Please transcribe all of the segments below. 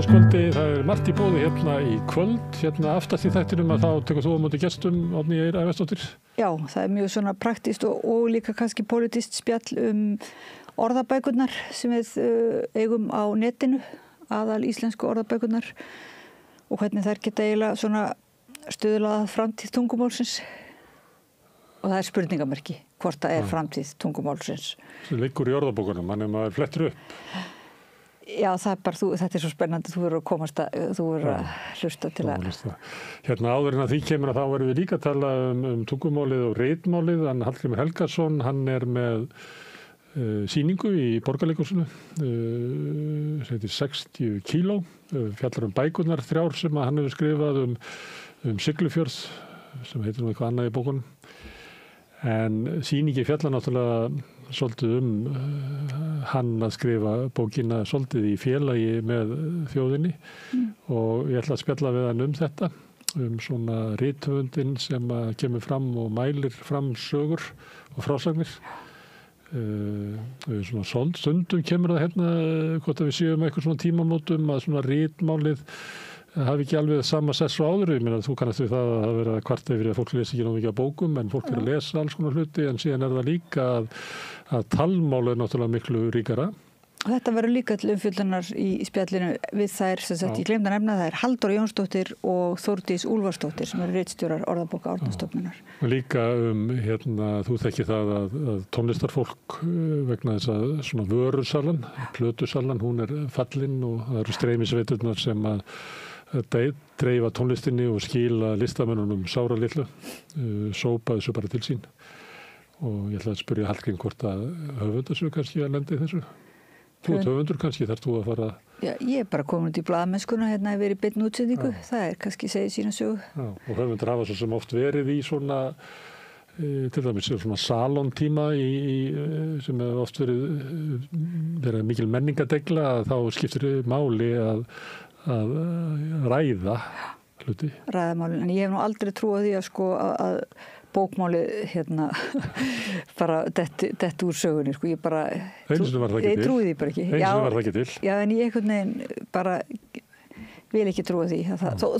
Föstudagskvöldi, það margt í boði hérna í kvöld, hérna aftast í þættinum að þá tekur þú á móti gestum, Oddný Eir Ævarsdóttir. Já, það mjög svona praktískt og líka kannski pólitískt spjall orðabækurnar sem við eigum á netinu, aðal íslensku orðabækurnar og hvernig þær geta eiginlega svona stuðlað framtíð tungumálsins og það spurningamerki hvort það framtíð tungumálsins. Það liggur í orðabókunum, maður flettir upp. Já, það þetta svo spennandi, þú verður að komast þú verður að hlusta til að... Hérna áður en að því kemur að þá verðum við líka að tala tungumálið og ritmálið, Hallgrímur Helgason, hann með sýningu í Borgarleikhúsinu, sem heitir 60 kíló, fjallar bækurnar 3 sem hann hefur skrifað Siglufjörð, sem heitir nú eitthvað annað í bókunum. En sýningi fjallar náttúrulega svolítið hann að skrifa bókina svolítið í félagi með þjóðinni og ég ætla að spjalla við hann þetta, svona rithöfundinn sem kemur fram og mælir fram sögur og frásagnir. Svona stundum kemur það hérna, hvort að við séum eitthvað svona tímamótum að svona ritmálið hafi ekki alveg sama sess og áður. Ég meina, þú kannast við það að það vera kvart yfir að fólk lesi ekki nóg mikið af bókum, en fólk að lesa alls konar hluti, en síðan það líka að talmál náttúrulega miklu ríkara. Og þetta verður líka til umfjöllunar í spjallinu við þær, sem sagt, ég gleymdi að nefna, það Halldóra Jónsdóttir og Þórdís Úlfarsdóttir sem eru ritstjórar Orðabóka Árnastofnunar. Líka þú þekkir það að tónlistarfólk vegna þess að svona vörusalan, plötusalan, hún fallin og það eru streymisveiturnar sem að dreifa tónlistinni og skila listamönnunum sáralitlu, sópa þessu bara til sín. Og ég ætla að spyrja Hallgrím hvort að höfundasögu kannski að lenda í þessu. Þú höfundur kannski, þarf þú að fara... Já, ég bara komin út í blaðamennskuna, hef verið í beinni útsendingu, það kannski segið sína sögu. Já, og höfundur hafa svo sem oft verið í svona, til dæmis svona salontíma sem hefur oft verið mikil menningadegla, þá skiptir máli að ræða hluti. Ræðamálin, en ég hef nú aldrei trúið því að bókmálið bara dett úr sögunni, ég bara trúið því bara ekki. Eins og var það ekki til. Já, en ég einhvern veginn bara vil ekki trúið því.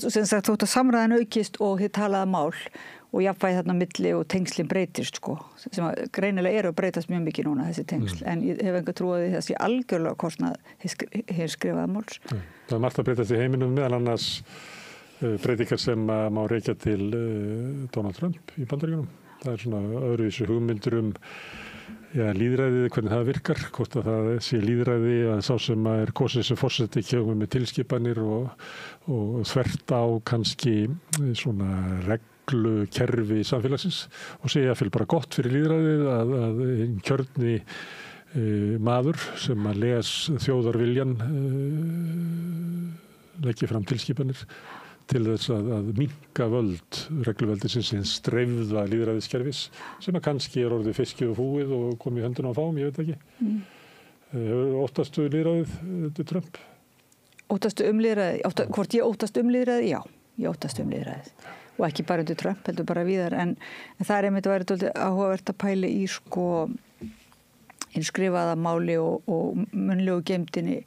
Sem sagt, þótt að samræðan aukist og þið talaða mál og jafnvægi þarna milli og tengslin breytist, sem greinilega eru að breytast mjög mikið núna, þessi tengsl. En ég hef enga trúið því þessi algjörlega kostnað hér skrifaða máls. Það margt að breytast í heiminum, meðal annars breytingar sem má rekja til Donald Trump í Bandaríkjunum. Það svona öðruvísi hugmyndur lýðræðið, hvernig það virkar, hvort að það sé lýðræði að sá sem kosið sem forseti kemur með tilskipanir og þvert á kannski svona reglukerfi samfélagsins og sé jafnvel bara gott fyrir lýðræðið að kjörni maður sem að les þjóðarviljan leggi fram tilskipanir til þess að minnka völd regluveldisins streifða lýðræðiskerfis sem að kannski orðið fiskið og fúið og komið í hönduna á fáum, ég veit ekki. Óttastu lýðræðið Trump? Óttastu lýðræðið? Hvort ég óttast lýðræðið? Já, ég óttast lýðræðið. Og ekki bara undir Trump, heldur bara víðar. En það einmitt verið dálítið áhugavert að pæla í skrifaða máli og munnlegu geymdinni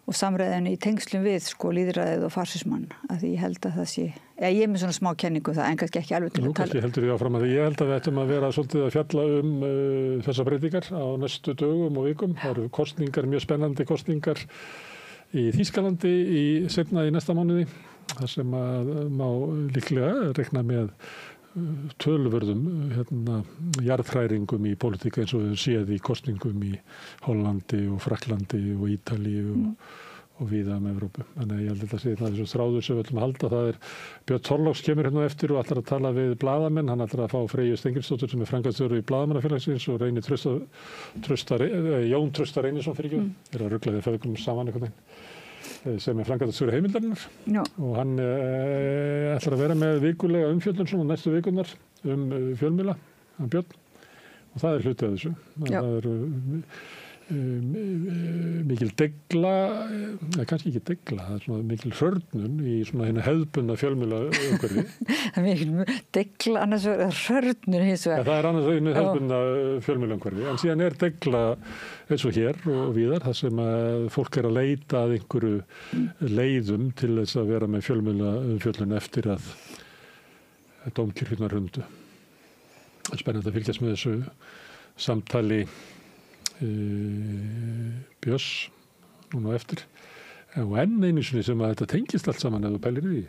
og samræðinni í tengslum við lýðræðið og fasismann, að því ég held að það sé, ég er með svona smá kenningu það, en kannski ekki alveg til að tala. Kannski heldur því áfram að ég held að við ættum að vera svolítið að fjalla þessar breytingar á næstu dögum og vikum. Það eru kosningar, mjög spennandi kosningar í Þýskalandi seinna í næsta mánuði, þar sem að má líklega reikna með töluvörðum jarðhræringum í pólitík eins og við séð í kosningum í Hollandi og Frakklandi og Ítalíu og víða Evrópu. Þannig að ég held að það sé þessu þráður sem við ætlum að halda. Það Björn Þorláks kemur hérna eftir og ætlar að tala við blaðamenn. Hann ætlar að fá Freyju Steingrímsdóttur sem framkvæmdastjóri í Blaðamannafélagsins og Jón Trausta Reynisson að rugla því feðgum saman einhvern veginn sem framkvæmdastjóri Heimildarinnar. Og hann ætlar að vera með vikulega umfjöllun svona næstu vikunar fjölmiðla, hann Björn, og það hluti af þessu. Það mikil degla, kannski ekki degla, það svona mikil hrörnun í svona hérna hefðbundna fjölmiðla umhverfi. Það mikil degla, annars vegar hrörnun hins vegar. Það annars vegar hefðbundna fjölmiðla umhverfi, en síðan degla eins og hér og víðar, þar sem að fólk að leita að einhverju leiðum til þess að vera með fjölmiðla umfjöllun eftir að dómkirkjurnar hrundu. Spennandi að fylgjast með þessu samtali Björns núna eftir og enn einu sinni sem að þetta tengist allt saman ef þú pælir í því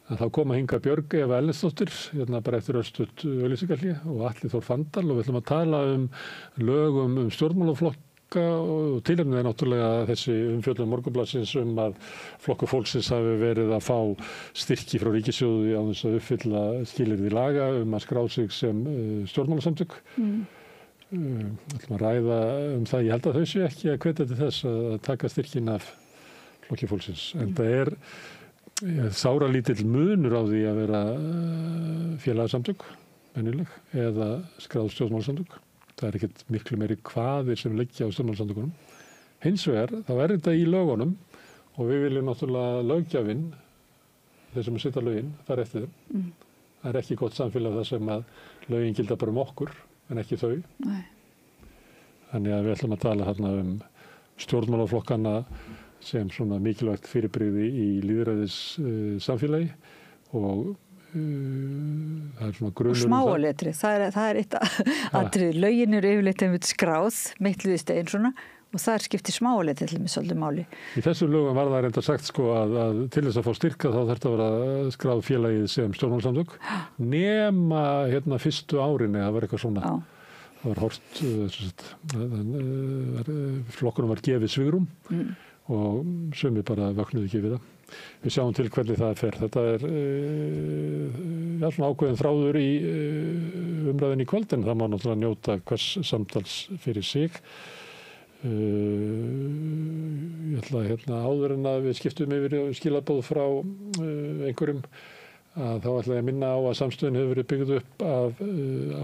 að þá koma hingað Björg Eva Erlendsdóttir hérna bara eftir örstutt auglýsingahlé og Atli Þór Fandal og við ætlum að tala lögum stjórnmálaflokka og tilefnið náttúrulega þessi umfjöllun Morgunblaðsins að Flokkur fólksins hafi verið að fá styrki frá ríkissjóði á þess að uppfylla skilyrði laga að skrá sig sem stjórnmálasamtök. ætlum að ræða það. Ég held að þau séu ekki að hvetja til þess að taka styrkin af Flokki fólksins. En það sáralítill munur á því að vera félagasamtök, venjuleg, eða skráð stjórnmálasamtök. Það ekkert miklu meiri kvaðir sem liggja á stjórnmálasamtökunum. Hins vegar, þá þetta í lögunum og við viljum náttúrulega löggjafinn, þeir sem setja lögin, þar eftir þeim. Það ekki gott samfélag þar sem að lögin gilda bara okkur, en ekki þau. Nei. Þannig að við ætlum að tala hérna stjórnmálaflokkana sem svona mikilvægt fyrirbrigði í lýðræðis samfélagi og það svona grunur. Og smáaletri, það eitt atrið. Lögin yfirleitt einmitt skráð, meitluði stein svona, og það skiptir smáaletri til mig svolítið máli. Í þessu lögum var það reynda sagt að til þess að fá styrka þá þarf það að vera skráð félagið sem stjórnmálasamtök nema fyrstu árinni, það var eitthvað svona. Já. Það var hort, flokkunum var gefið svigrúm og sumir bara vöknuðu ekki við það. Við sjáum til hvernig það fer. Þetta svona ákveðin þráður í umræðin í kvöld en það má náttúrulega njóta hvers samtals fyrir sig. Ég ætla áður en að við skiptum yfir skilaboð frá einhverjum að þá ætla ég að minna á að samstöðin hefur verið byggð upp af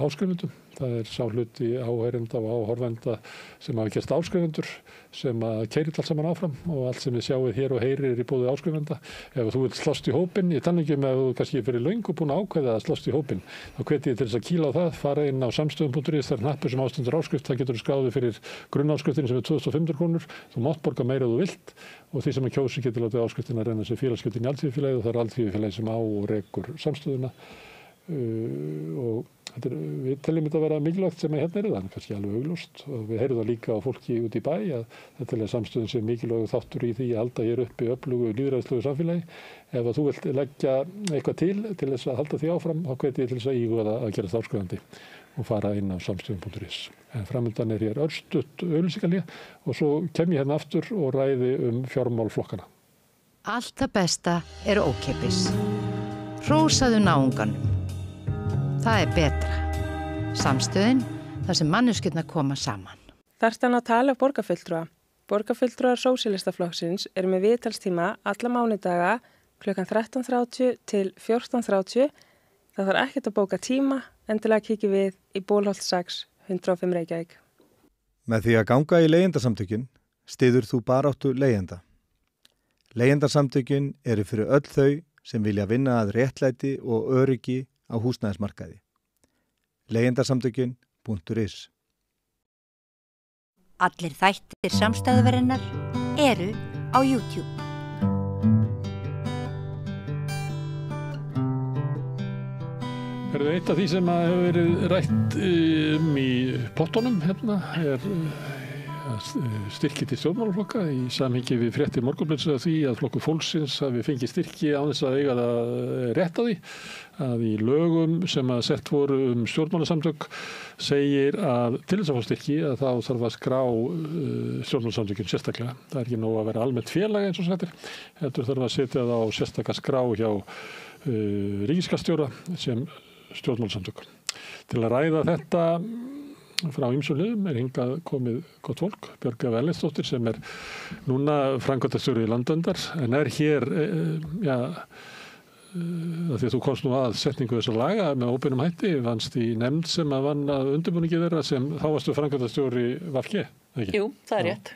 áskrifendum. Það sá hluti áheyrenda og áhorfenda sem hafa gerst áskrifendur sem að keyrir allt saman áfram og allt sem við sjáum hér og heyrir í boði áskrifenda. Ef þú vilt slást í hópinn, ég tala ekki ef þú kannski fyrir löngu búin að ákveða að slást í hópinn, þá hvet ég til þess að kýla á það, fara inn á samstöðum.is, það hnappur sem ástendur áskrift, það getur skráðið fyrir grunnáskriftin sem 2500 krónur, þú mátt borga meira ef þú vilt og því sem að kjósi getur látið áskriftin að renna sér félagsgjöldin í Alþýðufélagið og það Alþýðufélagið sem á og rekur samstöðuna og við teljum þetta að vera mikilvægt sem hérna það kannski alveg augljóst og við heyrum það líka á fólki út í bæ að þetta telja samstöðun sem mikilvægur þáttur í því að halda hér uppi öflugu lýðræðislegu samfélagi. Ef að þú vilt leggja eitthvað til þess að halda því áfram, þá hvet ég til þess að íhuga það að gerast áskrifandi og fara inn á samstöðun.is. En framöndan hér örstutt auglýsingahlé og svo kem ég hérna aftur og ræði fjármál flokkana. Allt það besta ókeypis. Hrósaðu náunganum. Það betra. Samstöðin, þar sem manneskjurnar koma saman. Þarftu að tala af borgarfulltrúa. Borgarfulltrúar Sósíalistaflokksins eru með viðtalstíma alla mánudaga klukkan 13:30 til 14:30. Það þarf ekkert að bóka tíma, endilega kíkja við í Bólholt 6, 105 Reykjavík. Með því að ganga í leigjendasamtökin styður þú baráttu leigjenda. Leigjendasamtökin eru fyrir öll þau sem vilja vinna að réttlæti og öryggi á húsnæðismarkaði. Leigjendasamtökin.is. Allir þættir samstæðuverinnar eru á YouTube. Eitt af því sem hefur verið rætt í pottunum hérna styrki til stjórnmálaflokka í samhengi við fréttir Morgunblaðsins af því að Flokkur fólksins hafi fengið styrki á þess að eiga það rétt á því að í lögum sem að sett voru stjórnmálasamtök segir að til þess að fá styrki að þá þarf að skrá stjórnmálasamtökin sérstaklega. Það ekki nóg að vera almennt félag eins og sættir. Heldur þarf að setja það á sérstaklega skrá hjá ríkisskattstjóra sem stjórnmálasamtök. Til að ræða þetta frá ýmsum hliðum hingað komið gott fólk, Björg Eva Erlendsdóttir sem núna framkvæmdastjóri í Landverndar en hér því að þú komst nú að setningu þessar laga með óbeinum hætti, vannst í nefnd sem að vann að undirbúningi þeirra sem þá varstu framkvæmdastjóri VG, ekki? Jú, það er rétt.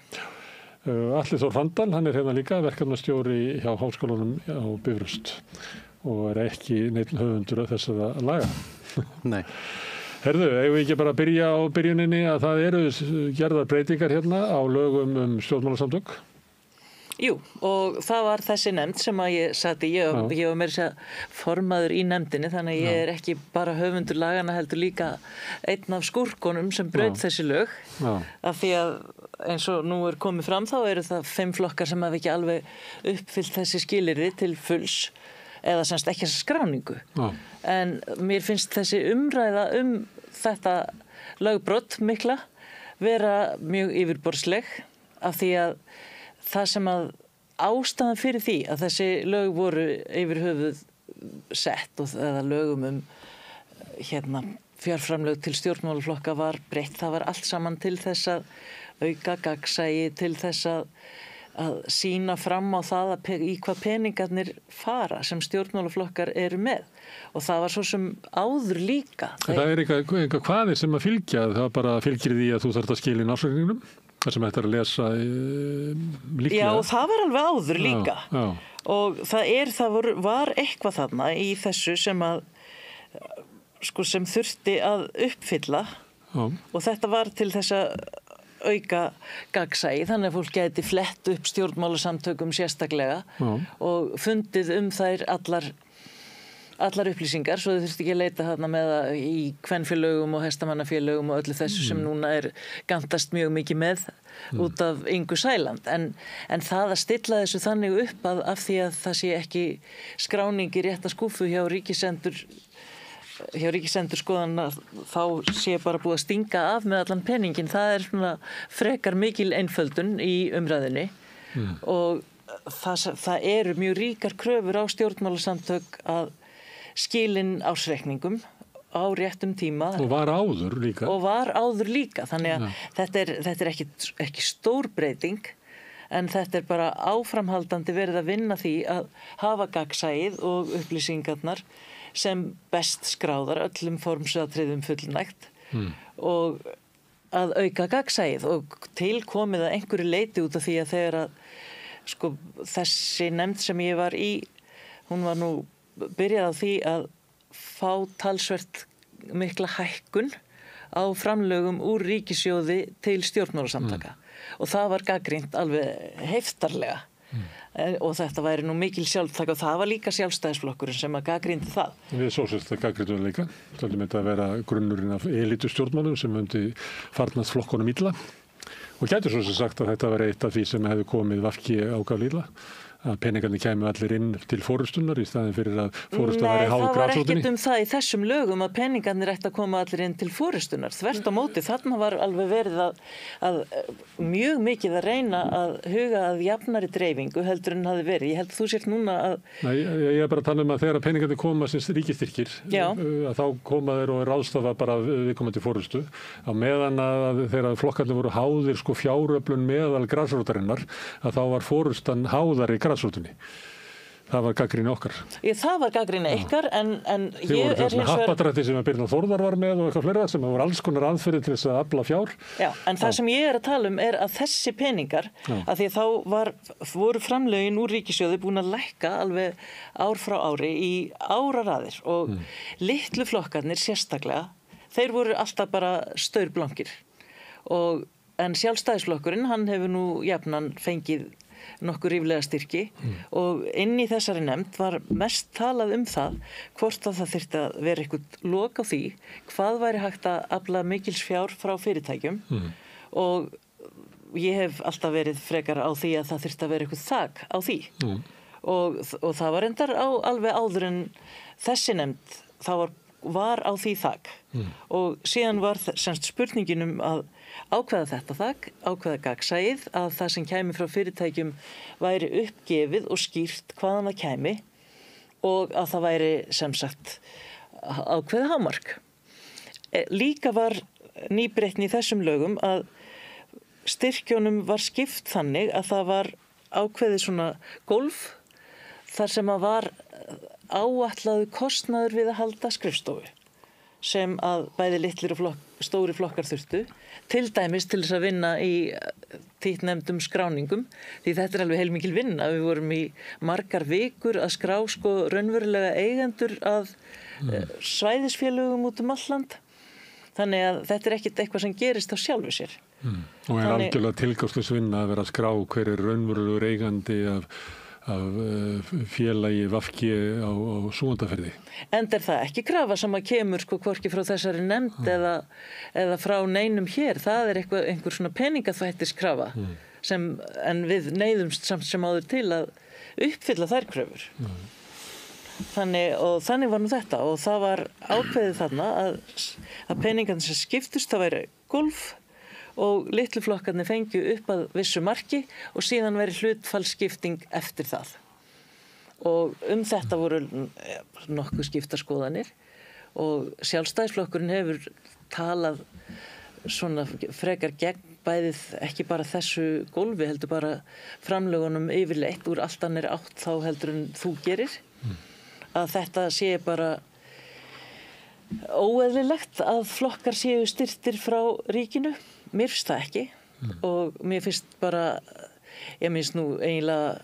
Atli Þór Fandal, hann er hérna líka verkefnastjóri hjá Háskólanum á Bifröst og er ekki neitt höfundur af þessara laga. Nei. Herðu, eigum við ekki bara að byrja á byrjuninni að það eru gerðar breytingar hérna á lögum stjórnmálasamtök? Jú, og það var þessi nefnd sem að ég sat í, ég var meira að segja formaður í nefndinni, þannig að ég er ekki bara höfundur lagana, heldur líka einn af skúrkonum sem braut þessi lög, af því að eins og nú er komið fram þá eru það 5 flokkar sem hafa ekki alveg uppfyllt þessi skilyrði til fulls, eða semst ekki þessa skráningu. En mér finnst þessi umræða þetta lögbrot mikla vera mjög yfirborðsleg, af því að það sem að ástæðan fyrir því að þessi lög voru yfir höfuð sett eða lögum fjárframlög til stjórnmálaflokka var breytt, það var allt saman til þess að auka gagnsæi, til þess að sýna fram á það í hvað peningarnir fara sem stjórnmálaflokkar eru með og það var svo sem áður líka. Það er eitthvað hvaðir sem að fylgja, það bara fylgir því að þú þarft að skila inn ársreikningnum? Það sem ætti að lesa líklega. Já, það var alveg áður líka. Já. Og það var eitthvað þarna í þessu sem að sem þurfti að uppfylla. Já. Og þetta var til þess að auka gagnsæi, þannig að fólk gæti flett upp stjórnmálasamtökum sérstaklega. Já. Og fundið þær allar upplýsingar, svo þau þurfti ekki að leita þarna með það í kvenfélögum og hestamannafélögum og öllu þessu sem núna er gantast mjög mikið með út af Ingu Sæland. En það að stilla þessu þannig upp af því að það sé ekki skráning í rétta skúfu hjá ríkisendurskoðun þá sé bara búið að stinga af með allan peningin. Það er svona frekar mikil einföldun í umræðinni og það eru mjög ríkar kröfur á stjórnmálasamtök að skilin ársreikningum á réttum tíma. Og var áður líka. Þannig að þetta er ekki stór breyting, en þetta er bara áframhaldandi verið að vinna því að hafa gagnsæið og upplýsingarnar sem best skráðar, öllum formsatriðum fullnægt og að auka gagnsæið og tilkomið að einhverju leiti út af því að þegar að þessi nefnd sem ég var í, hún var nú byrjaði á því að fá talsvert mikla hækkun á framlögum úr ríkissjóði til stjórnmálasamtaka og það var gagnrýnt alveg heftarlega og þetta væri nú mikil sjálftaka og það var líka sjálfstæðisflokkurinn sem að gagnrýndi það. Við sósíalistar gagnrýndum líka, talum þetta að vera grunnurinn af elitustjórnmálum sem myndi farnast flokkunum illa og gæti svo sem sagt að þetta var eitt af því sem hefði komið VG ákaflega illa. Að peningarnir kæmu allir inn til fórustunar í staðin fyrir að fórustan væri háð grasrótinni? Nei, það var ekkert það í þessum lögum að peningarnir ætti að koma allir inn til fórustunar. Þvert á móti, þarna var alveg verið að mjög mikið að reyna að huga að jafnari dreifingu heldur en hafi verið. Ég held að þú sért núna að... Nei, ég er bara að tala að þegar peningarnir koma sem ríkistyrkir, að þá koma þeir og ráðstafa bara viðkomandi fórustu. Á meðan að þegar flokkarnir voru háðir fjáröflun meðal grasrótarinnar, að þá var fórustan háðari grasrótunni. Það var gagnrýni okkar. Það var gagnrýni ykkar, en ég er hins vegar... Þið voru með happadrætti sem Birna Þórðar var með og eitthvað fleira sem voru alls konar aðferðir til þess að afla fjár. Já, en það sem ég er að tala er að þessi peningar, að því að þá voru framlögin úr ríkissjóði búin að lækka alveg ár frá ári í áraraðir og litlu flokkarnir sérstaklega, þeir voru alltaf bara staurblankir. En sjálfstæðisflokkurinn, hann hefur nú jafnan fengið nokkur ríflega styrki og inn í þessari nefnd var mest talað það hvort að það þyrfti að vera eitthvað lok á því hvað væri hægt að afla mikils fjár frá fyrirtækjum og ég hef alltaf verið frekar á því að það þyrfti að vera eitthvað þak á því og það var endar alveg áður en þessi nefnd þá var á því þak og síðan var semst spurningin að ákveða þetta þak, ákveða gagnsæið að það sem kæmi frá fyrirtækjum væri uppgefið og skýrt hvaðan það kæmi og að það væri sem sagt ákveða hámark. Líka var nýbreytni í þessum lögum að styrkjónum var skipt þannig að það var ákveðið svona gólf þar sem að var áætlaður kostnaður við að halda skrifstofu sem að bæði litlir og stóri flokkar þurftu, til dæmis til þess að vinna í títtnefndum skráningum, því þetta alveg heilmikil vinna. Við vorum í margar vikur að skrá sko raunverulega eigendur að svæðisfélögum út all land. Þannig að þetta ekkert eitthvað sem gerist á sjálfu sér. Og algjörlega tilgangslausvinna að vera að skrá hver raunverulegur eigandi af félagi VFG á Súgandaferði. Enda það ekki krafa sem að kemur sko hvorki frá þessari nefnd eða frá neinum hér. Það einhver svona peningaþvættiskrafa en við neyðumst samt sem áður til að uppfylla þær kröfur. Þannig var nú þetta og það var ákveðið þarna að peningarnir sem skiptust það væri golf og litlu flokkarnir fengju upp að vissu marki og síðan veri hlutfallsskipting eftir það. Og þetta voru nokkuð skiptaskoðanir og Sjálfstæðisflokkurinn hefur talað svona frekar gegn bæðið ekki bara þessu golfi heldur bara framlögunum yfirleitt úr allt annir átt þá heldur en þú gerir. Að þetta sé bara óeðlilegt að flokkar séu styrktir frá ríkinu. Mér finnst það ekki og mér finnst bara, ég minnst nú eiginlega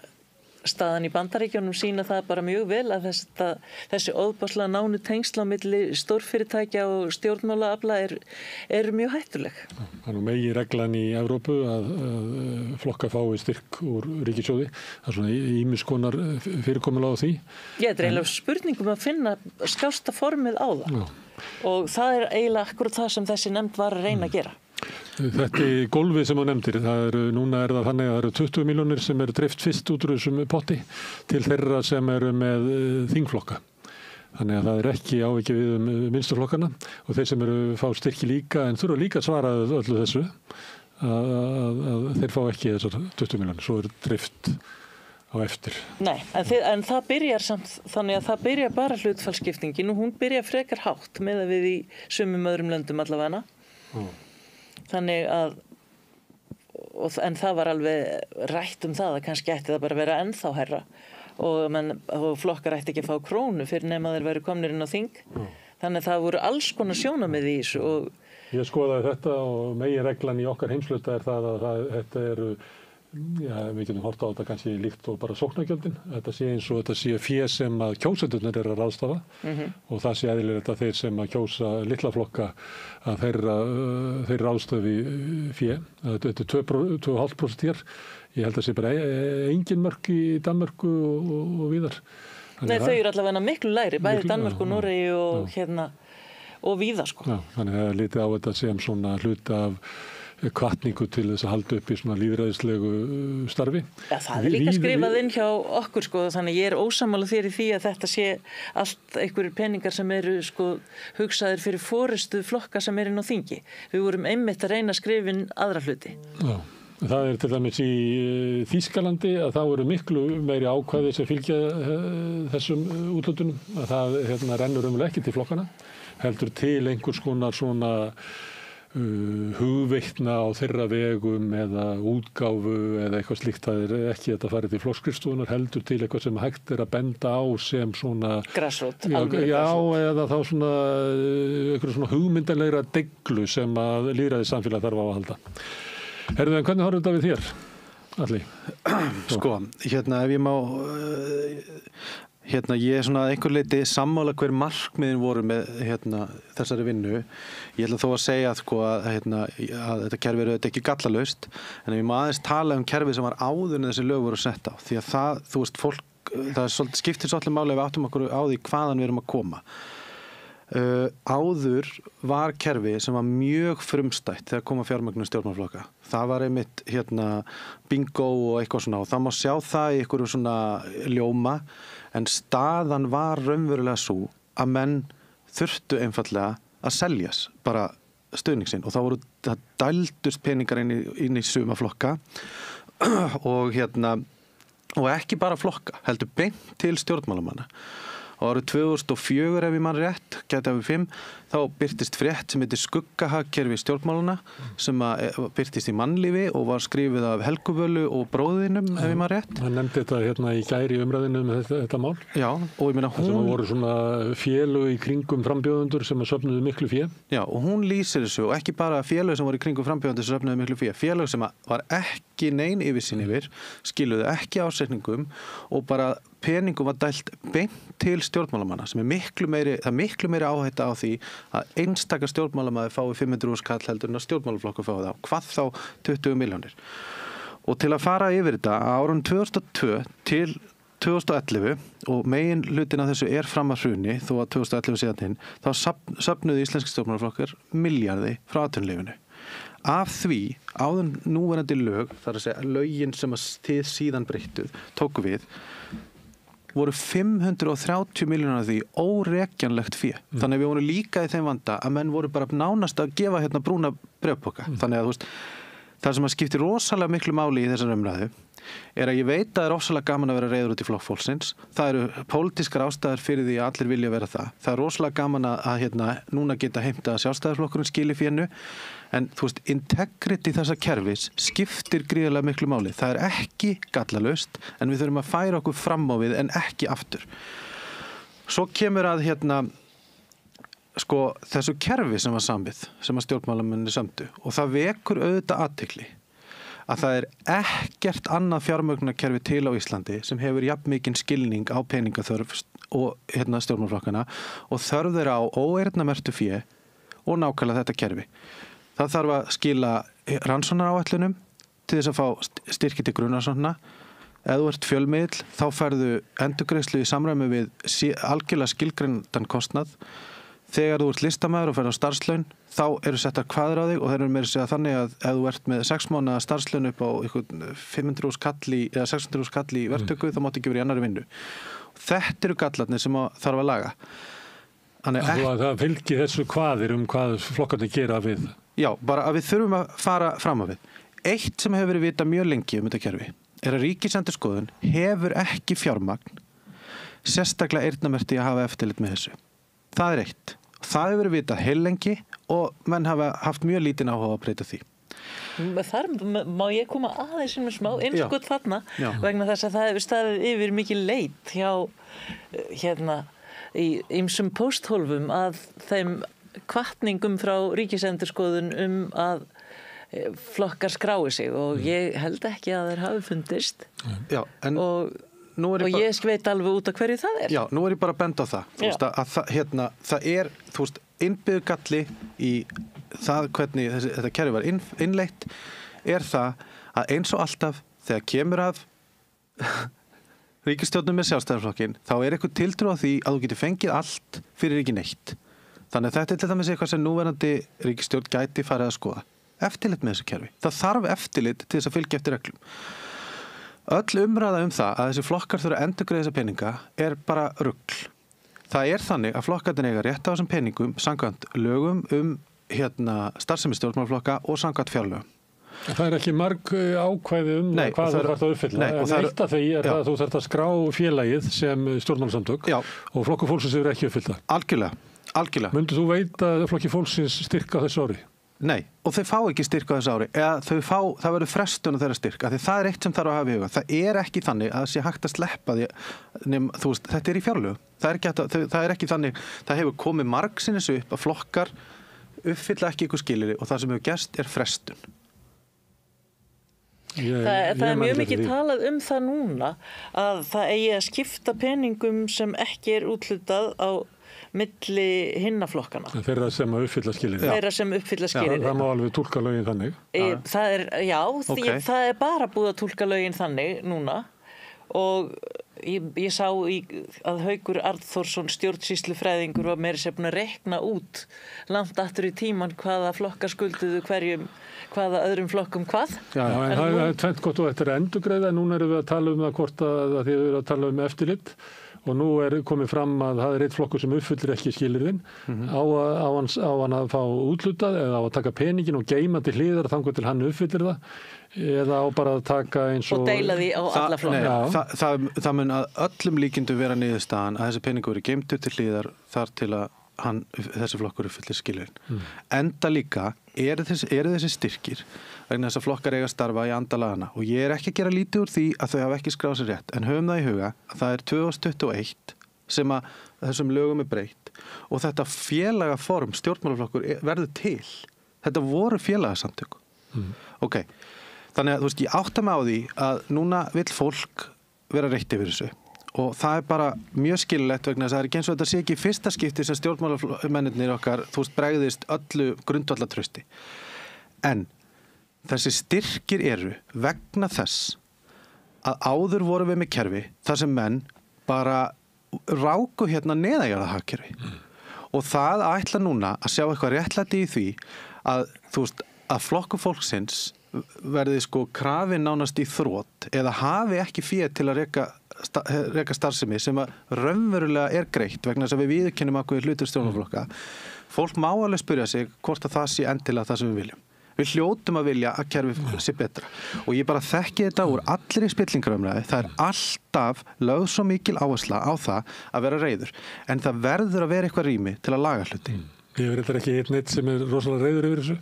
staðan í Bandaríkjunum sýna það bara mjög vel að þessi óbáslega nánu tengsl á milli stórfyrirtækja og stjórnmálaafla er mjög hættuleg. Það er nú meginreglan í Evrópu að flokkar fái styrk úr ríkissjóði. Það er svona ýmiss konar fyrirkomulag á því. Ég er eiginlega spurningum að finna skásta formið á það. Og það er eiginlega akkurat það sem þessi nefnd var að reyna að gera. Þetta golfið sem þú nefndir, núna er það þannig að það eru 20 milljónir sem eru dreift fyrst út úr þessum potti til þeirra sem eru með þingflokka. Þannig að það er ekki ávikið við minnstuflokkana og þeir sem eru fá styrki líka en þurfa líka að svara öllu þessu að þeir fá ekki þessar 20 milljónir, svo eru dreift á eftir. Nei, en það byrjar samt, þannig að það byrjar bara hlutfallsskiptingin og hún byrjar frekar hátt með að við í sumum öðrum löndum allavega. Þannig að, en það var alveg rætt það að kannski ætti það bara að vera ennþá herra og flokkar ætti ekki að fá krónu fyrir nema þeir væru komnir inn á þing. Þannig að það voru alls konar sjónarmið í þessu. Ég skoðaði þetta og meginreglan í okkar heimsluta er það að þetta eru, við getum hort á þetta kannski líkt og bara sóknargjöldin. Þetta sé eins og þetta sé fé sem að kjósendurnir eru að ráðstafa og það sé eðlilegt að þeir sem að kjósa litla flokka að þeir ráðstafi fé. Þetta er 2,5% hér. Ég held að sé bara engin mörk í Danmörku og víðar. Nei, þau eru allavega miklu lægri, bæði Danmörku, Noregi og víðar sko. Já, þannig að litið á þetta sem svona hluta af hvatningu til þess að halda upp í svona lýðræðislegu starfi. Ja, það er líka skrifað inn hjá okkur sko, þannig ég er ósammála þér í því að þetta sé allt einhverjir peningar sem eru sko hugsaðir fyrir forystu flokka sem er inn á þingi. Við vorum einmitt að reyna að skrifa inn aðra hluti. Já, það er til dæmis í Þýskalandi að það eru miklu meiri ákvæði sem fylgja þessum útlutunum. Að það rennur ekki til flokkana, heldur til einhvers konar svona hugveitna á þeirra vegum eða útgáfu eða eitthvað slíkt. Það er ekki þetta farið til flokksskrifstofunar, heldur til eitthvað sem hægt er að benda á sem svona grassrót, eða þá svona eitthvað svona hugmyndarlegra deglu sem að lýðræðis samfélag þarf á að halda. Herðu, en hvernig horfum þetta við þér, Alli? Sko, ef ég má ég er svona einhver leyti sammála hver markmiðin voru með þessari vinnu. Ég ætla þó að segja að þetta kerfi er auðvitað ekki gallalaust, en ég má aðeins tala kerfi sem var áður en þessi lög voru sett á. Því að það, þú veist, það skiptir svolítið máli ef við áttum okkur á því hvaðan við erum að koma. Áður var kerfi sem var mjög frumstætt þegar koma fjármögnun stjórnmálaflokka. Það var einmitt bingo og eitthvað svona og það má sjá það í einhverju svona ljóma, en staðan var raunverulega svo að menn þurftu einfallega að seljas bara stuðningsinn og það dældust peningar inn í suma flokka og ekki bara flokka, heldur beint til stjórnmálamanna. og árið 2004 ef ég man rétt, gæti hafi 5, þá birtist frétt sem heitir Skuggahagkerfi stjórnmálana sem birtist í mannlífi og var skrifið af Helgu Völu og bróðinum ef ég man rétt. Hann nefndi þetta hérna í gær í umræðinu með þetta mál. Já, og ég meina hún... Það voru svona félög í kringum frambjóðendur sem söfnuðu miklu fé. Já, og hún lýsir þessu og ekki bara félög sem voru í kringum frambjóðendur sem söfnuðu miklu fé. Félög sem var ekki nein yfirsýn yfir, skiluðu ekki ásetningum og bara peningum var dælt beint til stjórnmálamanna sem miklu meiri áhætta á því að einstaka stjórnmálamaður fái 500.000 kall heldur en að stjórnmálaflokkur fái það. Hvað þá 20 milljónir. Og til að fara yfir þetta á árunum 2002 til 2011 og megin hlutin af þessu fram að hruni þó að 2011 síðan hinn, þá söfnuðu íslenski stjórnmálaflokkar milljarði frá atvinnulífinu. Af því áður núverandi lög, þar að segja lögin sem þið síðan breyttuð, tóku við, voru 530 milljónar af því órekjanlegt fé. Þannig að við vorum líka í þeim vanda að menn voru bara nánast að gefa hérna brúna bréfpoka. Þannig að þú veist, það sem skiptir rosalega miklu máli í þessar umræðu að ég veit að það rosalega gaman að vera reiður út í flokk fólksins. Það eru pólitískar ástæður fyrir því að allir vilja vera það. Það er rosalega gaman að hérna, núna geta heimta að sjálfstæðisflokkurinn skili fénu. En þú veist, integrity þessa kerfis skiptir gríðarlega miklu máli. Það er ekki gallalaust, en við þurfum að færa okkur fram á við en ekki aftur. Svo kemur að hérna, þessu kerfi sem var samið, sem að stjórnmálamenni sömdu, og það vekur auðvitað athygli að það er ekkert annað fjármögnunarkerfi til á Íslandi sem hefur jafn mikinn skilning á peningaþörf og stjórnmálaflokkana og þörf þeirra á óeyrnamerktu fé og nákvæmlega þetta kerfi. Það þarf að skila rannsóknaráætlunum til þess að fá styrki til grunnrannsókna. Ef þú ert fjölmiðill, þá færðu endurgreiðslu í samræmi við algjörlega skilgreindan kostnað. Þegar þú ert listamaður og ferð á starfslaun, þá eru settar kvaðir á þig og þeir eru meira að segja þannig að ef þú ert með 6 mánaða starfslaun upp á 500.000 kall eða 600.000 kall í verktöku, þá máttu ekki vera í annarri vinnu. Þetta eru gallarnir sem þarf að laga. Það fylgir þessu kvaðir hvað flokkarnir gera við. Já, bara að við þurfum að fara fram á við. Eitt sem hefur verið vitað mjög lengi þetta kerfi að Ríkisendurskoðun hefur ekki fjármagn, sérstaklega eyrnamerkt í að hafa eftirlit með þessu. Það er eitt. Það hefur verið vitað heillengi og menn hafa haft mjög lítinn áhuga að breyta því. Þar má ég koma aðeins með smá innskot þarna vegna þess að það hefur staðið yfir mikið leit hjá hérna í ýmsum pósthólfum að þeim hvatningum frá Ríkisendurskoðun að flokkar skrái sig og ég held ekki að þeir hafi fundist. Já, en og ég veit alveg út af hverju það er. Já, nú er ég bara að benda á það. Þú veist, það er, þú veist, innbyggður galli í það hvernig þetta kerfi var innleitt það að eins og alltaf þegar kemur að ríkisstjórnum með sjálfstæðisflokkinn, þá er eitthvað tiltrú á því að þú getur fengið allt fyrir ekki neitt. Þannig að þetta til dæmis eitthvað sem núverandi ríkisstjórn gæti farið að skoða. Eftirlit með þessu kerfi. Það þarf eftirlit til þess að fylgja eftir reglum. Öll umræða það að þessi flokkar þurfa að endurgreiða þessa peninga bara rugl. Það er þannig að flokkarnir eiga rétt á þessum peningum samkvæmt lögum starfsemi stjórnmálaflokka og samkvæmt fjárlögum. Það er ekki marg ákvæði hvað þú þarft að uppfylla. En eitt af því að þú þarft að skrá félagið sem stjórnmálasamtök og Flokkur fólksins hefur ekki uppfylla. Algjörlega. Myndu þú veita að Flokki fólksins styrka þessu ári? Nei, og þau fá ekki styrk á þessu ári eða það verður frestun á þeirra styrk af því það er eitt sem þarf að hafa í huga. Það er ekki þannig að það sé hægt að sleppa því þú veist, þetta er í fjárlögum. Það er ekki þannig, það hefur komið margsinnis upp að flokkar uppfylla ekki ykkur skilyrði og það sem hefur gerst er frestun. Það er mjög mikið talað það núna að það eigi að skipta peningum sem ekki er úthlutað á milli hinnaflokkana. Þeirra sem uppfylla skilyrði. Það má alveg túlka lögin þannig. Það er bara búið að túlka lögin þannig núna og ég sá að Haukur Arnþórsson stjórnsýslufræðingur var meira sér búin að rekna út langt aftur í tíman hvaða flokkar skulduðu hvaða öðrum flokkum hvað. Já, en það er tvennt gott og þetta er endurgreiða. Núna erum við að tala það hvort að þið eru að tala eftirlit og nú komið fram að það einn flokkur sem uppfyllir ekki skilyrðin, á hann að fá útlutað eða á að taka peningin og geyma til hliðar þangað til hann uppfyllir það eða á bara að taka eins og deila því á alla flokka. Það mun að öllum líkindum vera niðurstaðan að þessi peningur eru geymdur til hliðar þar til að þessi flokkur uppfyllir skilyrðin. Enda líka eru þessi styrkir vegna þess að flokkar eiga að starfa í andalagana og ég ekki að gera lítið úr því að þau hafa ekki skráð sér rétt en höfum það í huga að það 2021 sem að þessum lögum breytt og þetta félagaform stjórnmálaflokkur verður til. Þetta voru félagasamtök. Ok, þannig að þú veist ég átta mig á því að núna vill fólk vera reitt yfir þessu og það bara mjög skilulegt vegna þess að það ekki eins og þetta sé ekki fyrsta skipti sem stjórnmálamennirnir okkar þú veist bregðist öllu grundvallatrausti. En þessi styrkir eru vegna þess að áður voru við með kerfi þar sem menn bara ráku hérna neðanjarða hagkerfi. Og það ætla núna að sjá eitthvað réttlæti í því að þú veist að flokkur fólksins verði sko krafin nánast í þrot eða hafi ekki fé til að reka starfsemi sem að raunverulega greitt vegna þess að við viðurkennum ákveðið hlutur stjórnmálaflokka. Fólk má alveg spyrja sig hvort að það sé endilega það sem við viljum. Við hljótum að vilja að kerfið sé betra og ég bara þekki þetta úr allri spillingarumræði. Það alltaf lögð svo mikil áhersla á það að vera reiður en það verður að vera eitthvað rými til að laga hluti. Ég verður ekki einn eitt sem rosalega reiður yfir þessu.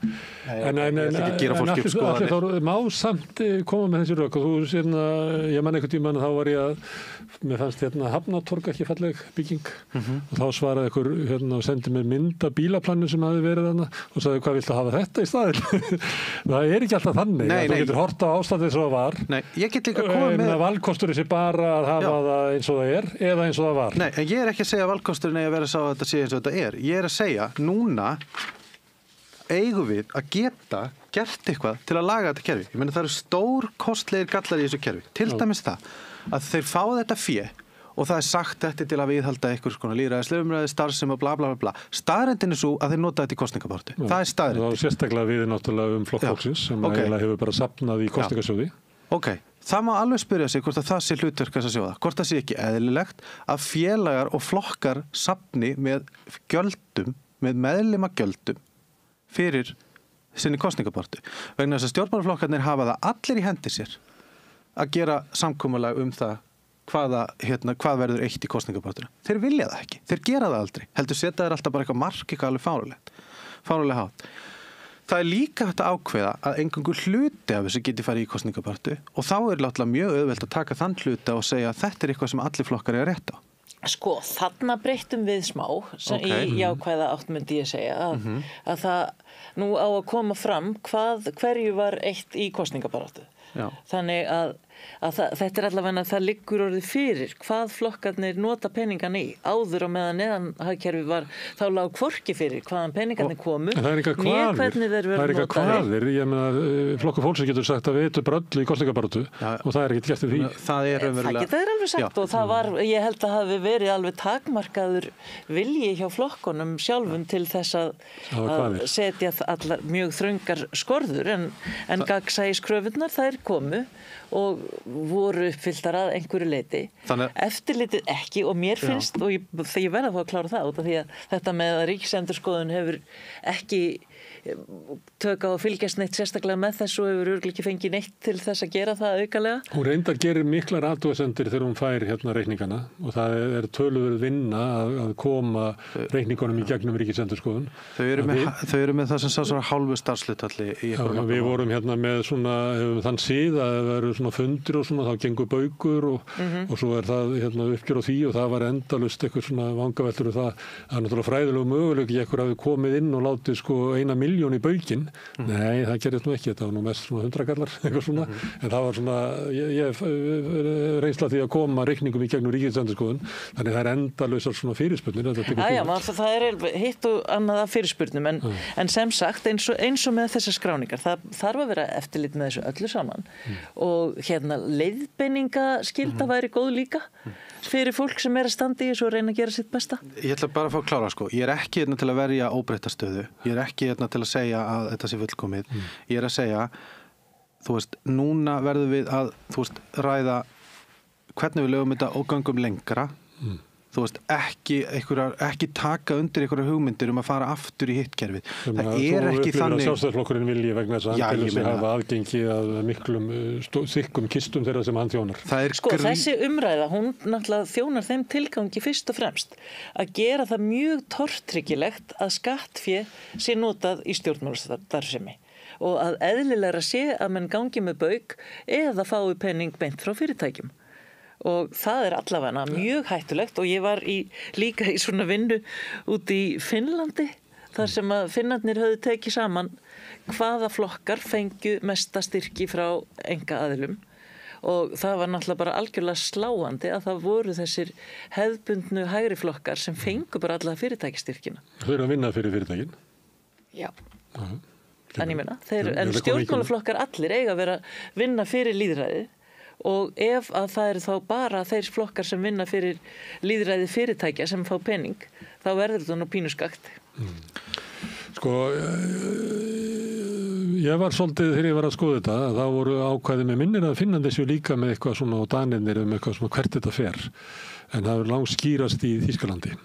En allir þá má samt koma með þessi rök og þú sérna, ég man einhvern tímann þá var ég að mér fannst Hafnartorg ekki falleg bygging og þá svaraði einhver og sendi mér mynd af bílaplannu sem hafi verið þarna og sagði hvað viltu hafa þetta í staðinn? Það ekki alltaf þannig að þú getur hort á ástandið eins og það var. Nei, ég get líka komið með valkostur sé bara að hafa það eins og það eða eins og það var. Nei, en ég ekki að segja valkosturinn eigi að vera sá að þetta sé eins og þetta Ég að segja núna eigum við að geta gert eitthvað til að laga þetta kerfi. Ég meina það eru stór kostlegir gallar í þessu kerfi. Til dæmis það að þeir fá þetta fé og það sagt þetta til að viðhalda einhvers konar lýðræðislega umræðu, starfsemi og bla bla bla. Staðreyndin svo að þeir nota þetta í kosningabaráttu. Það staðreyndin. Það sérstaklega við náttúrulega Flokk fólksins sem eiginlega hefur bara safnað í kosningasjóði. Ok, það má alveg spyrja sig hvort að það sé hlutverk þessa sjóða. Hvort það sé ekki eðlilegt að félagar og flokkar safni með gjöldum, með meðlimagjöldum fyrir sinni kosningabaráttu. Vegna þess að stjórnmálaflokkarnir hafa það allir í hendi sér að gera samkomulag það hvað verður eitt í kosningabaráttuna. Þeir vilja það ekki. Þeir gera það aldrei. Heldur setja þeir alltaf bara eitthvað mark, eitthvað alveg fáránlega hátt. Það líka hægt að ákveða að einhverjum hluti af þessu geti farið í kosningabaráttu og þá náttúrulega mjög auðvelt að taka þann hluta og segja að þetta eitthvað sem allir flokkar eiga rétt á. Sko, þarna breyttum við smá í jákvæða átt myndi ég segja að það nú á að koma fram hverju var eitt í kosningabaráttu. Þannig að þetta allavega að það liggur orðið fyrir hvað flokkarnir nota peningan í áður og meðan neðanhagkerfi var þá lág hvorki fyrir hvaðan peningarnir komu hvernig þeir verið notaðir. Ég meina Flokkur fólksins getur sagt að við eitthvað bröllu í kosningabaráttu og það ekki gert því. Það getur alveg sagt og það var, ég held að hafi verið alveg takmarkaður vilji hjá flokkunum sjálfum til þess að setja allar mjög þröngar skorður en gagnsæiskröfurnar þær komu og voru uppfylltar að einhverju leiti. Eftirlitið ekki og mér finnst, og ég verða að fá að klára það út af því að þetta með að Ríkisendurskoðun hefur ekki tökka og fylgjast neitt sérstaklega með þessu og hefur örugglega ekki fengið neitt til þess að gera það aukalega. Hún reyndar gerir miklar athugasemdir þegar hún fær reikningana og það töluverð vinna að koma reikningunum í gegnum Ríkisendurskoðun. Þau eru með það sem sá svona hálfu starfshlutfalli í eitthvað. Við vorum með svona þann síð að það eru svona fundir og svona þá gengur baukur og svo það uppgjör á því og það var endalaust eitthvað svona vangaveltur og það er náttúrulega fræðilegu möguleiki ekkur hafi komið inn og látið sko 1 milljón í baukinn. Nei, það gerðist nú ekki. Þetta var nú mest svona 100 gallar eitthvað svona. En það var svona ég reynsla því að koma reikningum í gegnum Ríkisendurskoðun. Þannig það er endalausar svona fyrirspurnir. Það hitt og annað af fyrirspurnum en sem sagt eins og með þessar skráningar það þarf að vera eftirlit með þessu öllu saman og leiðbeiningaskylda væri góð líka fyrir fólk sem að standa í þessu og reyna að gera sitt besta. Ég ætla bara að fá að klára sko. Ég ekki hérna til að verja óbreytta stöðu. Ég ekki hérna til að segja að þetta sé fullkomið. Ég að segja, þú veist, núna verðum við að, ræða hvernig við lögum þetta og gangum lengra Þú veist, ekki taka undir einhverjar hugmyndir að fara aftur í hitt kerfið. Það ekki þannig... Sjálfstæðisflokkurinn vilji vegna þess að hann til þess að hafa aðgengi að miklum þykkum kistum þeirra sem hann þjónar. Þessi umræða, hún náttúrulega þjónar þeim tilgangi fyrst og fremst að gera það mjög tortryggilegt að skattfé sé notað í stjórnmálastarfsemi og að eðlilegra sé að menn gangi með bauk eða fái penning beint frá fyrirtækjum. Og það allavega mjög hættulegt og ég var líka í svona vinnu út í Finnlandi þar sem að Finnarnir höfðu tekið saman hvaða flokkar fengju mesta styrki frá einkaaðilum og það var náttúrulega bara algjörlega sláandi að það voru þessir hefðbundnu hægri flokkar sem fengu bara alla fyrirtækistyrkina. Þau eru að vinna fyrir fyrirtækin? Já. En ég meina, en stjórnmálaflokkar allir eiga að vera vinna fyrir lýðræðið og ef að það eru þá bara þeir flokkar sem vinna fyrir lýðræði fyrirtækja sem fá pening, þá verður þetta nú pínuskakt. Sko, ég var svolítið þegar ég var að skoða þetta, þá voru ákvæði með minnir að finna þessu líka með eitthvað svona á Danirnir eitthvað svona hvert þetta fer. En það er langt skýrast í Þýskalandi.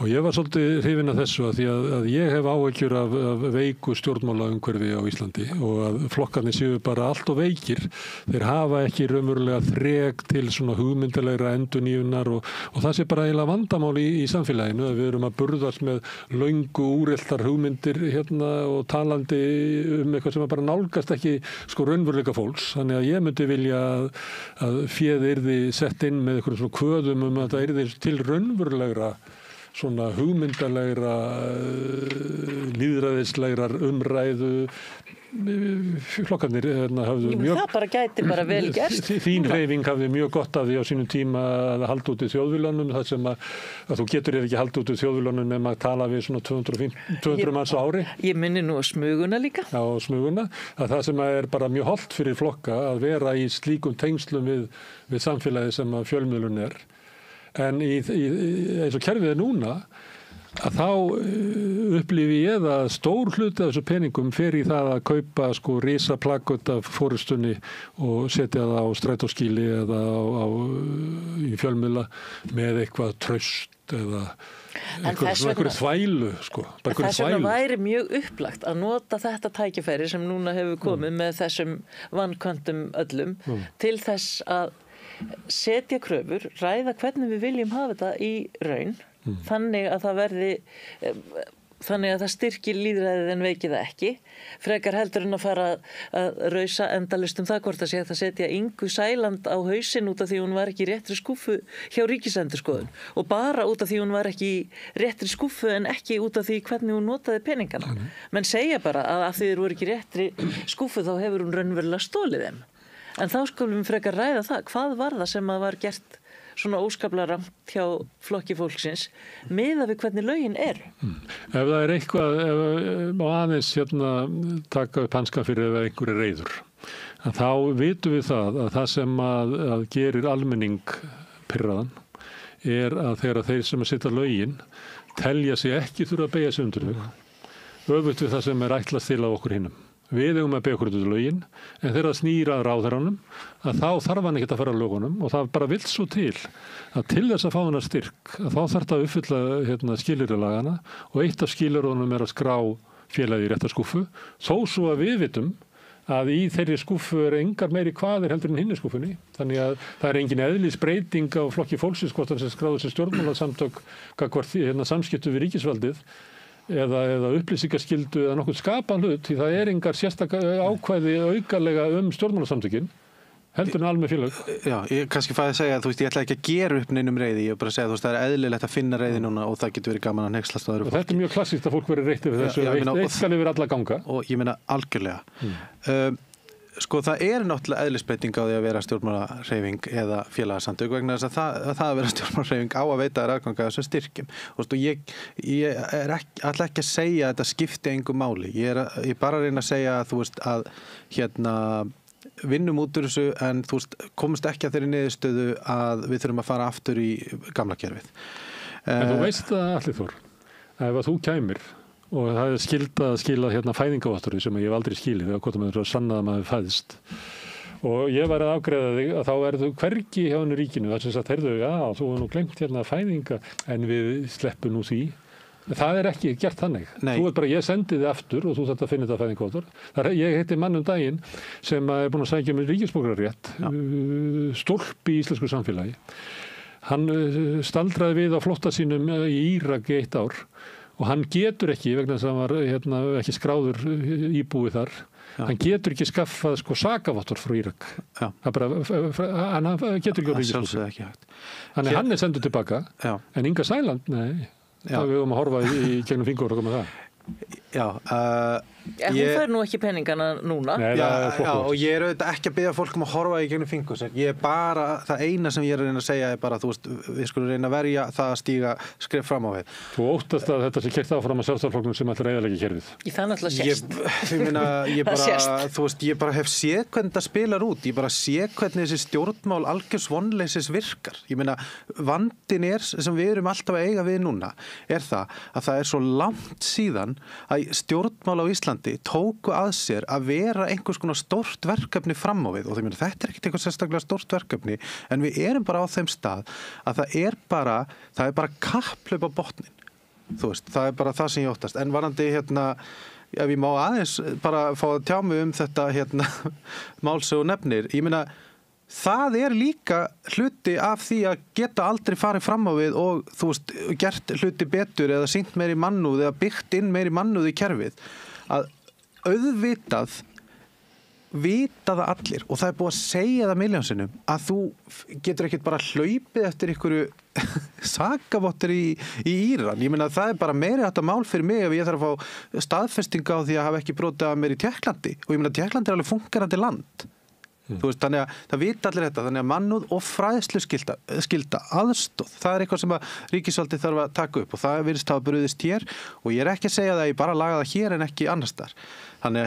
Og ég var svolítið hrifinn af þessu að því að ég hef áhyggjur af veiku stjórnmálaumhverfi á Íslandi og að flokkarnir séu bara allt og veikir. Þeir hafa ekki raunverulega þrek til svona hugmyndilegra endurnýjunar og það sé bara eiginlega vandamál í samfélaginu að við erum að burðast með löngu úreltar hugmyndir og talandi eitthvað sem bara nálgast ekki raunveruleika fólks. Þannig að ég myndi vilja að féð yrði sett inn með einhverjum svona kvöðum að það yrði til raunverulegra svona hugmyndalegra lýðræðislegrar umræðu flokkarnir hafðu mjög... Það bara gæti bara vel gerst. Þín hreyfing hafði mjög gott af því á sínum tíma að halda út í þjóðviljanum þar sem að þú getur ekki halda út í þjóðviljanum nema að tala við svona 200 manns á ári. Ég minni nú á Smuguna líka. Já, Smuguna. Það sem er bara mjög hollt fyrir flokka að vera í slíkum tengslum við samfélagi sem að fjölmiðlun er. En eins og kerfið er núna að þá upplifi ég að stór hluti af þessu peningum fer í það að kaupa risaplakkut af forystunni og setja það á strætóskýli eða í fjölmiðla með eitthvað traust eða einhverju þvælu Þess vegna væri mjög upplagt að nota þetta tækifæri sem núna hefur komið með þessum vanköntum öllum til þess að setja kröfur, ræða hvernig við viljum hafa þetta í raun þannig að það verði þannig að það styrkir lýðræðið en veiki það ekki frekar heldur en að fara að rausa endalaust það hvort að sé að setja Ingu Sæland á hausinn út af því hún var ekki í réttri skúffu hjá Ríkisendurskoðun og bara út af því hún var ekki í réttri skúffu en ekki út af því hvernig hún notaði peningana menn segja bara að af því þeir voru ekki í réttri skúffu þá hefur hún raunverulega stólið þeim en þá skulum við frekar ræða það hvað var það sem að var gert svona óskaplega ramt hjá flokki fólksins miðað við hvernig lögin er. Ef það er eitthvað, ef aðeins taka upp hanskan fyrir ef einhver er reiður, þá vitum við það sem að gerir almenning pirraðan er að þegar þeir sem að setja lögin telja sig ekki þurfa að beygja sig undir þau. Öfugt við það sem er ætlast til á okkur hinnum. Við eigum að beygja okkur undir lögin en þegar það snýr að ráðherranum að þá þarf hann ekki að fara að lögunum og það bara vill svo til að til þess að fá hann að styrk að þá þarf það að uppfylla skilyrðalagana og eitt af skilyrðunum er að skrá félagið í rétta skúffu þó svo að við vitum að í þeirri skúffu er engar meiri kvaðir heldur en hinni skúffunni þannig að það er engin eðlisbreyting á flokki fólksins hvort hann sem skráður sem stjórnmálasamtök gagnvart samskiptum við ríkisvaldið eða upplýsingaskyldu eða nokkuð skapan hlut því það er engar sérstaka ákvæði aukalega stjórnmálasamtökin heldur en almenn félag. Já, ég kannski fæði að segja að ég ætla ekki að gera upp neinum reiði, ég bara að segja það er eðlilegt að finna reiði núna og það getur verið gaman að hneykslast á öðru fólki. Þetta er mjög klassíkt að fólk verið reitt yfir þessu, eitt skal yfir alla ganga. Og ég meina algjörlega. Það er náttúrulega eðlisbreyting á því að vera stjórnmálahreyfing eða félagasamtök vegna þess að það að vera stjórnmálahreyfing á að veita þér aðgang að þessum styrkjum. Ég er ætla ekki að segja að þetta skipti engu máli. Ég bara að reyna að segja að vinnum út úr þessu en komumst ekki að þeirri niðurstöðu að við þurfum að fara aftur í gamla kerfið. En þú veist það allir Þór, ef að þú kæmir og það er skylda að skila fæðingavottorði sem ég hef aldrei skilið eða hvort maður er að sanna að maður fæðist Og ég var að afgreiða þig að þá þú hvergi hjá henni ríkinu. Það sem sagt, heyrðu, já, þú hefur nú glemt hérna fæðinga en við sleppum nú því. Það ekki gert þannig. Nei. Þú bara, ég sendi þið aftur og þú þarft að finna þetta fæðingkvótur. Ég heiti mann daginn sem er búin að sækja með ríkisborgararétt, stólp í íslensku samfélagi. Hann staldraði við á flótta sínum í Írak í 1 ár og hann getur ekki, vegna þess að hann var ekki skráður íbúi þar, hann getur ekki skaffað sakavottor frá Írak. Hann getur ekki á ríkisborgararétt. Þannig hann sendur tilbaka, en Inga Sæland, nei. Það við höfum að horfa í gegnum fingur og koma það. Já, hún fær nú ekki peningana núna. Nei, og ég auðvitað ekki að biðja fólk að horfa í gegnum fingur. Ég bara, það eina sem ég að reyna að segja bara, þú veist, við skulum reyna að verja það að stíga skref fram á við. Þú óttast að þetta sé kert áfram að Sjálfstæðisflokknum sem ætlar að eyðileggja kerfið. Það náttúrulega sést. Ég bara hef séð hvernig það spilar út. Ég bara séð hvernig þessi stjórnmál algjörs vonleysis virkar. Ég meina, vandinn sem við erum alltaf að eiga við núna það að það svo langt síðan að stjórnmál á Íslandi tóku að sér að vera einhvers konar stórt verkefni fram á við og þetta ekki eitthvað sérstaklega stórt verkefni en við erum bara á þeim stað að það er bara kapplaup á botnin. Þú veist, það er bara það sem ég óttast. En varandi ef ég má aðeins bara fá að tjá mig þetta mál sem þú nefnir, ég meina það líka hluti af því að geta aldrei farið fram á við og þú veist, gert hluti betur eða sýnt meiri mannúð eða byggt inn meiri mannúð í kerfið að auðvitað vita það allir og það búið að segja það milljónsinnum að þú getur ekkert bara hlaupið eftir einhverju sakavottur í Íran. Ég meina það bara meiri þetta mál fyrir mig ef ég þarf að fá staðfestinga á því að hafa ekki brotið að mér í Tékklandi og ég meina Tékkland alveg fungerandi land. Þú veist, þannig að það vita allir þetta, þannig að mannúð og fræðslu skylda aðstoð, það eitthvað sem að ríkisvaldið þarf að taka upp og það virðist hafa brugðist hér og ég ekki að segja það að ég bara laga það hér en ekki annars þar. Þannig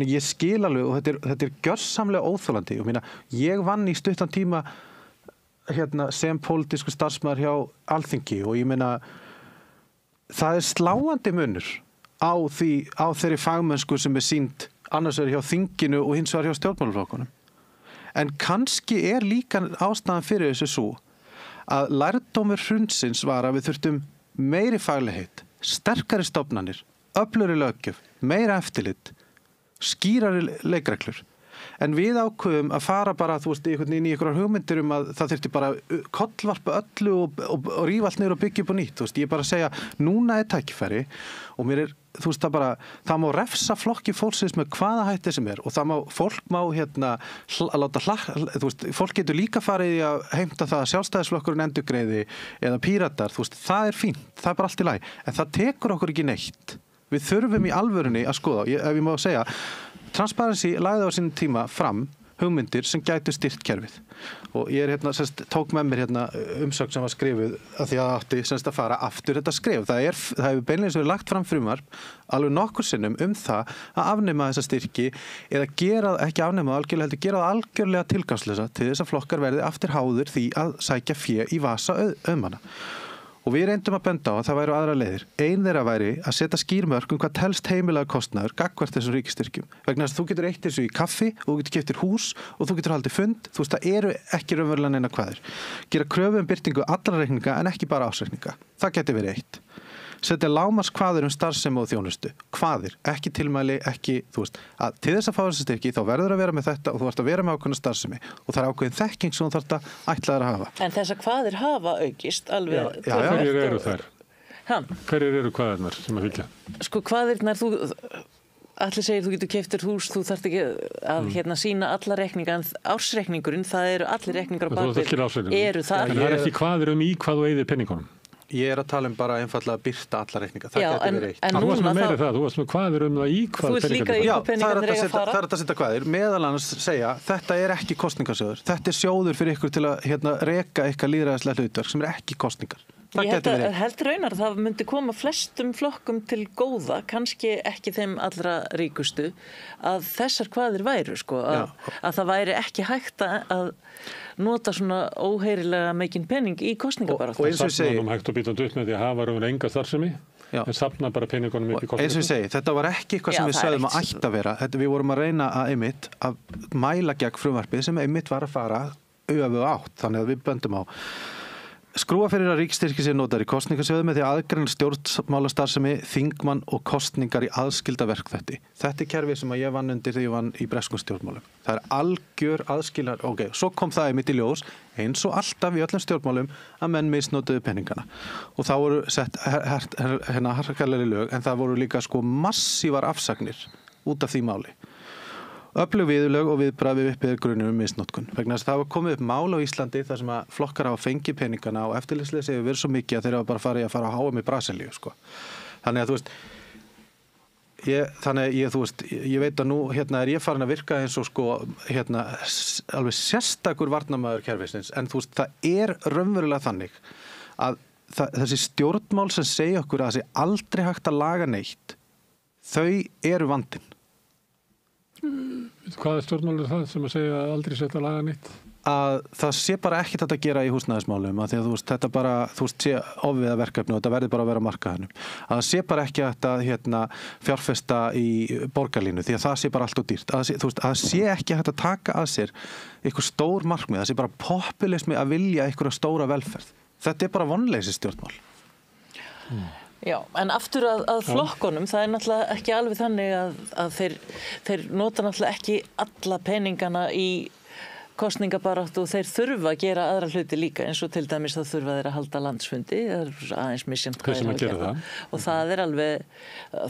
að ég skil alveg og þetta gjörsamlega óþolandi og ég vann í stuttan tíma sem pólitískur starfsmaður hjá Alþingi og ég meina það sláandi munur á þeirri fagmennsku sem sýnd annars hjá þinginu og hins vegar hjá stjórnmálaflokkunum. En kannski líka ástæðan fyrir þessu svo að lærdómur hrunsins var að við þurftum meiri faglegheit, sterkari stofnanir, öflugri löggjöf, meira eftirlit, skýrari leikreglur. En við ákveðum að fara bara, þú veist, inn í einhverjar hugmyndir að það þurfti bara kollvarpa öllu og rífa allt niður og byggja upp á nýtt. Þú veist, ég bara segja, núna tækifæri og mér þú veist, það má refsa flokki fólksins með hvaða hætti sem og fólk má þú veist, fólk getur líka farið í að heimta það að Sjálfstæðisflokkurinn endurgreiði eða Píratar, þú veist, það fínt, það bara allt í lagi, en það tekur okkur ekki neitt. Við þurfum í alvörunni að skoða, ef ég má segja, Transparency lagði á sínum tíma fram hugmyndir sem gætu styrkt kerfið og ég tók með mér umsögn sem var skrifuð að því að átti að fara aftur þetta skrif. Það hefur beinlega verið lagt fram frumvarp alveg nokkur sinnum það að afnema þessa styrki eða ekki afnema algjörlega heldur gera það algjörlega tilgangslösa til þess að flokkar verði aftur háður því að sækja fé í vasa auðmanna. Og við reyndum að benda á að það væru aðra leiðir. Ein þeirra væri að setja skýrmörk hvað telst heimilega kostnaður gagnvart þessum ríkisstyrkjum. Vegna þess að þú getur eytt þessu í kaffi og þú getur keypt hús og þú getur haldið fund. Þú veist, það eru ekki raunverulega neina kvaðir. Gera kröfu birtingu allra reikninga en ekki bara ársreikninga. Það geti verið eitt. Setja lágmarkskvaðir starfsemi og þjónustu. Kvaðir, ekki tilmæli, ekki, þú veist, að til þess að fá þessi styrki þá verður að vera með þetta og þú ert að vera með ákveðna starfsemi og það ákveðin þekking sem þú þarft að ætlaðir að hafa. En þessar kvaðir hafa aukist alveg. Já. Hverjir eru þær? Hverjir eru kvaðirnar sem að fylgja? Sko kvaðirnar, allir segir þú getur keyptir hús, þú þarft ekki að sýna alla reikninga, en ársreikningurinn, það eru allir reikningar á bakvið, eru þar. En það er ekki kvaðir í hvað þú eyðir penningunum. Ég að tala bara einfallega að birta alla reikninga. Það getur verið eitt. Þú varst með meira það, þú varst með kvaðir það í hvað peningarnir. Já, það er að setja kvaðir. Meðal annars segja, þetta er ekki kosningasjóður. Þetta er sjóður fyrir ykkur til að reka ykkar lýðræðislega hlutverk sem ekki kosningar. Ég held raunar að það myndi koma flestum flokkum til góða, kannski ekki þeim allra ríkustu, að þessar kvaðir væru, að það væri ekki hægt að nota svona óheyrilega mikinn pening í kosningabaráttu. Og eins og ég segi, hægt og býtandi upp með því að hafa raun enga starfsemi en safna bara peningunum upp í kostningu. Eins og ég segi, þetta var ekki eitthvað sem við sögðum að ætti að vera. Við vorum að reyna að mæla gegn frumvarpið sem einmitt var að fara öfuga átt, þannig að við böndum á. Skrúa fyrir að ríkisstyrkir séu notaðir í kosningasjóði með því að aðgreina stjórnmálastarfsemi, þingmann og kosningar í aðskilda verkþætti. Þetta er kerfið sem ég vann undir þegar ég vann í breskum stjórnmálum. Það er algjör aðskilar, svo kom það einmitt í ljós, eins og alltaf í öllum stjórnmálum, að menn misnotuðu peningana. Og þá voru sett harkalegri lög, en það voru líka massívar afsagnir út af því máli. Öflug viðurlög og viðbragð við uppiðir grunum misnotkun. Vegna þess að það var komið upp mál á Íslandi þar sem að flokkar hafa fengið peningana og eftirlitslega hefur verið svo mikið að þeir hafa bara farið að fara á HM í Brasilíu, Þannig að ég veit að nú er ég farin að virka eins og alveg sérstakur varnarmaður kerfisins, en það er raunverulega þannig að þessi stjórnmál sem segja okkur að það sé aldrei hægt að laga neitt, þau eru vandinn. Hvað er stjórnmál það sem að segja að aldrei setja laga nýtt? Að það sé bara ekki þetta að gera í húsnæðismálum, að því að þetta bara, sé ofviða verkefni og þetta verður bara að vera á markaðinum. Að það sé bara ekki að fjárfesta í borgarlínu, því að það sé bara allt og dýrt. Að það sé ekki að taka að sér eitthvað stór markmið, það sé bara populismi að vilja eitthvað stóra velferð. Þetta er bara vonleysi stjórnmál. Já, en aftur að flokkunum, það er náttúrulega ekki alveg þannig að þeir nota náttúrulega ekki alla peningana í kosningabaráttu og þeir þurfa að gera aðra hluti líka, eins og til dæmis það þurfa þeir að halda landsfundi, það er aðeins misjafnt hvað er að gera það. Og það er alveg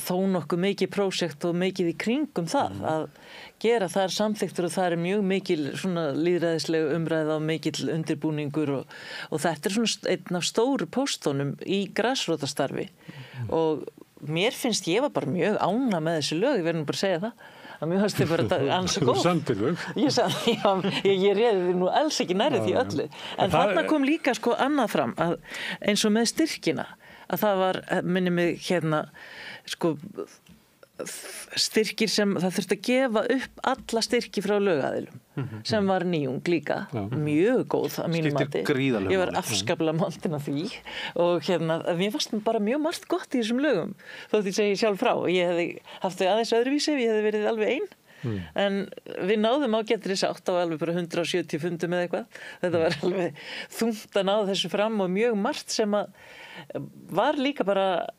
þó nokkuð mikið prósjekt og mikið í kringum það að gera þar samþyktur og það er mjög mikil lýðræðisleg umræða og mikil undirbúningur og þetta er einn af stóru póstunum í grasrótastarfi og mér finnst ég var bara mjög ánægð með þessi lög, ég verður bara að segja það. að mjög hans þið bara ansi góð. Þú samtir þau? Ég réði því nú alls ekki nærið því öllu. En þarna kom líka annað fram, að eins og með styrkina, að það var, minni mig styrkir sem það þurfti að gefa upp alla styrki frá lögaðilum sem var nýjung líka, mjög góð að mínum mati. Ég var afskaplega montin af því og mér fannst bara mjög margt gott í þessum lögum þótt ég segi sjálf frá. Ég hefði haft þau aðeins öðruvísi ef ég hefði verið alveg ein en við náðum ágættri sátt á alveg bara 170 fundum eða eitthvað. Þetta var alveg þungt að ná þessu fram og mjög margt sem að var líka bara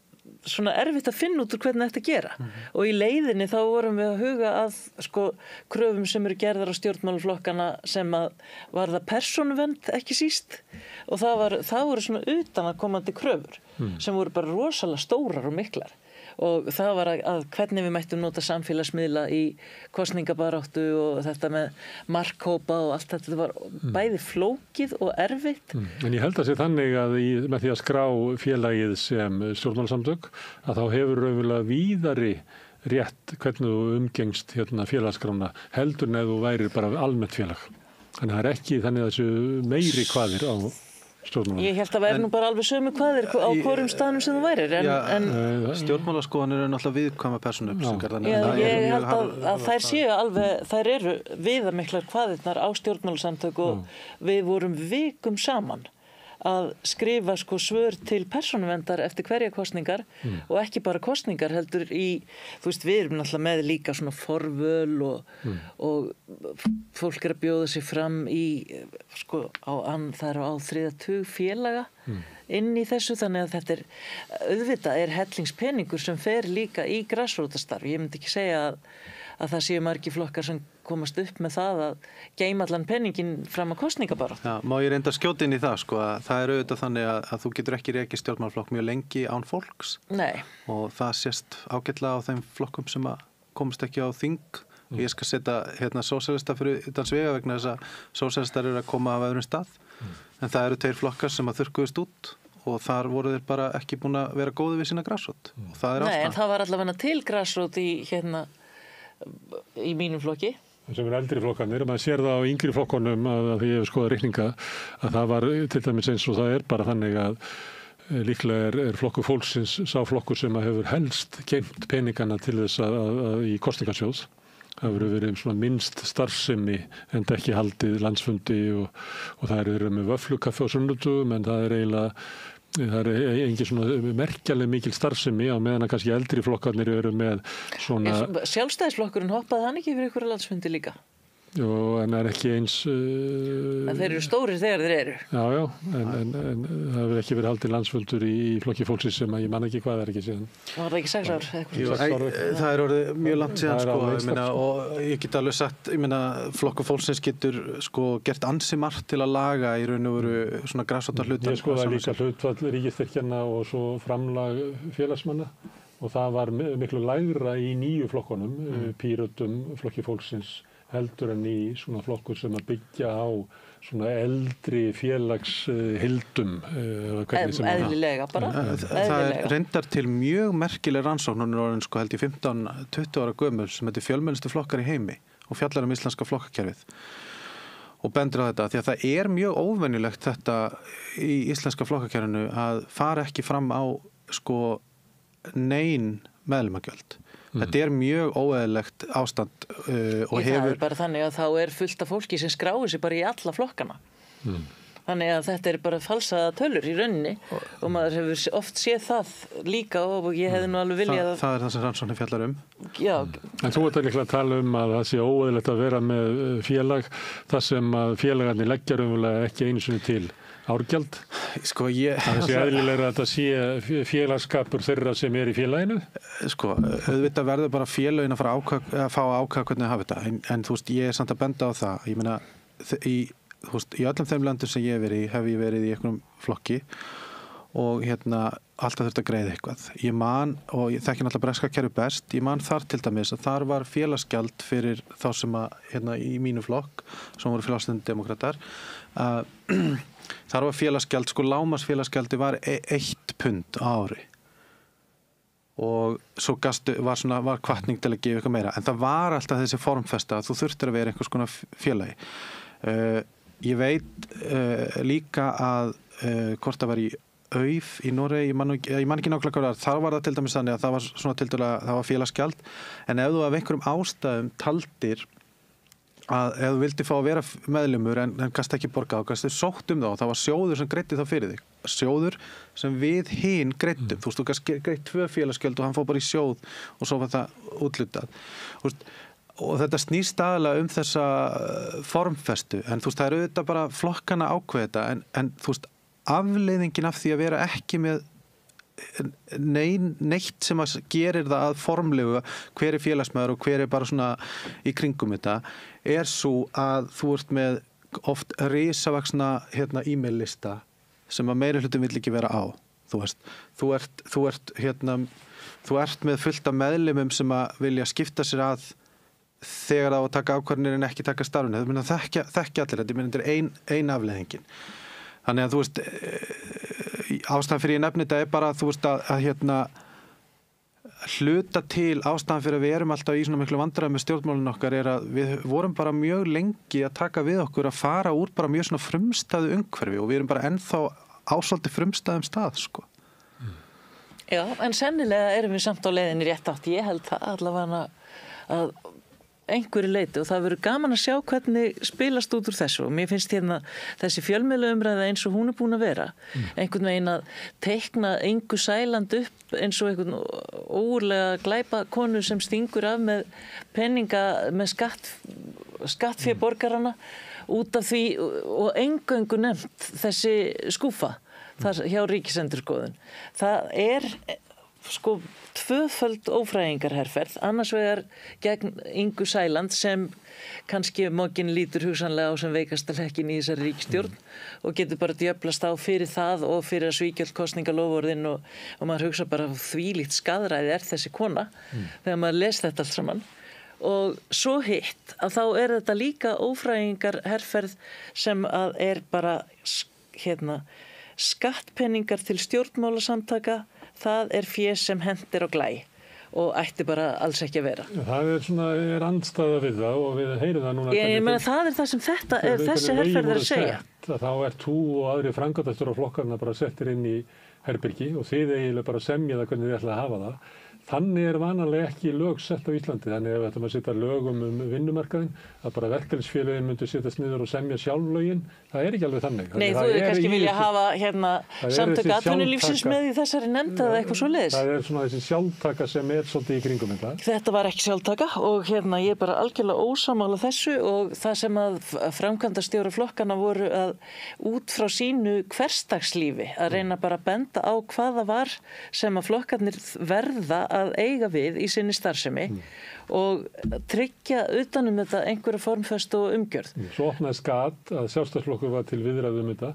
svona erfitt að finna út úr hvernig þetta gera og í leiðinni þá vorum við að huga að kröfum sem eru gerðar á stjórnmálaflokkana sem að varða persónuvernd ekki síst og það voru svona utanaðkomandi kröfur sem voru bara rosalega stórar og miklar og það var að hvernig við mættum nota samfélagsmiðla í kosningabaráttu og þetta með markhópa og allt þetta var bæði flókið og erfitt. En ég held að sé þannig að með því að skrá félagið sem stjórnmálasamtök að þá hefur raunverulega víðari rétt hvernig þú umgengst félagsskrána heldur en ef þú værir bara almennt félag. Þannig það er ekki þannig að þessu meiri kvaðir á stjórnmála. Ég held að væri nú bara alveg sömu hvaðir á hvorum staðnum sem þú værir. Stjórnmálaskoðanir eru náttúrulega viðkvæma persónuupplýsingar. Ég held að þær séu alveg, þær eru viðamiklar hvaðirnar á stjórnmálasamtök og við vorum vikum saman að skrifa svör til persónuverndar eftir hverja kosningar og ekki bara kosningar heldur í, við erum náttúrulega með líka svona forvöl og fólk er að bjóða sig fram í, það er á 30 félaga inn í þessu, þannig að þetta auðvitað er hellingspeningur sem fer líka í grasrótastarf. Ég myndi ekki segja að það séu margir flokkar sem komast upp með það að geyma allan peningin fram að kosningabarátt. Já, má ég reynda að skjóta inn í það, að það er auðvitað þannig að þú getur ekki rekið stjórnmálaflokk mjög lengi án fólks. Nei. Og það sést ágætlega á þeim flokkum sem að komast ekki á þing. Ég skal setja sósíalista fyrir utan svega vegna þess að sósíalistar eru að koma af öðrum stað. En það eru 2 flokkar sem að þurrkuðust út og þar voru þeir bara ekki búin að vera góði við sína grasrót. Og það er ástæðan. Nei, en það var allavega til grasrót í mínum flokki. Sem er eldri flokkanir, og maður sér það á yngri flokkunum að því ég hef skoðað reikninga að það var til dæmis eins og það er bara þannig að líklega er flokkur fólksins sá flokkur sem hefur helst geymt peningana til þess að í kosningasjóð. Það hefur verið svona minnst starfsemi en ekki haldið landsfundi og það eru með vöfflukaffi á sunnudögum en það er eiginlega Það engin svona merkjaleg mikil starfsemi á meðan að kannski eldri flokkarnir eru með svona... Sjálfstæðisflokkurinn hoppaði hann ekki fyrir ykkur landsfundi líka? Jú, en er ekki eins... En þeir eru stórir þegar þeir eru. Já, en það hefur ekki verið haldið landsfundur í flokki fólksins sem að ég man ekki hvað er ekki síðan. Var það ekki 6 ár? Jú, það er orðið mjög langt síðan, sko, og ég get alveg sagt, flokku fólksins getur, sko, gert ansi margt til að laga í raun og veru svona grasrótar hlutan. Ég skoða líka hlutfall ríkisstyrkjanna og svo framlag félagsmanna og það var miklu lægra í nýju flokkunum, Pírötum, flokki fólksins, heldur en í svona flokkur sem að byggja á svona eldri félagshildum. Eðlilega bara. Það reyndar til mjög merkileg rannsókn, hún er orðin sko held í 15-20 ára gömul sem heitir fjölmennustu flokkar í heimi og fjallar íslenska flokkakerfið og bendur á þetta því að það er mjög óvenjulegt þetta í íslenska flokkakerfinu að fara ekki fram á sko nein meðlimagjöld. Þetta er mjög óeðlilegt ástand og hefur... Það er bara þannig að þá er fullt af fólki sem skráir sig bara í alla flokkana. Þannig að þetta er bara falsaða tölur í rauninni og maður hefur oft séð það líka og ég hefði nú alveg viljað að... Það er það sem rannsóknin fjallar Já. En þú ert líklega að tala að það sé óeðlilegt að vera með félag þar sem að félagarnir leggja raunverulega ekki einu sinni til árgjald. Sko, það sé eðlilega að þetta sé félagskapur þeirra sem í félaginu? Sko, auðvitað verður bara félagin að fá að ákvæða hvernig það hafa þetta. En þú veist, ég er samt að benda á það. Ég meina, í öllum þeim löndum sem ég hef ég verið í einhverjum flokki og alltaf þurft að greiða eitthvað. Ég man, og ég þekki náttúrulega breska kerfi best, ég man þar til dæmis að þar var félagsgjald fyrir þá sem að, í mínu flokk, sem voru félagsdemókratar, þar var félagsgjald, sko lágmarksfélagsgjaldi var 1 pund á ári og svo var hvatning til að gefa eitthvað meira en það var alltaf þessi formfesta að þú þurftir að vera einhvers konar félagi. Ég veit líka að hvort það var í Auð í Noregi, ég man ekki nákvæmlega hvað þar var það til dæmis þannig að það var svona tiltölulega, það var félagsgjald en ef þú af einhverjum ástæðum taldir að ef þú vildi fá að vera meðlimur en gast ekki borga þá gastu sótt þá, það var sjóður sem greiddi það fyrir þig. Sjóður sem við hinn greiddum. Þú gast greitt 2 félagsgjöld og hann fór bara í sjóð og svo var það úthlutað. Og þetta snýst aðalega þessa formfestu en það er auðvitað bara flokkana ákveða þetta en þú veist, afleiðingin af því að vera ekki með neitt sem að gerir það að formlegu hver er félagsmaður og hver er bara svona í kringum þetta er svo að þú ert með oft risavaxna e-mail lista sem að meiri hlutum vill ekki vera á þú ert með fullt af meðlimum sem að vilja skipta sér að þegar það á að taka ákvarðanir en ekki taka starfinu það þekki allir þetta er ein afleiðingin. Þannig að þú veist, ástæðan fyrir ég nefni þetta er bara þú veist að hluta til ástæðan fyrir að við erum alltaf í svona miklu vandræðum með stjórnmálinu okkar er að við vorum bara mjög lengi að taka við okkur að fara úr bara mjög svona frumstæðu umhverfi og við erum bara ennþá ásvoldi frumstæðum stað, sko. Já, en sennilega erum við samt á leiðinni rétt átt. Ég held það allavega að einhverju leiti og það verður gaman að sjá hvernig spilast út úr þessu og mér finnst þessi fjölmiðlaumræða eins og hún er búin að vera einhvern veginn að teikna Ingu Sæland upp eins og einhvern ógurlega glæpa konu sem stingur af með peninga með skattfé borgarana út af því og eingöngu nefnt þessi skúfa þar hjá Ríkisendurskoðun. Það er sko 2-föld ófrægingarherferð, annars vegar gegn Ingu Sæland sem kannski mokkin lítur hugsanlega á sem veikasta hlekkin í þessari ríkisstjórn og getur bara djöflast á fyrir það og fyrir að svíkja öll kosningaloforðin og maður hugsa bara þvílíkt skaðræði er þessi kona þegar maður les þetta allt saman og svo hitt að þá er þetta líka ófrægingarherferð sem að er bara skattpenningar til stjórnmálasamtaka það er fé sem hendir á glæ og ætti bara alls ekki að vera. Það er andstæða við það og við heyrum það núna. Ég meina það er það sem þessi herferð er að segja. Þá ert þú og aðri framkvæmdastjórar á flokkarna bara settir inn í herbyrgi og þið eiginlega bara semja það hvernig þið ætla að hafa það. Þannig vanalega ekki lög sett á Íslandi, þannig ef þetta maður setja lögum vinnumarkaðinn, að bara verkalýðsfélögin myndu setjast niður og semja sjálflögin, það ekki alveg þannig. Nei, þú hefur kannski vilja hafa samtök atvinnulífsins með í þessari nefnd eða eitthvað svoleiðis. Það svona þessi sjálftaka sem svolítið í kringum þetta. Þetta var ekki sjálftaka og ég bara algjörlega ósammála þessu og það sem að framkvæmdastjórar flokkana voru að út frá sínu hversdagslífi að reyna bara að benda á hvað það var sem að flokkarnir verða að eiga við í sinni starfsemi og tryggja utanum þetta einhverja formfestu og umgjörð. Svo opnaði gat að Sjálfstæðisflokkur var til viðræðu þetta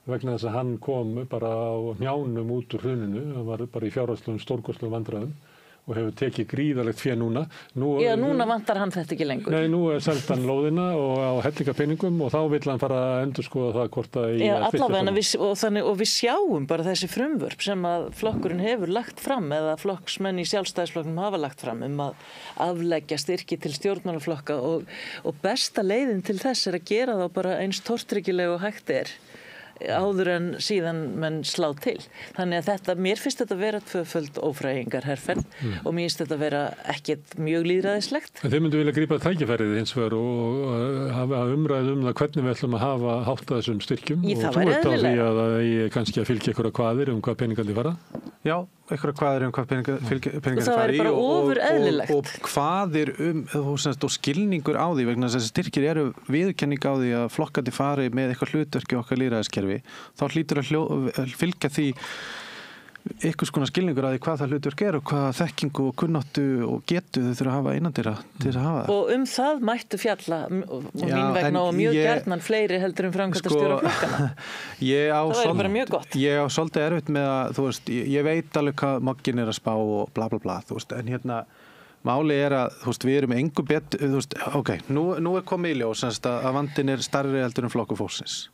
vegna þess að hann kom bara á hnjánum út úr hruninu, hann var bara í fjárhagslegum stórkostlegum vandræðum og hefur tekið gríðalegt fé núna. Núna vantar hann þetta ekki lengur. Nei, nú selst hann lóðina og á hellinga peningum og þá vill hann fara að endurskoða það hvort að allavega og við sjáum bara þessi frumvörp sem að flokkurinn hefur lagt fram eða flokksmenn í Sjálfstæðisflokknum hafa lagt fram að afleggja styrki til stjórnmálaflokka og besta leiðin til þess að gera þá bara eins tortryggilega og hægt áður en síðan menn slá til. Þannig að mér finnst þetta vera tvöföld ófrægingar herferð og mér finnst þetta vera ekkert mjög lýðræðislegt. En þeir myndu vilja grípa tækifærið hins vegar og hafa umræðu það hvernig við ætlum að hafa hátta þessum styrkjum og þú ert á því að það kannski að fylgja einhverja kvaðir hvað peningandi fara? Já, einhverja kvaðir hvað peningandi fara og það væri bara ofur eðlilegt. Og kvaðir og skilningur á því vegna þess að styrkir eru viðurkenning á því að flokkandi fari með eitthvað hlutverki okkar lýðræðiskerfi, þá hlýtur að fylgja því einhvers konar skilningur að því hvað það hlutverk og hvað þekkingu og kunnáttu og getu þau þurfa að hafa innandyra til að hafa það. Og það mættu fjalla mín vegna og mjög gjarnan fleiri heldur framkvæmdastjóra flokkana. Það væri bara mjög gott. Ég á svolítið erfitt með að, ég veit alveg hvað moggin að spá og bla bla bla, en máli að, við erum engu betur, nú komið í ljós að vandinn stærri heldur flokkur fólksins,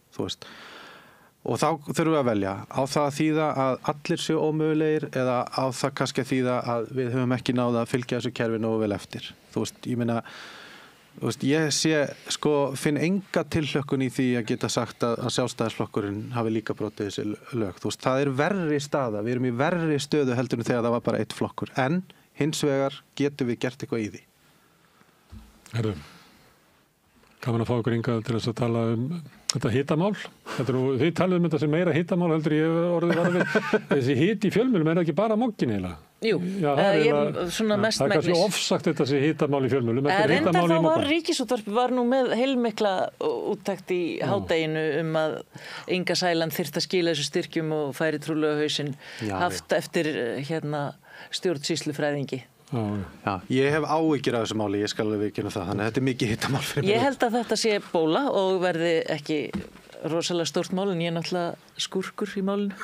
og þá þurfum við að velja á það að þýða að allir séu ómögulegir eða á það kannski að þýða að við höfum ekki náða að fylgja þessu kerfi nógu vel eftir. Ég meina, ég finn enga tilhlökkun í því að geta sagt að Sjálfstæðisflokkurinn hafi líka brotið þessi lög. Það verri staða, við erum í verri stöðu heldur en þegar það var bara eitt flokkur. En hins vegar getum við gert eitthvað í því. Herðu, gaman að fá okkur hingað til þess að tala þetta hitamál. Þið talið þetta sem meira hitamál heldur ég orðið var við. Þessi hit í fjölmiðlum ekki bara moggin eiginlega. Jú, svona mest megnis. Það kannski ofsagt þetta sé hitamál í fjölmiðlum. Reyndar þá var Ríkisútvarpið var nú með heilmikla úttekt í hádeginu að Inga Sæland þyrfti að skila þessu styrkjum og færi trúlega hausinn haft eftir stjórnsýslufræðingi. Já, ég hef áhyggjur af þessu máli, ég skal alveg viðurkenna það, þannig að þetta er mikið hitamál fyrir mig. Ég held að þetta sé bóla og verði ekki rosalega stórt mál en ég er náttúrulega skúrkur í málinu.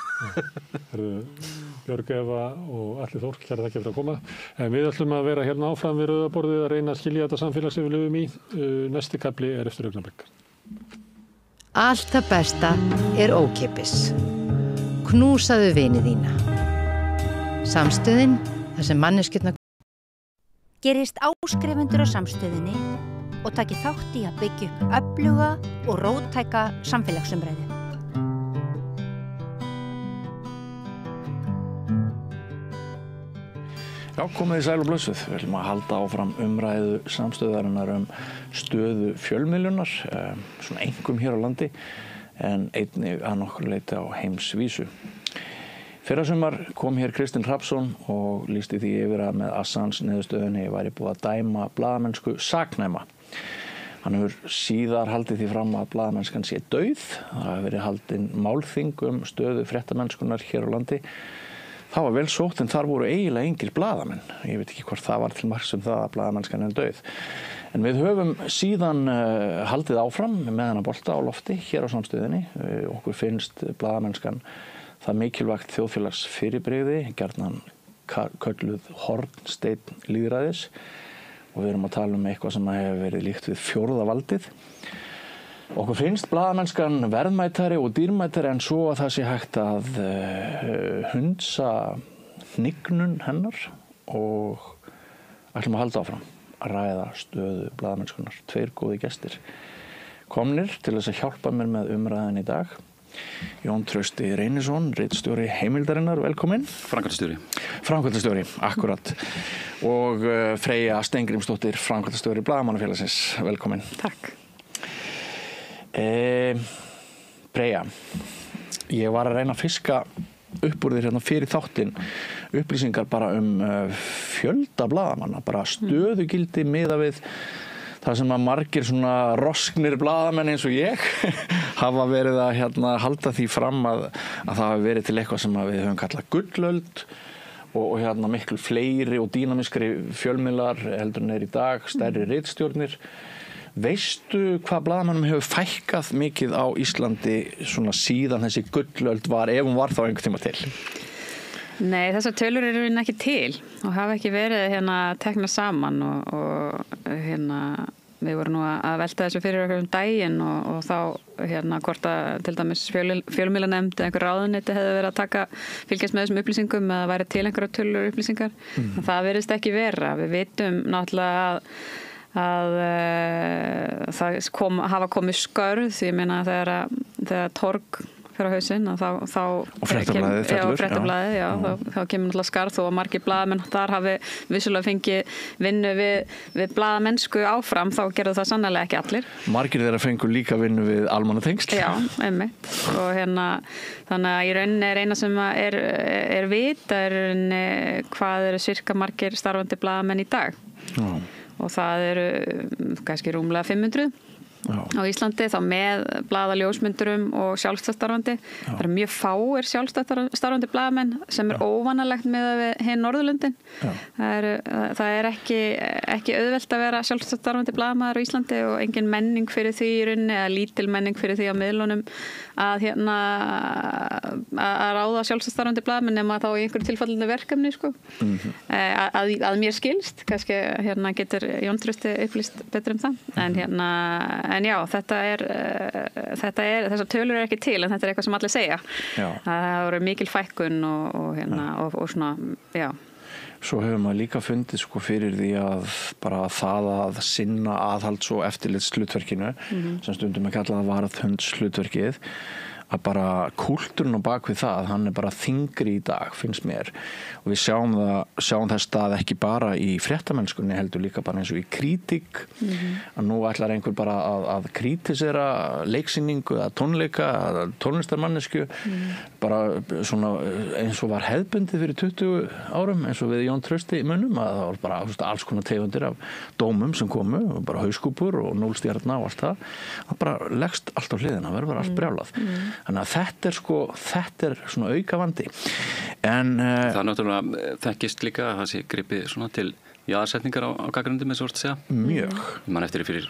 Björg Eva og Atli Þór, kæra þakki fyrir að koma. En við ætlum að vera hérna áfram við rauðaborðið að reyna að skilja þetta samfélag sem við lifum í. Næsti kafli eftir augnablik. Allt það besta ókeypis. Knúsaðu vini þína. Samstöðin, þar sem manneskjurnar gerist áskrifendur á Samstöðinni og taki þátt í að byggja upp öfluga og róttæka samfélagsumræðu. Já, komið sæl og blessuð. Við viljum að halda áfram umræðu Samstöðarinnar stöðu fjölmiðlunar, svona einkum hér á landi, en einnig að nokkur leyti á heimsvísu. Fyrra sumar kom hér Kristinn Hrafnsson og lýsti því yfir að með Assange niðurstöðunni væri búið að dæma blaðamennsku saknæma. Hann hefur síðar haldið því fram að blaðamennskan sé dauð. Það hefur verið haldin málþing stöðu fréttamennskunar hér á landi. Það var vel sótt en þar voru eiginlega engir blaðamenn. Ég veit ekki hvort það var til marks það að blaðamennskan dauð. En við höfum síðan haldið áfram með hana bolta á lofti hér á Samstöðinni. Okkur finnst blaðamennskan það mikilvægt þjóðfélags fyrirbrigði, gjarnan kölluð hornsteinn lýðræðis og við erum að tala eitthvað sem hefur verið líkt við fjórða valdið. Okkur finnst blaðamennskan verðmætari og dýrmætari en svo að það sé hægt að hundsa hnignun hennar og ætlum að halda áfram að ræða stöðu blaðamennskunar. 2 góði gestir komnir til þess að hjálpa mér með umræðan í dag. Jón Trausti Reynisson, ritstjóri Heimildarinnar, velkomin. Framkvæmdastjóri, akkurat. Og Freyja Steingrímsdóttir, framkvæmdastjóri Blaðamannafélagsins, velkomin. Takk. Freyja, ég var að reyna að fiska upp úr þér hérna fyrir þáttinn upplýsingar bara fjölda blaðamanna, bara stöðugildi miðað við það sem að margir svona rosknir blaðamenn eins og ég hafa verið að halda því fram að það hafi verið til eitthvað sem við höfum kallað gullöld og miklu fleiri og dýnamiskri fjölmiðlar heldur en í dag, stærri ritstjórnir. Veistu hvað blaðamönnum hefur fækkað mikið á Íslandi svona síðan þessi gullöld var, ef hún var þá einhvern tíma til? Nei, þessar tölur eru ekki til og hafa ekki verið tekna saman og við vorum nú að velta þessu fyrir okkur daginn og þá hvort að til dæmis fjölmiðlanefnd eða einhver ráðuneyti hefði verið að fylgjast með þessum upplýsingum eða væri til einhverja tölur upplýsingar. Það virðist ekki vera. Við vitum náttúrulega að það hafa komið skörð, því ég meina þegar torg fyrir á hausinn og fréttablaðið, þá kemur náttúrulega skarð þó að margir blaðamenn þar hafi vissulega fengið vinnu við blaðamennsku áfram, þá gerðu það sannarlega ekki allir. Margir þeirra fengu líka vinnu við almannatengsl. Já, einmitt. Og þannig að í rauninni eina sem er vita hvað eru sirka margir starfandi blaðamenn í dag. Já. Og það eru kannski rúmlega 500 á Íslandi, þá með blaðaljósmyndurum og sjálfstætt-starfandi. Það eru mjög fáir sjálfstætt-starfandi blaðamenn sem óvanalegt með hinn Norðurlöndin. Það er ekki auðvelt að vera sjálfstætt-starfandi blaðamaður á Íslandi og engin menning fyrir því í rauninni, eða lítil menning fyrir því á miðlunum að ráða sjálfstætt-starfandi blaðamenn nema þá í einhverju tilfallandi verkefni sko. Að mér skilst, kannski getur Jón Trausti upplýst betur það, en já, þessar tölur ekki til, en þetta eitthvað sem allir segja. Já. Það voru mikil fækkun og svona, já. Svo hefur maður líka fundið sko fyrir því að bara það að sinna aðhalds- og eftirlitshlutverkinu, sem stundum að kalla það varðhundshlutverkið, að bara kúltúrinn á bak við það, hann bara þyngri í dag, finnst mér. Og við sjáum þess stað ekki bara í fréttamennskunni, heldur líka bara eins og í krítík, að nú ætlar einhver bara að krítisera leiksýningu eða tónleika, eða tónlistarmannesku, bara svona eins og var hefðbundið fyrir 20 árum, eins og við Jón Trausti munum, að það var bara alls konar tegundir af dómum sem komu, bara hauskúpur og 0 stjarna og allt það. Það bara leggst allt á hliðina, verður bara allt brjálað. Þannig að þetta er svona auka vandi. En það náttúrulega þekkist líka að það sé gripið svona til jaðarsetningar á gagnrýnendum, eins og vorst að segja. Mjög. Man eftir fyrir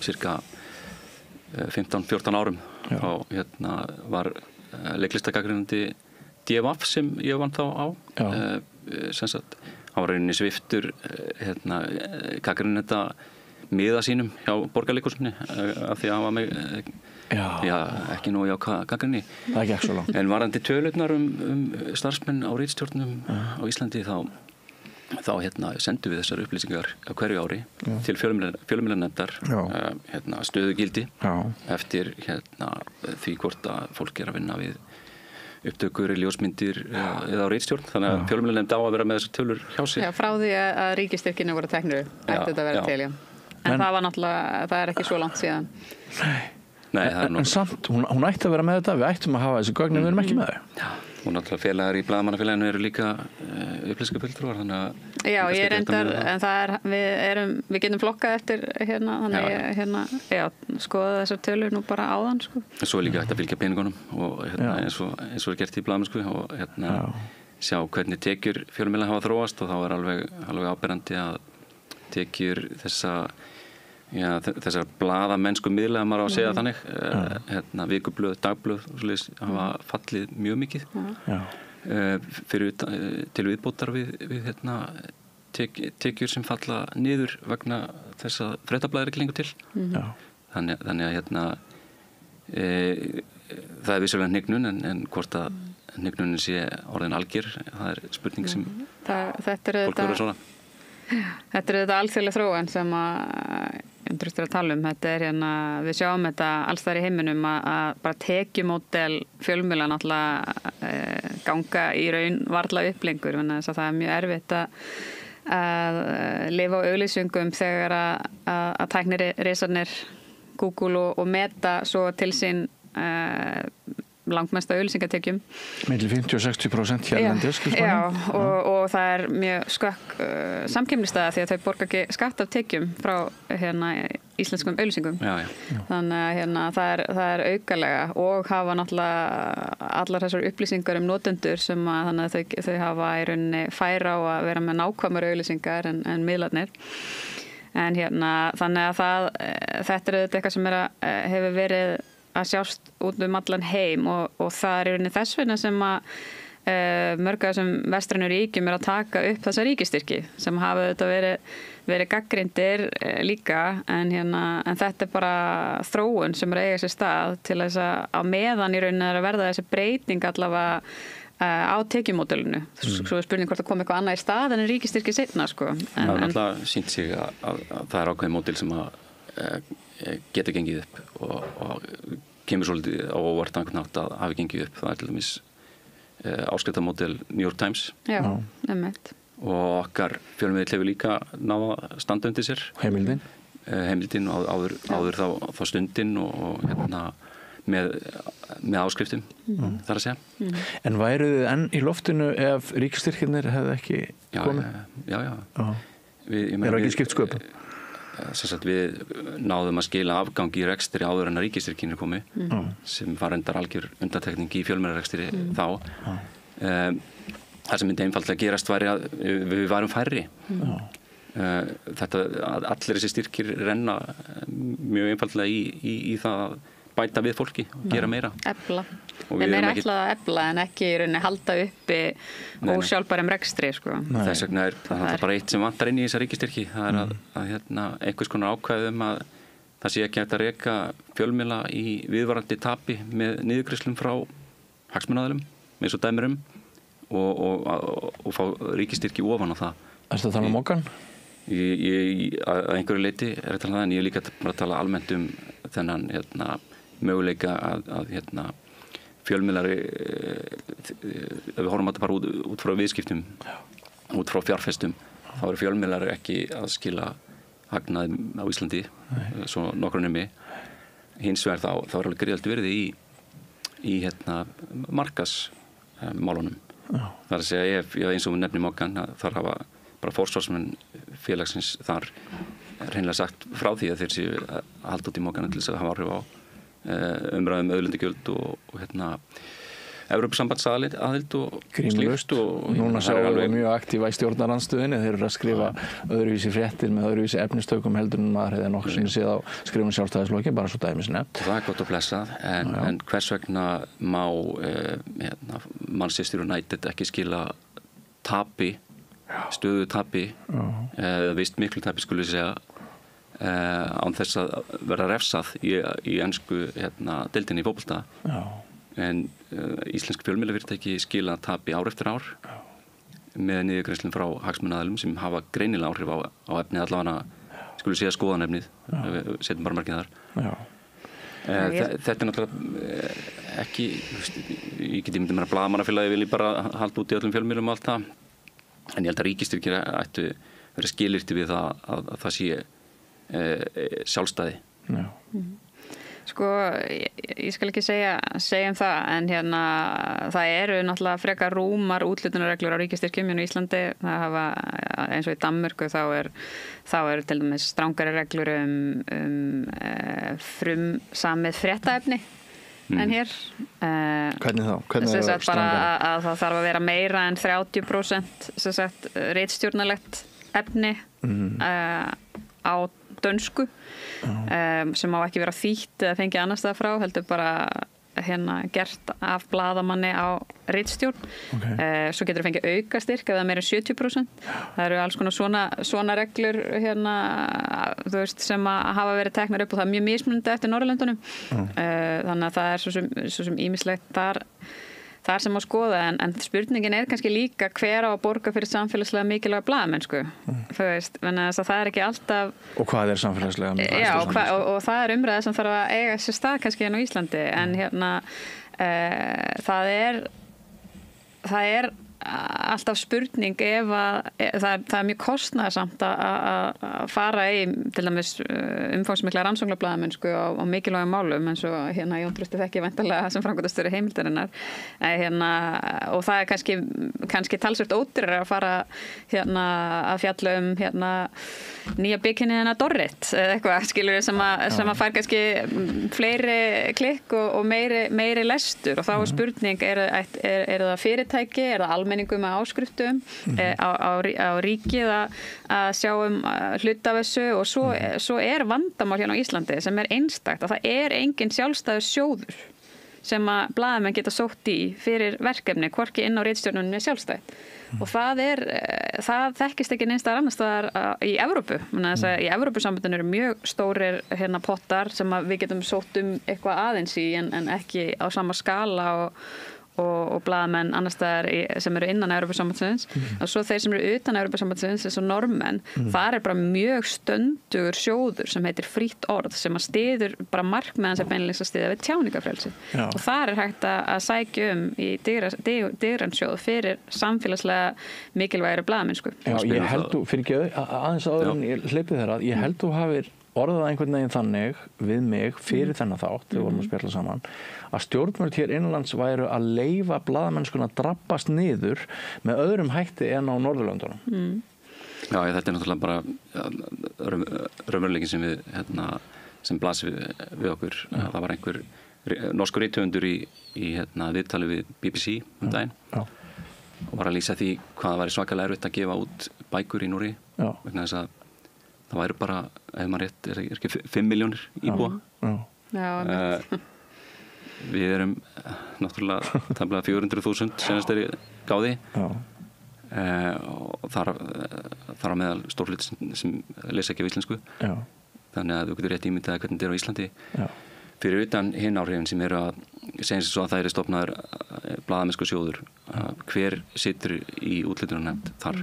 cirka 15-14 árum þá var leiklistagagnrýnandi DFF sem ég vann þá á. Sem sagt, hann var rauninni sviptur gagnrýnenda miða sínum hjá Borgarleikhúsinu af því að hann var með ekki nóg gagnrýni. Það gekk svo langt. En varðandi tölurnar starfsmenn á ritstjórnum á Íslandi þá sendum við þessar upplýsingar á hverju ári til fjölmiðlanefndar stöðugildi eftir því hvort að fólk er að vinna við upptökur, ljósmyndir eða á ritstjórn, þannig að fjölmiðlanefnd á að vera með þessar tölur hjá sig. Já, frá því að ríkisstyrkinu voru teknir ætti þetta að vera til, já. En það var náttúrulega, það ekki svo langt síðan. Nei, en samt, hún ætti að vera með þetta, við ættum að hafa þessi gögn en við erum ekki með þau. Já, og náttúrulega félagar í Blaðamannafélaginu eru líka upplýsingafulltrúar, þannig að já, ég reyndar, en það við getum flokkað eftir þannig skoða þessar tölur nú bara áðan sko. Svo er líka hægt að fylgja peningunum og eins og er gert í blaðamennsku og sjá hvernig tekjur fjölmiðla hafa þróast og þá er alveg áberandi að tekjur þessar blaðamennsku miðla, maður á að segja þannig, vikublöð, dagblöð hafa fallið mjög mikið til viðbótar við tekjur sem falla niður vegna þess að fréttablaðir ekki lengur til. Þannig að það er vissulega hnignun en hvort að hnignunin sé orðin alger, það er spurning sem fólk verður svona. Þetta er þetta alþjóðlega þróun sem að drustur að tala þetta hérna, við sjáum þetta alls þar í heiminum að bara tekjumódel fjölmiðla náttúrulega ganga í raun varla upp lengur, þannig að það mjög erfitt að lifa á auglýsingum þegar að tæknirisarnir Google og Meta svo til sín langmesta auglýsingatekjum. Milli 50-60% hérlendis. Og það mjög skökk samkeppnisstaða því að þau borga ekki skatt af tekjum frá íslenskum auglýsingum. Þannig að það aukalega og hafa náttúrulega allar þessar upplýsingar notendur sem þannig að þau hafa í rauninni færa á að vera með nákvæmar auglýsingar en miðlarnir. En þannig að þetta eitthvað sem hefur verið að sjást út allan heim og það í rauninni þess vegna sem að mörg af þessum vestrænu ríkjum að taka upp þessa ríkistyrki sem hafa þetta verið gagnrýndir líka en þetta bara þróun sem eiga sér stað til þess að á meðan í rauninni að verða þessi breyting allavega á tekjumódelinu. Svo spurning hvort það kom eitthvað annað í stað en ríkistyrki seinna sko. Það náttúrulega sýnt sig að það ákveðið módel sem að getur gengið upp og kemur svolítið á óvart nátt að hafi gengið upp. Það til dæmis áskriftamódel New York Times. Já, einmitt. Og okkar fjölmiðill hefur líka náð að standa undir sér. Heimildin og áður þá stundin og með áskriftum þar að segja. En væruð þið enn í loftinu ef ríkisstyrkirnir hefði ekki komið? Já. Er ekki skipt sköpum? Við náðum að skila afgangi í rekstri áður en að ríkisstyrkinir komi sem var endar algjör undantekning í fjölmiðlarekstri þá. Það sem myndi einfaldlega gerast væri að við værum færri. Þetta að allir þessi styrkir renna mjög einfaldlega í það að bæta við fólki og gera meira. Efla. Þeim ætlað að efla en ekki í rauninni halda uppi ósjálfbærum rekstri sko. Þess vegna það bara eitt sem vantar inn í þessa ríkistyrki. Það að einhvers konar ákvæðum að það sé ekki hægt að reka fjölmiðla í viðvarandi tapi með niðurgreiðslum frá hagsmunaaðilum eins og dæmir og fá ríkistyrki ofan á það. Ertu að tala um Mokan? Að einhverju leyti er þetta það en ég er líka bara að tala almennt um þennan möguleika að fjölmiðlari ef við horfum að þetta bara út frá viðskiptum út frá fjárfestum þá eru fjölmiðlari ekki að skila hagnaði á Íslandi svo nokkru nemi hins vegar þá er alveg gríðalt virði í markaðsmálunum það er að segja ef eins og við nefnum Mokan þar hafa bara forsvarsmenn félagsins þar hreinlega sagt frá því að þeir séu að halda út í Mokan til þess að hafa áhrif á umræðum auðlindagjöld og Evrópusambandsaðild og slíkt og núna sjáum við mjög aktífa í stjórnarandstöðinni þeir eru að skrifa öðruvísi fréttir með öðruvísi efnistökum heldur en maður hefði nokkuð sem séð á skrifum sjálfstæðisflokki bara svo dæmis nefnt. Það er gott að blessað en hvers vegna má Manchester United ekki skila tapi stöðu tapi vist miklu tapi skulle ég segja án þess að vera refsað í ensku deildinni í fótbolta en íslensk fjölmiðlafyrirtæki skila tapi ár eftir ár með niðurgreiðslum frá hagsmunaaðilum sem hafa greinilega áhrif á efnið allavega skulle segja skoðanefnið setjum bara markið þar þetta er náttúrulega ekki ég geti myndið mér að blaðamannafélagi vilji bara halda út í öllum fjölmiðlum og allt það en ég held að ríkisstyrkir ættu verið skilyrti við að það sé sjálfstæði. Sko, ég skal ekki segja um það, en það eru náttúrulega frekar rúmar úthlutunarreglur á ríkisstyrkjum í Íslandi. Það hafa, eins og í Danmörku, þá eru til dæmis strangari reglur frumsamið fréttaefni en hér. Hvernig þá? Hvernig er það bara að það þarf að vera meira en 30% ritstjórnarlegt efni á dönsku sem má ekki vera þýtt eða fengið annars staðar frá, heldur bara gert af blaðamanni á ritstjórn. Svo getur það fengið aukastyrk ef það er meira en 70%. Það eru alls konar svona reglur þú veist, sem að hafa verið teknar upp og það er mjög mismunandi eftir Norðurlöndunum. Þannig að það er svo sem ýmislegt þar sem að skoða en spurningin kannski líka hver á að borga fyrir samfélagslega mikilvæga blaðamennsku þú veist, það er ekki alltaf og hvað er samfélagslega mikilvæga og það er umræða sem þarf að eiga sér stað kannski á Íslandi en það er alltaf spurning ef að það er mjög kostnaðarsamt að fara í til dæmis umfangsmikla rannsóknarblaðamennsku á mikilvægum málum eins og Jón Trausti þekki væntanlega sem framkvæmdastjóri Heimildarinnar og það er kannski talsvert ódýrara að fara að fjalla nýja bygginni Dorrit eða eitthvað skilur sem að fær kannski fleiri klikk og meiri lestur og þá er spurning er það fyrirtæki, er það almenningu með áskriftum á ríkið að sjá hluta af þessu og svo er vandamál hérna á Íslandi sem er einstakt að það er engin sjálfstæður sjóður sem að blaðamenn geta sótt í fyrir verkefni, hvorki inn á ritstjórnunum með sjálfstætt og það þekkist ekki neins staðar annars staðar í Evrópu. Í Evrópusambandinu eru mjög stórir pottar sem að við getum sótt eitthvað aðeins í en ekki á sama skala og blaðamenn annars staðar sem eru innan Evrópusambandsins og svo þeir sem eru utan Evrópusambandsins eins og Norðmenn, þar er bara mjög stöndugur sjóður sem heitir Frítt orð sem að styður bara markmiðan sem beinlínis að styðja við tjáningafrelsi og þar er hægt að sækja í digran sjóð fyrir samfélagslega mikilvægri blaðamennsku. Já, ég held þú, fyrir ekki aðeins áður en ég hleypi þér að, ég held þú hafir orðað einhvern veginn þannig við mig fyrir þennan þátt, við vorum að spjalla saman að stjórnvöld hér innanlands væru að leyfa blaðamennskuna að drabbast niður með öðrum hætti en á Norðurlöndunum. Já, þetta er náttúrulega bara raunveruleikin sem við sem blasir við okkur. Það var einhver norskur rithöfundur í viðtali við BBC daginn og var að lýsa því hvað það væri svakalega erfitt að gefa út bækur í Noregi vegna þess að það væri bara, ef maður rétt, er ekki 5 milljónir íbúa. Við erum náttúrulega tæmlega 400.000 senast er gáði og þar á meðal stórhlut sem lesa ekki á íslensku. Þannig að þú getur rétt ímyndað hvernig þetta er á Íslandi. Fyrir utan hinn áhrifin sem eru að segja svo að það er stofnaður blaðamennsku sjóður hver situr í úthlutunarnefnd þar,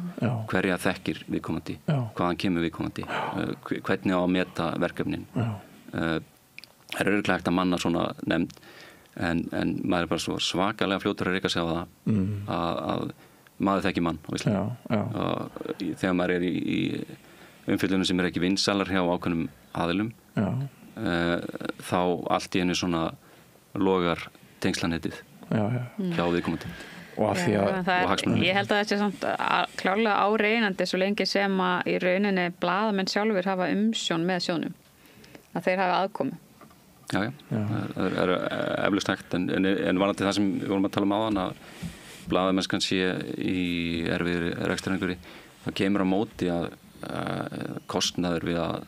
hverja þekkir viðkomandi, hvaðan kemur viðkomandi, hvernig á að meta verkefnin. Það er örugglega hægt að manna svona nefnd en maður er bara svo svakalega fljótur að reyka sig á það að maður þekki mann á Íslandi. Þegar maður er í umfjöllunum sem er ekki vinsælar hjá ákveðnum aðilum þá allt í einu svona logar tengslanetið hjá viðkomandi og hagsmunum. Ég held að þetta er samt klárlega áreynandi svo lengi sem að í rauninni blaðamenn sjálfur hafa umsjón með sjónum að þeir hafa aðkomu. Já. Það er eflaust hægt en varðandi það sem við vorum að tala áðan að blaðamennskan sé í erfiðri rekstrarumhverfi, það kemur á móti að kostnaður við að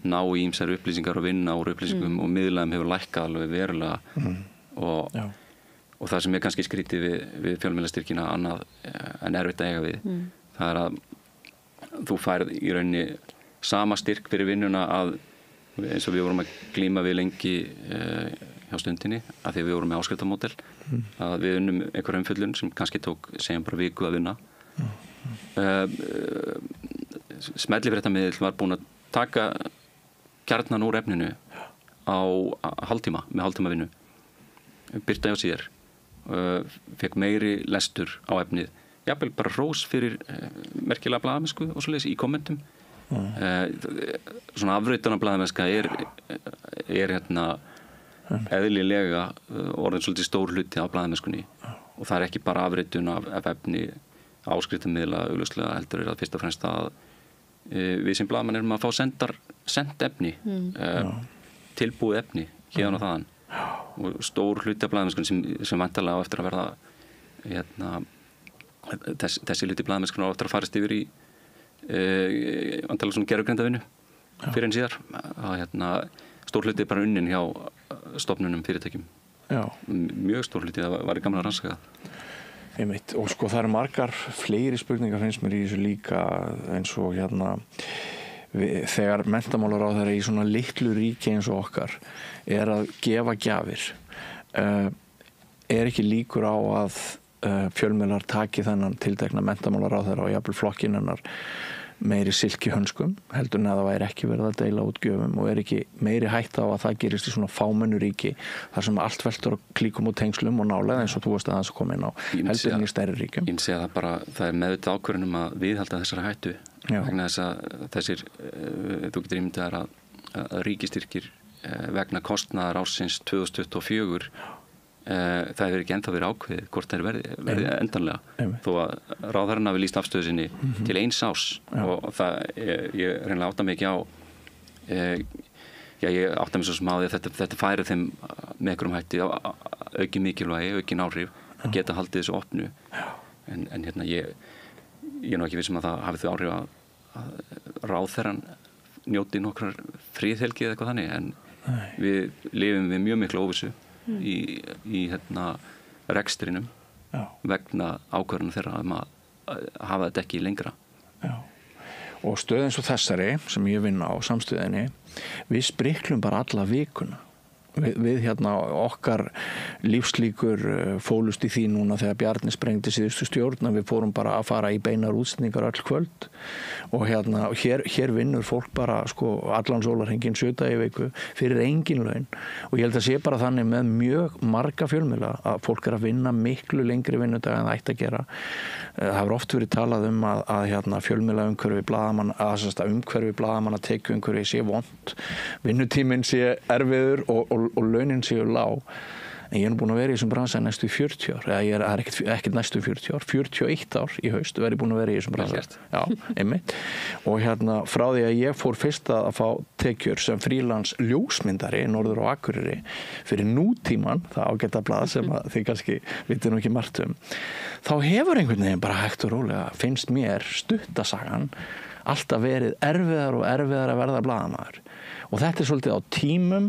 ná í ýmsar upplýsingar og vinna úr upplýsingum og miðlæðum hefur lækkað alveg verulega og það sem er kannski skrítið við fjölmiðlastyrkina annað en erfitt að eiga við það er að þú færð í rauninni sama styrk fyrir vinnuna að eins og við vorum að glíma við lengi hjá Stundinni að því við vorum með áskriftamódel að við unnum einhver umfjöllun sem kannski tók segjum bara viku að vinna smellifréttamiðill var búin að taka kjarnan úr efninu á hálftíma með hálftíma vinnu birta hjá síðar fekk meiri lestur á efnið jafnvel bara hrós fyrir merkilega blaðamennsku og svoleiðis í kommentum svona afritan af blaðamennska er eðlilega orðin svolítið stór hluti af blaðamennskunni og það er ekki bara afritun af efni áskriftarmiðla augljóslega heldur er að fyrst og fremst að við sem blaðamenn erum að fá send efni tilbúið efni hérna og þaðan og stór hluti af blaðamennskunni sem væntanlega á eftir að verða þessi hluti blaðamennskunni á eftir að farast yfir í vantanlega svona gerfugreindavinnu fyrir en síðar að stór hluti er bara unnin hjá stofnunum fyrirtækjum mjög stór hluti, það var í gamla rannsaka Einmitt. Og sko það eru margar fleiri spurningar finnst mér í þessu líka eins og þegar menntamálaráðherra í svona litlu ríki eins og okkar er að gefa gjafir ekki líkur á að fjölmiðlar taki þennan tiltekna menntamálaráðherra og jafnvel flokkinn hennar meiri silki hönskum, heldur en að það væri ekki verið að deila út gjöfum og ekki meiri hætta á að það gerist í svona fámennu ríki þar sem allt veltur á klíkum og tengslum og nálega eins og þú veist að það sem kom inn á heldur en í stærri ríkjum. Ég sé að það er meðvitað ákvörðun að viðhalda þessari hættu vegna þess að þessir, þú getur ímyndað að ríkistyrkir vegna kostnaðar ársins 2024 það hefur ekki ennþá verið ákveðið hvort það verði endanlega þó að ráðherrann hafi lýst afstöðu sinni til 1 árs og það, ég reynilega átta mig ekki á ég átta mig svo sem á því að þetta færi þeim með einhverjum hætti aukin mikilvægi, aukin áhrif að geta haldið þessu opnu en hérna ég er nú ekki vissum að það hafi þau áhrif að ráðherrann njóti nokkrar friðhelgi eða eitthvað þannig en við lifum við mjög miklu óvissu í hérna rekstrinum vegna ákvörðunum þeirra að hafa þetta ekki lengra. Já. Og stöð eins og þessari sem ég vinn á samstöðinni, við spriklum bara alla vikuna. Við hérna okkar lífslíkur fólust í því núna þegar Bjarni sprengdi síðustu stjórn að við fórum bara að fara í beinar útsendingar öll kvöld og hérna hér vinnur fólk bara sko allan sólarhringinn 7 daga í viku fyrir engin laun og ég held að sé bara þannig með mjög marga fjölmiðla að fólk að vinna miklu lengri vinnudag en það ætti að gera. Það hefur oft verið talað að hérna fjölmiðla umhverfi blaðamanna að umhverfi blaðamanna tekju umhverfi sé vont, vinnutíminn sé erfiður og launin séu lág en ég er búin að vera í þessum bransa næstu 40 ár eða ég er ekkert næstu 40 ár 41 ár í haust verið búin að vera í þessum bransa einmitt og hérna frá því að ég fór fyrst að fá tekjur sem frílans ljósmyndari norður á Akureyri fyrir nútíman, það ágæta blað sem þið kannski vitið nú ekki margt þá hefur einhvern veginn bara hægt og rólega finnst mér stuttasagan alltaf verið erfiðar og erfiðar að verða blaðamaður og þetta svolítið á tímum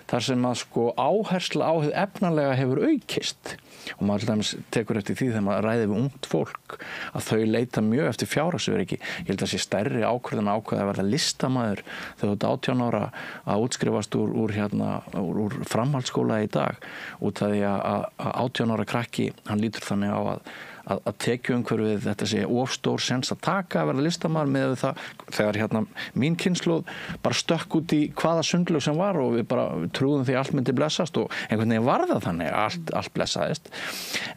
þar sem að sko áhersla á hið efnalega hefur aukist og maður til dæmis tekur eftir því þegar maður ræðir við ungt fólk að þau leita mjög eftir fjárhagsöryggi. Ég held að sé stærri ákvörðun ákveða að verða listamaður þegar þú ert 18 ára að útskrifast úr framhaldsskóla í dag út af því að 18 ára krakki hann lítur þannig á að tekjuumhverfið þetta sé ofstór sens að taka að verða listamaður með það þegar hérna mín kynslóð bara stökk út í hvaða sundlaug sem var og við trúðum því allt myndi blessast og einhvern veginn var það þannig að allt blessaðist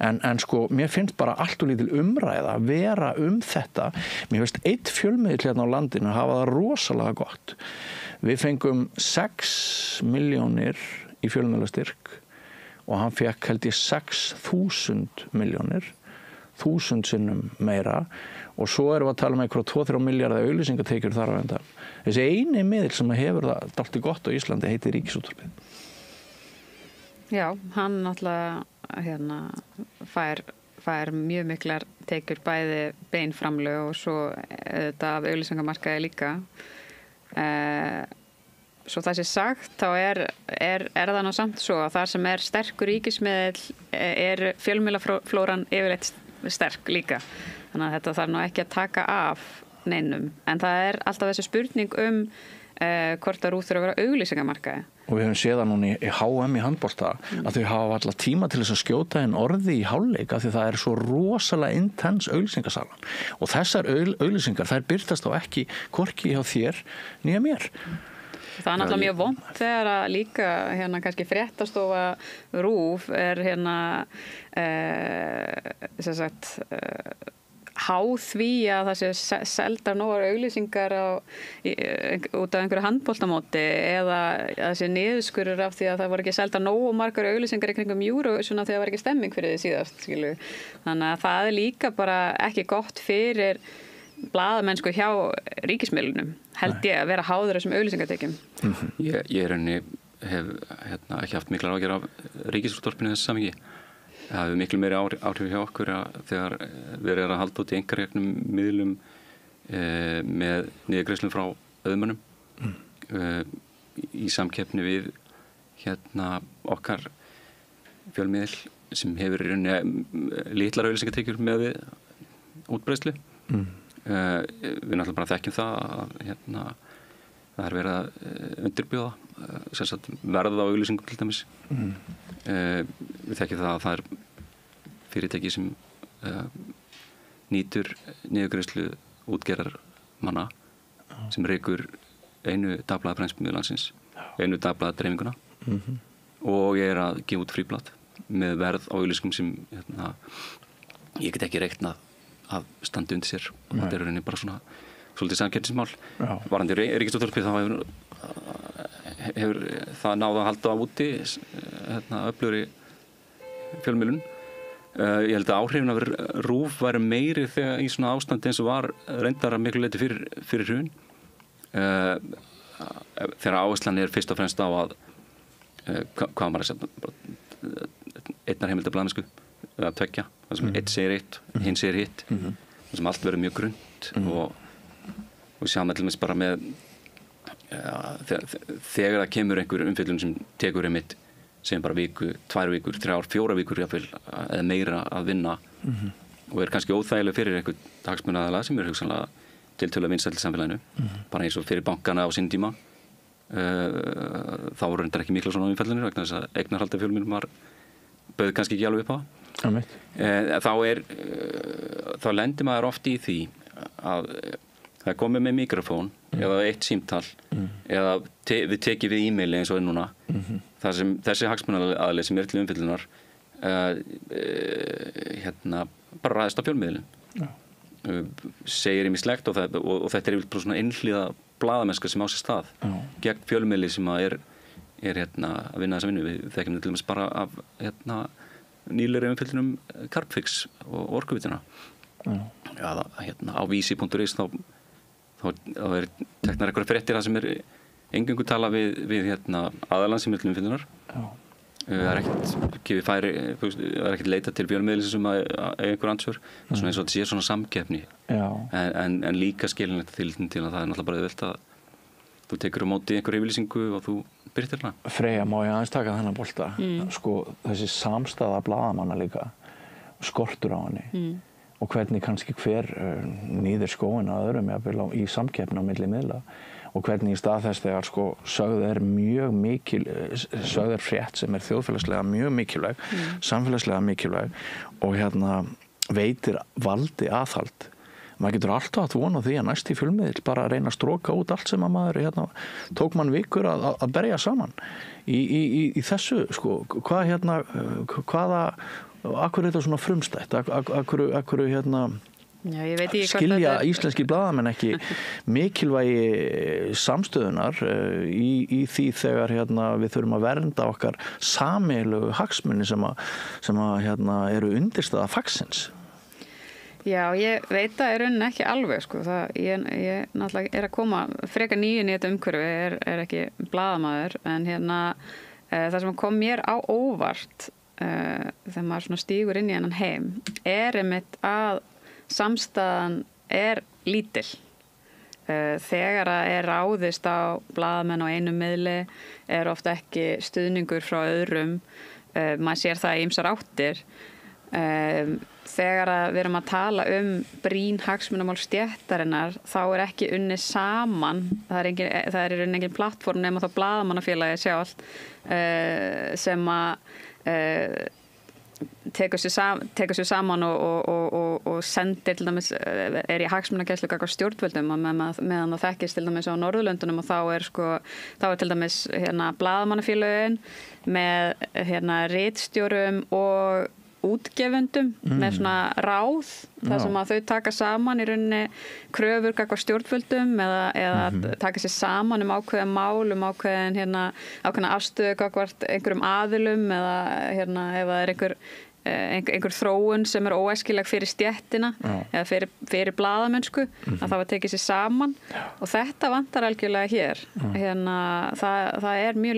en sko mér finnst bara allt og lítil umræða að vera þetta mér finnst eitt fjölmiðill hérna á landinu hafa það rosalega gott við fengum 6 milljónir í fjölmiðlastyrk og hann fekk held ég 6.000 milljónir 1000 sinnum meira og svo erum við að tala um eitthvað 2-3 milljarða auglýsingatekjur þar á undan. Þessi eini miðill sem hefur það dálítið gott á Íslandi heitir Ríkisútvarpið. Já, hann náttúrulega hérna fær mjög miklar tekjur bæði beinframlög og svo þetta af auglýsingamarkaði líka. Svo það sé sagt, þá er það nú samt svo að það sem sterkur ríkismiðill fjölmiðlaflóran yfirleitt sterk líka. Þannig að þetta þarf nú ekki að taka af neinum. En það alltaf þessi spurning hvort að RÚV þurfa að vera auglýsingamarkaði. Og við höfum séð það núna í HM í handbolta að þau hafa alltaf tíma til þess að skjóta inn orði í hálfleik af því það svo rosalega intens auglýsingasalan. Og þessar auglýsingar, þær birtast þá ekki hvorki hjá þér nýja mér. Það náttúrulega mjög vont þegar að líka hérna kannski fréttastofa RÚV hérna sem sagt háð því að það sé seldar nógar auglýsingar út af einhverju handboltamóti eða að það sé niðurskurður af því að það voru ekki seldar nógu margar auglýsingar í kringum Eurovision af því að það var ekki stemming fyrir því síðast skilu. Þannig að það líka bara ekki gott fyrir blaðamennsku hjá ríkismiðlunum held ég að vera háður þessum auglýsingatekjum. Ég hef ekki haft miklar ágjör af Ríkisútvarpinu þessu samhengi. Það hefur miklu meiri áhrif hjá okkur þegar verið að halda út í einkareknum miðlum með niðurgreiðslum frá auðmönnum í samkeppni við okkar fjölmiðil sem hefur litlar auglýsingatekjur með útbreiðslu. Við náttúrulega bara þekkjum það að það verið að undirbjóða verð á auglýsingum til dæmis. Við þekkjum það að það er fyrirtæki sem nýtur niðurgreiðslu útgerðar manna sem rekur einu dagblaða prentmiðil landsins, einu dagblaða dreifinguna og ég er að gefa út fríblað með verð á auglýsingum sem ég get ekki reiknað að standa undir sér og þetta er rauninni bara svona svolítið samkeppnismál. Varðandi Ríkisútvarpið þá hefur það náð að halda á úti öflugri fjölmiðlun. Ég held að áhrifin af RÚV væri meiri þegar í svona ástandi eins og var reyndar að miklu leyti fyrir hrun. Þegar áherslan er fyrst og fremst á að hvað maður að segja einnar heimilda blaðmennsku eða tveggja, það sem einn segir eitt, hinn segir hitt, það sem allt verður mjög grunnt og sjáum til dæmis bara með þegar það kemur einhver umfjöllun sem tekur einmitt sem bara viku, 2 vikur, 3, 4 vikur jafnvel, eða meira að vinna og er kannski óþægileg fyrir einhvern hagsmunaaðila sem er hugsanlega tiltölulega vinsæll í samfélaginu, bara eins og fyrir bankana á sinn tíma. Þá voru reyndar ekki mikla svona umfjöllunir vegna þess að eignarhald af fjölmiðlum bauð kannski ekki alveg upp á. Þá lendir maður oft í því að það komið með mikrofón eða eitt símtal eða við tekið við e-maili eins og er núna þar sem þessi hagsmunaaðili sem er til umfjöllunar bara ræðist á fjölmiðlum segir ýmislegt og þetta er yfirleitt bara svona einhliða blaðamennska sem á sér stað gegn fjölmiðli sem að að vinna þessa vinnu. Við þekkjum til dæmis bara af nýlegri umfjöllunum Carbfix og Orkuvitina. Á vísi.is þá er teknar eitthvað fréttir það sem er eingöngu tala við aðalann sem er til umfjöllunar. Það er ekkert leitað til fjölmiðlis sem að einhver ansvör. Það er svona eins og þetta sé svona samkeppni. En líka skilinlegt til að það er náttúrulega bara auðvelt að þú tekur á móti einhver yfirlýsingu og þú byrtir hana. Freyja, má ég aðeins taka þennan bolta? Sko, þessi samstaða blaðamanna líka, skortur á henni og hvernig kannski hver nýðir skóinn að öðrum í samkeppni á milli miðla og hvernig í stað þess þegar sko sögð er frétt sem er þjóðfélagslega mjög mikilvæg, samfélagslega mikilvæg og veitir valdi aðhald. Maður getur alltaf haft von á því að næsti fjölmiðill bara reyna að stroka út allt sem að maður tók mann vikur að berja saman í þessu sko, akkur er þetta svona frumstætt, akkur skilja íslenski blaðamenn ekki mikilvægi samstöðunar í því þegar við þurfum að vernda okkar sameiginlegu hagsmuni sem eru undirstaða fagsins. Já, ég veit það er raunin ekki alveg sko. Ég náttúrulega er að koma frekar nýjun í þetta umhverfi, er ekki blaðamaður en það sem kom mér á óvart þegar maður svona stígur inn í hennan heim einmitt að samstæðan er lítil. Þegar það er ráðist á blaðamenn á einu miðli er ofta ekki stuðningur frá öðrum, maður sér það í ýmsar áttir. Þegar við erum að tala brýn hagsmunamál stéttarinnar þá er ekki unnið saman, það er engin plattform nema þá blaðamannafélagið sjálft sem að tekur sér saman og sendir til dæmis, er í hagsmunagæslu gagnvart stjórnvöldum meðan það þekkist til dæmis á Norðurlöndunum og þá er til dæmis blaðamannafélögin með ritstjórum og útgefendum með svona ráð þar sem að þau taka saman í rauninni kröfur gagnvart stjórnvöldum eða taka sér saman ákveðin mál, ákveðina afstöðu gagnvart einhverjum aðilum eða ef það er einhver þróun sem er óæskileg fyrir stéttina eða fyrir blaðamennsku að það var tekið sér saman og þetta vantar algjörlega hér. Það er mjög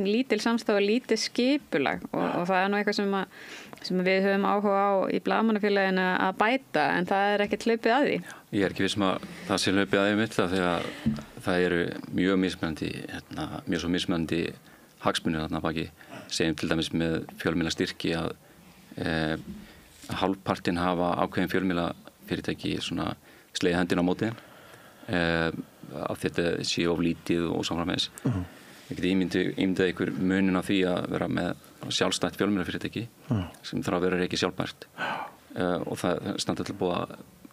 lítil samstafa, lítið skipulag og það er nú eitthvað sem við höfum áhuga á í blaðamannafélaginu að bæta en það er ekkert hlaupið að því. Ég er ekki viss að það sé hlaupið að því mitt þegar það eru mjög mismunandi hagsmunir þarna baki. Segjum til dæmis með fjölmiðlastyrki að hálfpartinn hafa ákveðin fjölmiðlafyrirtæki svona slegið hendina á móti að þetta sé of lítið og samframvegis. ég geti ímyndað ykkur munin á því að vera með sjálfstætt fjölmiðlafyrirtæki sem þarf að vera ekki sjálfbært og það standa til búið að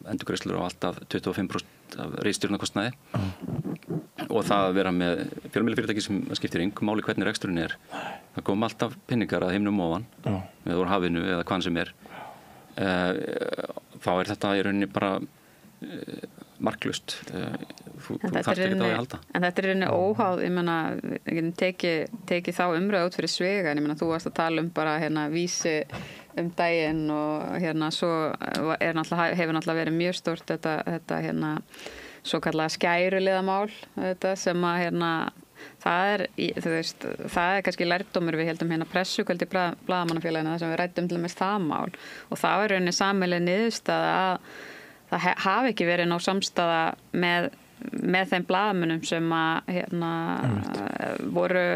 endurgreiðslur á alltaf 25% af ritstjórnarkostnaði og það að vera með fjölmiðlafyrirtæki sem skiptir engu máli hvernig reksturinn er. Það kom alltaf pinningar að himnum ofan með úr hafinu eða hvaðan sem er. Þá er þetta í rauninni bara marklaust. Þú þarft ekki það að halda. En þetta er rauninni óháð, ég meina, teki þá umræðu út fyrir svega, en ég meina, þú varst að tala bara vísi daginn og svo hefur náttúrulega verið mjög stórt þetta svo kallaða skæruliðamál þetta sem að það er kannski lærdómur við heldum pressukvöld í Blaðamannafélaginu þar sem við ræddum til dæmis það mál og það var rauninni sameiginleg niðurstaða að það hafi ekki verið nóg samstaða með þeim blaðamönnum sem voru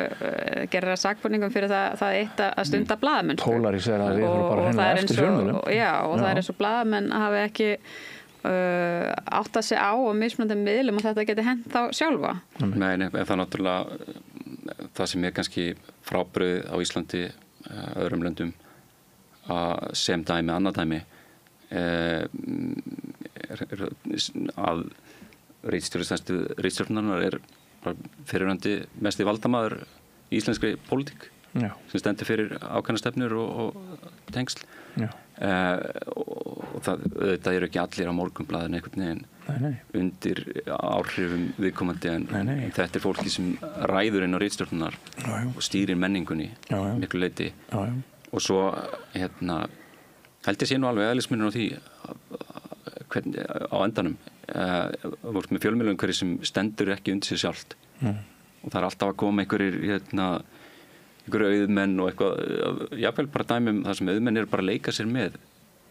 gerðar sakborningum fyrir það eitt að stunda blaðamennsku. Polarisera við erum bara hreinlega eftir fjölmiðlum. Já, og það er eins og blaðamenn hafi ekki áttað sig á og mismunandi miðlum og þetta geti hent þá sjálfa. Nei, en það er náttúrulega það sem er kannski frábrugðið á Íslandi öðrum löndum sem dæmi, annað dæmi að ritstjórnarinnar fyrirrandi mesti valdamaður í íslenskri pólitík sem stendur fyrir ákveðnar stefnur og tengsl og það eru ekki allir á Morgunblaðinu einhvern veginn undir áhrifum viðkomandi en þetta er fólki sem ræður inn á ritstjórnar og stýrir menningunni miklu leyti og svo held ég sé nú alveg eðlismunur á því á endanum með fjölmiðlum hverju sem stendur ekki undir sig sjálft og það er alltaf að koma einhverjir auðmenn og eitthvað jafnvel bara dæmum þar sem auðmenn eru bara að leika sér með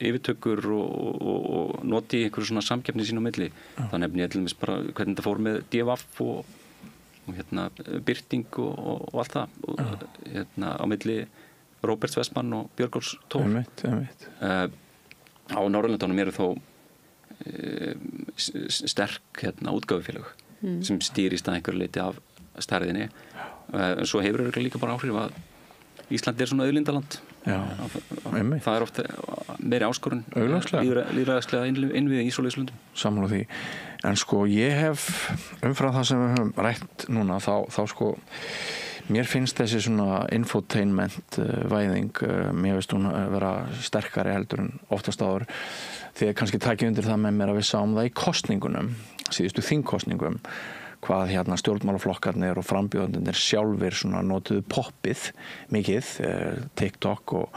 yfirtökur og noti einhverju svona samkeppni sín á milli það nefnir ég til dæmis bara hvernig þetta fór með DFF og Birting og allt það á milli Róberts Vestmann og Björgólfs Thor á Norðurlöndunum eru þó sterk útgáfufélög sem stýrist að einhverju leyti af stærðinni en svo hefur það líka bara áhrif að Ísland er svona auðlindaland það er ofta meiri áskorun lýðræðislega innviði í svoleiðis löndum. Sammála því en ég hef umfram það sem við höfum rætt núna þá mér finnst þessi svona infotainment væðing, mér veist hún vera sterkari heldur en oftast áður þegar kannski takið undir það með mér að við sáum það í kosningunum, síðustu þingkosningum hvað stjórnmálaflokkarnir og frambjóðendurnir sjálfir svona notuðu poppið mikið, TikTok og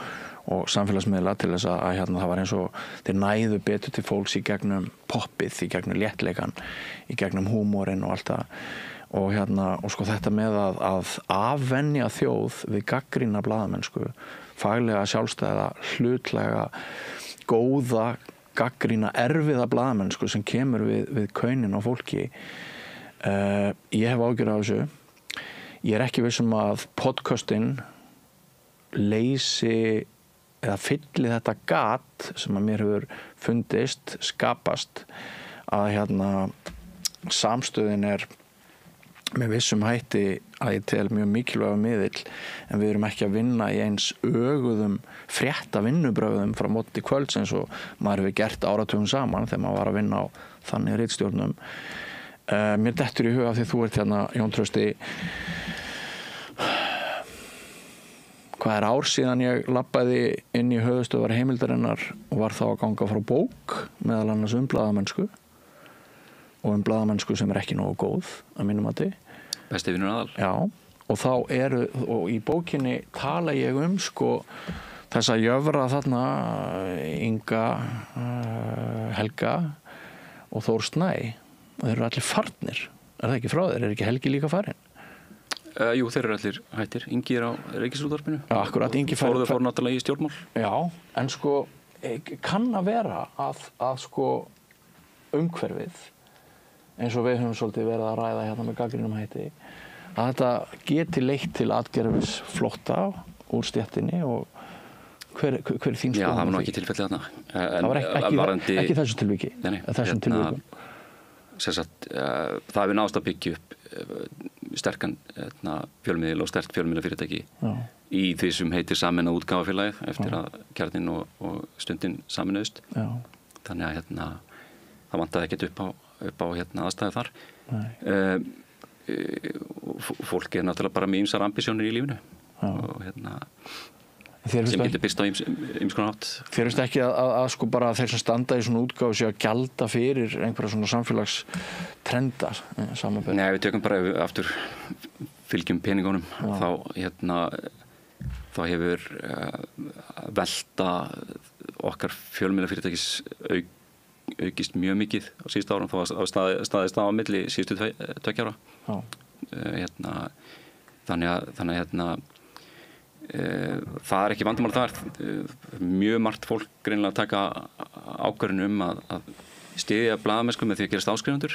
samfélagsmiðla til þess að það var eins og þeir næðu betur til fólks í gegnum poppið, í gegnum léttleikan, í gegnum húmorinn og allt það og þetta með að afvenja þjóð við gagnrýna blaðamennsku, faglega sjálfstæða, hlutlega, góða, gagnrýna, erfiða blaðamennsku sem kemur við kaunin á fólki. Ég hef ágjör af þessu. Ég er ekki viss að podcastin leysi eða fylli þetta gat sem að mér hefur fundist, skapast að samstöðin er með vissum hætti að ég tel mjög mikilvægur miðill en við erum ekki að vinna í eins öguðum frétta vinnubrögðum frá móti kvölds eins og maður hefur gert áratugum saman þegar maður var að vinna á þannig ritstjórnum. Mér dettur í huga af því þú ert Jón Trausti hvað er ár síðan ég labbaði inn í höfuðstöðvar Heimildarinnar og var þá að ganga frá bók meðal annars blaðamennsku og blaðamennsku sem er ekki nógu góð að mínum mati. Besti vinur aðal. Já, og og í bókinni tala ég þessa jöfra þarna Inga, Helga og Þór Snæ og þeir eru allir farnir. Er það ekki frá þeir? Er ekki Helgi líka farinn? Jú, þeir eru allir hættir. Ingi er á Ríkisútvarpinu. Já, akkurat. Ingi fór náttúrulega í stjórnmál. Já, en kann að vera að umhverfið eins og við höfum svolítið verið að ræða með gagnrýnum hætti að þetta geti leitt til atgerfis flótta úr stéttinni og hver þín skoðun? Já, það var nú ekki tilfellið þarna. Það var ekki þessu tilviki. Þessum tilvikum. það við náðst að byggja upp sterkan fjölmiðil og sterkt fjölmiðlafyrirtæki í því sem heitir Sameinað útgáfufélagið eftir að Kjarninn og Stundin sameinuðust. Þannig að það vantaði ekkert upp á aðstæðu þar. Fólk náttúrulega bara með ýmsar ambisjónir í lífinu og sem getur byrst á ýmskonar hátt. Þér finnst ekki að sko bara þeir sem standa í svona útgáfu sé að gjalda fyrir einhverja svona samfélagstrendar samanber? Nei, við tökum bara aftur fylgjum peningunum þá hefur velta okkar fjölmiðlafyrirtækis aukist mjög mikið á síðustu árum þó að staðist á milli síðustu 2 ára. Þannig að það ekki vandamál þar. Mjög margt fólk greinilega taka ákvörðun að styðja blaðamennsku með því að gerast áskrifundur.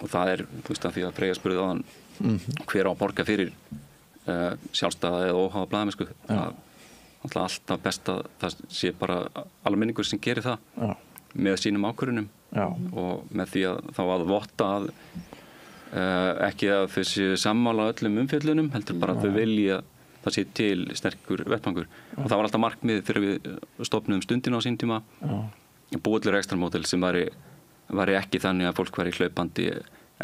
Og það þú veist að því að Freyja spurði áðan hver á að borga fyrir sjálfstæða eða óháða blaðamennsku. Það alltaf best að það sé bara almenningur sem gerir það með sínum ákvörðunum og með því að þá að votta að ekki að þau séu sammála öllum umfjöllunum, heldur bara að þau vilja það sé til sterkur vettvangur. Og það var alltaf markmið þegar við stofnuðum Stundina á sín tíma búið til rekstrarmódel sem væri ekki þannig að fólk væri hlaupandi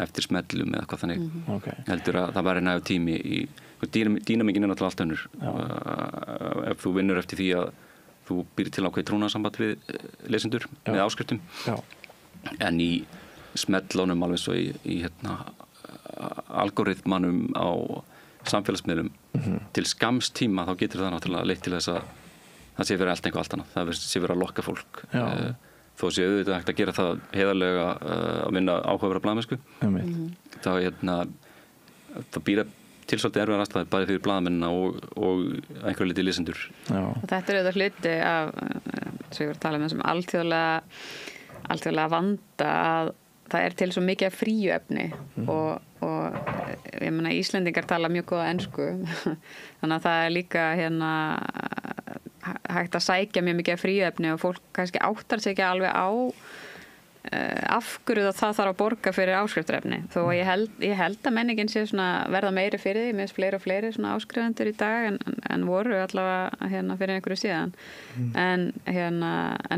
eftir smellum eða eitthvað þannig. Heldur að það væri nægur tími í dýnamíkin náttúrulega allt önnur. Ef þú vinnur eftir því að þú býr til ákveðið trúnaðarsamband við lesendur með áskriftum. En í smellunum alveg svo í algoritmanum á samfélagsmiðlum til skamms tíma þá getur það náttúrulega leitt til þess að það sé verið allt einhver allt annað. Það sé verið að lokka fólk. Þó sé auðvitað hægt að gera það heiðarlega að vinna áhugaverða blaðamennsku. Það býra til svolítið erfiðar aðstæður bæði fyrir blaðamennina og einhverju liti lesendur. Og þetta auðvitað hluti af, sem ég var að tala um þessum alþjóðlega vanda að það til svo mikið fríuefni og ég meina Íslendingar tala mjög góða ensku þannig að það líka hægt að sækja mjög mikið fríuefni og fólk kannski áttar sig ekki alveg á af hverju það þarf að borga fyrir áskriftarefni þó að ég held að menningin sé verða meiri fyrir því, með fleiri og fleiri áskrifendur í dag en voru allavega fyrir einhverju síðan en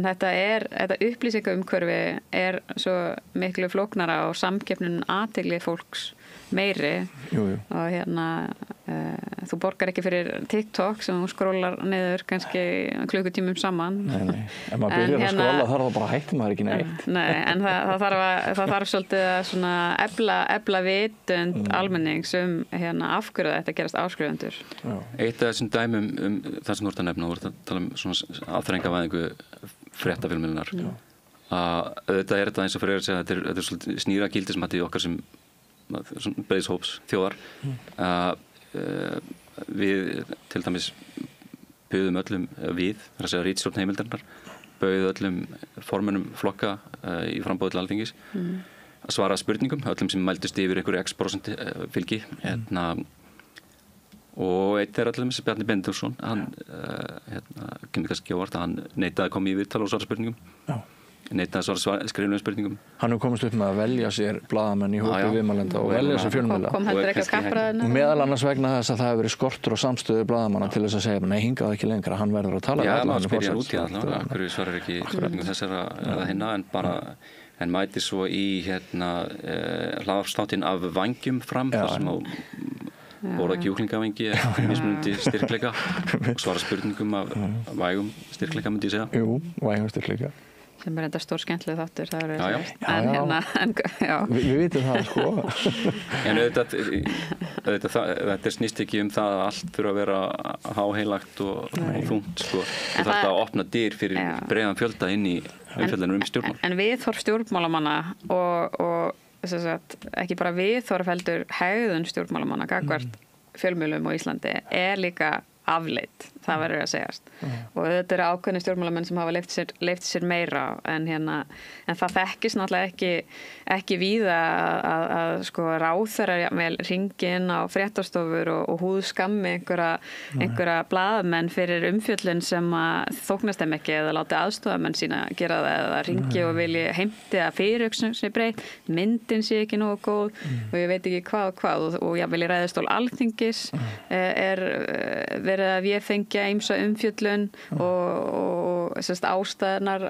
þetta upplýsingaumhverfi er svo miklu flóknara og samkeppnin athygli fólks meiri og þú borgar ekki fyrir TikTok sem þú skrólar niður kannski klukkutímum saman. Nei. Ef maður byrjar að skróla þarf það bara hættir maður ekki neitt. Nei, en það þarf svolítið að efla vitund almennings af hverju þetta gerast áskrifendur. Eitt af þessum dæmum það sem þú ert að nefna, þú ert að tala um svona afþrengavæðingu fréttafjölmiðlunar. Þetta er þetta eins og fyrir að segja, þetta er svolítið snýra gildismati okkar sem breiðshóps þjóðar. Við til dæmis buðum öllum það er að segja ritstjórn heimildarinnar buðum öllum formönnum flokka í framboði til Alþingis að svara spurningum, öllum sem mældust yfir einhverju x% fylgi og einn er öllum sem Bjarni Benediktsson hann kemur kannski óvart að hann neitaði að koma í viðtal og svara spurningum neitaði að svara skriflegum spurningum. Hann hefur komist upp með að velja sér blaðamenn í hópi viðmælenda og velja sér fjölmiðla. Kom heldur ekki að kappræðina. Og meðal annars vegna þess að það hefur verið skortur og samstöðu blaðamanna til þess að segja, nei, hingað ekki lengra, hann verður að tala. Já, maður spyrja út í allavega, hverju svarar ekki spurningum þessara eða hinna, en mæti svo í hlaðvarpsþáttinn Af vængjum fram, þar sem á borða kjúklingavengi mismunandi styrkleika og svara spurningum af vægum styrkleika, myndi ég segja. Jú, vægum styrkleika. Sem er enda stór skemmtileg þáttur, það Já. Við vitum það, sko. En þetta snýst ekki það að allt þurfa að vera háheilagt og þungt, sko. Þú þarf að opna dyr fyrir breiðan fjölda inn í umfjöldanum stjórnmál. En viðhorf stjórnmálamanna og ekki bara viðhorf heldur hegðun stjórnmálamanna gagnvart fjölmiðlum á Íslandi er líka afleitt, það verður að segjast og þetta eru ákveðni stjórnmálamenn sem hafa leyft sér meira en það þekkist náttúrulega ekki víða að sko ráðherrar vel hringi inn á fréttastofur og húðskammi einhverja blaðamenn fyrir umfjöllun sem að þóknast þeim ekki eða láti aðstofamenn sína gera það eða hringi og vilji heimti að fyrirhugsun sé breytt, myndin sé ekki nógu góð og ég veit ekki hvað og ég vil í ræðustól Alþingis verið að við fengja ýmsa umfjöllun og ástæðunar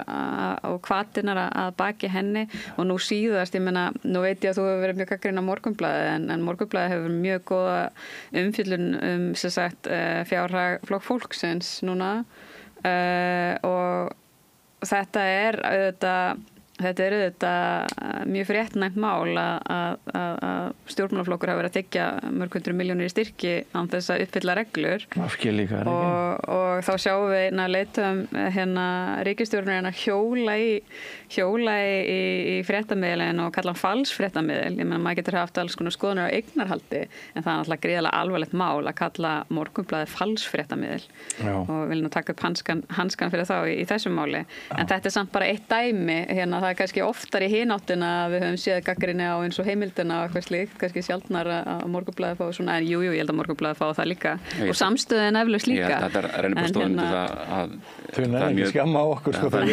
og hvatirnar að baki henni og nú síðast, ég meina, nú veit ég að þú hefur verið mjög gagnrýn á Morgunblaðið en Morgunblaðið hefur mjög góða umfjöllun fjárhag Flokks fólksins núna og þetta er auðvitað mjög fréttnæmt mál að stjórnmálaflokkur hafa verið að þiggja mörg 100 milljónir í styrki án þess að uppfylla reglur og þá sjáum við leiðtöfum ríkisstjórnarinn að hjóla í fréttamiðlinn og kalla hann falsfréttamiðil. Ég meina, maður getur haft alls konar skoðunar á eignarhaldi en það er náttúrulega gríðarlega alvarlegt mál að kalla Morgunblaðið falsfréttamiðil og vil nú taka upp hanskan fyrir þá í þessum máli. En þetta er samt bara eitt dæmi, það er kannski oftar í hináttina að við höfum séð gagnrýni á eins og heimildina og eitthvað slíkt, kannski sjaldnar að Morgunblaðið fá svona, en jú, ég held að Morgunblaðið fá það líka og samstöðin eflaust líka. Ég held að þetta reynir bara stóðum til að þau nefnir ekki skamma á okkur sko, það er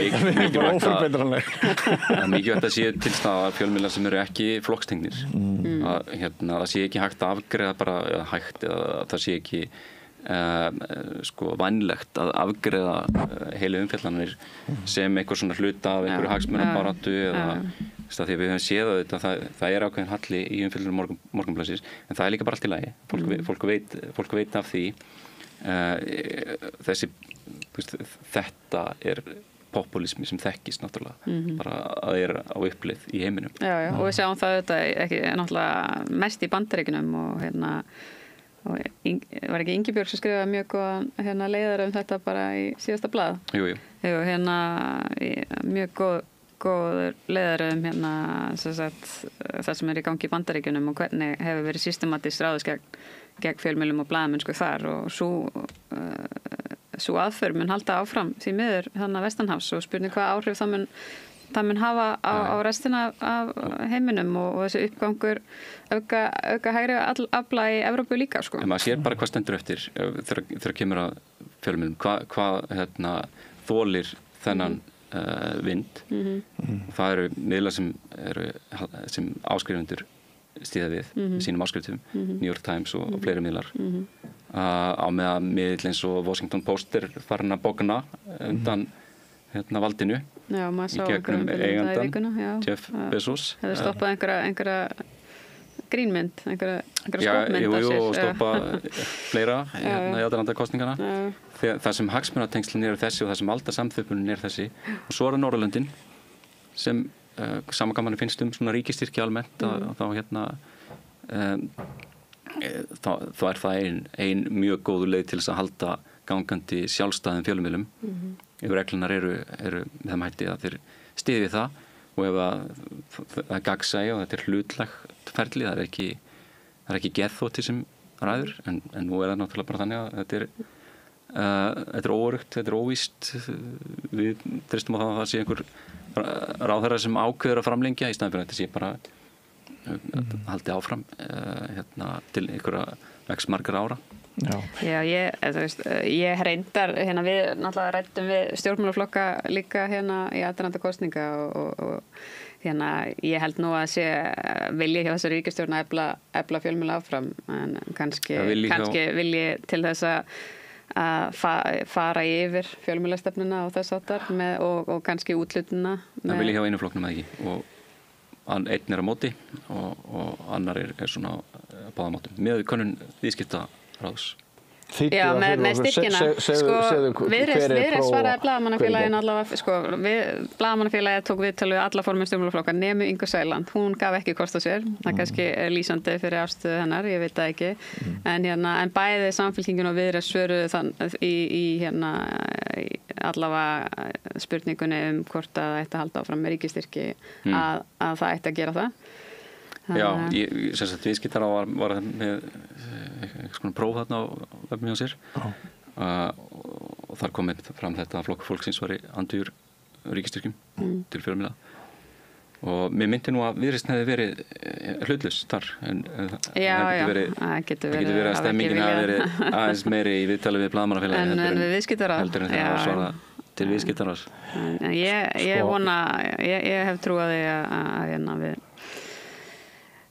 bara óforbetranleg. Það er mikilvægt að sé tilstaða fjölmiðlar sem eru ekki flokkstengnir að það sé ekki hægt að afgreiða bara eða það sé ekki vænlegt að afgreiða heilu umfjallanir sem einhver svona hluta af einhverju hagsmunabaráttu eða því að við höfum séð þetta það er ákveðin halli í umfjöllunum Morgunblaðsins en það er líka bara allt í lagi fólk veit af því þetta er populismi sem þekkist náttúrulega bara að það er á uppleið í heiminum. Já, og við sjáum það náttúrulega mest í Bandaríkjunum og og var ekki Ingibjörg sem skrifaði mjög góðan leiðara þetta bara í síðasta blað. Jú. Mjög góður leiðara það sem er í gangi í Bandaríkjunum og hvernig hefur verið systematískt ráðist gegn fjölmiðlum og blaðamennsku þar og sú aðför mun halda áfram því miður vestanhafs og spurning hvað áhrif það mun hafa á restina af heiminum og þessi uppgangur auka hægri afla í Evrópu líka sko. En maður sér bara hvað stendur eftir þegar kemur að fjölmiðlum hvað þolir þennan vind það eru miðlar sem áskrifendur stíða við sínum áskriftum New York Times og fleiri miðlar á meðan miðl eins og Washington Post er farin að bogna undan valdinu í gegnum eigandan Jeff Bezos hefur stoppað einhverja grínmynd einhverja skopmynd og stoppa fleira í aðdraganda kosningana það sem hagsmunatengslin eru þessi og það sem valdasamþjöppunin er þessi og svo er það Norðurlöndin sem sama gaman finnst svona ríkistyrki almennt þá er það ein mjög góðu leið til þess að halda gangandi sjálfstæðum fjölmiðlum ef reglunar eru með þeim hætti að þeir styðji það og ef það er gagnsæi og þetta er hlutlegt ferli, það er ekki geðþótti sem ræður en nú er það náttúrulega bara þannig að þetta er óöruggt, þetta er óvíst við tristum á það að það sé einhver ráðherra sem ákveður að framlengja í staðinn fyrir að þetta sé bara haldi áfram til einhverja x margar ára. Já, ég reyndar við náttúrulega ræddum við stjórnmálaflokka líka í aðdraganda kosninga og ég held nú að sé vilji hjá þessari ríkisstjórn að efla fjölmiðla áfram en kannski vilji til þess að fara yfir fjölmiðlastefnuna og þess áttar og kannski úthlutuna. Það vilji hjá einu flokknum eða ekki og einn er á móti og annar er svona báðamáttum með könnun viðskiptaráðs. Já, með styrkina Viðreisn svaraði Blaðamannafélaginu allavega Blaðamannafélagið tók viðtal við alla formið stjórnmálaflokka nemu Ingu Sæland, hún gaf ekki kost á sér það kannski er lýsandi fyrir afstöðu hennar ég veit það ekki, en bæði Samfylkingin og Viðreisn svöruðu í allavega spurningunni hvort að það ætti að halda áfram með ríkistyrki að það ætti að gera það. Já, viðskiptaráð var með eitthvað svona próf þarna á vefnum hjá sér og þar kom fram þetta að Flokkur fólksins var andvígur ríkisstyrkjum til fjölmiðla og mér myndi nú að Viðreisn hefði verið hlutlaus þar en það getur verið að stemmingin hafi verið aðeins meiri í viðtali við blaðamannafélagið en við viðskiptaráð heldur en þegar að svara til viðskiptaráðs. Ég vona, ég hef trú að því að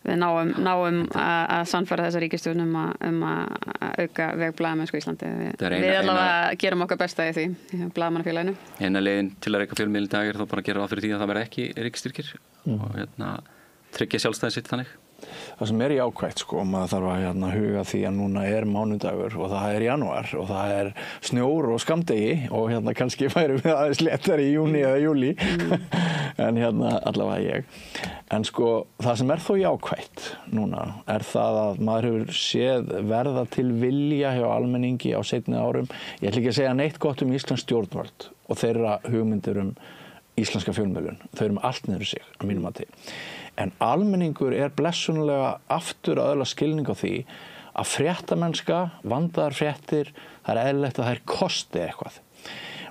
við náum að sannfæra þessa ríkisstjórn um að auka veg blaðamennsku í Íslandi. Við allavega gerum okkar besta í því blaðamannafélaginu. Eina leiðin til að reka fjölmiðil í dag þó bara að gera ráð fyrir því að það verði ekki ríkisstyrkir og tryggja sjálfstæði sitt þannig. Það sem jákvætt maður þarf að huga því að núna mánudagur og það janúar og það snjór og skammdegi og kannski færum við aðeins léttari í júní eða júlí en allavega ég. En það sem þó jákvætt núna það að maður hefur séð verða til vilja hjá almenningi á seinni árum. Ég ætla ekki að segja neitt gott íslensk stjórnvöld og þeirra hugmyndir íslenska fjölmiðlun. Þau allt niður sig að mínum mati. En almenningur blessunlega aftur að öðla skilning á því að fréttamennska, vandaðar fréttir, það eðlilegt að þær kosti eitthvað.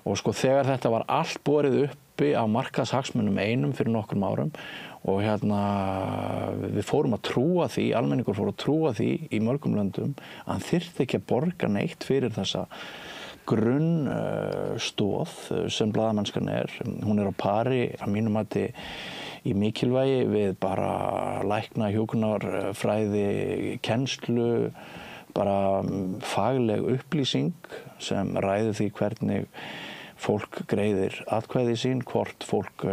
Og þegar þetta var allt borið uppi á markaðshagsmunum einum fyrir nokkrum árum og við fórum að trúa því, almenningur fór að trúa því í mörgum löndum að hann þyrfti ekki að borga neitt fyrir þessa grunnstóð sem blaðamennskan hún á pari að mínum mati í mikilvægi við bara lækna, hjúkrunarfræði, kennslu, bara fagleg upplýsing sem ræður því hvernig fólk greiðir atkvæði sín, hvort fólk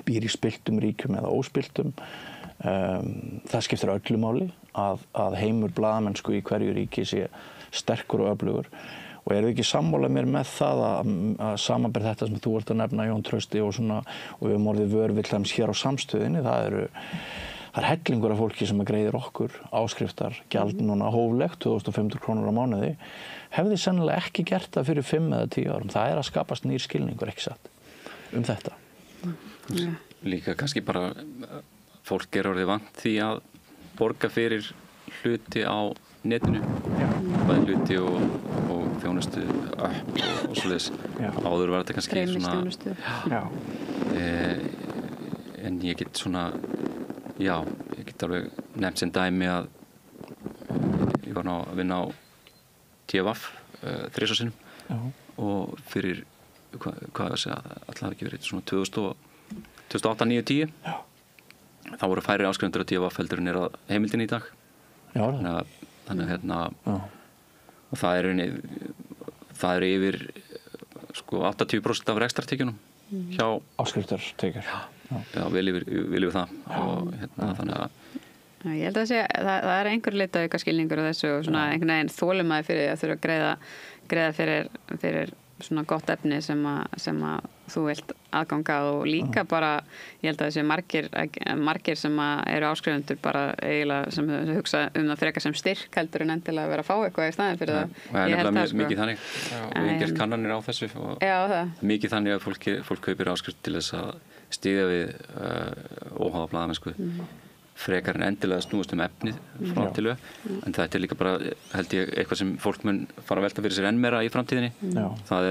býr í spilltum ríkjum eða óspilltum. Það skiptir öllu máli að heimur blaðamennsku í hverju ríki sé sterkur og öflugur. Og þið ekki sammála mér með það að samanber þetta sem þú ert að nefna, Jón Trausti, og við höfum orðið vör við hér á Samstöðinni. Það er hellingur af fólki sem greiðir okkur áskriftar gjald núna hóflegt, 2.500 krónur á mánuði. Hefði sennilega ekki gert það fyrir 5 eða 10 árum. Það að skapast nýr skilningur, ekki satt, þetta. Líka kannski bara fólk orðið vant því að borga fyrir hluti á netinu, bæði hluti og þjónustu og svoleiðis. Áður var þetta kannski en ég get ég get alveg nefnt sem dæmi að ég var að vinna á TVF 3 sinnum og fyrir hvað að segja, alltaf ekki verið svona 2008, 9, 10 þá voru færri áskrifendur á TVF heldur en að heimildin í dag. Þannig og það yfir 80% af rekstrartekjunum hjá áskriftartekjur. Já, vel yfir það og þannig að ég held að það einhver leita auka skilningur á þessu og svona einhvern veginn þolinmæði fyrir að þurfa að greiða fyrir svona gott efni sem að þú vilt aðganga og líka bara ég held að þessi margir sem eru áskrifendur bara eiginlega sem hugsa það frekar sem styrk heldur en endilega að vera að fá eitthvað í staðinn fyrir það. Og það nefnilega mikið þannig og við gert kannanir á þessu og mikið þannig að fólk kaupir áskrift til þess að styðja við óháða blaðamennsku frekar en endilega snúast efnið frá til en þetta líka bara held ég eitthvað sem fólk mun fara að velta fyrir sér enn meira í framtíðinni. Það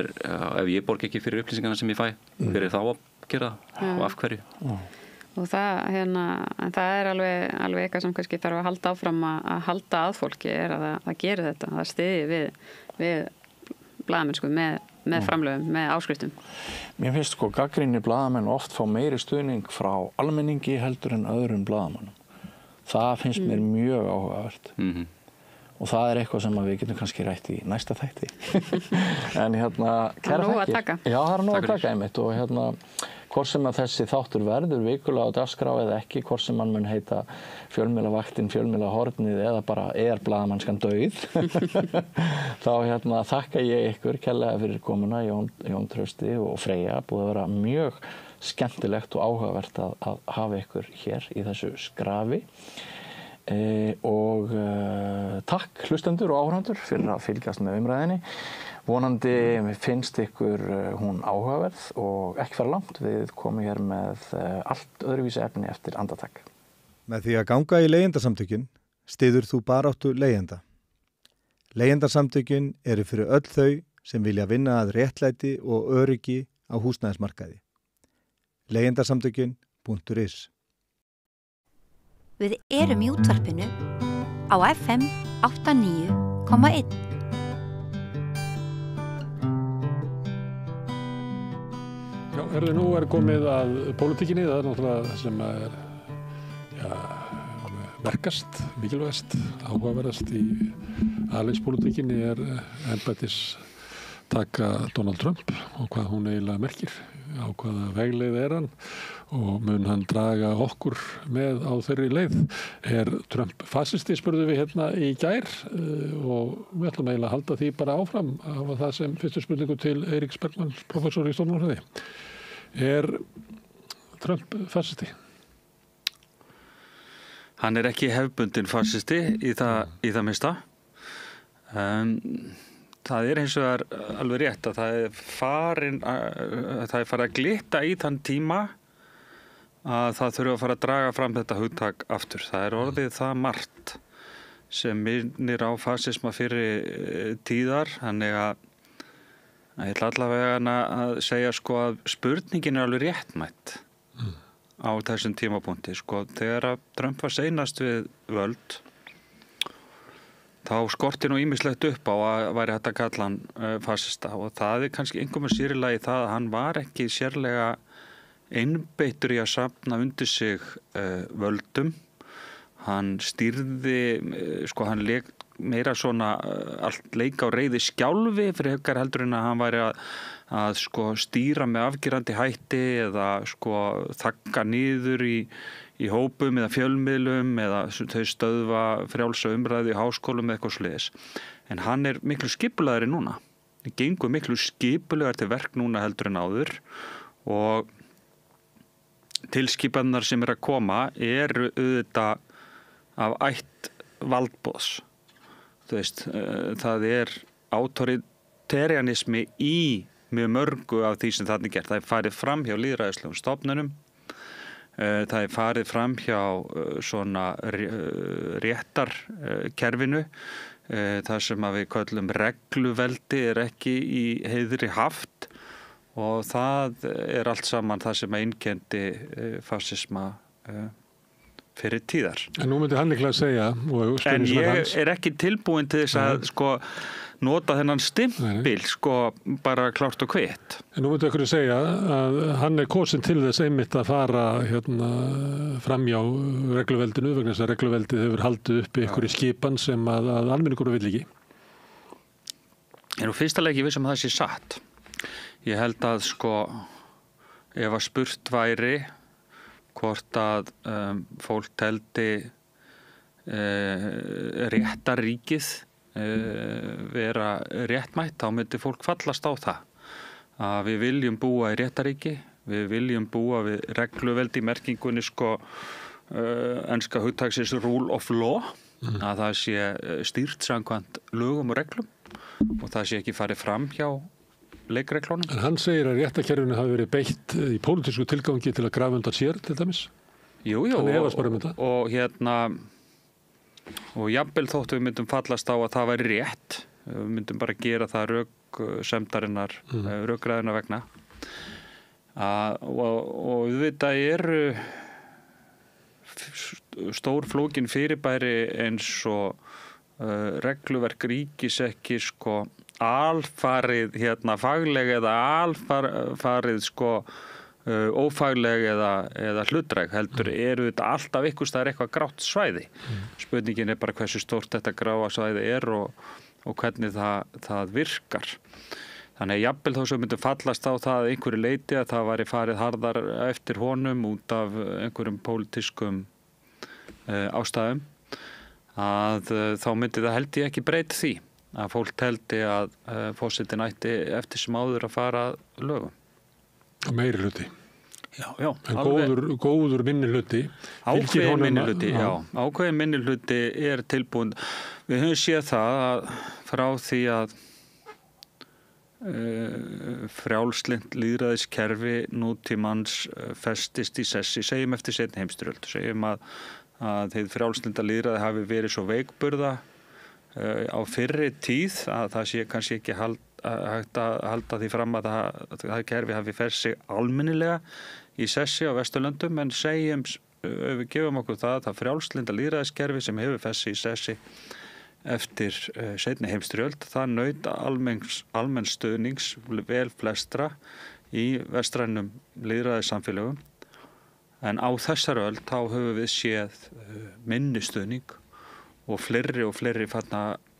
ef ég borg ekki fyrir upplýsingarna sem ég fæ hver þá að gera og af hverju. Og það alveg eitthvað sem kannski þarf að halda áfram að halda að fólki að það gerir þetta, það styðji við blaðamennsku með framlögum, með áskriftum. Mér finnst gagnrýnir blaðamenn oft fá meiri stuðning frá almenningi heldur en öðrum blaðamannum. Það finnst mér mjög áhugavert. Og það eitthvað sem við getum kannski rætt í næsta þætti. En kæra þakkir. Já, það nóg að taka einmitt og hvort sem að þessi þáttur verður vikulega á dagskrá eða ekki, hvort sem hann mun heita fjölmiðlavaktin, fjölmiðlahornið eða bara blaðamannskan dauð. Þá þakka ég ykkur kærlega fyrir komuna, Jón Trausti og Freyja, búið að vera mjög skemmtilegt og áhugavert að hafa ykkur hér í þessu skrafi. Og takk hlustendur og áhorfendur fyrir að fylgjast með umræðinni. Vonandi finnst ykkur hún áhugaverð og ekki fara langt, við komum hér með allt öðruvísi efni eftir andartak. Með því að ganga í leigjendasamtökin styður þú baráttu leigjenda. Leigjendasamtökin eru fyrir öll þau sem vilja vinna að réttlæti og öryggi á húsnæðismarkaði. Leigjendasamtökin.is. Við erum í útvarpinu á FM 89,1. Já, nú komið að pólitíkinni, það náttúrulega sem er verkast, mikilvægast, áhugaverðast í aðleinspólitíkinni embættistaka Donald Trump og hvað hún eiginlega merkir, á hvaða vegleið hann og mun hann draga okkur með á þeirri leið. Trump fasisti, spurðum við hérna í gær og við ætlum eiginlega að halda því bara áfram af það sem fyrstu spurningu til Eiríks Bergmanns, professor í stjórnmálafræði. Trump fasisti? Hann ekki hefbundin fasisti í það minnsta. Það hins vegar alveg rétt að það er farið að glitta í þann tíma að það þurfa að fara að draga fram þetta hugtak aftur. Það orðið það margt sem minnir á fasisma fyrir tíðar, þannig að ég ætla allavega að segja að spurningin alveg réttmætt á þessum tímapunkti. Þegar að Trump var seinast við völd, þá skorti nú ýmislegt upp á að væri hægt að kalla hann fasista og það kannski einhverjum sýrilagi það að hann var ekki sérlega einbeittur í að safna undir sig völdum. Hann stýrði, hann leik meira svona allt leik á reiði skjálfi fyrir höggar heldur en að hann væri að stýra með afgerandi hætti eða þagga niður í hópum eða fjölmiðlum eða þau stöðva frjálsa umræðu í háskólum eða eitthvað svoleiðis. En hann miklu skipulagri núna. Það gengur miklu skipulegar til verk núna heldur en áður og tilskipanirnar sem að koma auðvitað af ætt valdboðs. Það autoriterianismi í mjög mörgu af því sem þarna gert. Það farið fram hjá lýðræðislegum stofnunum. Það farið fram hjá svona réttarkerfinu. Það sem að við köllum regluveldi ekki í heiðri haft og það allt saman það sem að einkenndi fasisma fyrir tíðar. En nú myndi hann líklega segja en ég ekki tilbúin til þess að nota þennan stimpil bara klárt og kvitt. En nú myndi ykkur segja að hann kosin til þess einmitt að fara fram hjá regluveldinu vegna þess að regluveldið hefur haldið uppi ykkur í skipan sem að almenningur vill ekki. En fyrsta leiki við sem það sé satt. Ég held að ef að spurt væri hvort að fólk teldi réttarríkið vera réttmætt, þá myndi fólk fallast á það. Að við viljum búa í réttaríki, við viljum búa við regluveldi í merkingunni enska hugtaksins rule of law, að það sé stýrt samkvæmt lögum og reglum og það sé ekki farið fram hjá leikreglunum. En hann segir að réttarkerfinu hafi verið beitt í pólitísku tilgangi til að grafa undan sér til dæmis. Jú, og jafnvel þóttu við myndum fallast á að það væri rétt. Við myndum bara gera það röksemdarinnar, rökræðina vegna. Og við veit stór flókin fyrirbæri eins og regluverk ríkis ekki alfarið fagleg eða alfarið ófagleg eða hlutdræg heldur þetta alltaf einhvers eitthvað grátt svæði. Spurningin bara hversu stórt þetta gráa svæði og hvernig það virkar. Þannig að jafnvel þó sem myndum fallast á það einhverju leiti að það væri farið harðar eftir honum út af einhverjum pólitískum ástæðum að þá myndi það held ég ekki breyta því að fólk teldi að forsetinn ætti eftir sem áður að fara lögum. Meiri hluti. Já. En góður minnihluti. Ákveðin minnihluti, já. Ákveðin minnihluti tilbúin. Við höfum séð það að frá því að frjálslynt lýðræðiskerfi nútímans festist í sessi, segjum eftir seinni heimsstyrjöld, segjum að þeir frjálslynda lýðræði hafi verið svo veikburða á fyrri tíð að það sé kannski ekki hægt að halda því fram að það kerfi hafi fest sig almennilega í sessi á Vesturlöndum, en við gefum okkur það frjálslynda lýðræðiskerfi sem hefur fest sig í sessi eftir seinni heimsstyrjöld, það naut almenns stuðnings vel flestra í vestrænum lýðræðissamfélögum, en á þessari öld þá höfum við séð minni stuðning og fleiri fann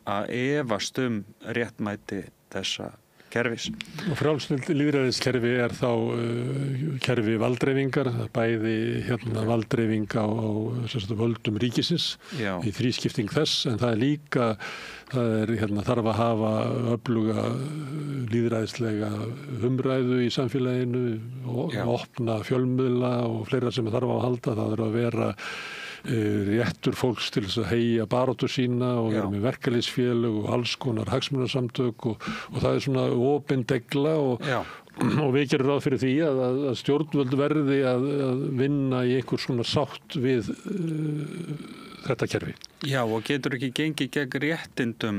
að efast réttmæti þessa kerfis. Og frjálslynd lýðræðiskerfi þá kerfi valdreifingar, bæði valddreifing á völdum ríkisins í þrískipting þess, en það líka þarf að hafa öfluga lýðræðislega umræðu í samfélaginu og opna fjölmiðla og fleira sem þarf að halda. Það þarf að vera réttur fólks til þess að heyja baráttu sína og vera með verkalýðsfélög og alls konar hagsmunasamtök og það svona opin degla og við gerum ráð fyrir því að stjórnvöld verði að vinna í einhver svona sátt við þetta kerfi. Já, og getur ekki gengið gegn réttindum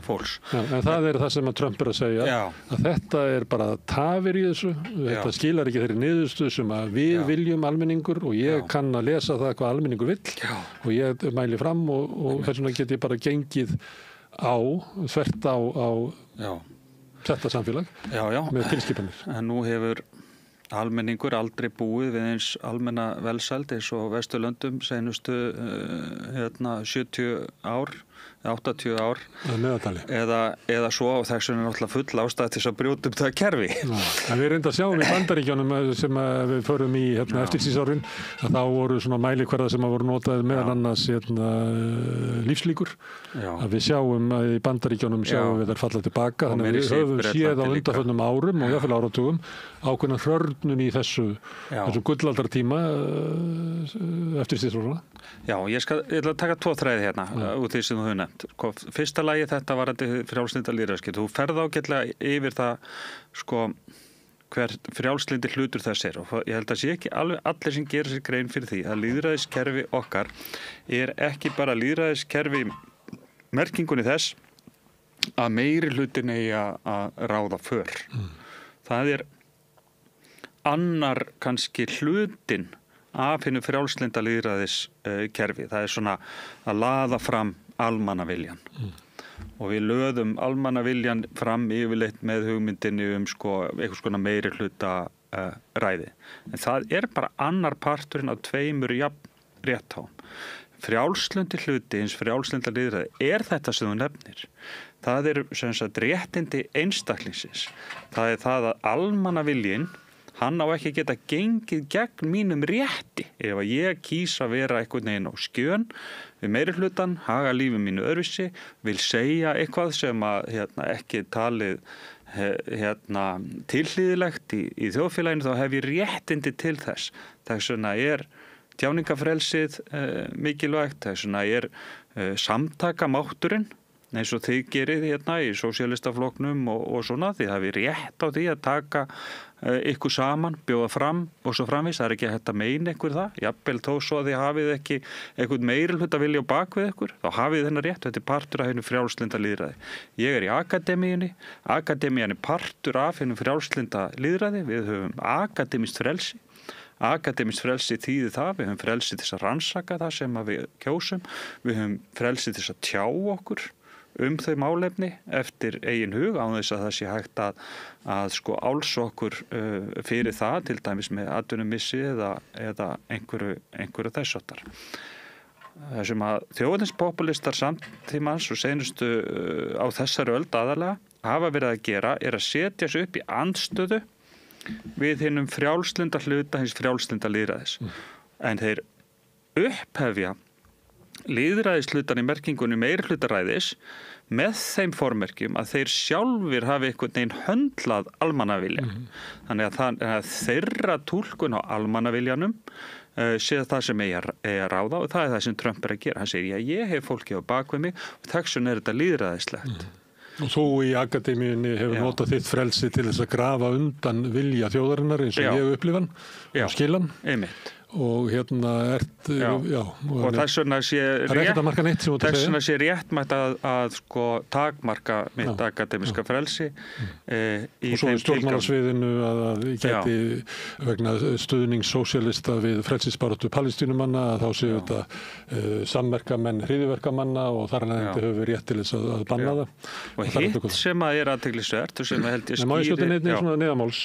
fólks. Já, en það það sem að Trump að segja, að þetta bara tafir í þessu, þetta skilar ekki þeirri niðurstöðu sem að við viljum almenningur og ég kann að lesa það hvað almenningur vill og ég mæli fram og þess vegna get ég bara gengið þvert á þetta samfélag með tilskipanir. En nú hefur almenningur aldrei búið við eins almenna velsæld eins og Vesturlöndum seinustu 70 ár, 80 ár eða svo, og þess vegna náttúrulega full ástæða til þess að brjóta það kerfi. En við reynda að sjá í Bandaríkjunum sem við förum í eftirstríðsárin að þá voru svona mælikvarða sem voru notaði meðal annars lífslíkur. Að við sjáum að í Bandaríkjunum sjáum við þær falla tilbaka, þannig að við höfum séð á undanförnum árum og jáfnvel áratugum ákveðna hrörnun í þessu gullaldartíma eftirstríðsárana. Já, ég ætla að taka 2 þræði hérna úr því sem þú hefur nefnt. Fyrsta lagi þetta varandi frjálslynda lýðræðiskerfi. Þú ferð ágætlega yfir það hver frjálslyndi hlutur þess og ég held að sé ekki allir sem gerir sér grein fyrir því að lýðræðiskerfi okkar ekki bara lýðræðiskerfi merkingunni þess að meiri hlutin eigi að ráða för. Það annar kannski hlutin af hennu frjálslynda lýðræðiskerfi. Það svona að laða fram almannaviljan. Og við löðum almannaviljan fram yfirleitt með hugmyndinni einhvers konar meiri hluta ræði. En það bara annar parturinn af 2 réttháum. Frjálslyndi hluti eins frjálslynda lýðræði þetta sem þú nefnir. Það sem sagt réttindi einstaklingsins. Það það að almannaviljinn hann á ekki geta gengið gegn mínum rétti ef að ég kýs að vera einhvern veginn á skjön við meiri hlutan, haga lífi mínu öðruvísi, vil segja eitthvað sem að ekki talið tilhlýðilegt í þjóðfélaginu, þá hef ég réttindi til þess. Þess vegna tjáningafrelsið mikilvægt, þess vegna samtakamátturinn eins og þið gerið í sósíalistaflokknum og svona, þið hafið rétt á því að taka ykkur saman, bjóða fram og svo framvís. Það ekki hægt að meina ykkur það, jafnvel þó svo að þið hafið ekki einhvern meirihluta vilja á bakvið ykkur, þá hafið þennan rétt, þetta partur af hennu frjálslynda lýðræði. Ég í akademíunni, akademían partur af hennu frjálslynda lýðræði, við höfum akademískt frelsi. Akademískt frelsi þýðir það, við höfum frelsi til þess að rannsaka það sem við kjósum, við höfum frelsi til þess að tjá okkur þau málefni eftir eigin hug án þess að það sé hægt að áls okkur fyrir það, til dæmis með atvinnumissi eða einhverju þessartar. Þessum að þjóðernispopulistar samtímans og seinustu á þessari öld aðalega hafa verið að gera að setja sig upp í andstöðu við hinnum frjálslynda hluta hins frjálslynda lýðræðis. En þeir upphefja lýðræðishlutan í merkingunni meirihlutaræðis með þeim formerkjum að þeir sjálfir hafi einhvern veginn höndlað almannavilja. Þannig að þeirra túlkun á almannaviljanum sé það sem eigi að ráða og það það sem Trump að gera. Hann segir, ég hef fólki á bakvið mig og þess vegna þetta lýðræðislegt. Og þú í akademíunni hefur notað þitt frelsi til þess að grafa undan vilja þjóðarinnar eins og ég upplifan og skilan. og hérna og þess vegna sé réttmætt að sko takmarka mitt akademiska frelsi og svo í stjórnmálasviðinu að gæti vegna stuðnings sósíalista við frelsisbaráttu palestínumanna að þá séu þetta samverkamenn hryðjuverkamanna og þar höfum við rétt til þess að banna það og hitt sem að athyglisvert og sem að held ég skýri má ég skjóta neitt svona neðamáls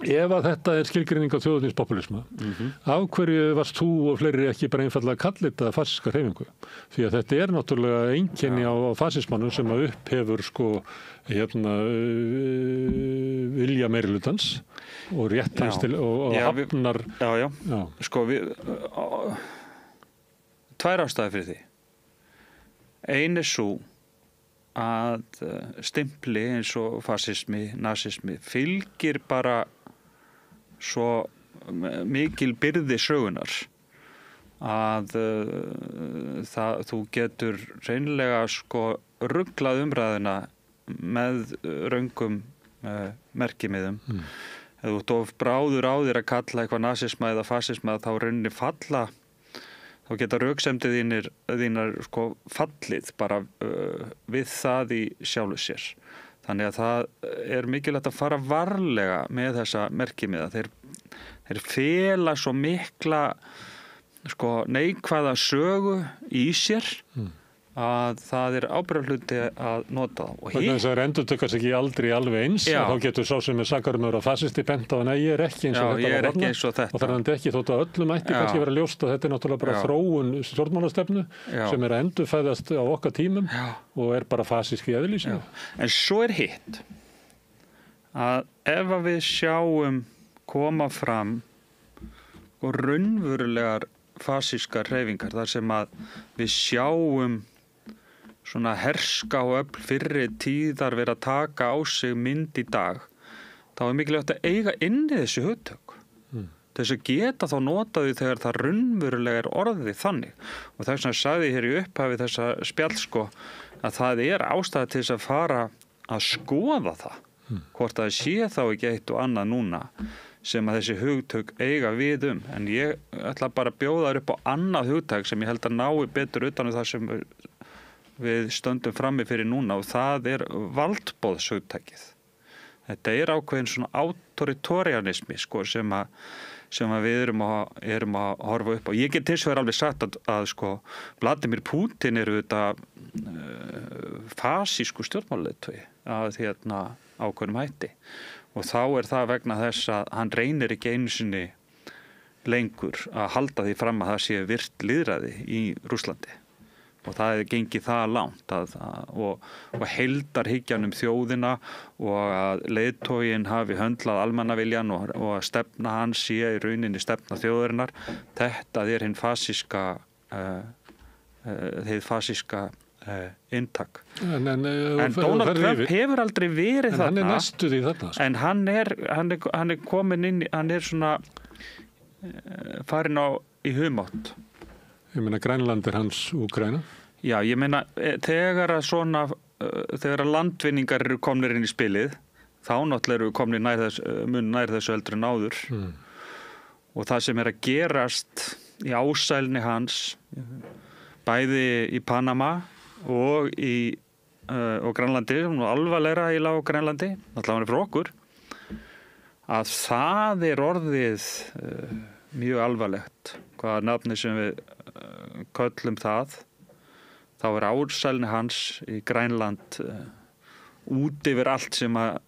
ef að þetta skilgreining á þjóðernispopulisma af hverju varst þú og fleiri ekki bara einfallega að kalla þetta fasíska hreyfingu því að þetta náttúrulega einkenni á fasismannum sem að upphefur sko vilja meirihlutans og rétt hans til og hafnar sko við tvær ástæður fyrir því ein svo að stimpli eins og fasismi, nasismi fylgir bara svo mikil byrði sögunar að þú getur hreinlega sko ruglað umræðina með röngum merkimiðum ef þú ert of bráður á þér að kalla eitthvað nasisma eða fasisma þá rauninni falla þá geta röksemdið þínar sko fallið bara við það í sjálfu sér. Þannig að það mikilvægt að fara varlega með þessa merkimiða. Þeir fela svo mikla sko neikvæða sögu í sér að það ábyrgðarhluti að nota þá. Þannig að það endurtökast ekki aldrei alveg eins og þá getur sá sem sakarum að fasisti bent á en ég ekki eins og þetta og þannig ekki þótt að öllum ætti kannski vera ljóst að þetta náttúrulega bara þróun stjórnmálastefnu sem að endurfæðast á okkar tímum og bara fasísk í eðlýsingu. En svo hitt að ef við sjáum koma fram og raunverulegar fasískar hreyfingar þar sem að við sjáum svona herska og öfl fyrri tíðar vera að taka á sig mynd í dag þá mikilvægt að eiga inni þessi hugtök þess að geta þá notaði þegar það raunverulega orðið þannig og þess að sagði hér í upphafi þessa spjall sko að það ástæða til þess að fara að skoða það hvort það sé þá ekki eitt og annað núna sem að þessi hugtök eiga við en ég ætla bara að bjóða þær upp á annað hugtök sem ég held að nái betur utan það sem við stöndum frammi fyrir núna og það valdboðshugtakið. Þetta ákveðin svona autoritorianismi sko sem að við erum að horfa upp á. Ég get hins vegar alveg sagt að sko Vladimir Putin þetta fasísku stjórnmálaleiðtogi að ákveðnum hætti og þá það vegna þess að hann reynir ekki einu sinni lengur að halda því fram að það sé virt lýðræði í Rússlandi og það gengið það langt og heildarhyggjan þjóðina og að leiðtoginn hafi höndlað almannaviljan og að stefna hans sé í rauninni stefna þjóðarinnar. Þetta hinn fasíska inntak. En Donald Trump hefur aldrei verið þarna. Hann næstu því þarna. En hann komin inn, hann svona farin í humátt. Ég meina Grænland hans Úkraína? Já, ég meina þegar landvinningar eru komnir inn í spilið þá náttúrulega eru komnir nær þessu heldur en áður og það sem að gerast í ásælni hans bæði í Panama og Grænlandi og alvarlegra í Grænlandi allavega fyrir okkur að það orðið mjög alvarlegt hvaða nafni sem við köllum það þá ásælni hans í Grænland út yfir allt sem að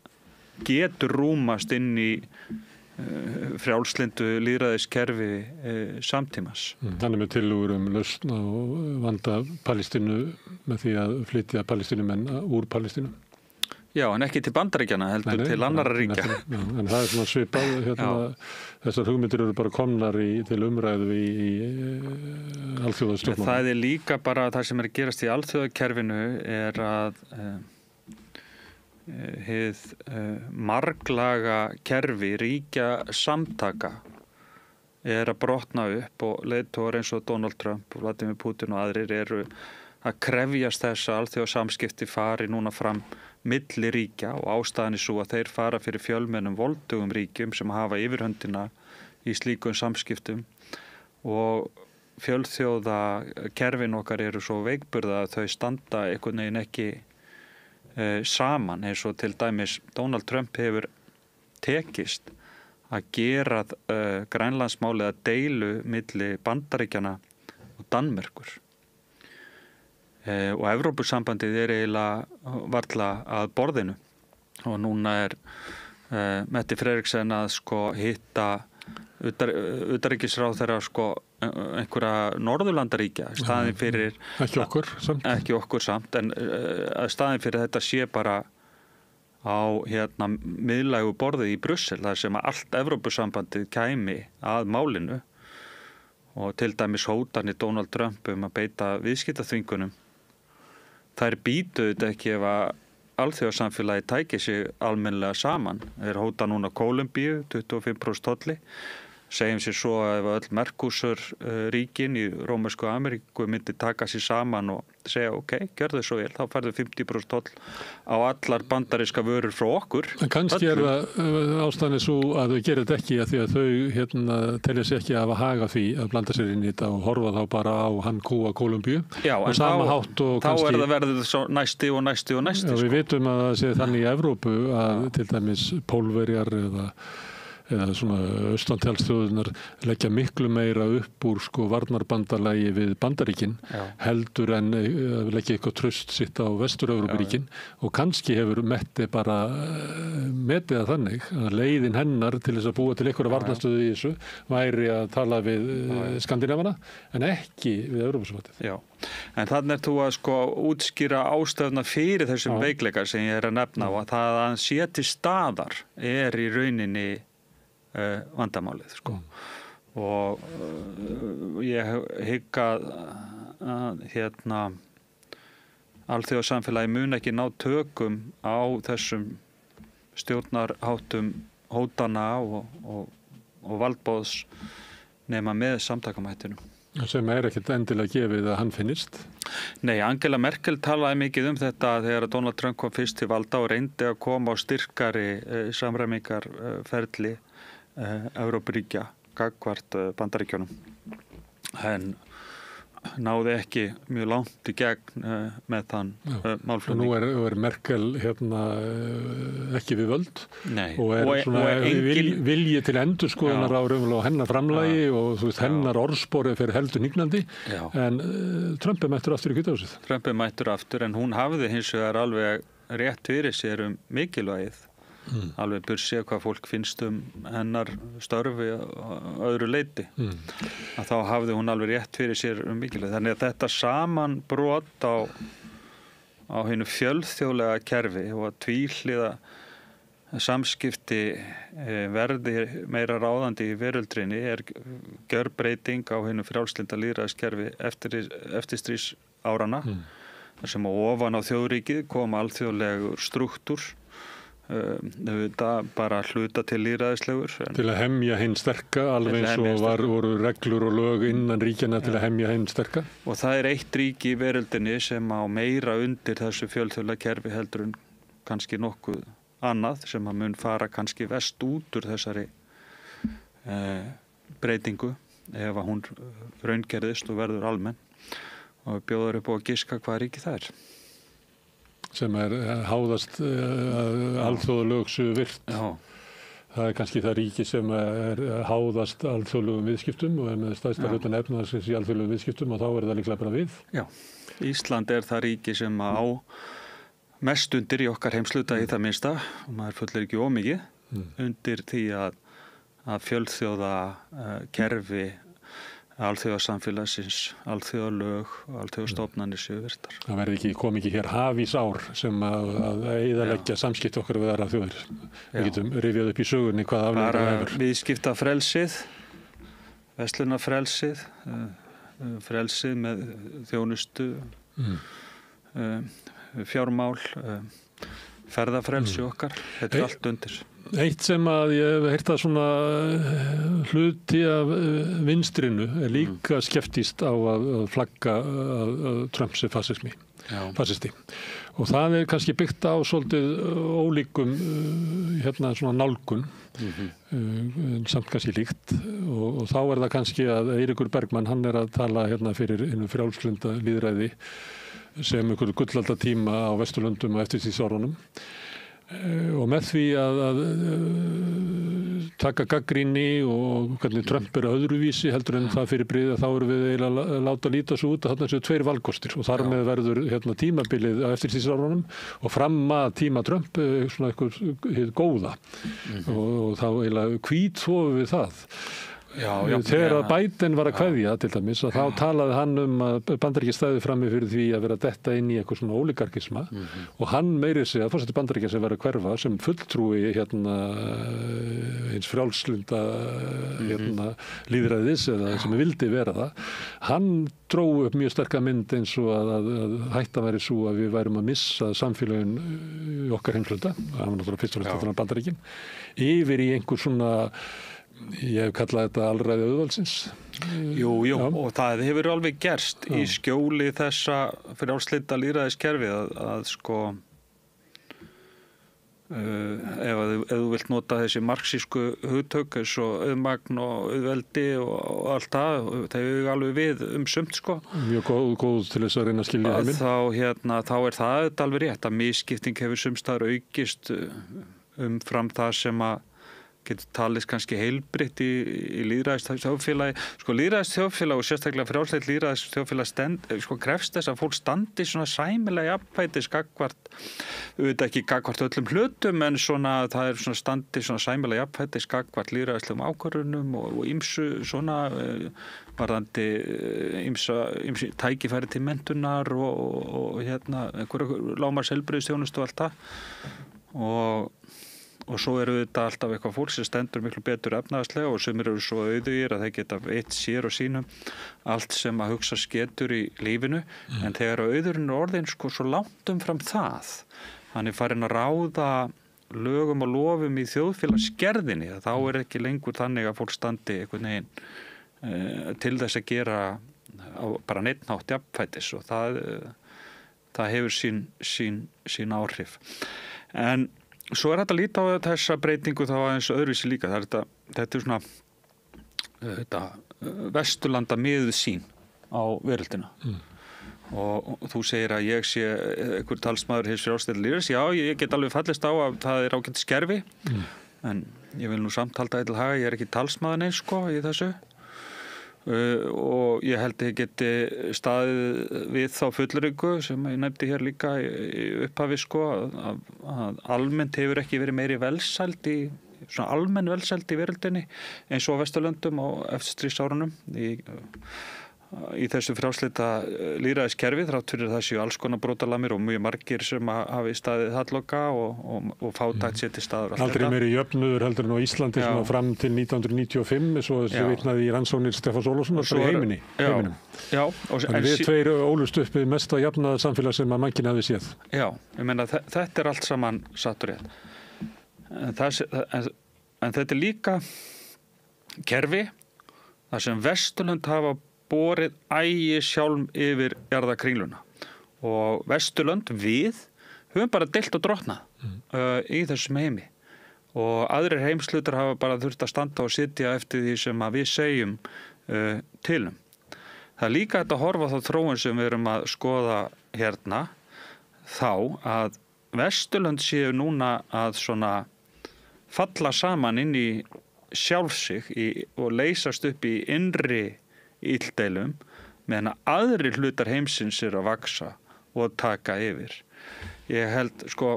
getur rúmast inn í frjálslyndu lýðræðiskerfi samtímans. Hann með tillögur lausn á vanda Palestínu með því að flytja palestínumenn úr Palestínu. Já, en ekki til Bandaríkjanna heldur til annarra ríkja. En það svona svipað, þessar hugmyndir eru bara komnar til umræðu í alþjóðastjórnmálum. Það líka bara það sem að gerast í alþjóðakerfinu að hið marglaga kerfi ríkja samtaka að brotna upp og leiðtogar eins og Donald Trump, Vladimir Putin og aðrir eru að krefjast þess að alþjóðasamskipti fari núna fram milli ríkja og ástæðan svo að þeir fara fyrir fjölmennum voldugum ríkjum sem hafa yfirhöndina í slíkum samskiptum og fjölþjóða kerfin okkar eru svo veikburða að þau standa einhvern veginn ekki saman, eins og til dæmis Donald Trump hefur tekist að gera Grænlandsmálið að deilu milli Bandaríkjanna og Danmerkur. Og Evrópusambandið er eiginlega varla að borðinu og núna Mette Frederiksen að hitta utanríkisráðherra einhverja Norðurlandaríkja staðin fyrir ekki okkur samt en staðin fyrir þetta sé bara á miðlægu borðið í Brussel þar sem allt Evrópusambandið kæmi að málinu og til dæmis hótanir Donald Trump að beita viðskiptaþvingunum þær býtu þetta ekki ef að alþjóðasamfélagi tæki sig almennilega saman. Þeir hóta núna Kólumbíu 25% tolli. Segjum sér svo að ef öll Mercosur ríkin í Rómörsku Ameríku myndi taka sér saman og segja ok, gjörðu svo vel, þá færðu 50% toll á allar bandaríska vörur frá okkur. En kannski það ástæðan svo að þau gerir þetta ekki að því að þau telja sér ekki að haga því að blanda sér inn í þetta og horfa þá bara á hann kúa Kólumbíu. Já, en þá það verður svo næsti. Já, við vitum að það sé þannig í Evrópu að til dæmis Pólverjar eða svona austantalsþjóðirnar leggja miklu meira upp úr varnarbandalagi við Bandaríkin heldur en leggja eitthvað traust sitt á Vestur-Evrópuríkin og kannski hefur Mette bara metið að þannig að leiðin hennar til þess að búa til einhverja varnarstöðu í þessu væri að tala við Skandinavana en ekki við Evrópusambandið. Já, en þannig þú að útskýra ástæðuna fyrir þessum veikleika sem ég að nefna og að það að sé til staðar í rauninni vandamálið og ég hygg að alþjóðasamfélagi mun ekki ná tökum á þessum stjórnarháttum hótana og valdbóðs nema með samtakamættinum. Sem ekkert endilega gefið að hann finnist? Nei, Angela Merkel talaði mikið þetta þegar Donald Trump kom fyrst til valda og reyndi að koma á styrkari samræmingarferli Evrópuríkja gagnvart Bandaríkjunum en náði ekki mjög langt í gegn með þann málflutning. Og nú er Merkel ekki við völd og vilji til endurskoðunar á hennar framlagi og hennar orðspori fyrir heldur hnignandi en Trump mættur aftur í Hvíta húsið. Trump mættur aftur en hún hafði hins vegar alveg rétt fyrir sér mikilvægið alveg byrja hvað fólk finnst hennar störfi öðru leyti að þá hafði hún alveg rétt fyrir sér mikilvægt. Þannig að þetta samanbrot á hinu fjölþjóðlega kerfi og að tvíhliða samskipti verði meira ráðandi í veröldrinni gjörbreyting á hinu frjálslynda lýðræðiskerfi eftirstríðsárana þar sem ofan á þjóðríkið kom alþjóðlegur strúktúr bara hluta til lýðræðislegur til að hemja hinn sterka alveg eins og voru reglur og lög innan ríkjana til að hemja hinn sterka og það eitt ríki í veröldinni sem á meira undir þessu fjölþjóðlega kerfi heldur en kannski nokkuð annað sem að mun fara kannski vest út úr þessari breytingu ef að hún raungerðist og verður almenn og bjóður upp á að giska hvað ríki það sem háðast alþjóðalög séu virt. Það kannski það ríki sem háðast alþjóðlegum viðskiptum og með stærsta hlutan efnahagsins í alþjóðlegum viðskiptum og þá það líklega bara við. Já, Ísland það ríki sem á mest undir í okkar heimsluta í það minnsta og maður fullir ekki ómikið undir því að fjölþjóða kerfi alþjóðasamfélagsins, alþjóðalög, alþjóðastofnanir séu virtar. Það kom ekki hér hafísár sem að eyðileggja samskipti okkar við aðrar þjóðir. Við getum rifjað upp í sögunni hvað afleiðingar það hefur. Viðskiptafrelsið, verslunarfrelsið, frelsið með þjónustu, fjármál, ferðafrelsi okkar. Þetta allt undir. Eitt sem að ég hef heyrt að svona hluti af vinstrinu líka skeptískt á að flagga að Trump sé fasismi. fasisti. Og það kannski byggt á svolítið ólíkum svona nálgun, samt kannski líkt og þá það kannski að Eiríkur Bergmann, hann að tala fyrir einu frjálslynda lýðræði sem einhver gullalda tíma á Vesturlöndum og eftirstríðsárunum. Og með því að taka gagnrýni og hvernig Trump öðruvísi heldur en það fyrir brýði, þá erum við eiginlega að láta líta svo út að þarna séu 2 valkostir og þar með verður tímabilið eftir síðsárunum og fram að tíma Trump svona eitthvað hið góða og þá eiginlega hvítþvofum við það. Þegar að Biden var að kveðja til dæmis að þá talaði hann að Bandaríkja stæði frammi fyrir því að vera detta inn í eitthvað svona ólíkarkisma og hann meiri sig að forseti Bandaríkja sem var að hverfa sem fulltrúi eins frjálslynda lýðræðis eða sem vildi vera það, hann dró upp mjög sterka mynd eins og að hættan væri svo að við værum að missa samfélögin í okkar heimsluta, það var náttúrulega fyrst og fremst Bandaríkin, yfir í einhver svona ég hef kallað þetta alræði auðvaldsins. Jú, og það hefur alveg gerst í skjóli þessa frjálslynda lýðræðiskerfi að sko ef þú vilt nota þessi marxísku hugtök eins og auðmagn og auðveldi og allt það, það hefur alveg við sumt sko. Mjög góð til þess að reyna að skilja heiminn. Þá það alveg rétt að misskipting hefur sumstaðar aukist fram það sem að getur talist kannski heilbritt í lýðræðisþjóðfélagi. Sko lýðræðisþjóðfélag og sérstaklega frjálslyndt lýðræðisþjóðfélag krefst þess að fólk standi svona sæmilega jafnvætis gagnvart, auðvitað ekki gagnvart öllum hlutum, en svona það svona standi svona sæmilega jafnvætis gagnvart lýðræðislegum ákvörðunum og ýmsu svona varðandi ýmsu tækifæri til menntunar og einhverju lágmarksheilbrigðisþjónustu og allt það. Og svo þetta alltaf eitthvað fólk sem stendur miklu betur efnahagslega og sumir eru svo auðugir að þeir geta veitt sér og sínum allt sem að hugsa getur í lífinu, en þegar auðurinn orðin sko svo langt fram það, hann farin að ráða lögum og lofum í þjóðfélagsgerðinni, þá ekki lengur þannig að fólk standi einhvern veginn til þess að gera bara neittnátt jafnfætis og það hefur sín áhrif. En svo þetta líta á þessa breytingu þá aðeins öðruvísi líka. Þetta svona Vesturlanda miðuð sín á veröldina. Og þú segir að ég sé einhver talsmaður hins frjálslynda lýðræðis. Já, ég get alveg fallist á að það ágætis skerfi, en ég vil nú samt halda til haga, ég ekki talsmaður neins sko í þessu. Og ég held að ég geti staðið við þá fullryggu sem ég nefndi hér líka í upphafi sko að almennt hefur ekki verið meiri velsæld svona almenn velsæld í veröldinni eins og á Vesturlöndum og eftirstríðsárunum í þessu frjálslynda lýðræðiskerfi, þrátt fyrir það séu alls konar brotalamir og mjög margir sem hafi staðið halloka og fátækt sér til staður. Aldrei meiri jöfnuður heldur en á Íslandi fram til 1995, svo þessi vitnaði í rannsóknir Stefáns Ólafssonar í heiminum. Þannig við tveir ólust upp við mesta jafnaða samfélag sem að mannkinn hafi séð. Já, ég meina þetta allt saman satt og rétt. En þetta líka kerfi þar sem Vesturlönd hafa borið ægi sjálf yfir jarðarkringluna og Vesturlönd við höfum bara deilt og drottnað í þessum heimi og aðrir heimslutar hafa bara þurft að standa og sitja eftir því sem að við segjum tilum. Það líka þetta að horfa þá þróun sem við erum að skoða hérna þá að Vesturlönd séu núna að svona falla saman inn í sjálf sig og leysast upp í innri illdeilum meðan aðrir hlutar heimsins að vaksa og taka yfir. Ég held sko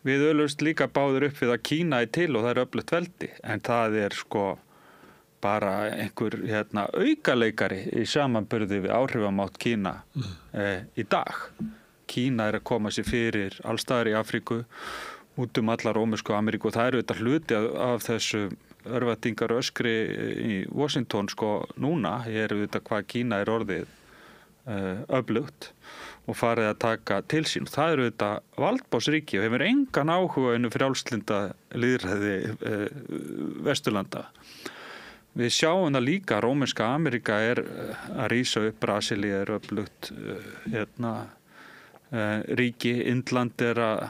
við öllust líka báður upp við að Kína til og það öflugt veldi, en það sko bara einhver aukaleikari í samanburði við áhrifamátt Kína í dag. Kína að koma sér fyrir allstaðar í Afríku, út allar rómversku Ameríku og það þetta hluti af þessu örvætingar öskri í Washington sko núna, ég þetta hvað Kína orðið öflugt og farið að taka til sín. Það þetta valdbásríki og hefur engan áhuga frjálslynda lýðræði Vesturlanda við sjáum það líka, Rómverska Ameríka að rísa upp, Brasilía öflugt ríki, Indland að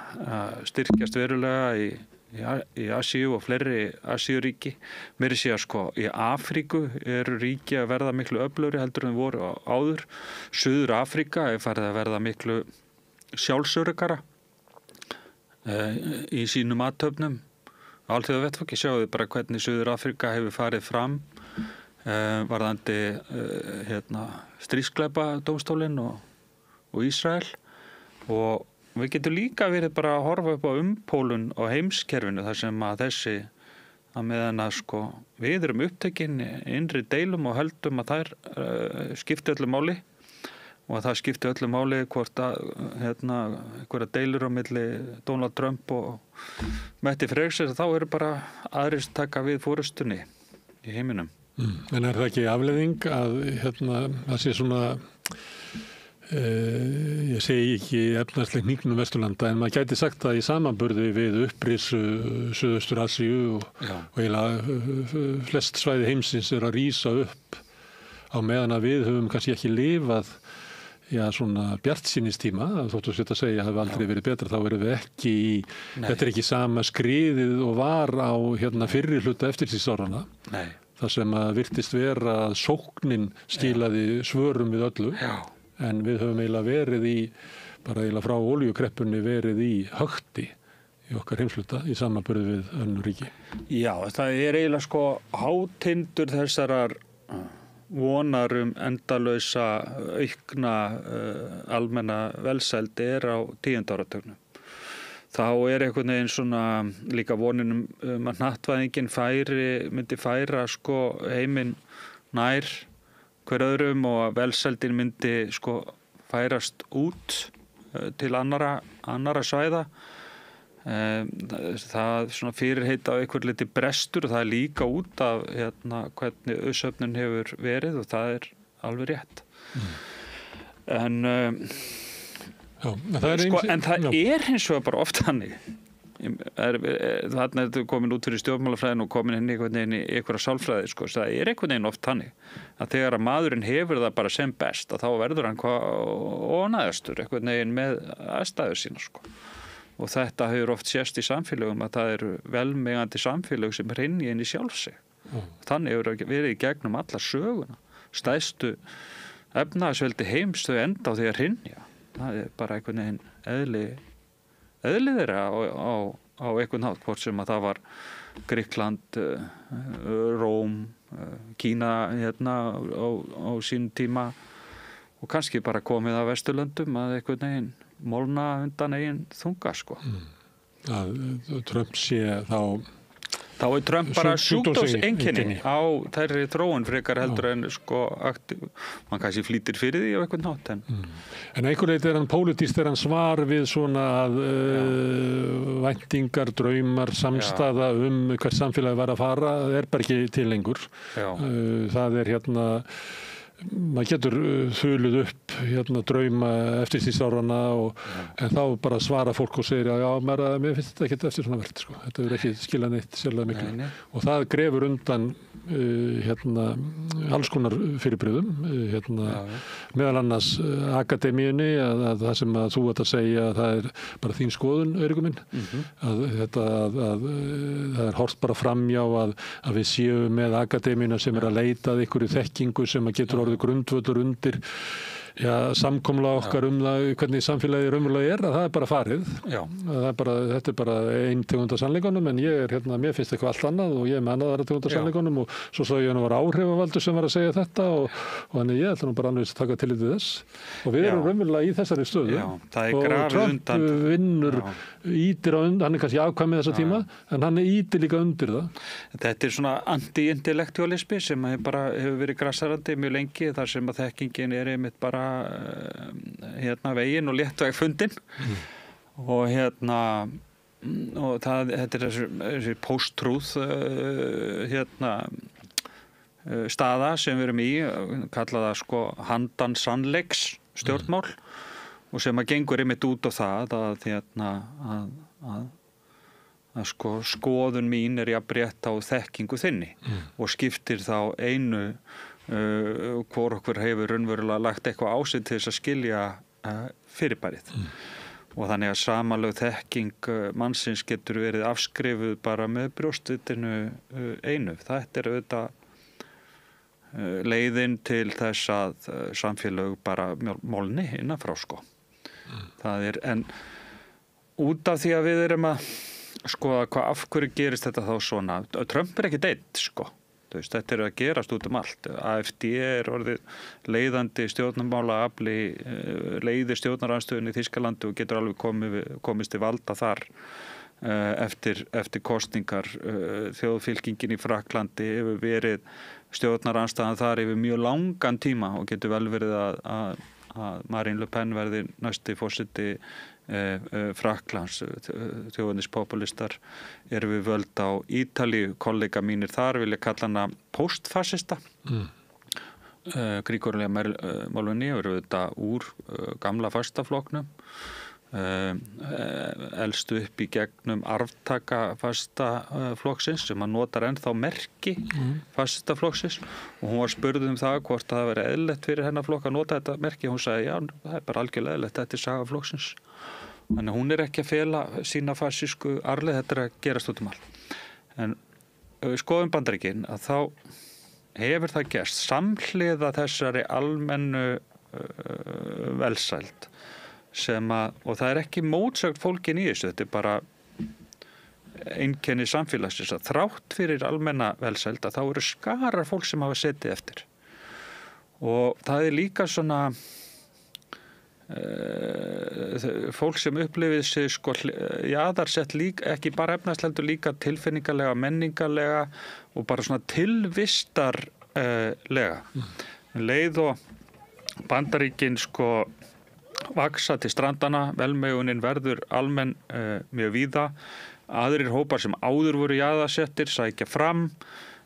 styrkjast verulega í Asíu og fleiri Asíuríki. Meira sé að í Afríku eru ríki að verða miklu öflugri heldur en voru áður. Suður Afríka farið að verða miklu sjálfsöruggara í sínum athöfnum. Alþjóðavettvangi sjáum við bara hvernig Suður Afríka hefur farið fram varðandi stríðsglæpadómstólinn og Ísrael, og við getum líka verið bara að horfa upp á umpólun á heimskerfinu þar sem að að meðan að við erum upptekin innri deilum og höldum að þær skipti öllu máli, og að það skipti öllu máli hvort að einhverja deilur á milli Donald Trump og Mette Frederiksen, þá eru bara aðrir taka við fórustunni í heiminum. En það ekki afleiðing að það sé svona ég segi ekki efnarsleg hníknum Vesturlanda, en maður gæti sagt það í samanburði við upprisu Suðaustur Asíu og eiginlega flest svæði heimsins að rísa upp á meðan að við höfum kannski ekki lifað svona bjartsýnistíma, þóttu sér að segja hafi aldrei verið betra, þá erum við ekki þetta ekki sama skriðið og var á fyrri hluta eftirstríðsárana. Það sem að virtist vera að sóknin skilaði svörum við öllu. En við höfum eiginlega verið bara eiginlega frá olíukreppunni verið í högti í okkar heimsluta í samanburði við önnur ríki. Já, það eiginlega hátindur þessarar vonar endalausa aukna almenna velsæld á 10. áratugnum. Þá einhvern veginn svona líka vonin að hnattvæðingin myndi færa heiminn nær hver öðrum og að velsældin myndi færast út til annara svæða. Það svona fyrirheita á einhver liti brestur, og það líka út af hvernig auðsöfnun hefur verið, og það alveg rétt. En það hins vegar bara oft hannig. Þarna er komin út fyrir stjórnmálafræðin og komin inn í einhverja sálfræði, það einhvern veginn oft hannig að þegar að maðurinn hefur það bara sem best, að þá verður hann ónæðastur einhvern veginn með aðstæður sína, og þetta hefur oft sést í samfélögum að það eru velmegandi samfélög sem hrynja inn í sjálf sig. Þannig hefur verið í gegnum alla söguna. Stærstu efnahagsveldi heims þau enda á því að hrynja. Það bara einhvern veginn eðli þeirra á einhvern hátt, hvort sem að það var Grikkland, Róm, Kína á sín tíma, og kannski bara komið af Vesturlöndum að einhvern veginn molna undan eigin þunga. Að Trump sé þá Trump bara sjúkdómseinkenni á þærri þróun frekar heldur en mann kannski flýtir fyrir því á einhvern nátt. En einhver leyti hann pólitískt hann svar við svona væntingar, draumar, samstaða hvert samfélagi var að fara, bara ekki til lengur. Það maður getur þuluð upp drauma eftirstríðsárana, en þá bara svara fólk og segir mér finnst þetta ekki eftir svona verð, þetta er ekki skilað neitt sérlega miklu. Og það grefur undan alls konar fyrirbrigðum, meðal annars akademíunni, að það sem að þú ert að segja að það bara þín skoðun, Eiríkur minn, að það horft bara framjá að við séum með akademíuna sem að leita að einhverju þekkingu sem að getur orðið grundvöllur undir samkomla okkar það hvernig samfélagið raunverulega að það bara farið. Þetta bara ein tegund af sannleikunum, en mér finnst eitthvað allt annað og ég með annað tegund af sannleikunum, og svo sá ég var áhrifavaldur sem var að segja þetta, og þannig ég ætla bara annars að taka tillit til þess, og við erum raunverulega í þessari stöðu, og Trump vinnur ítir á undir, hann kannski afkvæmið þessa tíma, en hann ítir líka undir það. Þetta svona anti-intellektualismi sem bara hefur verið grassarandi mjög lengi, þar sem að þekkingin einmitt bara veginn og léttveg fundin, og og þetta þessi post-truth staða sem við erum í, kalla það handan sannleiks stjórnmál, og sem að gengur einmitt út á það að sko skoðun mín jafn rétt á þekkingu þinni og skiptir þá einu hvor okkur hefur raunverulega lagt eitthvað á sig til þess að skilja fyrirbærið. Og þannig að samanlögð þekking mannsins getur verið afskrifuð bara með brjóstvitinu einu. Þetta auðvitað leiðin til þess að samfélög bara molni innanfrá sko. Það en út af því að við erum að skoða af hverju gerist þetta þá svona. Trump ekki deitt sko. Þetta að gerast út allt. AfD orðið leiðandi stjórnarmálaafli, leiðir stjórnarandstöðunni í Þýskalandi og getur alveg komist til valda þar eftir kosningar. Þjóðfylkingin í Frakklandi hefur verið stjórnarandstaðan þar yfir mjög langan tíma og getur vel verið að Marine Le Pen verði næsti forseti Frakklands. Þjóðernispopulistar eru við völd á Ítalíu. Kollega mínir þar vilja kalla hana postfasista. Grigorija Meloni eru þetta úr gamla fastaflokknum. Elstu upp í gegnum arftaka fastaflokksins sem að notar ennþá merki fastaflokksins og hún var spurð það hvort það væri eðlilegt fyrir hennar flokk að nota þetta merki. Hún sagði já, það bara algjörlega eðlilegt, þetta saga flokksins. Þannig hún ekki að fela sína fasísku arfleið, þetta að gerast út allt. En skoðum Bandaríkin að þá hefur það gerst samhliða þessari almennu velsæld og það ekki mótsögn fólkin í þessu, þetta bara einkenni samfélagsins að þrátt fyrir almenna velsæld að þá eru skarar fólk sem hafa setið eftir. Og það líka svona fólk sem upplifið sig sko jaðarsett líka, ekki bara efnahagslega líka tilfinningalega, menningalega og bara svona tilvistarlega. Leið og Bandaríkin sko vaksa til strandana, velmegunin verður almenn mjög víða. Aðrir hópar sem áður voru jaðarsettir sækja fram.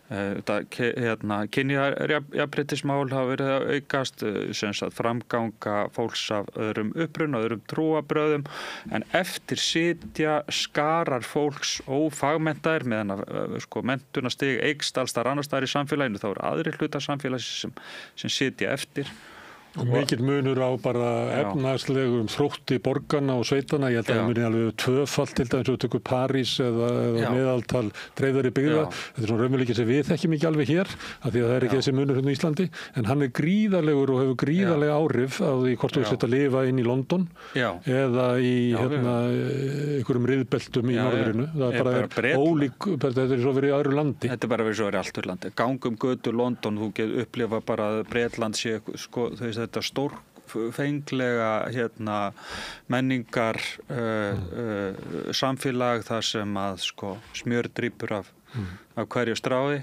Kynjajafnréttismál hafa verið að aukast, sem sagt framganga fólks af öðrum uppruna, öðrum trúabröðum, en eftir sitja skarar fólks ófagmenntaðir meðan að sko menntunastig eykst alls þar annars staðar í samfélaginu, þá eru aðrir hlutar samfélagsins sem sitja eftir. Og mikill munur á bara efnahagslegum þrótti borgarna og sveitana. Ég held að það muni alveg tvöfalt til dæmis og tökur París eða meðaltal dreifðari byggða. Þetta svona raunveruleiki sem við þekkjum ekki alveg hér, af því að það ekki þessi munur hérna í Íslandi. En hann gríðarlegur og hefur gríðarlega áhrif á því hvort þú sett að lifa inn í London eða í einhverjum riðbeltum í norðurinu. Það bara ólík, þetta svo verið í öðru landi. Þetta bara verið svo verið allt öðru landi. Gangum götur London, þú getur upplifa bara að Bretland sé sko, þetta stórfenglega menningar samfélag þar sem að sko smjör drýpur af hverju strái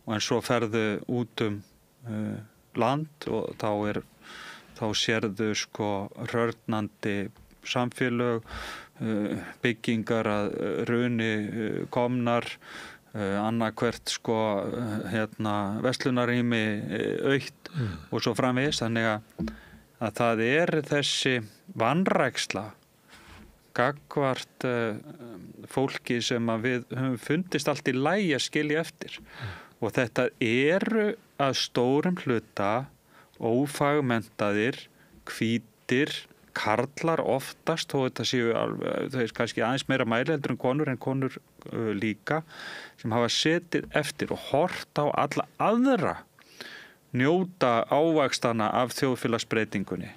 og en svo ferðu út land og þá sérðu sko rörnandi samfélög, byggingar að runi komnar, annarkvert sko verslunarrými autt og svo framvegis, þannig að það þessi vanræksla gagnvart fólki sem að við höfum fundist allt í lagi að skilja eftir og þetta eru að stórum hluta ófagmenntaðir, hvítir karlar oftast, þó þetta séu þau kannski aðeins meira mæli heldur en konur líka, sem hafa setið eftir og hort á alla aðra njóta ávaxtana af þjóðfélagsbreytingunni.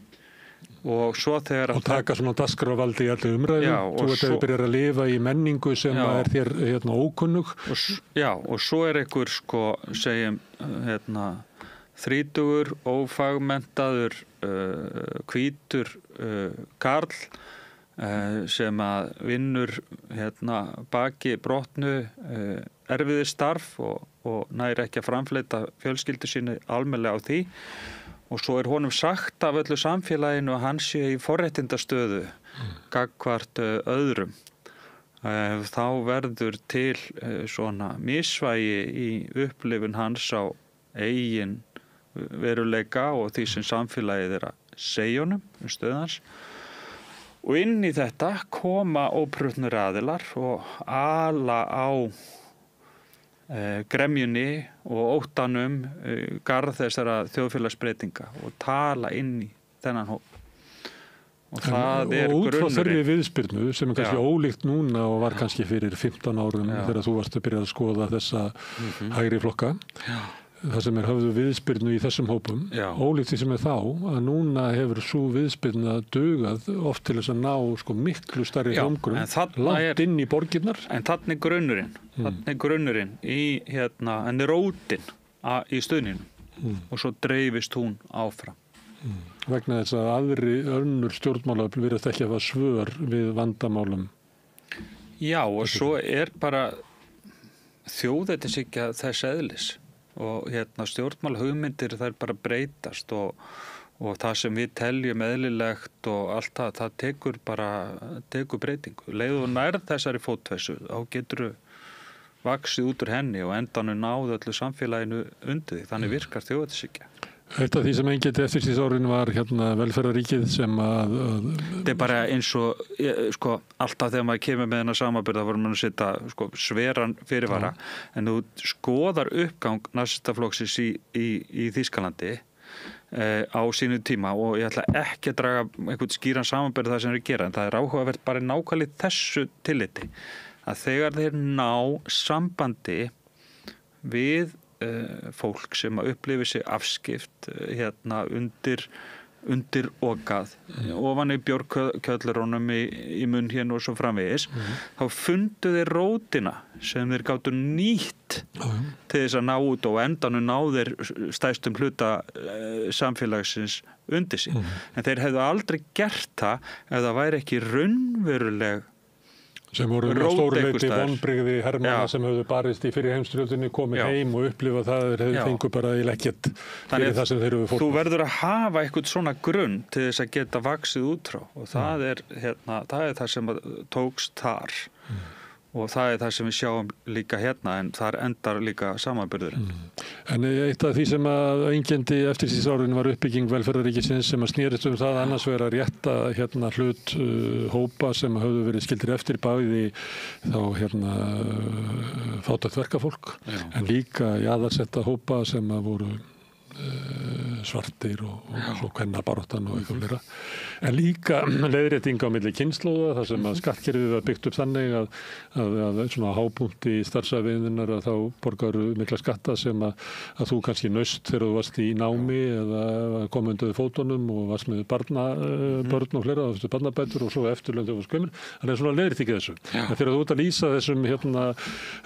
Og svo þegar og taka svona dagskrárvaldi í allir umræðum. Þú ert að byrja að lifa í menningu sem þér ókunnug. Og svo einhver sko, segjum þrítugur, ófagmenntaður, hvítur karl sem að vinnur baki brotnu erfiði starf og næri ekki að framfleyta fjölskyldu sínu almennilega á því og svo honum sagt af öllu samfélaginu að hann sé í forréttindastöðu gagnvart öðrum. Þá verður til svona misvægi í upplifun hans á eigin veruleika og því sem samfélagið að segja honum stöðans Og inn í þetta koma óprutnir aðilar og ala á gremjunni og óttanum garð þessara þjóðfélagsbreytinga og tala inn í þennan hóp. Og það er grunnurinn. Og út frá þeirri viðspyrnu sem kannski ólíkt núna og var kannski fyrir 15 árum þegar þú varst að byrja að skoða þessa hægri flokka. Það sem höfðu viðspyrnu í þessum hópum, ólíkt því sem þá, að núna hefur svo viðspyrna dugað oft til þess að ná miklu stærri hljómgrunn, langt inn í borgirnar. En þannig grunnurinn í en rótin í stuðninum og svo dreifist hún áfram. Vegna þess að aðri önnur stjórnmálaöfl virðast ekki að hafa svör við vandamálum. Já, og svo bara þjóðernishyggja þess eðlis. Og stjórnmálahugmyndir þær bara breytast og það sem við teljum eðlilegt og allt það tekur breytingu. Leið og nærð þessari fótfesu, þá getur vaxið út úr henni og endanum náðu öllu samfélaginu undir því. Þannig virkar þjóðernishyggja. Eitt af því sem eingetið eftirstríðsárin var velferðarríkið sem að... Þetta bara eins og, alltaf þegar maður kemur með hennar samanburð, þá voru maður að setja sveran fyrirvara, en þú skoðar uppgang nasistaflokksins í Þýskalandi á sínu tíma og ég ætla ekki að draga einhvern skýran samanburð það sem þeir gera, en það er áhugavert bara nákvæmlega þessu tilliti, að þegar þeir ná sambandi við fólk sem að upplifi sig afskipt undir okað ofan í bjórkjöllurunum í munn hérna og svo framvegis þá fundu þeir rótina sem þeir gátu nýtt til þess að ná út og endanum ná þeir stærstum hluta samfélagsins undir sig en þeir hefðu aldrei gert það ef það væri ekki raunveruleg sem voru stóruleiti vonbrigði hermanna sem höfðu barist í fyrir heimsstyrjöldinni komið heim og upplifa það þeir hefðu fengu bara í lekkjett fyrir það sem þeir eru fórnað. Þú verður að hafa eitthvað svona grunn til þess að geta vaxið út frá og það er það sem tókst þar og það er það sem við sjáum líka hérna en þar endar líka samanburðurinn. En eitt af því sem að einkenndi eftirstríðsárin var uppbygging velferðarríkisins sem að snerist það annars vera að rétta hlut hópa sem höfðu verið skildir eftir bæði þá fátækt verkafólk en líka jaðarsetta hópa sem að voru svartir og svo kvennabaráttan og eitthvað fleira. En líka leiðrétting á milli kynslóða þar sem að skattkerfið var byggt upp þannig að svona hápunkti starfsæviðinnar að þá borgaru mikla skatta sem að þú kannski naust þegar þú varst í námi eða kom undir fótunum og varst með börn og fleira, þú barnabætur og svo eftirlaun þegar þú varst gömul. Þannig að svona leiðrétting þessu. En þegar þú ert að lýsa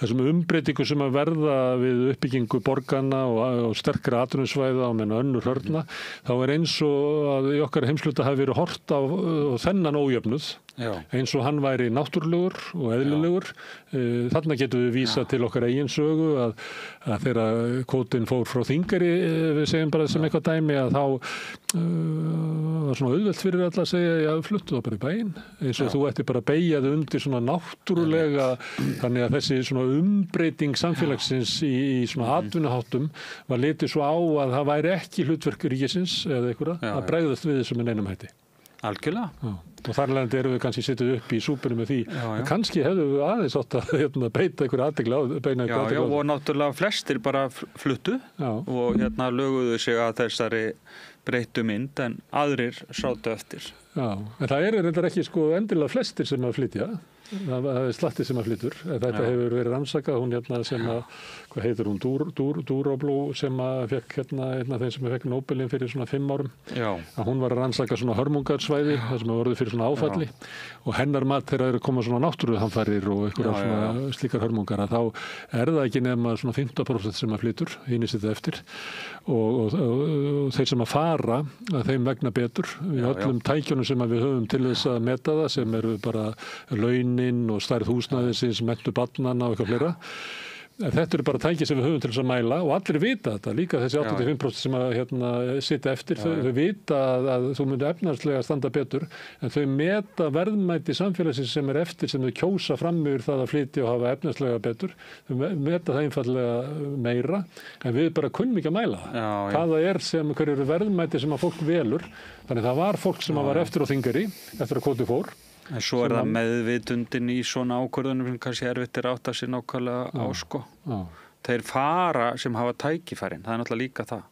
þessum umbreytingu sem að verða við uppbyggingu borganna og sterkra atvinnusvæða og meina önnur hörna, þá er eins og að í okkar heimsluta hafi verið hort á þennan ójöfnuð eins og hann væri náttúrulegur og eðlilegur. Þarna getum við vísa til okkar eigin sögu að þegar kvótinn fór frá Þingari, við segjum bara sem eitthvað dæmi að þá var svona auðvelt fyrir alla að segja fluttu það bara í bæinn, eins og þú ætti bara að beygja þig undir svona náttúrulega þannig að þessi svona umbreyting samfélagsins í svona atvinnuháttum var litið svo á að það væri ekki hlutverk ríkisins eða einhverja að bregðast við þessu með neinum hætti. Algjörlega. Og þar alveg erum við kannski sittið upp í súpunum með því. En kannski hefðu við aðeins átt að beita einhverja athygli á. Og náttúrulega flestir bara fluttu og löguðu sig að þessari breyttu mynd en aðrir sátu eftir. Já, en það eru reyndar ekki endilega flestir sem að flytja. Það er slatti sem að flytur. Þetta hefur verið rannsakað, hún sem að, hvað heitir hún, Dúróblú sem að fekk einn af þeim sem fekk Nóbelinn fyrir svona 5 árum. Að hún var að rannsaka svona hörmungarsvæði, það sem að voruð fyrir svona áfalli og hennar mat þegar eru koma svona náttúruhamfarir og einhverja svona slíkar hörmungar að þá er það ekki nema svona 15% sem að flytur, hínir sitt eftir og þeir sem að fara að þeim vegna betur í öllum tækjunum sem að við höfum til þess að meta það sem eru bara laun og stærð húsnæðisins, mentu barnanna og eitthvað fleira. Þetta eru bara tæki sem við höfum til þess að mæla og allir vita þetta, líka þessi 85% sem að sitja eftir, þau vita að þú myndir efnahagslega standa betur, en þau meta verðmæti samfélagsins sem eftir, sem þau kjósa fram yfir það að flytja og hafa efnahagslega betur, þau meta það einfallega meira, en við bara kunnum ekki að mæla það. Hvaða hverju eru verðmæti sem að fólk velur, þannig það var fólk sem var eftir á þingari, eftir að kvóti fór. En svo það meðvitundin í svona ákvörðunum sem kannski erfitt átta sig nákvæmlega á sko. Þeir fara sem hafa tækifærin, það náttúrulega líka það.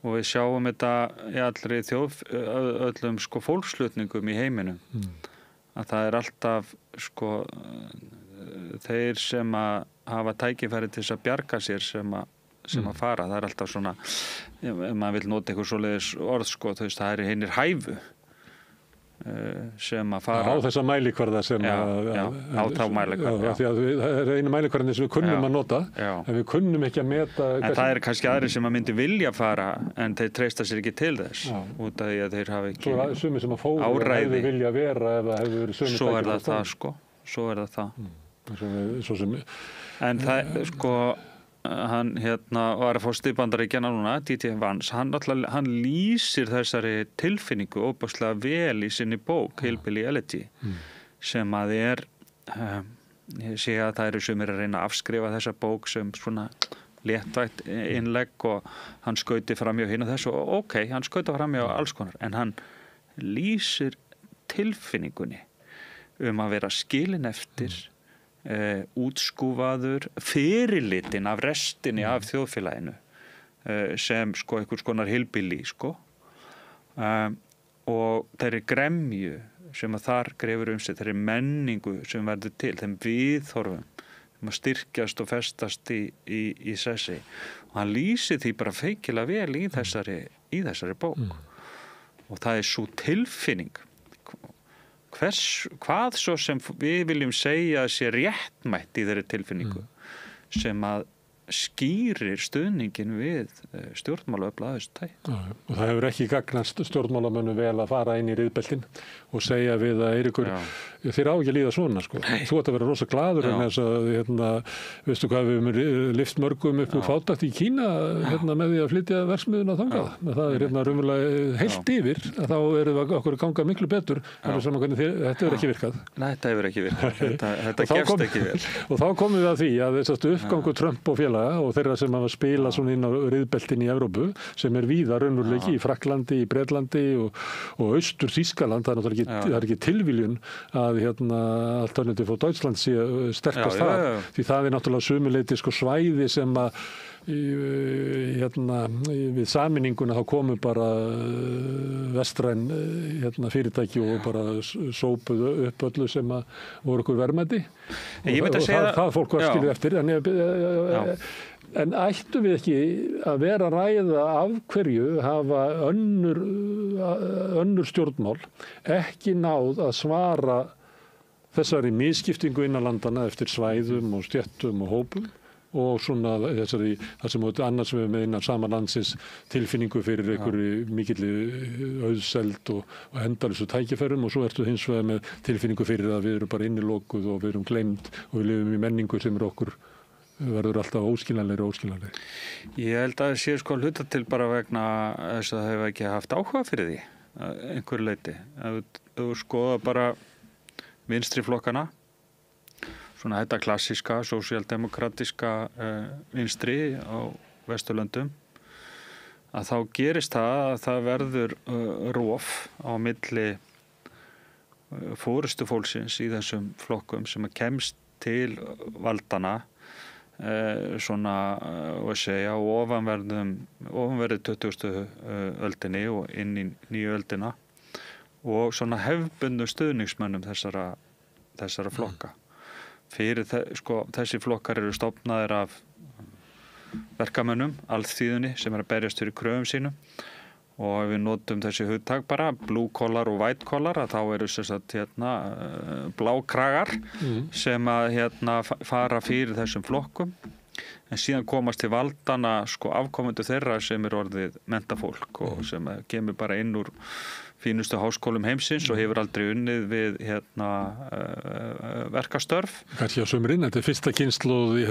Og við sjáum þetta í allri öllum sko fólkslutningum í heiminum. Að það alltaf sko þeir sem að hafa tækifæri til þess að bjarga sér sem að fara. Það alltaf svona, ef maður vil nota eitthvað svoleiðis orð sko, þú veist, það hinir hæfu. Sem að fara á þessa mælikvarða sem á þá mælikvarða því að það er einu mælikvarðin sem við kunnum að nota en við kunnum ekki að meta en það er kannski aðrir sem að myndi vilja fara en þeir treysta sér ekki til þess út af því að þeir hafa ekki sumir sem að fóru hefði vilja vera ef það hefði verið sömu svo er það sko svo er það en það sko hann var að fá stiðbandaríkjana núna, D.T. Vance, hann lýsir þessari tilfinningu óbærslega vel í sinni bók, Hillbilly Elegy, sem að ég sé að það eru sumir að reyna að afskrifa þessa bók sem svona léttvægt innlegg og hann skauti fram hjá hinn og þessu og ok, hann skauti fram hjá alls konar, en hann lýsir tilfinningunni að vera skilin eftir útskúfaður fyrirlitin af restinni af þjóðfélaginu sem sko einhvers konar hillbilly sko og þeirri gremju sem að þar grefur sig, þeirri menningu sem verður til, þeim viðhorfum sem að styrkjast og festast í sessi og hann lýsir því bara feikilega vel í þessari bók og það er svo tilfinning hvað svo sem við viljum segja sé réttmætt í þeirri tilfinningu sem að skýrir stuðningin við stjórnmálaöfl að þessu tagi. Og það hefur ekki gagnast stjórnmálamönnum vel að fara inn í riðbeltin og segja við að Eiríkur, þér á ekki að líða svona sko. Þú ætti að vera rosa gladur en þess að, veistu hvað við höfum lyft mörgum upp úr fátækt í Kína með því að flytja verksmiðuna þangað. Það er raunverulega heilt yfir að þá eru okkur að ganga miklu betur en saman hvernig þetta hefur ekki virkað. Nei, þetta hefur ekki virkað. Þetta gefst ekki vel. Og þá komum við að því að uppgangur Trump og félaga og þeirra sem hafa spilað svona inn á riðbeltin í Evrópu sem víða raunveruleiki í Frakklandi, í Bretlandi og austur Þýskaland, það er ekki tilviljun að Alternative for Deutschland sé sterkast þar, því það er náttúrulega sömuleyti sko svæði sem að við sameininguna þá komu bara vestræn fyrirtæki og bara sópuðu upp öllu sem að voru okkur verðmæti og það fólk var skilið eftir en ættum við ekki að vera að ræða af hverju hafa önnur stjórnmál ekki náð að svara þessari misskiptingu innan landana eftir svæðum og stéttum og hópum og svona þessari, það sem annars við með innan sama landsins tilfinningu fyrir einhverju mikilli auðseld og endalösu tækifærum og svo ertu hins vegar með tilfinningu fyrir að við erum bara innilokuð og við erum gleymd og við lifum í menningu sem okkur verður alltaf óskiljanlegri. Ég held að það sé sko hluta til bara vegna þess að það hefur ekki haft áhuga fyrir því einhverju leyti. Ef þú skoða bara vinstri flokkana svona þetta klassíska, sósíaldemokratíska vinstri á Vesturlöndum að þá gerist það að það verður rof á milli forystu fólksins í þessum flokkum sem að kemst til valdana svona og segja og ofanverði 20. öldinni og inn í nýju öldina og svona hefðbundnum stuðningsmönnum þessara flokka. Fyrir þessi flokkar eru stofnaðir af verkamönnum, alþýðunni sem að berjast fyrir kröfum sínum og ef við notum þessi hugtak bara blue collar og white collar að þá eru blákragar sem að fara fyrir þessum flokkum en síðan komast til valdana afkomendur þeirra sem orðið mentafólk og sem kemur bara inn úr fínustu háskólum heimsins og hefur aldrei unnið við verkastörf. Kannski á sumrin, þetta fyrsta kynslóð í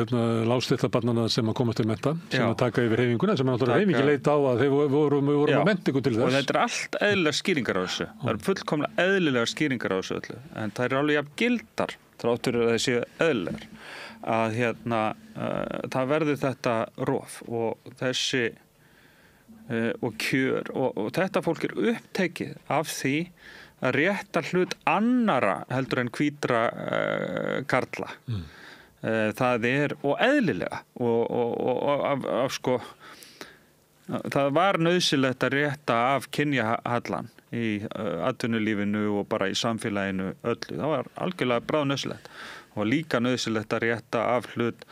lágstéttabarnanna sem að komast til mennta, sem að taka yfir hreyfinguna, sem náttúrulega hreyfingi leit á að þeir vorum að mennta ykkur til þess. Og þetta allt eðlilega skýringar á þessu. Það fullkomlega eðlilega skýringar á þessu öllu. En það alveg jafn gildar, þráttur að þessi eðlilegar, að það verður þetta rof og þessi og kjör og þetta fólk upptekið af því að rétta hlut annara heldur en hvítra karla. Það og eðlilega og sko það var nauðsynlegt að rétta af kynjahallan í atvinnulífinu og bara í samfélaginu öllu. Það var algjörlega bráðnauðsynlegt og líka nauðsynlegt að rétta af hlut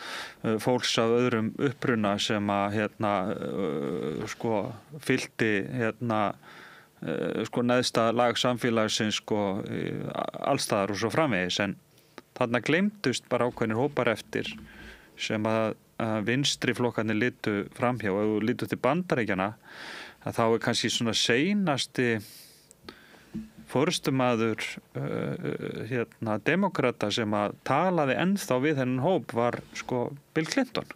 fólks af öðrum uppruna sem að sko fylgdi sko neðsta lag samfélagsins sko allstaðar og svo framvegis, en þarna gleymdust bara ákveðnir hópar eftir sem að vinstri flokkarnir litu framhjá og ef þú litu til Bandaríkjanna að þá kannski svona seinasti forystumaður demokrata sem að talaði ennþá við þennan hóp var sko Bill Clinton.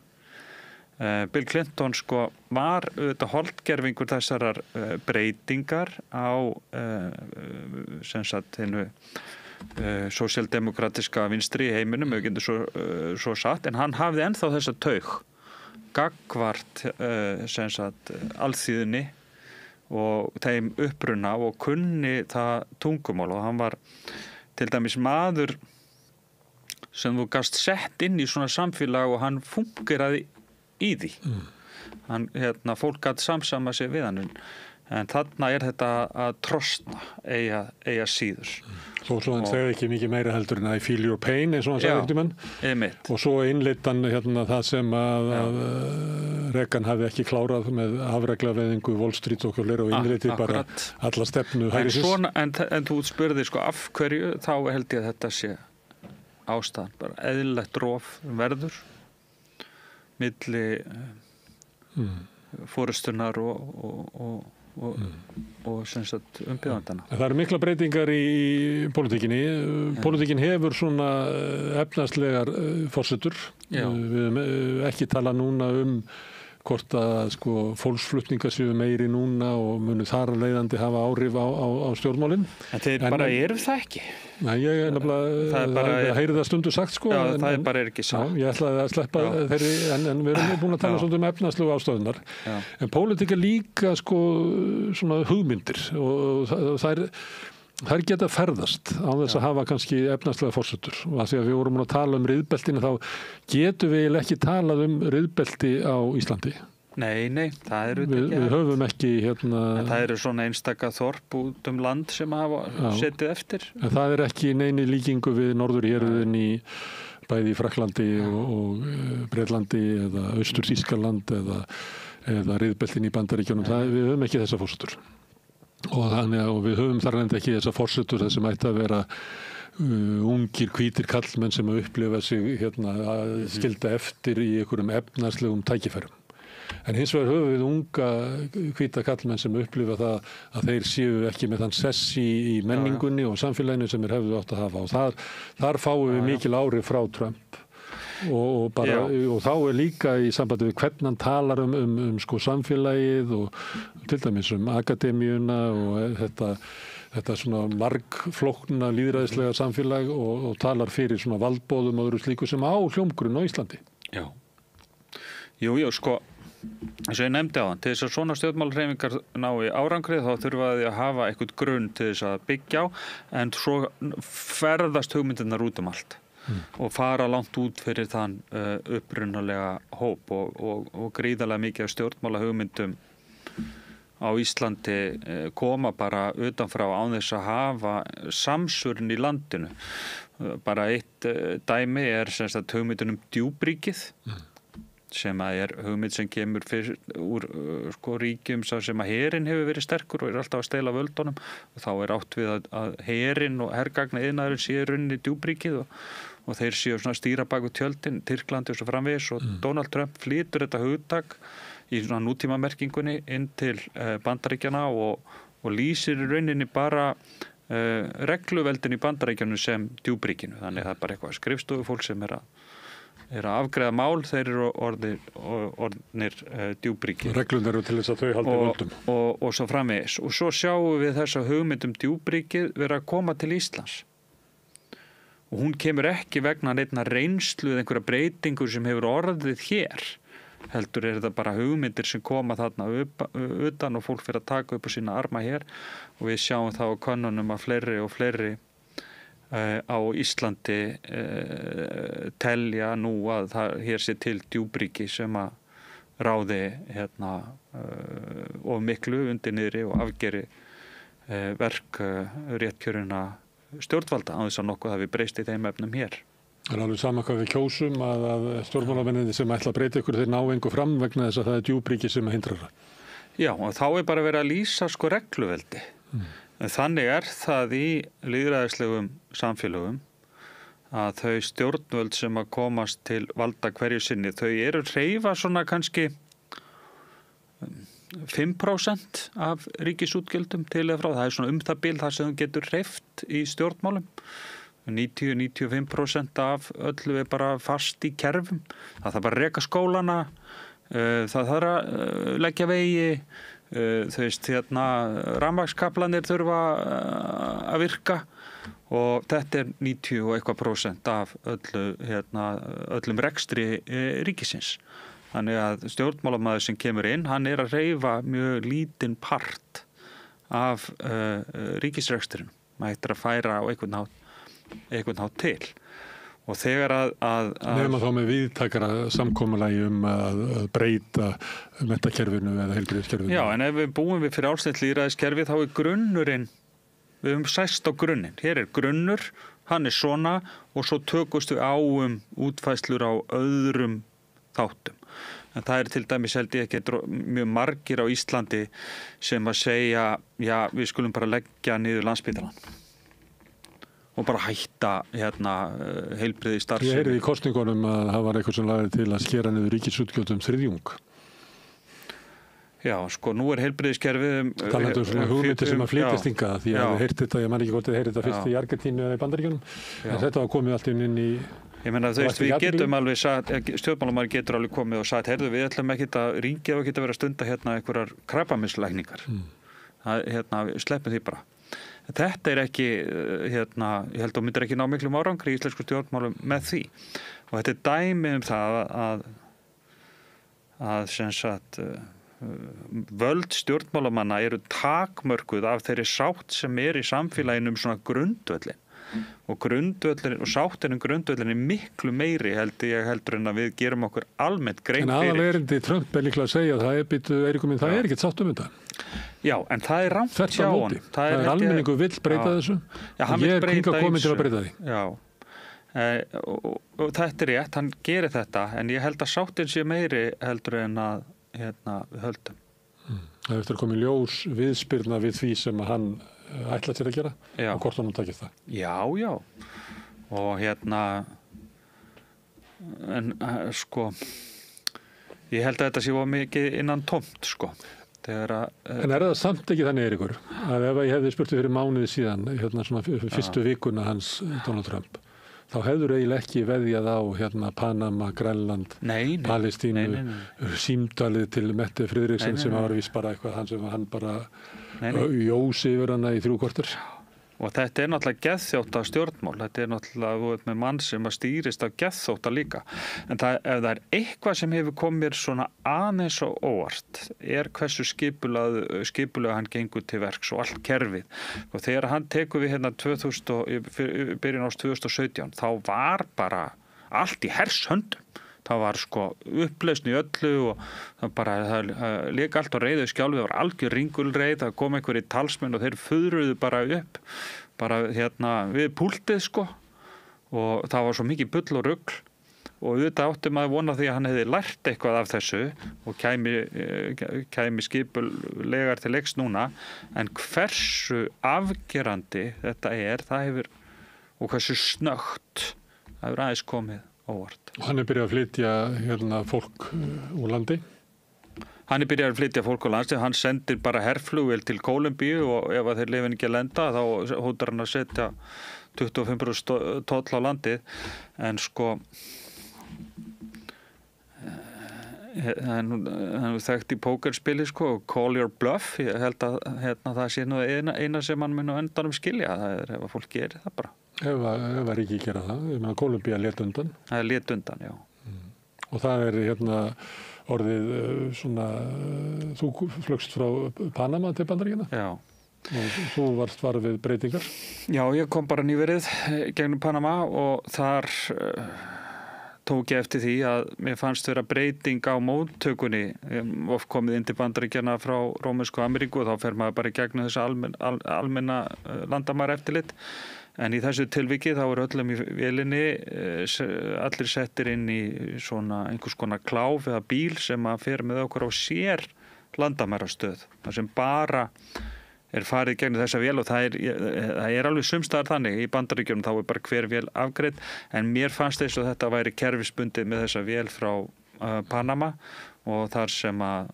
Bill Clinton sko var auðvitað holdgerfingur þessarar breytingar á sem sagt hennu sósíaldemokratiska vinstri í heiminum, ef getur svo satt, en hann hafði ennþá þessa taug gagnvart sem sagt alþýðunni og þeim uppruna og kunni það tungumál og hann var til dæmis maður sem þú gast sett inn í svona samfélag og hann fungeraði í því. Hann, fólk gat samsama sig við hann en þarna þetta að trosna eiga síður. Svo hann segði ekki mikið meira heldur en I feel your pain eins og hann sagði ekkert um og svo innleitt hann það sem að Reagan hafði ekki klárað með afreglaveðingu Wall Street og innleitið bara alla stefnu hægrisins. En þú spurði sko af hverju, þá held ég að þetta sé ástæðan, bara eðlilegt rof verður milli forystunar og sem sagt umbjóðandana. Það eru mikla breytingar í pólitíkinni. Pólitíkin hefur svona efnahagslegar forsetur. Við höfum ekki tala núna hvort að sko fólksflutningar séu meiri núna og munu þar leiðandi hafa áhrif á stjórnmálin. En þeir bara eru það ekki. Nei, ég nefnilega heyri það stundu sagt sko. Já, það bara ekki sá. Já, ég ætlaði að sleppa þeirri, en við erum búin að tala svolítið efnahagslegu ástæðunar. En pólitík líka sko svona hugmyndir og þær geta ferðast á þess að hafa kannski efnahagslega forsetur og að því að við vorum að tala ryðbeltinu þá getum við ekki talað ryðbelti á Íslandi. Nei, það eru við höfum ekki en það eru svona einstaka þorp út land sem hafa setið eftir. En það ekki neini líkingu við norðurhéruðin í bæði í Frakklandi og Bretlandi eða Austur-Þýskaland eða ryðbeltin í Bandaríkjunum. Við höfum ekki þessa forsetur. Og við höfum þar enda ekki þessa forsetur sem ætti að vera ungir, hvítir kallmenn sem upplifa sig skilda eftir í einhverjum efnahagslegum tækifærum. En hins vegar höfum við unga hvíta kallmenn sem upplifa það að þeir séu ekki með þann sess í menningunni og samfélaginu sem hefðu átt að hafa og þar fáum við mikil áhrif frá Trump og þá líka í sambandi við hvernig hann talar sko samfélagið og til dæmis akademíuna og þetta svona margflókna lýðræðislega samfélag og talar fyrir svona valdboðum og öðru slíku sem á hljómgrunn á Íslandi. Já. Jú, sko eins og ég nefndi á hann, til þess að svona stjórnmálahreyfingar nái árangri þá þurfa þið að hafa eitthvað grunn til þess að byggja á en svo ferðast hugmyndirnar út allt og fara langt út fyrir þann upprunalega hóp og gríðarlega mikið af stjórnmálahugmyndum á Íslandi koma bara utanfrá án þess að hafa samsvörun í landinu. Bara eitt dæmi sem sagt hugmyndin djúpríkið sem hugmynd sem kemur úr sko ríkjum sem að herinn hefur verið sterkur og alltaf að stela völdunum og þá átt við að herinn og hergagna iðnaðurinn séu runni djúpríkið og þeir séu svona stýra baku tjöldin, Tyrklandi og svo framvegis og Donald Trump flytur þetta hugtak í svona nútímamerkingunni inn til Bandaríkjanna og og lýsir í rauninni bara regluveldin í Bandaríkjunum sem djúpríkinu. Þannig að það bara eitthvað skrifstofufólk sem er að afgreiða mál, þeir eru orðnir djúpríki. Reglurnar eru til þess að þau haldi völdum. Og svo framvegis. Og svo sjáum við þessa hugmyndum djúpríkið vera að koma til Íslands. Og hún kemur ekki vegna neinna reynslu eða einhverja breytingur sem hefur orðið hér. Heldur það bara hugmyndir sem koma þarna utan og fólk fyrir að taka upp á sína arma hér og við sjáum þá á könnunum að fleiri og fleiri á Íslandi telja nú að hér sé til djúpríki sem að ráði of miklu undir niðri og afgeri verk réttkjörinna stjórnvalda á þess að nokkuð hafi breyst í þeim efnum hér. Það alveg sama hvað við kjósum að stjórnmálamennir sem ætla að breyta ykkur þeir ná engu fram vegna þess að það djúpríki sem hindrar það. Já, og þá bara verið að lýsa regluveldi. Þannig það í lýðræðislegum samfélögum að þau stjórnvöld sem að komast til valda hverju sinni, þau eru hreyfa svona kannski 5% af ríkisútgjöldum til eða frá. Það svona það bil það sem þú getur hreyft í stjórnmálum. 90-95% af öllu bara fast í kerfum. Það bara að reka skólana, það þarf að leggja vegi, þú veist, rafmagnskaplanir þurfa að virka og þetta 90 og eitthvað% af öllum rekstri ríkisins. Þannig að stjórnmálamaður sem kemur inn, hann að hreyfa mjög lítinn part af ríkisrekstrinum. Maður ættir að færa á einhvern hátt til og þegar að nefna þá með víðtækara samkomulagi að breyta menntakerfinu eða heilbrigðiskerfinu. Já, en ef við búum við fyrir álsnitt lýðræðiskerfi þá grunnurinn, við höfum sæst á grunninn. Hér grunnur, hann svona og svo tökumst við á útfæslur á öðrum þáttum. En það til dæmis held ég ekki mjög margir á Íslandi sem að segja, já, við skulum bara leggja niður Landspítalann og bara hætta heilbrigðisstarfsemi. Ég heyrði í kosningunum að það var eitthvað sem lagði til að skera niður ríkisútgjöldum 3. Já, sko, nú heilbrigðiskerfið talandi svona hugmyndir sem að flytjast hingað því að ég heyrti þetta, ég man ekki hvort ég heyrði þetta fyrst í Argentínu eða í Bandaríkjunum, en þetta var komið allt inn í Ég meina þú veist, við getum alveg sagt, stjórnmálamæður getur alveg komið og sagt, heyrðu, við ætlum ekki að ríkja og ekki að vera að stunda einhverjar krabbameinslækningar. Sleppum því bara. Þetta ekki, ég held að myndir ekki ná miklum árangri í íslensku stjórnmálum með því. Og þetta dæmi það að sem sagt, völd stjórnmálamanna eru takmörkuð af þeirri sátt sem í samfélaginu svona grundvöllin. Og sáttin grundvöllin miklu meiri heldur en að við gerum okkur almennt grein fyrir. En aðalerindi Trump líklega að segja að það ekkert sátt þetta. Já, en það rangt hjá hann. Það almenningu vill breyta þessu. Já, hann vill breyta komin til að breyta því. Já, og þetta rétt, hann gerir þetta, en ég held að sáttin sé meiri heldur en að við höldum. Það eftir að koma í ljós viðspyrna við því sem hann ætla sér að gera og hvort hann takist það. Já, og en sko ég held að þetta sé mikið innan tómt, sko. En það samt ekki þannig, Eiríkur, að ef ég hefði spurt fyrir mánuði síðan, svona fyrstu vikuna hans Donald Trump, þá hefður eiginlega ekki veðjað á Panama, Grænland, Palestínu, símtalið til Mette Friðriksson sem var vist bara eitthvað, hann bara jósi yfir hana í 3 korter. Og þetta náttúrulega geðþótta stjórnmál, þetta náttúrulega með mann sem að stýrist af geðþótta líka. En ef það eitthvað sem hefur komið svona aðeins og óvart, hversu skipulega hann gengur til verks og allt kerfið. Og þegar hann tekur við byrjun árs 2017, þá var bara allt í hershöndum. Það var upplausn í öllu og það lék allt á reiðu skjálfi, það var algjör ringulreið, það kom einhverjir talsmenn og þeir fuðruðu bara upp, við púltið og það var svo mikið bull og rugl og auðvitað átti maður vona því að hann hefði lært eitthvað af þessu og kæmi skipulegar til leiks núna, en hversu afgerandi þetta það hefur, og hversu snöggt það hefur aðeins komið óvart. Og hann byrjað að flytja fólk úr landi? hann byrjar að flytja fólk á landsleið, hann sendir bara herflugvél til Kólumbíu og ef að þeir leyfa ekki að lenda þá hótar hann að setja 25% toll á landið, en sko hann þekkt í pókerspili sko, call your bluff, ég held að það sé nú eina sem hann mun á endanum skilja, það er ef að fólk gerir það bara. Ef að ríki gera það, ég meina Kólumbía lét undan. Það lét undan, já. Og það er orðið svona, þú flögst frá Panama til Bandaríkjanna? Já. Og þú varst var við breytingar? Já, ég kom bara nýverið gegnum Panama og þar tók ég eftir því að mér fannst vera breyting á móttökunni. Ég oft komið inn til Bandaríkjanna frá Rómönsku Ameríku og þá fer maður bara í gegnum þessa almenna landamæra eftirlit. En í þessu tilviki þá öllum í vélinni allir settir inn í svona einhvers konar kláf eða bíl sem að fer með okkur á sér landamærastöð. Það sem bara farið gegnum þessa vél og það er alveg sumstaðar þannig. Í Bandaríkjunum þá bara hver vél afgreidd, en mér fannst þess að þetta væri kerfisbundið með þessa vél frá Panama og þar sem að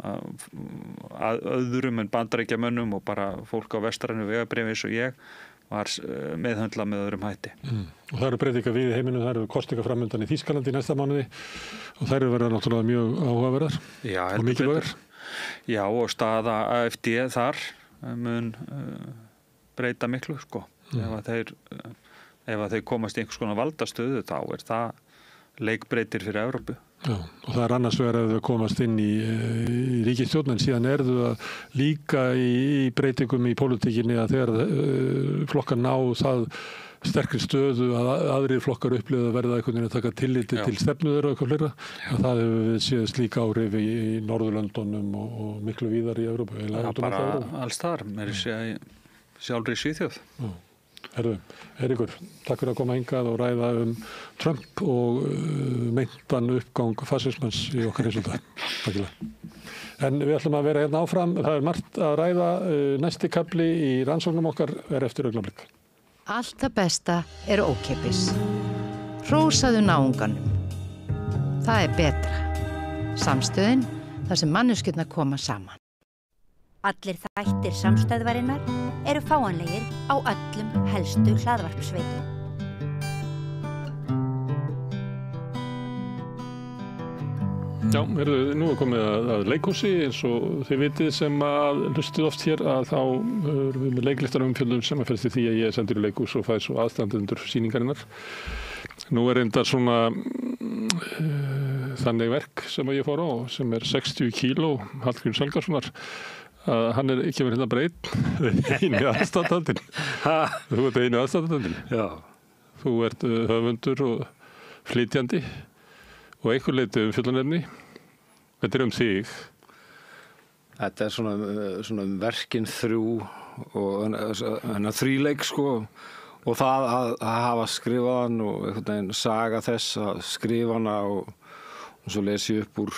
öðrum en Bandaríkjamönnum og bara fólk á vestrænu vegabréfi eins og ég var meðhöndla með öðrum hætti. Og það eru breytingar við í heiminum, það eru kosningar framundan í Þýskalandi í næsta mánuði og þær eru verið náttúrulega mjög áhugaverðar og mikilvægar. Já, og staða AfD þar mun breyta miklu, sko. Ef að þeir komast í einhvers konar valdastöðu, þá það leikbreytir fyrir Evrópu. Já, og það er annars vegar að þau komast inn í ríkisstjórn, en síðan þau líka í breytingum í pólitíkinni að þegar flokkar ná það sterkri stöðu að aðrir flokkar upplifa að verða einhvern veginn að taka tilliti til stefnu þeirra og eitthvað fleira. Það hefur við séð slíka áhrif í Norðurlöndunum og miklu víðar í Evrópu. Já, bara alls þar, mér sé sjálfri í Svíþjóð. Já. Eiríkur, takk fyrir að koma hingað og ræða Trump og meintan uppgang fasismans í okkar heimsálda. En við ætlum að vera hérna áfram. Það er margt að ræða. Næsti kafli í rannsóknum okkar eftir augnablik. Allt það besta er ókeypis. Hrósaðu náunganum. Það betra. Samstöðin, þar sem manneskjurnar koma saman. Allir þættir samstæðvarinnar eru fáanlegir á öllum helstu hlaðvarpsveitum. Já, nú komið að leikhúsi eins og þið vitið sem að hlustið oft hér að þá erum við með leiklistarumfjöllun sem að felst í því að ég sendur í leikhús og fæ svo aðstandendur sýningarinnar. Nú reyndar svona þannig verk sem ég fór á sem 60 kíló Hallgríms Helgasonar. Hann ekki verið hérna bara einu aðstandandinn. Þú ert einu aðstandandinn. Já. Þú ert höfundur og flytjandi og einhver leiti umfjöllunarefni. Þetta þig. Þetta svona verkin þrjú og þríleik sko og það að hafa skrifað hann og einhvern veginn saga þess að skrifa hana og svo lesi upp úr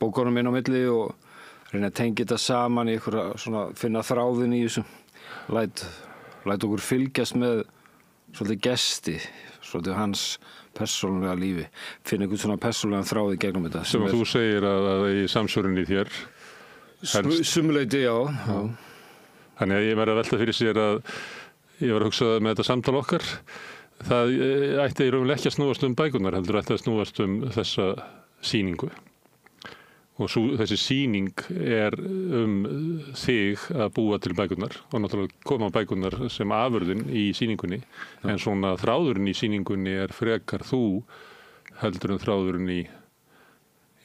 bókunum inn á milli og reyna að tengja þetta saman í einhverja svona finna þráðin í þessu. Læt okkur fylgjast með svolítið gesti, svolítið hans persónulega lífi. Finna einhvern svona persónulega þráði gegnum þetta. Sem þú segir að í samsvörunni þér. Sumuleyti, já. Þannig að ég verið að velta fyrir sér að ég var að hugsa með þetta samtal okkar. Það ætti í raunverulega ekki að snúast bækurnar, heldur ætti að snúast þessa sýningu. Og þessi sýning þig að búa til bækurnar og náttúrulega koma bækurnar sem afurðin í sýningunni. En svona þráðurinn í sýningunni frekar þú heldur en þráðurinn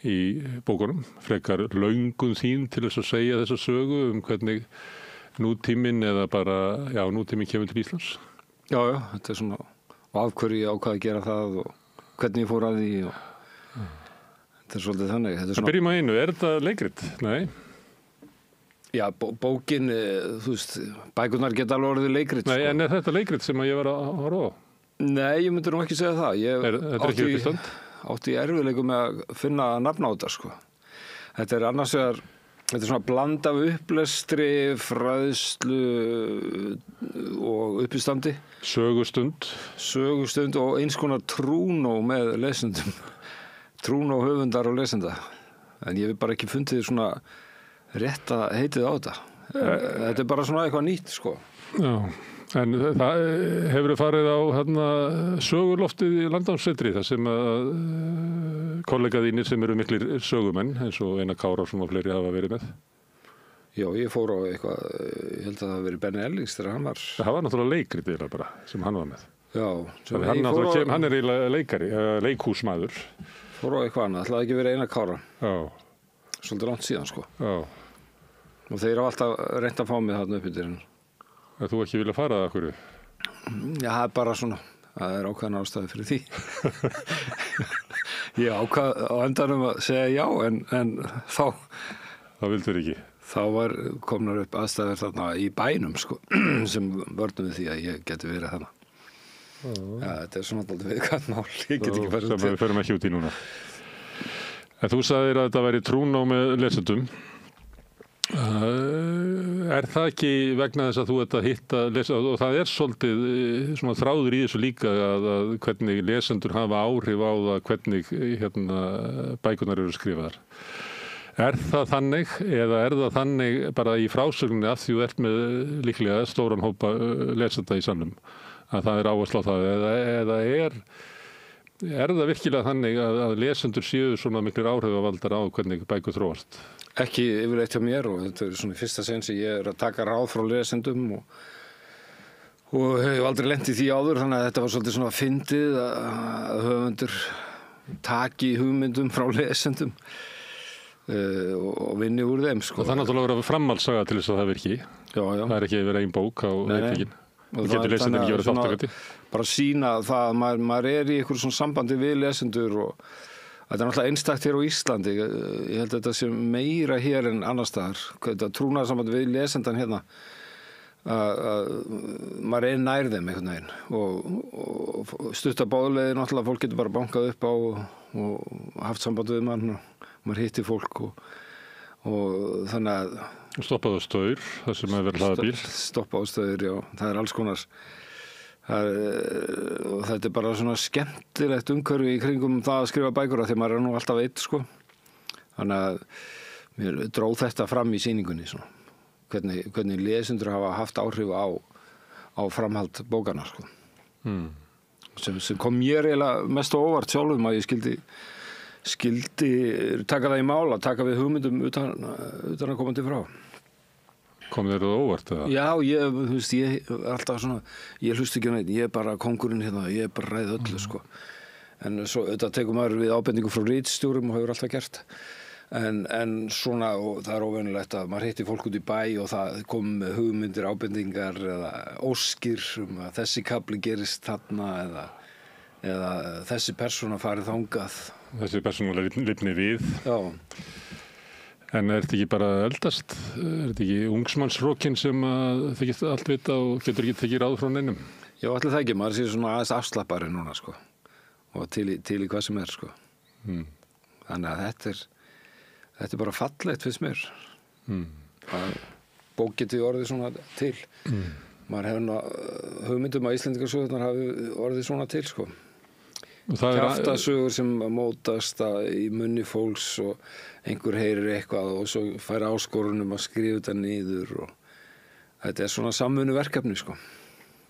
í bókunum. Frekar löngun þín til þess að segja þessa sögu hvernig nútíminn eða bara, nútíminn kemur til Íslands. Já, þetta svona og af hverju ég ákvað að gera það og hvernig ég fór að því og þetta svolítið þannig. Það byrjum á einu, þetta leikrit? Nei. Já, bókin, þú veist, bækurnar geta alveg orðið leikrit. Nei, en þetta leikrit sem ég var að horfa á? Nei, ég myndi nú ekki segja það. Þetta ekki uppistand? Átti ég erfiðleikum með að finna nafn á þetta, sko. Þetta annars vegar, þetta svona bland af upplestri, fræðslu og uppistandi. Sögustund og eins konar trúnó með lesendum. Trún og höfundar og lesenda. en ég hef bara ekki fundið svona rétt að heitið á þetta. Þetta bara svona eitthvað nýtt, sko. Já, en það hefur farið á sögurloftið í Landnámssetri, þar sem að kollega þínir sem eru miklir sögumenn, eins og Einar Kárason og fleiri hafa verið með. Já, ég fór á eitthvað, ég held að það hafi verið Benni Ellings þegar hann var. Það var náttúrulega leikrit eða bara, sem hann var með. Já. Hann er eiginlega leikari, leikhúsmaður. Fór á eitthvað annað, ætlaði ekki verið Einar Kára. Já. Svolítið langt síðan, sko. Já. Og þeir hafa alltaf reynt að fá mig þarna upp í dyrinu. Að þú ekki vilja fara það okkur? Já, það er bara svona, það er ákveðan ástæði fyrir því. Ég ákvað á endanum að segja já, en þá... Það vildur ekki? Þá komnar upp aðstæður þarna í bænum, sko, sem vörnum við því að ég geti verið þarna. Ja, þetta svona alltaf viðkvæmt mál, ég get ekki farið út í. Sem við förum ekki út í núna. En þú sagðir að þetta væri trúná með lesendum. Er það ekki vegna þess að þú ert að hitta lesendur, og það svolítið svona þráður í þessu líka að hvernig lesendur hafa áhrif á það hvernig bækurnar eru skrifaðar? Er það þannig, eða er það þannig bara í frásögninni að því þú ert með líklega stóran hópa lesenda í salnum, að það áhersla á það, eða er það virkilega þannig að lesendur séu svona miklir áhrifavaldar á hvernig bækur þróast? Ekki yfirleitt hjá mér, og þetta svona fyrsta sinn sem ég að taka ráð frá lesendum og hef aldrei lent í því áður, þannig að þetta var svolítið svona fyndið að höfundur taki hugmyndum frá lesendum. Og vinni úr þeim, sko. Og það náttúrulega verið framhaldssaga til þess að það virki. Já. Það er ekki verið ein bók á Netflixin. Og getur lesendum ekki verið þátttakandi. Bara sína það að maður er í einhverjum svona sambandi við lesendur, og þetta er náttúrulega einstakt hér á Íslandi. Ég held að þetta sé meira hér en annars staðar. Þetta trúnaðarsambandi við lesendan hérna, að maður er nær þeim einhvern veginn, og stutta báðuleiði náttúrulega, fólk getur bara bankað upp á og haft samband við mann, maður hitti fólk og þannig að... Stoppaðu staur, það sem er verið hlaða bíl. Stoppaðu staur, já. Það er alls konar. Og þetta er bara svona skemmtilegt umhverfi í kringum það að skrifa bækur, því maður er nú alltaf einn, sko. Þannig að mér dróð þetta fram í sýningunni, svona. Hvernig lesendur hafa haft áhrif á framhald bókana, sko. Sem kom mér eiginlega mest á óvart sjálfum að ég skildi taka það í mál, að taka við hugmyndum utan að koma til frá. Kom þér það óvart, eða? Já, ég alltaf svona, ég hlusti ekki neitt, ég er bara kóngurinn hérna, ég er bara ræð öllu, sko. En svo auðvitað tekur maður við ábendingu frá ritstjórum og hefur alltaf gert. En svona, og það er óvenjulegt að maður hitti fólk út í bæ og það kom með hugmyndir, ábendingar eða óskir að þessi kafli gerist þarna, eða þessi persóna farið þangað. Þessi persóna lifni við. Já. En er þetta ekki bara eldast? Er þetta ekki ungsmannsrókin sem þykist allt vita og getur ekki tekið ráð frá neinum? Já, allir það ekki. Maður sé svona aðeins afslappari núna, sko. Og til í hvað sem er, sko. Þannig að þetta er bara fallegt, finnst mér. Bók geti orðið svona til. Maður hefur hugmyndum að Íslendingasögurnar hafi orðið svona til, sko. Kjaftasögur sem mótast í munni fólks og einhver heyrir eitthvað og svo fær áskorunum að skrifa þetta niður, og þetta er svona samvinnu verkefni, sko.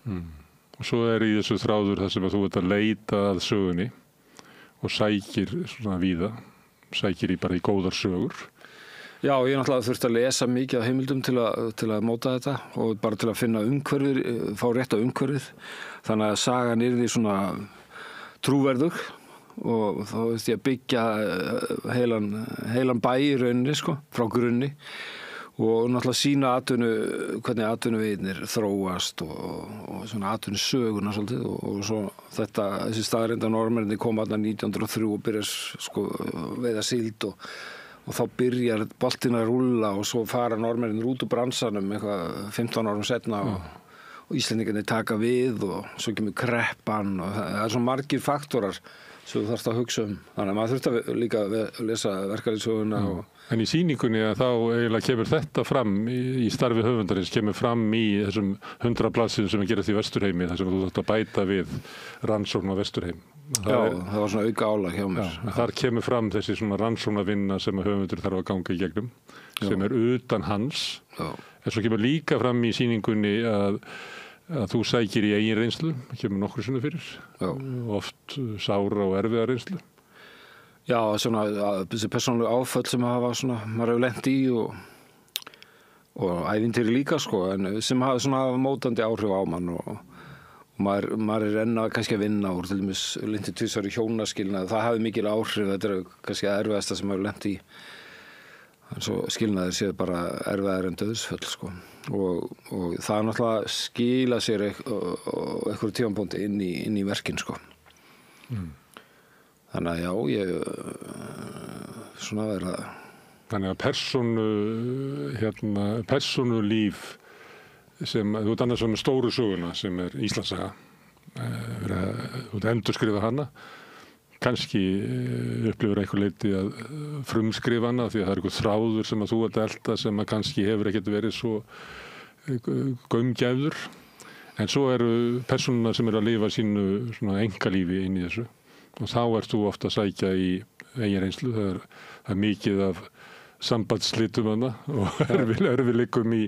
Og svo er í þessu þráður þar sem að þú ert að leita að sögunni og sækir svona víða, sækir bara í góðar sögur. Já, ég náttúrulega þurfti að lesa mikið af heimildum til að móta þetta og bara til að finna umhverfið, fá rétt á umhverfið, þannig að sagan yrði svona trúverðug, og þá veist ég að byggja heilan bæ í rauninni, sko, frá grunni, og náttúrulega sína hvernig atvinnuveginir þróast og svona atvinnusöguna svolítið, og svo þessi staðreynda Norðmennirnir koma þarna 1903 og byrjar, sko, veiða síld, og þá byrjar boltinn að rúlla og svo fara Norðmennirnir út úr bransanum eitthvað 15 árum setna og Íslendingarnir taka við, og svo kemur kreppan, og það er svo margir faktorar sem þú þarfst að hugsa um. Þannig að maður þurfti líka að lesa verkalýðssöguna. En í sýningunni þá eiginlega kemur þetta fram í starfi höfundarins, kemur fram í þessum 100 blaðsíðum sem gerast í Vesturheimi, þar sem þú þarft að bæta við rannsókn á Vesturheim. það var svona auka álag hjá mér. Já, þar kemur fram þessi svona rannsóknarvinna sem að höfundur þarf að ganga í gegnum, sem utan hans. Já. En svo kemur líka fram í sýningunni að þú sækir í eigin reynslu, kemur nokkru sinni fyrir. Já. Oft sára og erfiða reynslu. Já, svona þessi persónulega áföll sem hafa svona, maður hefur lent í og ævintýri líka sko, en sem hafa svona mótandi áhrif á mann og maður er enn að kannski að vinna úr, til dæmis lenti 2 ári hjónaskilnaði, það hafi mikil áhrif, þetta er kannski að erfiðasta sem maður lent í. En svo skilnaðir séu bara erfiðar en dauðsföll sko. Og það náttúrulega skila sér einhverju tímapunkti inn í verkin sko. Þannig að já, ég svona verða. Þannig að persónulíf sem, þú ert annars svona stóru söguna sem er Íslandssaga, þú ert endurskrifa hana, kannski upplifur einhver leyti að frumskrifa hana því að það er einhver þráður sem að þú ert að elta sem að kannski hefur ekkert verið svo gaumgæfður, en svo eru persónuna sem eru að lifa sínu svona engalífi inn í þessu og þá ert þú ofta að sækja í eigin reynslu, það er mikið af sambandsslitum hana og erfiðleikum í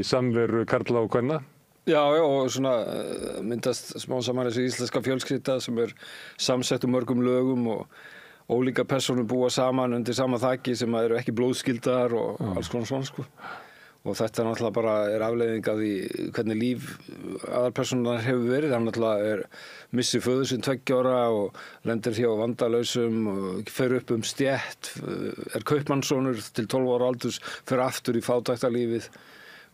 samveru karla og kvenna. Já, og svona myndast smá saman þessi íslenska fjölskylda sem er samsett mörgum lögum og ólíka persónur búa saman undir sama þaki sem eru ekki blóðskyldar og alls konar svona sko. Og þetta náttúrulega bara er afleiðing af því hvernig líf aðalpersonar hefur verið. Hann náttúrulega missi föður sinn 2 ára og lendir hjá vandalausum og fer upp stétt, er kaupmannssonur til 12 ára aldurs, fer aftur í fátæktarlífið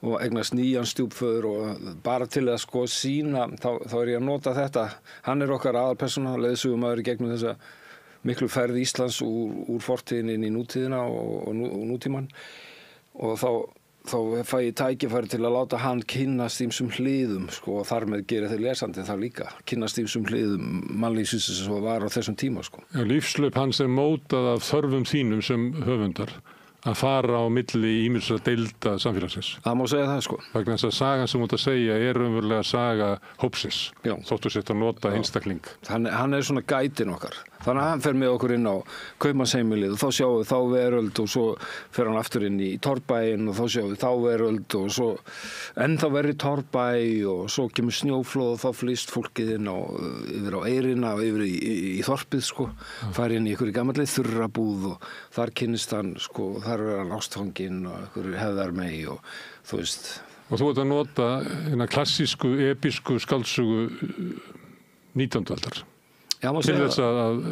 og eignast nýjan stjúpföður og bara til að sko sína, þá er ég að nota þetta. Hann er okkar aðalpersóna, leiðsögumaður í gegnum þessa miklu ferð Íslands úr fortíðinni inn í nútíðina og nútímann. Og þá fæ ég tækifæri til að láta hann kynnast ýmsum hliðum sko, og þar með gera þeir lesandi það líka, kynnast ýmsum hliðum mannlífsins sem var á þessum tíma sko. Já, lífslaup hans er mótað af þörfum þínum sem höfundar að fara á milli ýmissa deilda samfélagsins. Það má segja það sko. Vegna þess að sagan sem þú ert að segja er raunverulega saga hópsins, þóttu sett að nota einstakling. Hann er svona gætin okkar. Þannig að hann fer með okkur inn á kaupmannsheimilið og þá sjáum við þá veröld og svo fer hann aftur inn í torfbæinn og þá sjáum við þá veröld og svo ennþá verri torfbæ og svo kemur snjóflóð og þá flýst fólkið inn yfir á eyrina og yfir í þorpið sko, fær inn í einhverju gamalli þurrabúð og þar kynnist hann sko, þar er hann ástfanginn og einhverju hefðarmey og þú veist. Og þú ert að nota eina klassísku, episku skáldsögu 19. aldar. Já, til þess að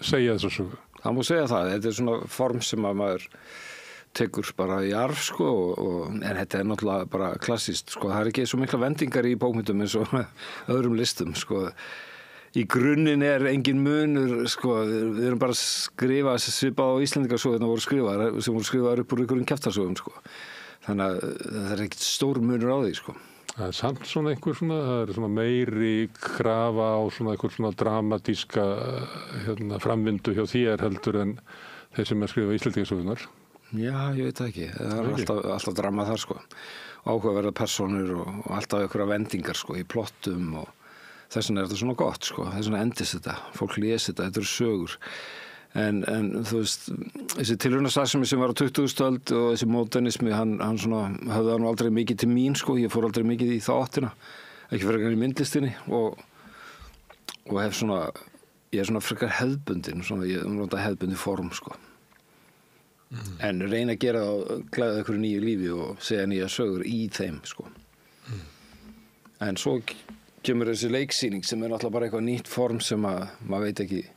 segja þessu sögu. Það má segja það, þetta er svona form sem að maður tekur bara í arf sko, en þetta er náttúrulega bara klassískt sko, það er ekki svo mikla vendingar í bókmyndum eins og öðrum listum sko. Í grunninn er engin munur sko, við erum bara að skrifa svipað á Íslendingasögurnar sem voru skrifaðar upp úr einhverjum kjaftasögum sko. Þannig að það er ekkert stór munur á því sko. Það er samt svona einhver svona, það er svona meiri krafa á svona einhver svona dramatíska framvindu hjá þér heldur en þeir sem er skrifað Íslendingasögurnar. Já, ég veit það ekki. Það er alltaf drama þar sko. Áhugaverðar persónur og alltaf einhverja vendingar sko í plottum og þess vegna er þetta svona gott sko. Þess vegna endist þetta. Fólk lesi þetta eru sögur. En þú veist, þessi tilraunastarfsemi sem var á 20. öld og þessi modernismi, hann svona höfði hann aldrei mikið til mín sko, ég fór aldrei mikið í þá áttina, ekki frekar í myndlistinni og hef svona, ég er svona frekar hefðbundin, svona ég nota hefðbundin form sko. En reyna að gera það og glæða einhverju nýju lífi og segja nýja sögur í þeim sko. En svo kemur þessi leiksýning sem er náttúrulega bara eitthvað nýtt form sem maður veit ekki.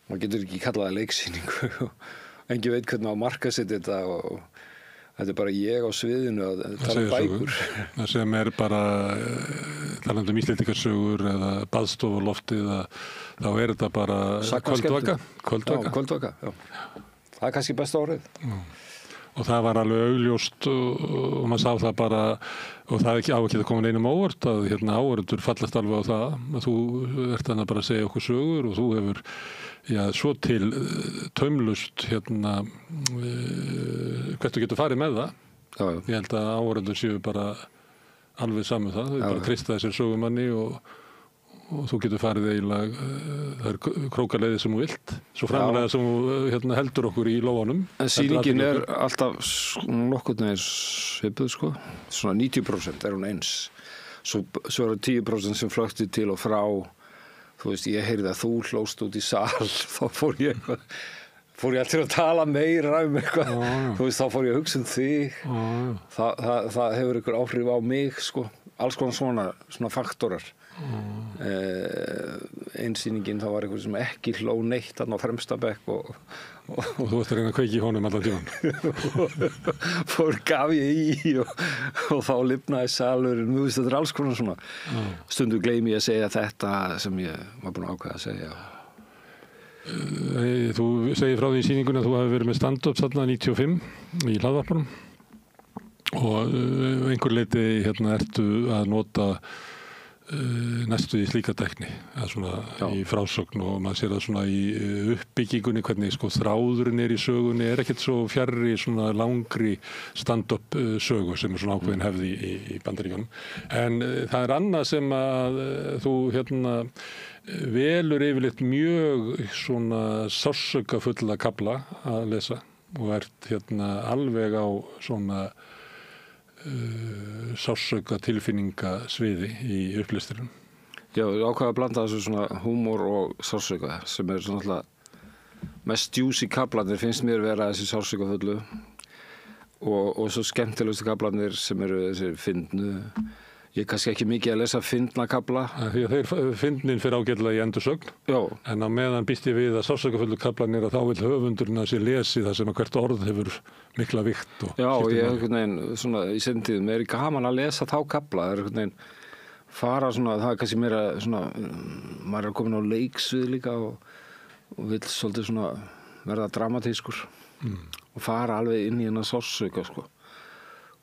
Maður getur ekki kallað það leiksýningu og engin veit hvernig maður markaðsett þetta og þetta er bara ég á sviðinu að tala bækur. Það sem er bara talandi Íslendingasögur eða baðstofaloftið þá er þetta bara kvöldvaka. Já, kvöldvaka, já. Það er kannski besta orðið. Og það var alveg augljóst og maður sá það bara, og það er ekki að koma neinum óvart að áhorfendur fallast alveg á það að þú ert þannig bara að segja okkur sögur og þú hefur svo til taumlust hvert þú getur farið með það. Já. Ég held að áhorfendur séu bara alveg saman það, þau bara treysta þessir sögumanni og og þú getur farið eiginlega, það er krókaleiði sem þú vilt, svo framalega sem þú heldur okkur í lófanum. En sýningin er alltaf nokkuð neginn svipuð, sko. Svona 90% er hún eins. Svo eru 10% sem flökti til og frá. Þú veist, ég heyrði að þú hlóst út í sal, þá fór ég alltaf að tala meira eitthvað. Þú veist, þá fór ég að hugsa þig. Það hefur ykkur áhrif á mig, sko. Alls konar svona faktorar. Einsýningin þá var eitthvað sem ekki hló neitt þarna á fremsta bekk og þú veist að reyna að kveiki í honum allan tíman. Fór gaf ég í og þá lifnaði salurinn. Þú veist, þetta er alls konar svona. Stundum gleymi ég að segja þetta sem ég var búin að ákveða að segja. Þú segir frá því í sýningunni að þú hafi verið með stand-up þarna 95 í Hlaðvarpanum og einhver leiti ertu að nota næstu í slíka tækni svona í frásögn og maður sér það svona í uppbyggingunni hvernig sko þráðurinn í sögunni ekkert svo fjarri svona langri stand-up sögu sem svona ákveðin hefði í Bandaríkjunum en það annað sem að þú velur yfirleitt mjög svona sársaukafulla kafla að lesa og ert alveg á svona sársauka tilfinninga sviði í upplesturinn. Já, ég ákvað að blanda þessu svona húmor og sársauka sem svona mest juicy kaflarnir finnst mér vera þessi sársaukafullu og svo skemmtilegustu kaflarnir sem eru þessi fyndnu. Ég er kannski ekki mikið að lesa fyndna kafla. Því að þeir fyndnin fyrir ágætlega í endursögn. Já. En á meðan býst ég við að sársökafullu kaflanir að þá vil höfundurinn að sér lesi það sem að hvert orð hefur mikla vikt. Já, ég svona í seintíðum er gaman að lesa þá kafla. Það er fara svona, það er kannski meira svona, maður er komin á leiksvið líka og vill svolítið svona verða dramatískur og fara alveg inn í hennar sársauka, sko.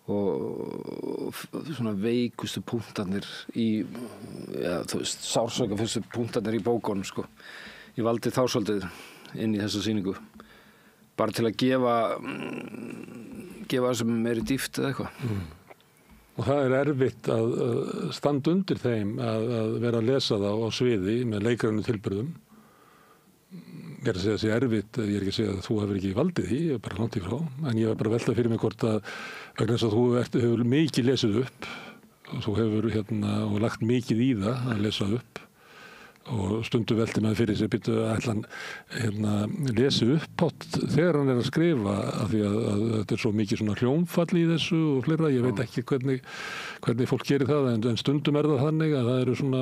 Og svona veikustu punktarnir í sársaukafustu punktarnir í bókunum sko. Ég valdi þá svolítið inn í þessa sýningu bara til að gefa þessum meiri dýpt eða eitthvað. Og það er erfitt að standa undir þeim að vera að lesa það á sviði með leikrænu tilburðum. Ég er að segja að það sé erfitt, ég er ekki að segja að þú hefur ekki valdið því, ég er bara langt í frá, en ég var bara að velta fyrir mig hvort að vegna þess að þú hefur mikið lesið upp og þú hefur og lagt mikið í það að lesa upp og stundum velti maður fyrir sér býttu að lesi upp átt þegar hann er að skrifa af því að þetta er svo mikið svona hljómfall í þessu og fleira, ég veit ekki hvernig fólk gerir það en stundum er það þannig að það eru svona,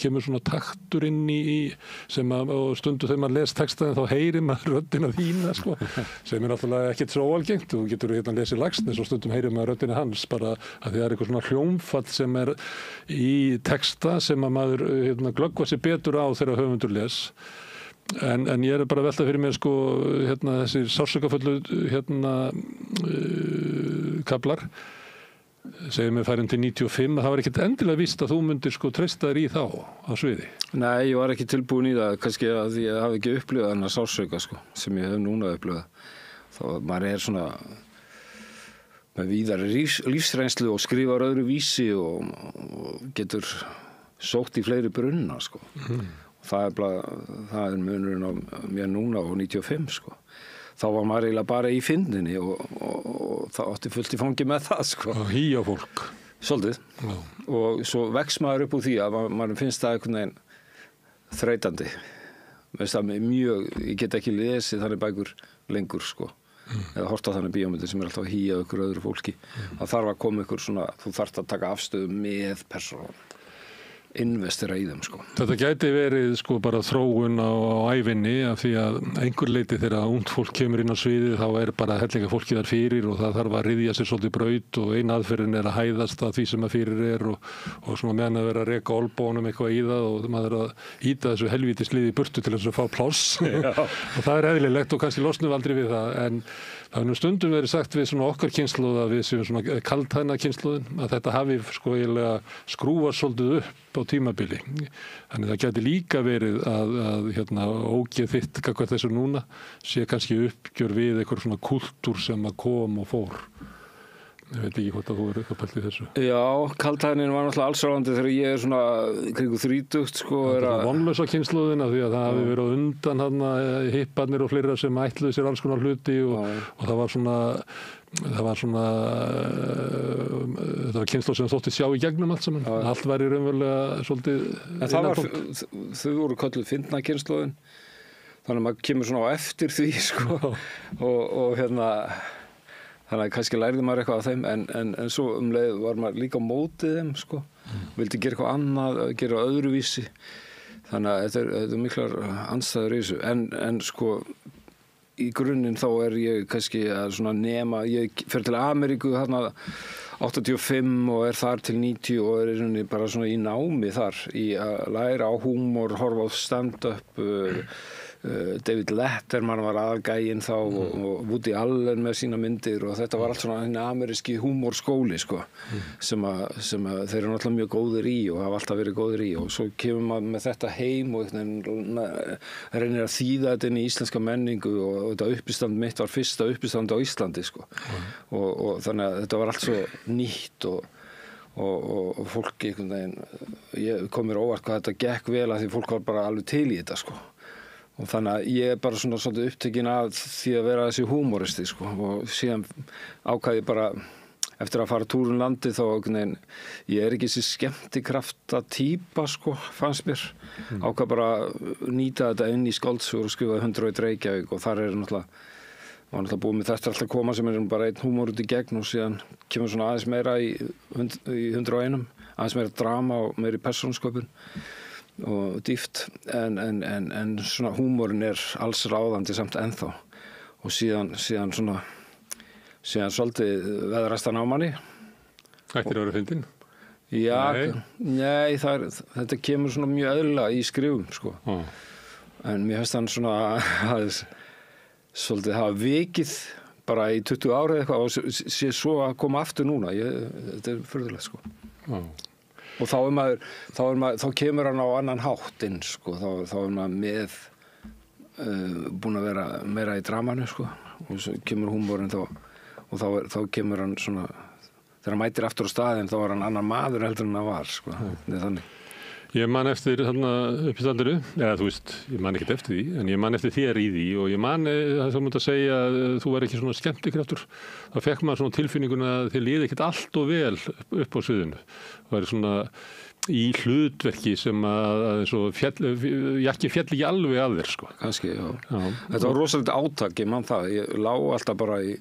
kemur svona taktur inn í sem að og stundum þegar maður les textaðin þá heyrir maður röddina þína sko, sem er náttúrulega ekkert svo óalgengt, þú getur lesið Laxness og stundum heyrir maður röddina hans bara að því það er eitthvað svona hljómfall sem er í texta sem að maður glöggva sér betur á þegar höfundur les en ég er bara að velta fyrir mér sko þessi sársökafullu kaflar segjum við færum til 95 það var ekkert endilega víst að þú myndir sko treysta þér í þá á sviði. Nei, ég var ekki tilbúin í það kannski að ég hafi ekki upplifað þennan sársauka sko, sem ég hef núna upplifað þá maður svona með víðari lífsreynslu og skrifar öðru vísi og getur sótt í fleiri brunna sko. Það er munurinn á mér núna og 95 sko. Þá var maður eiginlega bara í fyndninni og það átti fullt í fangi með það sko. Og hýja fólk. Svolítið. Já. Og svo vex maður upp úr því að maður finnst það einhvern veginn þreytandi. Ég get ekki lesið þannig bækur lengur sko. Eða horta þannig bíómyndir sem er alltaf að hýja ykkur öðru fólki. Það þarf að koma ykkur svona, þú þarft að taka afstöðu með persónu. Investira í þeim sko. Þetta gæti verið sko bara þróun á ævinni af því að einhver leiti þegar ungt fólk kemur inn á sviðið þá er bara hellinga fólki þar fyrir og það þarf að ryðja sér svolítið braut og ein aðferðin er að hæðast að því sem að fyrir er og svona meðan að vera að reka olbónum eitthvað í það og maður er að íta þessu helvíti sliði í burtu til þess að fá pláss og það er eðlilegt og kannski losnum við aldrei við það en það er stundum verið sagt við svona okkar kynslóð að við séum svona kaldhæðna kynslóðin að þetta hafi sko eiginlega skrúfað svolítið upp á tímabili. Þannig það gæti líka verið að ógeð þitt gagnvart þessu núna sé kannski uppgjör við einhver svona kultúr sem að kom og fór. Ég veit ekki hvort að þú eitthvað pælt í þessu. Já, kaldhæðnin var náttúrulega allsráðandi þegar ég svona kringu 30, sko. Það er vonlausa kynslóðina því að það hafi verið á undan hipparnir og fleira sem ætluðu sér alls konar hluti og það var kynslóð sem þótti sjá í gegnum allt saman. Allt væri raunverulega svolítið innantómt. Þau voru kölluð fyndna kynslóðin, þannig að maður kemur svona á eftir því, sko. og þannig að kannski lærði maður eitthvað af þeim en svo leið var maður líka á mótið þeim, sko. Vildi gera eitthvað annað, gera öðruvísi. Þannig að þetta er miklar andstæður í þessu. En sko, í grunninn þá er ég kannski að svona nema, ég fer til Ameríku þarna 85 og er þar til 90 og er í rauninni bara svona í námi þar í að læra á húmor, horfa á stand-up, David Letterman var aðalgæinn þá og Woody Allen með sína myndir og þetta var allt svona ameríski húmorskóli, sko, sem að þeir eru náttúrulega mjög góðir í og hafa alltaf verið góðir í og svo kemur maður með þetta heim og reynir að þýða þetta inn í íslenska menningu og þetta uppistand mitt var fyrsta uppistand á Íslandi, sko, og þannig að þetta var allt svo nýtt og fólk einhvern veginn, ég kom mér óvart hvað þetta gekk vel að því fólk var bara alveg til í þetta, sko. Og þannig að ég er bara svona svolítið upptekinn af því að vera þessi húmoristi, sko, og síðan ákvað ég bara eftir að fara túr landið þá ég er ekki þessi skemmtikrafta típa, sko, fannst mér. Ákvað bara nýta þetta inn í skáldsögur og skrifa 101 Reykjavík og þar er náttúrulega búið með þetta alltaf koma sem er bara einn húmor út í gegn og síðan kemur svona aðeins meira í 101, aðeins meira drama og meiri persónusköpun og dýft en svona húmorinn er alls ráðandi samt ennþá og síðan svolítið veðrast hann á manni. Ættir að vera fyndin? Já, nei þetta kemur svona mjög eðlilega í skrifum, sko. En mér finnst hann svona svolítið hafa vikið bara í 20 ára eða eitthvað og sé svo að koma aftur núna. Þetta er furðulegt, sko. Og þá kemur hann á annan hátt inn, sko, þá er maður með búin að vera meira í dramanu, sko, og svo kemur húmorinn og þá kemur hann svona, þegar hann mætir aftur á staðinn þá er hann annar maður heldur en hann var, sko, þetta er þannig. Ég man eftir þarna uppistandinu, eða þú veist, ég man ekkert eftir því, en ég man eftir þér í því og ég man það sem múið að segja að þú var ekki svona skemmtikraftur. Þá fekk maður svona tilfinninguna að þér liði ekkert allt og vel upp á sviðinu. Það væri svona í hlutverki sem að jakki fjall ekki alveg að þér, sko. Kannski, já. Þetta var rosalega átak, ég man það. Ég lá alltaf bara í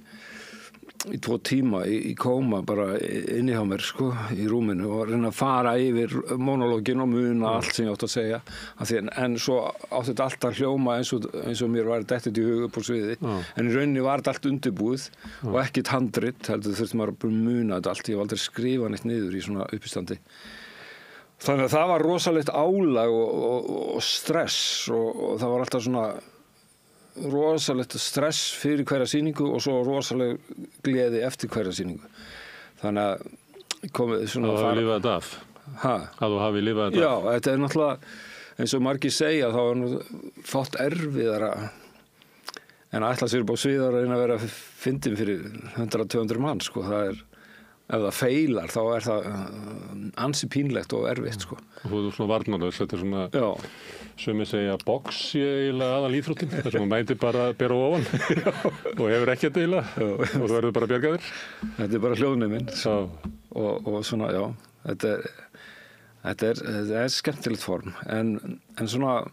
2 tíma í kóma bara inni hjá mér, sko, í rúminu og reyna að fara yfir monologin og muna allt sem ég átt að segja en svo átti þetta alltaf hljóma eins og mér var dettið í hug upp á sviði en í rauninni var þetta allt undirbúið og ekkert handrit heldur þurfti maður að muna þetta allt, ég hef aldrei skrifað neitt niður í svona uppistandi þannig að það var rosalegt álag og stress og það var alltaf svona rosalegt stress fyrir hverja sýningu og svo rosaleg gleði eftir hverja sýningu. Þannig að komið svona að þú hafi lifað þetta af. Að þú hafi lifað þetta af. Já, þetta er náttúrulega, eins og margir segja, þá er nú fátt erfiðara en að ætla sér upp á svið að reyna að vera fyndin fyrir 100-200 mann, sko. Það er, ef það feilar, þá er það ansi pínlegt og erfitt, sko. Og þú er svona varnarlaus, þetta er svona... Sumir segja að box sé eiginlega aðal íþróttin þar sem hún mæti bara að bera ofan og hefur ekkert eiginlega og þú verður bara bjargaðir. Þetta er bara hljóðnuminn og svona, já, þetta er skemmtilegt form en svona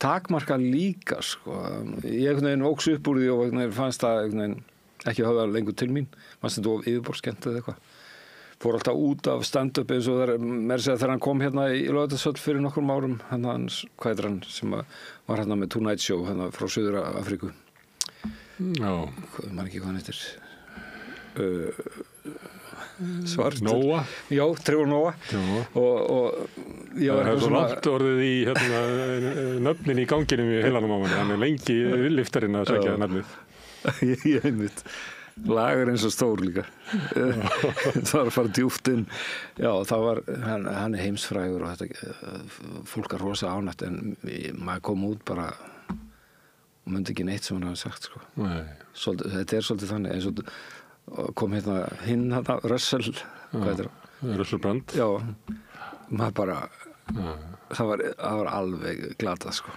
takmarka líka, sko. Ég einhvern veginn vóks upp úr því og fannst það ekki höfða lengur til mín, fannst þetta of yfirborðskennt eða eitthvað. Fór alltaf út af stand-up eins og þegar hann kom hérna í Laugardalshöll fyrir nokkrum árum, hvað heitir hann sem var hérna með Tonight Show hérna frá Suður-Afríku. Já. Ég man ekki hvað hann heitir. Svart. Nóa. Já, Trevor Noah. Og ég var eitthvað svona... Það er svo langt orðið í nöfnin í ganginum í heilanum á manni, hann er lengi liftarinn að segja nöfnið. Ég einmitt. Lagar eins og stór líka það var að fara djúpt inn já, það var, hann er heimsfrægur og þetta, fólk er rosa ánægt en maður kom út bara og myndi ekki neitt sem hann hafa sagt, sko. Svolítið, þetta er svolítið þannig eins og kom hérna hinn Russell, hvað heitir það? Russell Brand. Já, maður bara, það var alveg glatað sko.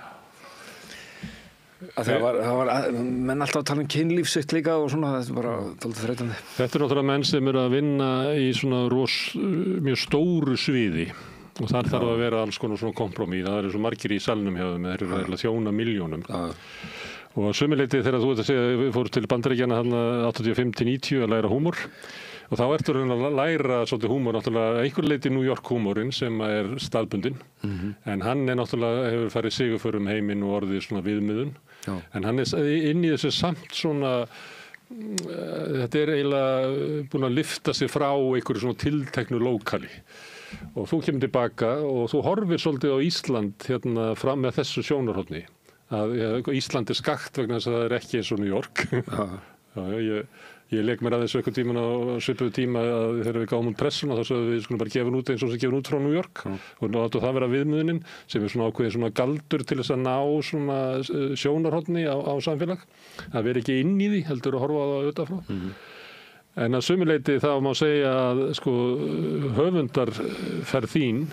Það var menn alltaf að tala kynlíf sitt líka og svona, þetta er bara dálítið þreytandi. Þetta náttúrulega menn sem eru að vinna í svona mjög stóru sviði og þar þarf að vera alls konar svona kompromiss. Það eru svo margir í salnum hjá þeim, þeir eru að þjóna milljónum. Og að sömuleyti þegar þú ert að segja, við fórum til Bandaríkjanna 85-90 að læra húmor og þá ertu að læra svolítið húmor, náttúrulega einhver leiti New York húmorinn sem er staðbundinn, en hann er náttúrulega, hefur farið sigurförum heiminn og orðið svona viðmiðun, en hann er inn í þessu samt svona, þetta er eiginlega búin að lyfta sig frá einhverju svona tilteknu lókali og þú kemur tilbaka og þú horfir svolítið á Ísland hérna fram með þessu sjónarhorni. Að Ísland er skakt vegna þess að það er ekki eins og New York. Ég leik mér aðeins eitthvað tíman á svipuðu tíma að þegar við gáum út pressuna þá sögum við skulum bara gefa út eins og sem gefur út frá New York og láttu það vera viðmiðunin sem er svona ákveðin svona galdur til þess að ná svona sjónarhorni á samfélag. Það veri ekki inn í því heldur að horfa á það auðvitað frá. En að sömuleyti þá má segja að sko höfundarferð þín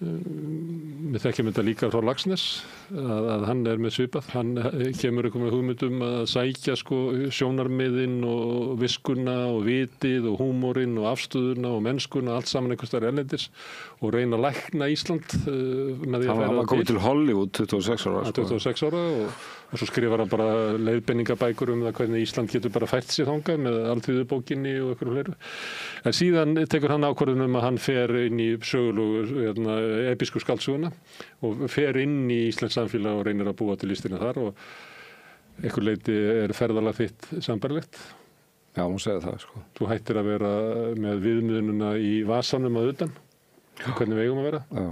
við þekkjum þetta líka frá Laxness að hann er með svipað, hann kemur eitthvað með hugmyndum að sækja sko sjónarmiðin og viskuna og vitið og húmorinn og afstöðuna og mennskuna, allt saman einhvers staðar erlendis og reyna að lækna Ísland með því að hann var komið til Hollywood 26 ára sko. 26 ára og svo skrifar hann bara leiðbeiningabækur það hvernig Ísland getur bara fært sér þangað með alþýðubókinni og einhverju fleiru. En síðan tekur hann ákvörðun að hann fer inn í sögulegu episku skáldsöguna og fer inn í Íslands samfélag og reynir að búa til listina þar og einhver leiti er ferðalag þitt sambærilegt. Já, hún segir það sko. Þú hættir að vera með viðmiðununa í vasanum að utan. Hvernig við eigum að vera. Já,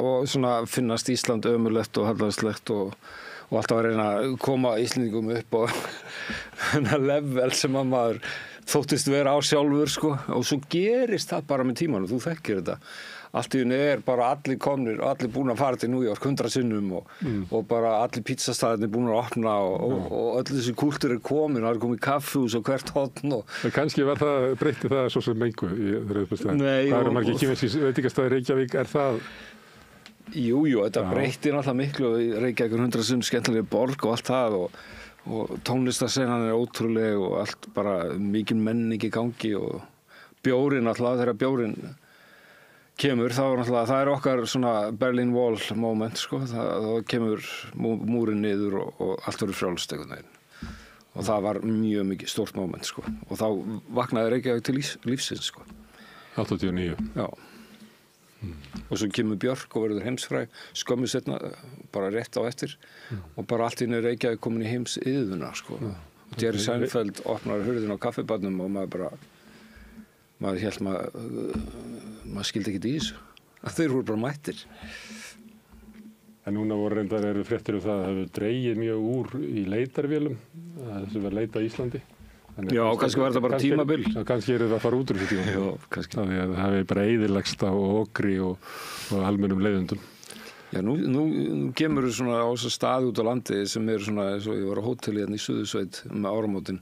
og svona finnast Ísland ömurlegt og hallarslegt og alltaf að reyna að koma Íslendingum upp og hennar level sem að maður þóttist vera á sjálfur sko og svo gerist það bara með tímanum, þú þekkir þetta. Allt í einu er bara allir komnir og allir búin að fara til New York 100 sinnum og bara allir pítsastaðirnir búin að opna og öll þessi kúltur er komin og það er komið kaffihús og hvert horn og... Kannski var það, breytti það svo sem mengu í Rauðsbúðstæðin. Það eru margir kínverðs veitingastæðir Reykjavík, er það... Jú, þetta breytti náttúrulega miklu og Reykjavík 100 sinnum skemmtilega borg og allt það og tónlistarsenan er ótrúleg og allt bara mikil menning í gangi og bjórinn alltaf, þegar bjórinn kemur, þá náttúrulega, það er okkar svona Berlin Wall moment sko, þá kemur múrin niður og allt verður frjálst einhvern veginn og það var mjög mikið stórt moment sko og þá vaknaði Reykjavík til lífsins sko. 89. Já. Og svo kemur Björk og verður heimsfræg skömmu setna, bara rétt á eftir og bara allt í einu Reykjavík komin í heimsiðuna sko og Jerry Seinfeld opnar hurðin á kaffibarnum og maður hélt maður skildi ekki í þessu að þeir voru bara mættir. En núna voru reyndar eru fréttir það að hefur dregið mjög úr í leitarvélum þessu verið leita í Íslandi. Já, kannski var þetta bara tímabil. Kannski er þetta að fara út úr þessu tímabil. Já, kannski. Það hefur bara eyðilagst á okri og almennum leiðundum. Já, nú kemur svona á þessa staði út á landi sem er svona, eins og ég var á hóteli hérna í Suðursveit með áramótin.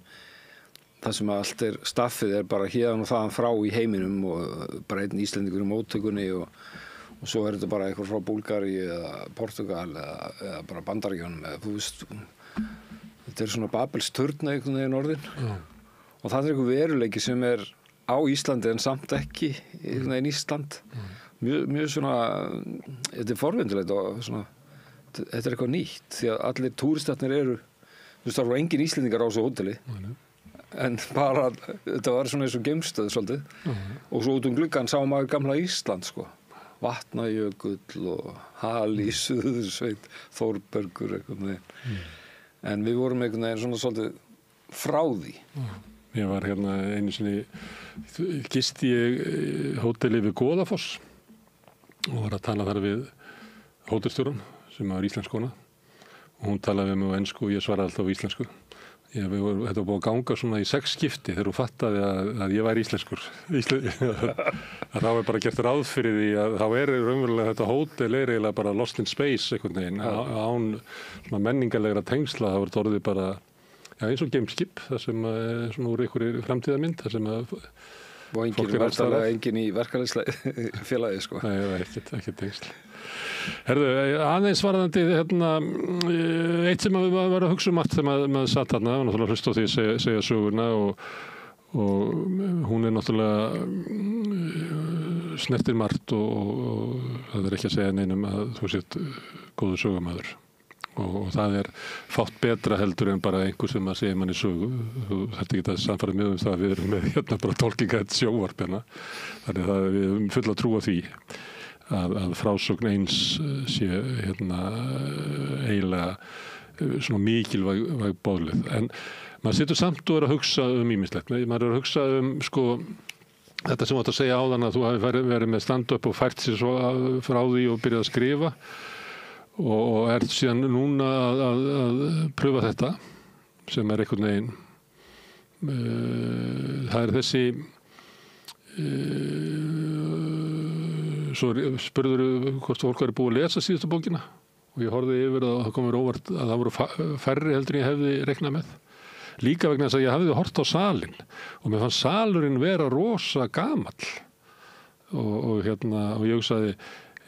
Það sem allt er staffið er bara héðan og þaðan frá í heiminum og bara einn Íslendingur í móttökunni og svo er þetta bara eitthvað frá Búlgaríu eða Portugal eða bara Bandaríkjunum eða þú veist... Þetta er svona Babelsturna einhvern veginn orðin og það er einhver veruleiki sem er á Íslandi en samt ekki einhvern veginn Ísland. Mjög svona, þetta er forvindilegt og svona, þetta er eitthvað nýtt því að allir túristarnir eru, þú veist það voru engin Íslendingar á þessu hóteli en bara, þetta var svona eins og geimstöð svolítið og svo út gluggann sá maður gamla Ísland sko. Vatnajökull og Halís, Suðursveit, Þórbergur einhvern veginn. En við vorum einhvern veginn svona svolítið frá því. Ég var hérna einu sinni, gisti ég hóteli við Goðafoss og var að tala þar við hótelstjóran sem var íslenskona og hún talaði við mig á ensku og ég svaraði alltaf á íslensku. Þetta var búið að ganga svona í 6 skipti þegar hún fattaði að ég væri íslenskur. Þá er bara gert ráð fyrir því að þá er raunverulega þetta hótel er eiginlega bara lost in space einhvern veginn án menningarlegra tengsla. Það var orðið bara Já, eins og gameskip, það sem er svona úr einhverju framtíðarmynd, það sem að og engin í verkalýðsfélagi, sko. Nei, það er ekki tengsl. Herðu, aðeins varðandi eitt sem við varum að hugsa allt þegar maður satt þarna, og náttúrulega hlust á því að segja söguna og hún er náttúrulega snertir margt og það er ekki að segja neinum að þú sért góður sögumæður. Og það er fátt betra heldur en bara einhver sem að segja manni sögu. Þetta ekki að samfara mjög það að við erum með bara tólkingaðið sjóvarp hérna. Þannig að við erum full að trúa því að frásögn eins sé eiginlega svona mikilvæg boðlið. En maður situr samt og er að hugsa ýmislegt. Maður er að hugsa sko þetta sem þú átt að segja áðan að þú hafi verið með stand-up og fært sér svo frá því og byrjað að skrifa. Og er síðan núna að pröfa þetta sem er einhvern veginn það er þessi svo spurður hvort fólk væri búið að lesa síðustu bókina og ég horfði yfir að það komur óvart að það voru færri heldur en ég hefði reiknað með líka vegna þess að ég hafði hort á salinn og mér fannst salurinn vera rosa gamall og ég hugsaði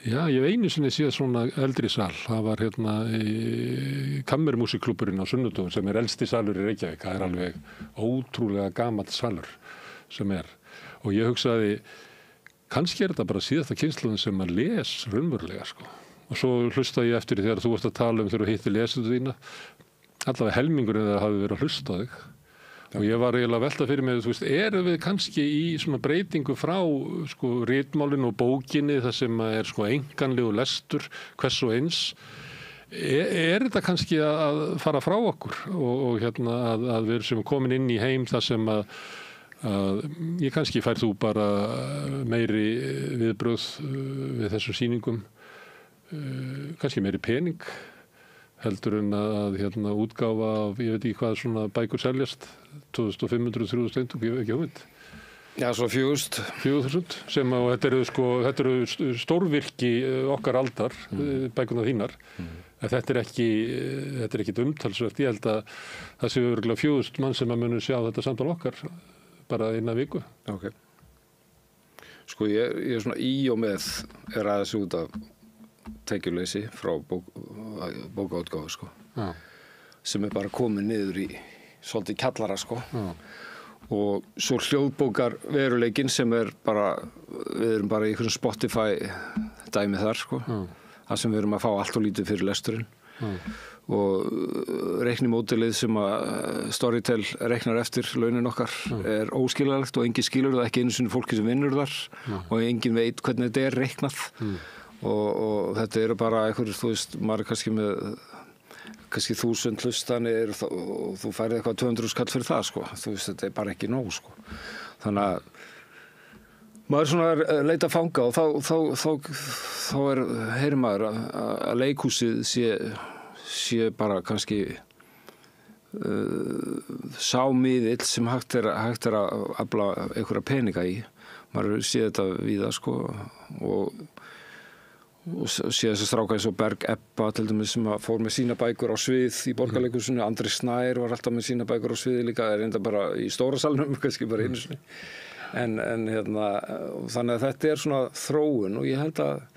já, ég hef einu sinni séð svona eldri sal. Það var Kammermúsikklúbburinn á sunnudögum sem er elsti salur í Reykjavík. Það er alveg ótrúlega gamall salur sem er. Og ég hugsaði, kannski er þetta bara síðasta kynslóðin sem maður les raunverulega, sko. Og svo hlustaði ég eftir því þegar þú varst að tala þegar þú hittir lesendur þína. Allavega helmingurinn þegar hafi verið að hlusta á þig. Og ég var eiginlega að velta fyrir mig, þú veist, erum við kannski í svona breytingu frá sko ritmálinu og bókinni þar sem er sko enganlegu lestur, hvers og eins. Er þetta kannski að fara frá okkur og að við erum komin inn í heim þar sem að ég kannski fær þú bara meiri viðbrögð við þessum sýningum, kannski meiri pening heldur en að útgáfa af, ég veit ekki hvað svona bækur seljast, 2500-3000 eintök, ég veit ekki hugmynd. Já, svo 4000 sem að þetta eru stórvirki okkar aldar, bækurnar þínar. En þetta er ekki umtalsvert. Ég held að það séu örugglega 4000 mann sem að munu sjá þetta samtal okkar bara innan viku. Ok. Sko ég er svona í og með aðeins út af tekjuleysi frá bókaútgáfu, sko. Já. Sem er bara komið niður í svolítið kjallara, sko. Já. Og svo hljóðbókar veruleikinn sem er bara, við erum bara í einhverjum Spotify dæmi þar, sko. Já. Það sem við erum að fá allt og lítið fyrir lesturinn. Já. Og reiknimódelið sem að Storytel reiknar eftir launin okkar er óskiljanlegt og enginn skilur það, ekki einu sinni fólki sem vinnur þar og enginn veit hvernig þetta er reiknað. Og þetta eru bara einhverjum, þú veist, maður er kannski með kannski 1000 hlustanir og þú færið eitthvað 200 skall fyrir það, sko. Þú veist, þetta er bara ekki nóg, sko. Þannig að maður er svona að leita að fanga og þá heyrir maður að leikhúsið sé bara kannski sá miðill sem hægt er að afla einhverja peninga í. Maður sé þetta víða, sko, og sé þessi stráka eins og Berg Ebba til dæmis sem fór með sína bækur á svið í Borgarleikhúsinu. Andri Snær var alltaf með sína bækur á sviði líka, er enda bara í stóra salnum, kannski bara einu sinni. En þannig að þetta er svona þróun og ég held að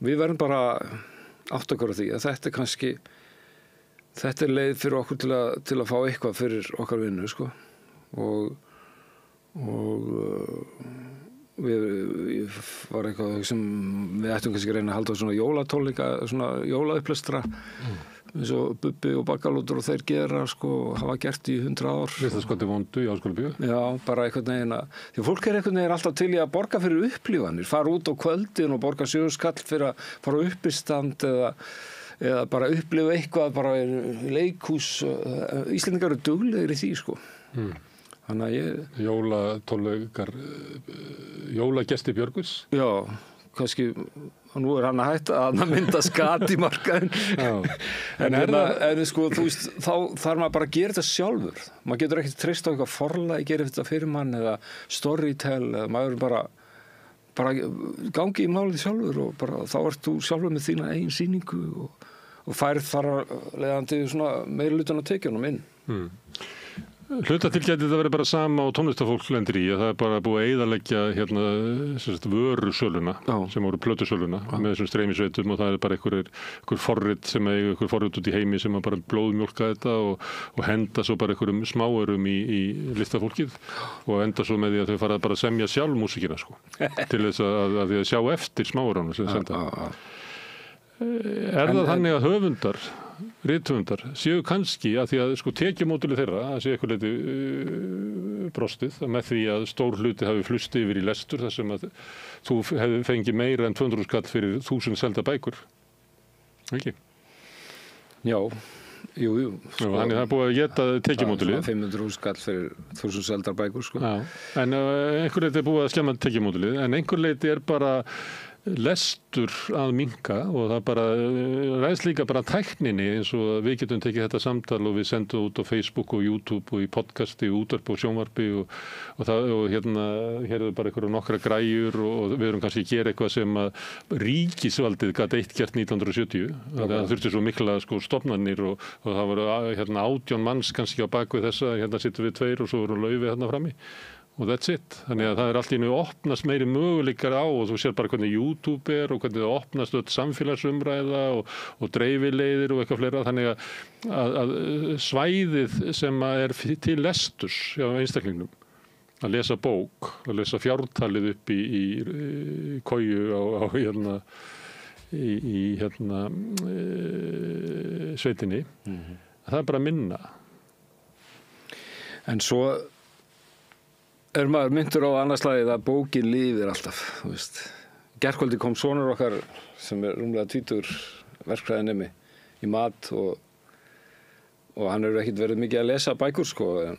við verðum bara átt okkur á því að þetta er leið fyrir okkur til að fá eitthvað fyrir okkar vinnu, sko. Við var eitthvað sem við ættum kannski að reyna að halda á svona jólatónleika, svona jólaupplestra eins og Bubbi og Baggalútur og þeir gera, sko, hafa gert í 100 ár. Listaskoti vondu í Áskolubíu. Já, bara einhvern veginn því fólk er einhvern veginn alltaf til í að borga fyrir upplifanir, fara út á kvöldin og borga 7 skall fyrir að fara uppistand eða bara upplifa eitthvað bara í leikhús. Íslendingar eru duglegir í því, sko. Þannig að jólatónleikar, jólagesti Björgvins. Já, kannski, og nú er hann að hætta að mynda skat í markaðinn. En sko, þú veist, þá þarf maður bara að gera þetta sjálfur. Maður getur ekkert treyst á eitthvað forlag, gera þetta fyrir mann eða Storytel, eða maður bara gangi í málið sjálfur og bara þá ert þú sjálfur með þína eigin sýningu færð þar leiðandi svona meirihlutann á tekjunum inn. Hluta til gæti þetta verið bara sama og tónlistafólk lendir í, að það bara búið að eyðileggja hérna vörusöluna sem voru plötusöluna með þessum streymisveitum, og það bara einhver forrit sem einhver forrit út í heimi sem bara blóðmjólka þetta og henda svo bara einhverjum smáurum í listafólkið og enda svo með því að þau fara bara að semja sjálf músíkina sko, til þess að sjá eftir smáurunum sem senda. Það þannig að höfundar, rithöfundar séu kannski, að því að sko tekjumóduli þeirra, að séu eitthvað leiti brostið, að með því að stór hluti hafi flust yfir í lestur þar sem að þú hefði fengið meira en 200 skall fyrir 1000 selda bækur, ekki? Já, jú. Þannig það er búið að geta tekjumóduli. 500 skall fyrir 1000 seldar bækur sko. Já, en einhver leiti er búið að skemma tekjumóduli, en einhver leiti er bara lestur að minnka, og það bara ræðst líka bara tækninni, eins og við getum tekið þetta samtal og við sendum út á Facebook og YouTube og í podcasti og útvarpi og sjónvarpi og hérna er bara einhverju nokkra græjur og við erum kannski að gera eitthvað sem að ríkisvaldið gat eitt gert 1970. Það þurfti svo mikla sko stofnanir og það voru hérna 18 manns kannski á bakvið þessa, hérna sittum við 2 og svo voru laufið hérna frammi. Og that's it. Þannig að það allt í einu opnast meiri möguleikar á, og þú sér bara hvernig YouTube og hvernig það opnast öll samfélagsumræða og dreifileiðir og eitthvað fleira. Þannig að svæðið sem er til lesturs hjá einstaklingnum, að lesa bók, að lesa fjártalið upp í koju á hérna í sveitinni, það er bara minna. En svo maður myndur á annars lagið að bókin lifir alltaf, þú veist. Gærkvöldi kom sonur okkar sem er rúmlega 20 verkfræðinemi í mat og hann hefur ekkert verið mikið að lesa bækur sko, en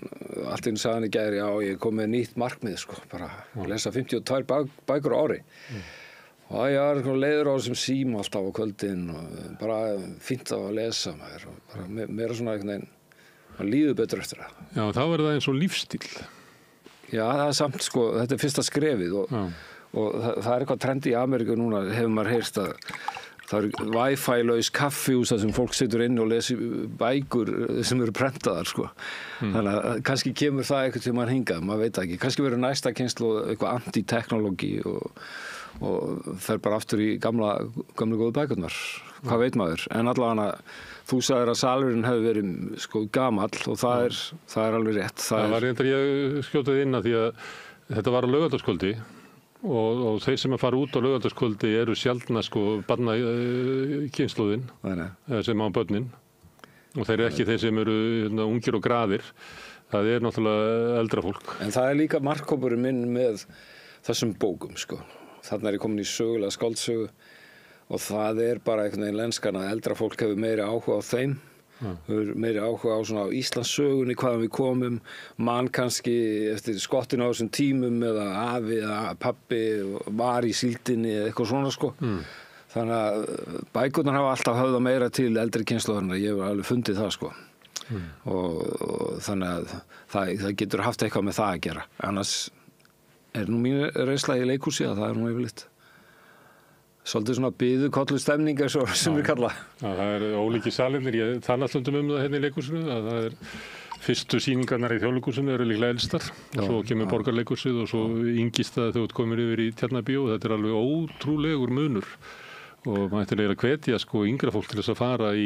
allt í einu sagði hann í gær, já ég kom með nýtt markmið sko, bara að lesa 52 bækur á ári. Og ég var sko leiður á þessum síma alltaf á kvöldin og bara fínt að lesa maður og bara meira svona einhvern veginn, hann líður betur eftir það. Já, þá er það eins og lífstíl. Já, það er samt sko, þetta er fyrsta skrefið og það er eitthvað trendi í Ameríku núna, hefur maður heyrt að það er Wi-Fi-laus kaffihús þar sem fólk situr inn og lesi bækur sem eru prentaðar sko. Þannig að kannski kemur það eitthvað til maður hingað, maður veit ekki. Kannski verður næsta kynslóð eitthvað anti-teknológi og fer bara aftur í gamlu góðu bækurnar. Hvað veit maður? En allavega þú sagðir að salurinn hefur verið sko gamall og það er alveg rétt. Það var reyndar ég skjótaði inn að því að þetta var á laugardagskvöldi og þeir sem að fara út á laugardagskvöldi eru sjaldna sko barna kynslóðin sem á börnin, og þeir eru ekki þeir sem eru ungir og graðir, það er náttúrulega eldra fólk. En það er líka markhópurinn minn með þessum bókum sko. Þarna er ég komin í sögulega skáldsögu og það er bara einhvern veginn lenskan að eldra fólk hefur meiri áhuga á þeim, hefur meiri áhuga á svona á Íslandssögunni, hvaðan við komum, mann kannski eftir skottinu á þessum tímum eða afi eða pabbi var í síldinni eða eitthvað svona sko. Þannig að bækurnar hafa alltaf höfðað meira til eldri kynslóðarinnar, ég hef alveg fundið það sko. Og þannig að það getur haft eitthvað með það að gera. Annars er nú mín reynsla í leikhúsi að það er nú yfirleitt svolítið svona biðukollu stemning sem við kalla. Já, það er ólíki salinir, ég tala stundum það hérna í leikhúsinu, að það er fyrstu sýningarnar í Þjóðleikhúsinu eru líklega elstar og svo kemur Borgarleikhúsið og svo yngist það þegar þú komir yfir í Tjarnarbíó, þetta er alveg ótrúlegur munur og maður ætti eiginlega að hvetja sko yngra fólk til þess að fara í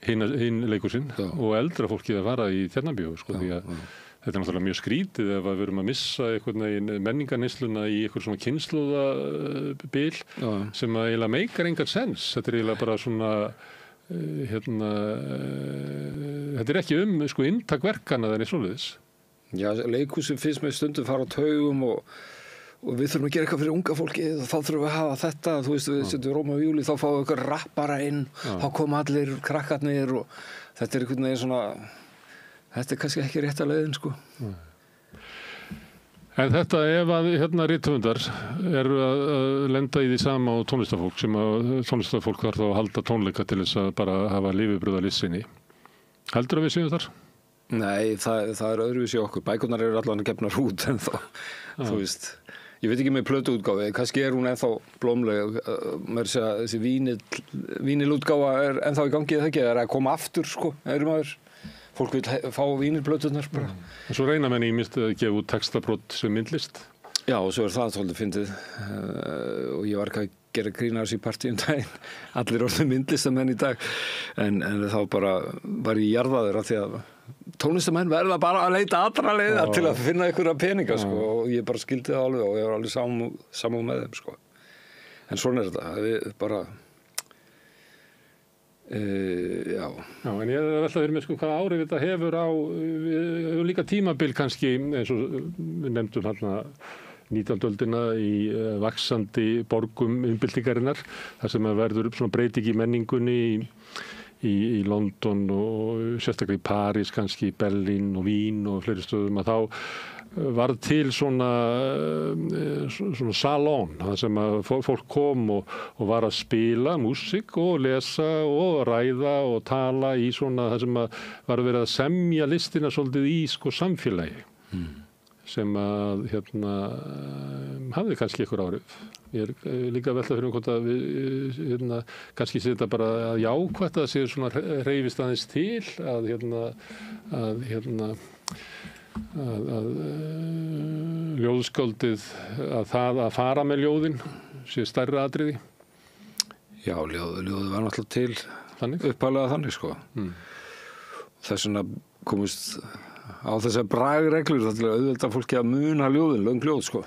hinn leikhúsin og eldra fólkið að fara í Tjarnarbíó sko, því að þetta er náttúrulega mjög skrítið ef við erum að missa einhvern menningarneysluna í einhver svona kynslóðabil sem að eiginlega meikar engan sens. Þetta er eiginlega bara svona þetta er ekki sko inntak verkana þegar svoleiðis. Já, leikhúsin finnst mér stundum fara á taugum og við þurfum að gera eitthvað fyrir unga fólki og þá þurfum við að hafa þetta, þú veist, við setjum Róma og Júlí, þá fáum við eitthvað rappara inn, þá koma allir krakkarnir og þetta er einhvern veginn svona. Þetta er kannski ekki rétta leiðin, sko. En þetta ef að rithöfundar eru að lenda í því sama á tónlistafólk sem að tónlistafólk þarf þá að halda tónleika til þess að bara hafa lifibrúða listinni. Heldur að við séum þar? Nei, það er öðruvísi okkur. Bækurnar eru allavega gefnar út en þá, þú veist. ég veit ekki með plötuútgáfu, kannski hún ennþá blómleg, þessi vínilútgáfa ennþá í gangi eða ekki, það að koma aftur, sko, fólk vil fá vínilplöturnar bara. En svo reyna menn ýmist að gefa út textabrot sem myndlist? Já, og svo það svolítið fyndið og ég var ekki að gera grín af þessi partíum daginn, allir orðið myndlistamenn í dag, en þá bara var ég jarðaður af því að tónlistamenn verða bara að leita allra leiða til að finna einhverja peninga, sko, og ég bara skildi það alveg og ég var alveg samúð með þeim, sko. En svona þetta, við bara, já. Já, en ég velta fyrir mig, sko, hvaða áhrif þetta hefur á, við hefur líka tímabil kannski, eins og við nefndum hérna 19. öldina í vaxandi borgum umbyltingarinnar, þar sem verður svona breyting í menningunni í London og sérstaklega í París, kannski í Berlín og Vín og fleiri stöðum, að þá varð til svona salón, þar sem að fólk kom og var að spila músík og lesa og ræða og tala í svona, þar sem að var verið að semja listina svolítið í sko samfélagi. Sem að hafði kannski einhver áhrif. Ég líka að velta fyrir hvort að við kannski setja bara að jákvætt að séu svona hreyfist aðeins til að ljóðskáldið að það að fara með ljóðin sé stærra atriði. Já, ljóðið var náttúrulega til upphaflega þannig, sko. Þess vegna komist á þessar bragreglur, það til að auðvelda fólki að muna ljóðin, löng ljóð, sko.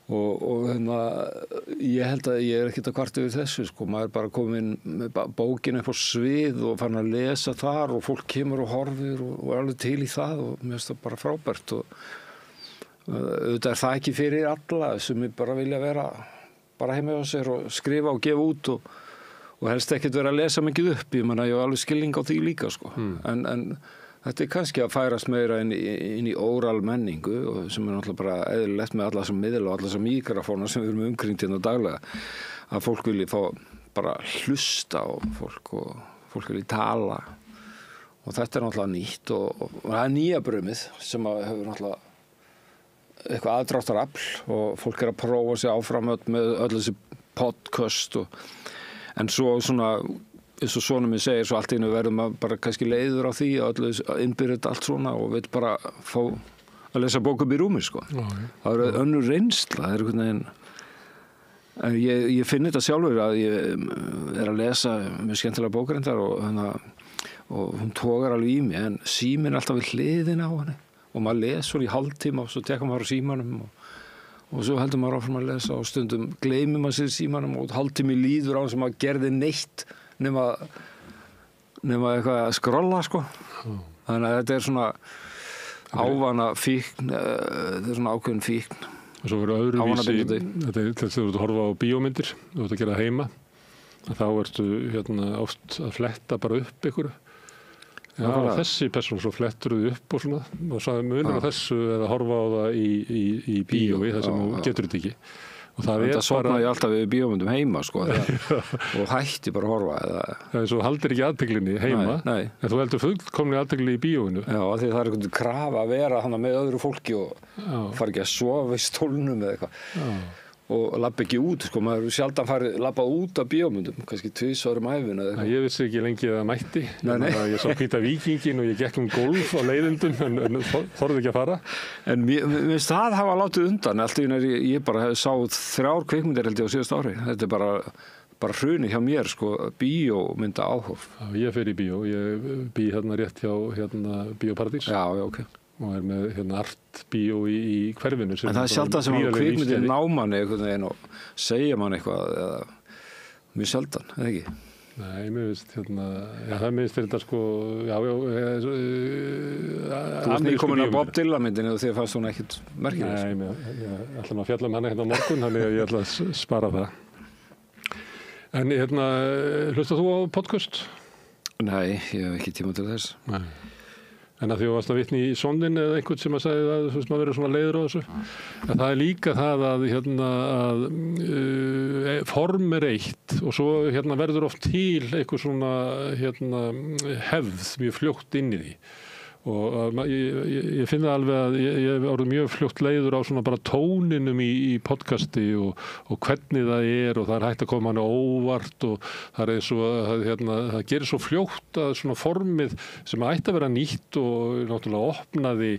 Og ég held að ég ekkert að kvarta yfir þessu, sko. Maður bara komin með bókina upp á svið og fann að lesa þar og fólk kemur og horfir og alveg til í það og mér finnst það bara frábært og auðvitað það ekki fyrir alla sem bara vilja vera bara heima hjá sér og skrifa og gefa út og helst ekkert vera að lesa mikið upp. Ég meina, ég hef alveg skilning á því líka, sko. En þetta kannski að færast meira inn í óral menningu sem náttúrulega bara eðlilegt með alla þessar miðla og alla þessar mikrofóna sem við erum umkringt hérna daglega, að fólk vilji fá bara hlusta á fólk og fólk vilji tala og þetta náttúrulega nýtt og það nýja brumið sem hefur náttúrulega eitthvað aðdráttarafl og fólk að prófa sig áfram með öll þessi podcast en svo svona eins og sonur minn segir, svo allt í einu verðum maður bara kannski leiður á því að innbyrja allt svona og veit bara fá að lesa bók upp í rúmi, sko. Það er önnur reynsla, það er einhvern veginn, ég finn þetta sjálfur að ég að lesa mjög skemmtilega bókrindar og hún tógar alveg í mig, en síminn er alltaf við hliðina á henni og maður les svona í hálftíma og svo tekur maður á símanum og svo heldur maður áfram að lesa og stundum gleymir maður sér símanum og hálftími líður á hann sem maður gerði neitt nema eitthvað að skrolla, sko. Þannig að þetta er svona ávana fíkn, þetta er svona ákveðin fíkn. Og svo verður öðruvísi, þetta er þess að þú ert að horfa á bíómyndir, þú ert að gera heima, þá ertu oft að fletta bara upp ykkur. Já, þessi persón svo flettur þú upp og svona, og svo munur á þessu eða horfa á það í bíói, þar sem þú getur þetta ekki. Þetta sopnaði ég alltaf við bíómyndum heima, sko, og hætti bara að horfa. Það er svo haldir ekki aðteglinni heima, en þú heldur fullkomni aðteglinni í bíóinu. Já, því það er einhvern krafa að vera hana með öðru fólki og fara ekki að sofa í stólnum eða eitthvað. Og labba ekki út, sko, maður sjaldan labbað út af bíómyndum, kannski 2 árum ævina eða eitthvað. Ég vissi ekki lengi að það mætti. Ég sá Hvíta víkingin og ég gekk golf á leiðindum en þorði ekki að fara. En mér finnst það hafa látið undan, allt í einu ég bara sá 3 kvikmyndir held ég á síðasta ári. Þetta er bara hruni hjá mér, sko, bíómynda áhorf. Já, ég fer í bíó, ég bý hérna rétt hjá Bíóparadís. Já, ok. Og með artbíó í hverfinu. En það er sjaldan sem að kvikmyndir ná manni einhvern veginn og segja manni eitthvað eða mjög sjaldan, eða ekki? Nei, mér finnst það minnst þetta, sko, Þú veist mér komin að Bob Dylan myndinu og þér fannst hún ekkert merkileg. Nei, ég ætla að fjalla hana hérna á morgun, þannig að ég ætla að spara það. En hlustað þú á podcast? Nei, ég hef ekki tíma til þess. Nei. En að því að þú varst að vitni í sondin eða einhvern sem að sagði að þú veist maður verið svona leiður á þessu. En það er líka það að form er eitt og svo verður oft til eitthvað svona hefð mjög fljótt inn í því. og ég finn það alveg að ég hef orðið mjög fljótt leiður á svona bara tóninum í podcasti og hvernig það og það hægt að koma hann óvart og það eins og það gerir svo fljótt að svona formið sem ætti að vera nýtt og náttúrulega opnaði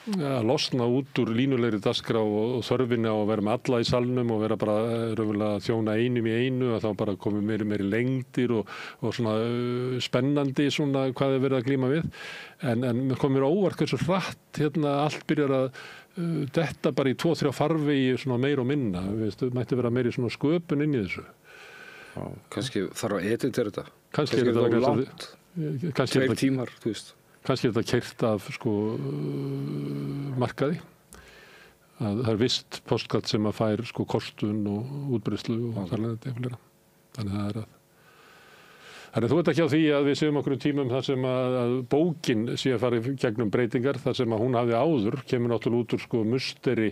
að losna út úr línulegri dagskrá og þörfinni á að vera með alla í salnum og vera bara raunverulega þjóna einum í einu að þá bara komið meiri lengdir og svona spennandi svona hvað er verið að glíma við en komið mér óvart hversu hratt allt byrjar að detta bara í 2-3 farvegi svona meir og minna, mætti vera meiri svona sköpun inn í þessu. Já, kannski þarf að editera þetta. Kannski er þetta langt. 2 tímar, þú veist. Kannski er þetta keyrt af markaði. Það er vist postkall sem að fær kostun og útbreiðslu og þar leðandi eftir. Þannig þú ert ekki á því að við séum okkur tímum þar sem að bókin sé að fara gegnum breytingar, þar sem að hún hafði áður, kemur náttúrulega út úr musteri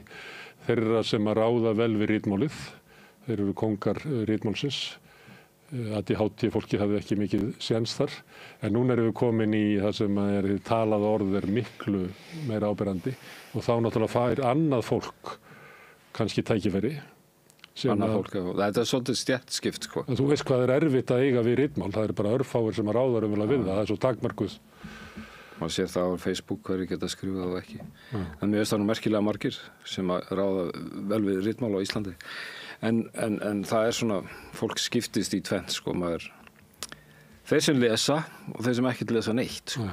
þeirra sem að ráða vel við ritmálið. Þeir eru kóngar ritmálsins. ADHD fólki hafði ekki mikið séns þar, en núna erum við komin í það sem talað orð miklu meira áberandi og þá náttúrulega fær annað fólk kannski tækifæri. Annað fólk, þetta er svolítið stjættskipt sko. Þú veist hvað er erfitt að eiga við ritmál, það bara örfáir sem að ráða við það er svo takmarkuð. Maður sér það á Facebook hverju geta skrifað og ekki. En mér veist það nú merkilega margir sem að ráða vel við ritmál á Íslandi. En það er svona, fólk skiptist í tvennt sko, þeir sem lesa og þeir sem ekkert lesa neitt sko.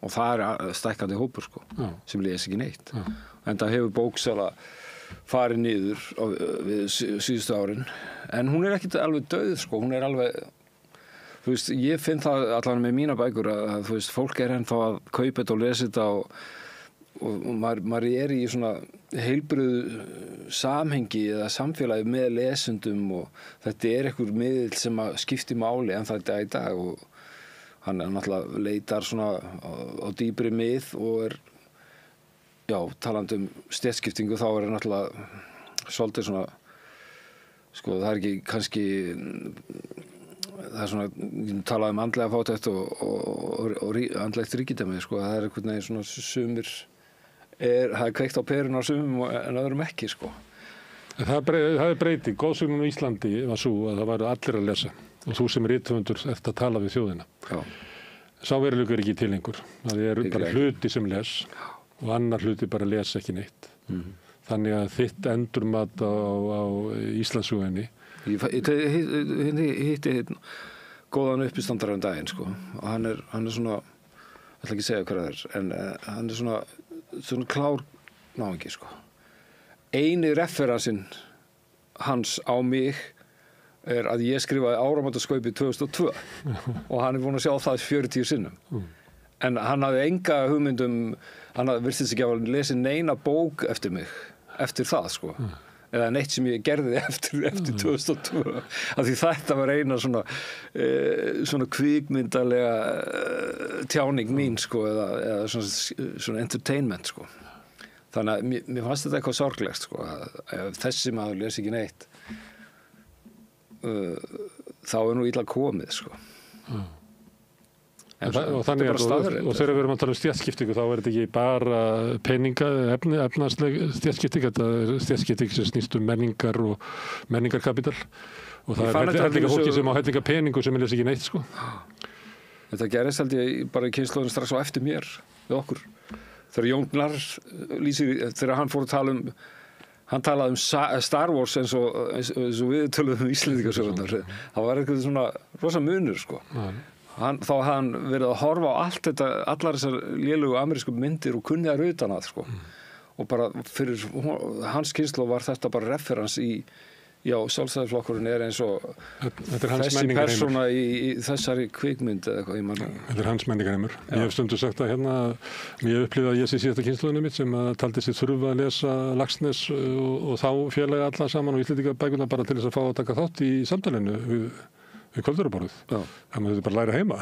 Og það er stækkandi hópur sko, sem lesa ekki neitt. En það hefur bóksala farið niður við síðustu árin, en hún er ekkert alveg dauð sko, hún er alveg, þú veist, ég finn það allan með mína bækur að þú veist, fólk er ennþá að kaupa þetta og lesa þetta og maður er í svona heilbrigðu samhengi eða samfélagi með lesendum og þetta er einhver miðill sem að skipti máli en það er í dag og hann náttúrulega leitar svona á dýpri mið og talandi stéttskiptingu þá er náttúrulega svolítið svona sko það er ekki kannski það er svona talað andlega fátækt og andlegt ríkidæmi sko það er einhvern veginn svona sumir það er kveikt á perun á sumum en öðrum ekki sko. Það er breyting. Góðsögnin á Íslandi var svo að það væru allir að lesa og þú sem rithöfundur ert að tala við þjóðina. Já. Sá veruleikur er ekki til lengur. Það er bara hluti sem les og annar hluti bara les ekki neitt. Þannig að þitt endurmat á Íslandssögunni. Ég hitti góðan uppistandara daginn sko og hann er svona, ég ætla ekki að segja hvað það er, en hann er svona klár náungi sko. Eini referensinn hans á mig er að ég skrifaði áramótaskaupið 2002 og hann er búinn að sjá það 40 sinnum. En hann hafði enga hugmyndum, hann virtist ekki að lesa neina bók eftir mig, eftir það sko. Eða neitt sem ég gerði eftir 2002 af því þetta var eina svona kvikmyndalega tjáning mín sko eða svona entertainment sko þannig að mér fannst þetta eitthvað sorglegt sko að þessi maður les ekki neitt þá er nú illa komið sko og þegar við erum að tala stjættskiptingu þá er þetta ekki bara peninga, efnahagsleg stjættskipting, þetta er stjættskipting sem snýst menningar og menningarkapital og það er hellinga fólki sem á hellinga peningu sem les ekki neitt sko. Þetta gerist held ég bara í kynslóðinu strax á eftir mér við okkur. Þegar Jón Gnarr lýsir, þegar hann fór að tala hann talaði Star Wars eins og við töluðum Íslendingasögurnar, það var eitthvað svona rosa munur sko. Þá hafði hann verið að horfa á allar þessar lélugu amerísku myndir og kunni að utan að sko. Og bara fyrir hans kynslóð var þetta bara referens í Sjálfstæðisflokkurinn er eins og þessi persóna í þessari kvikmynd eða eitthvað. Þetta er hans menningarheimur. Ég hef stundu sagt að ég upplýði að ég sé síðasta kynslóðinu mitt sem taldi sér þurfa að lesa Laxness og þá félagi alla saman og Íslendingabækurnar bara til þess að fá að taka þátt í samtalinu við kvöldverðarborðið. Þannig að þetta er bara að læra heima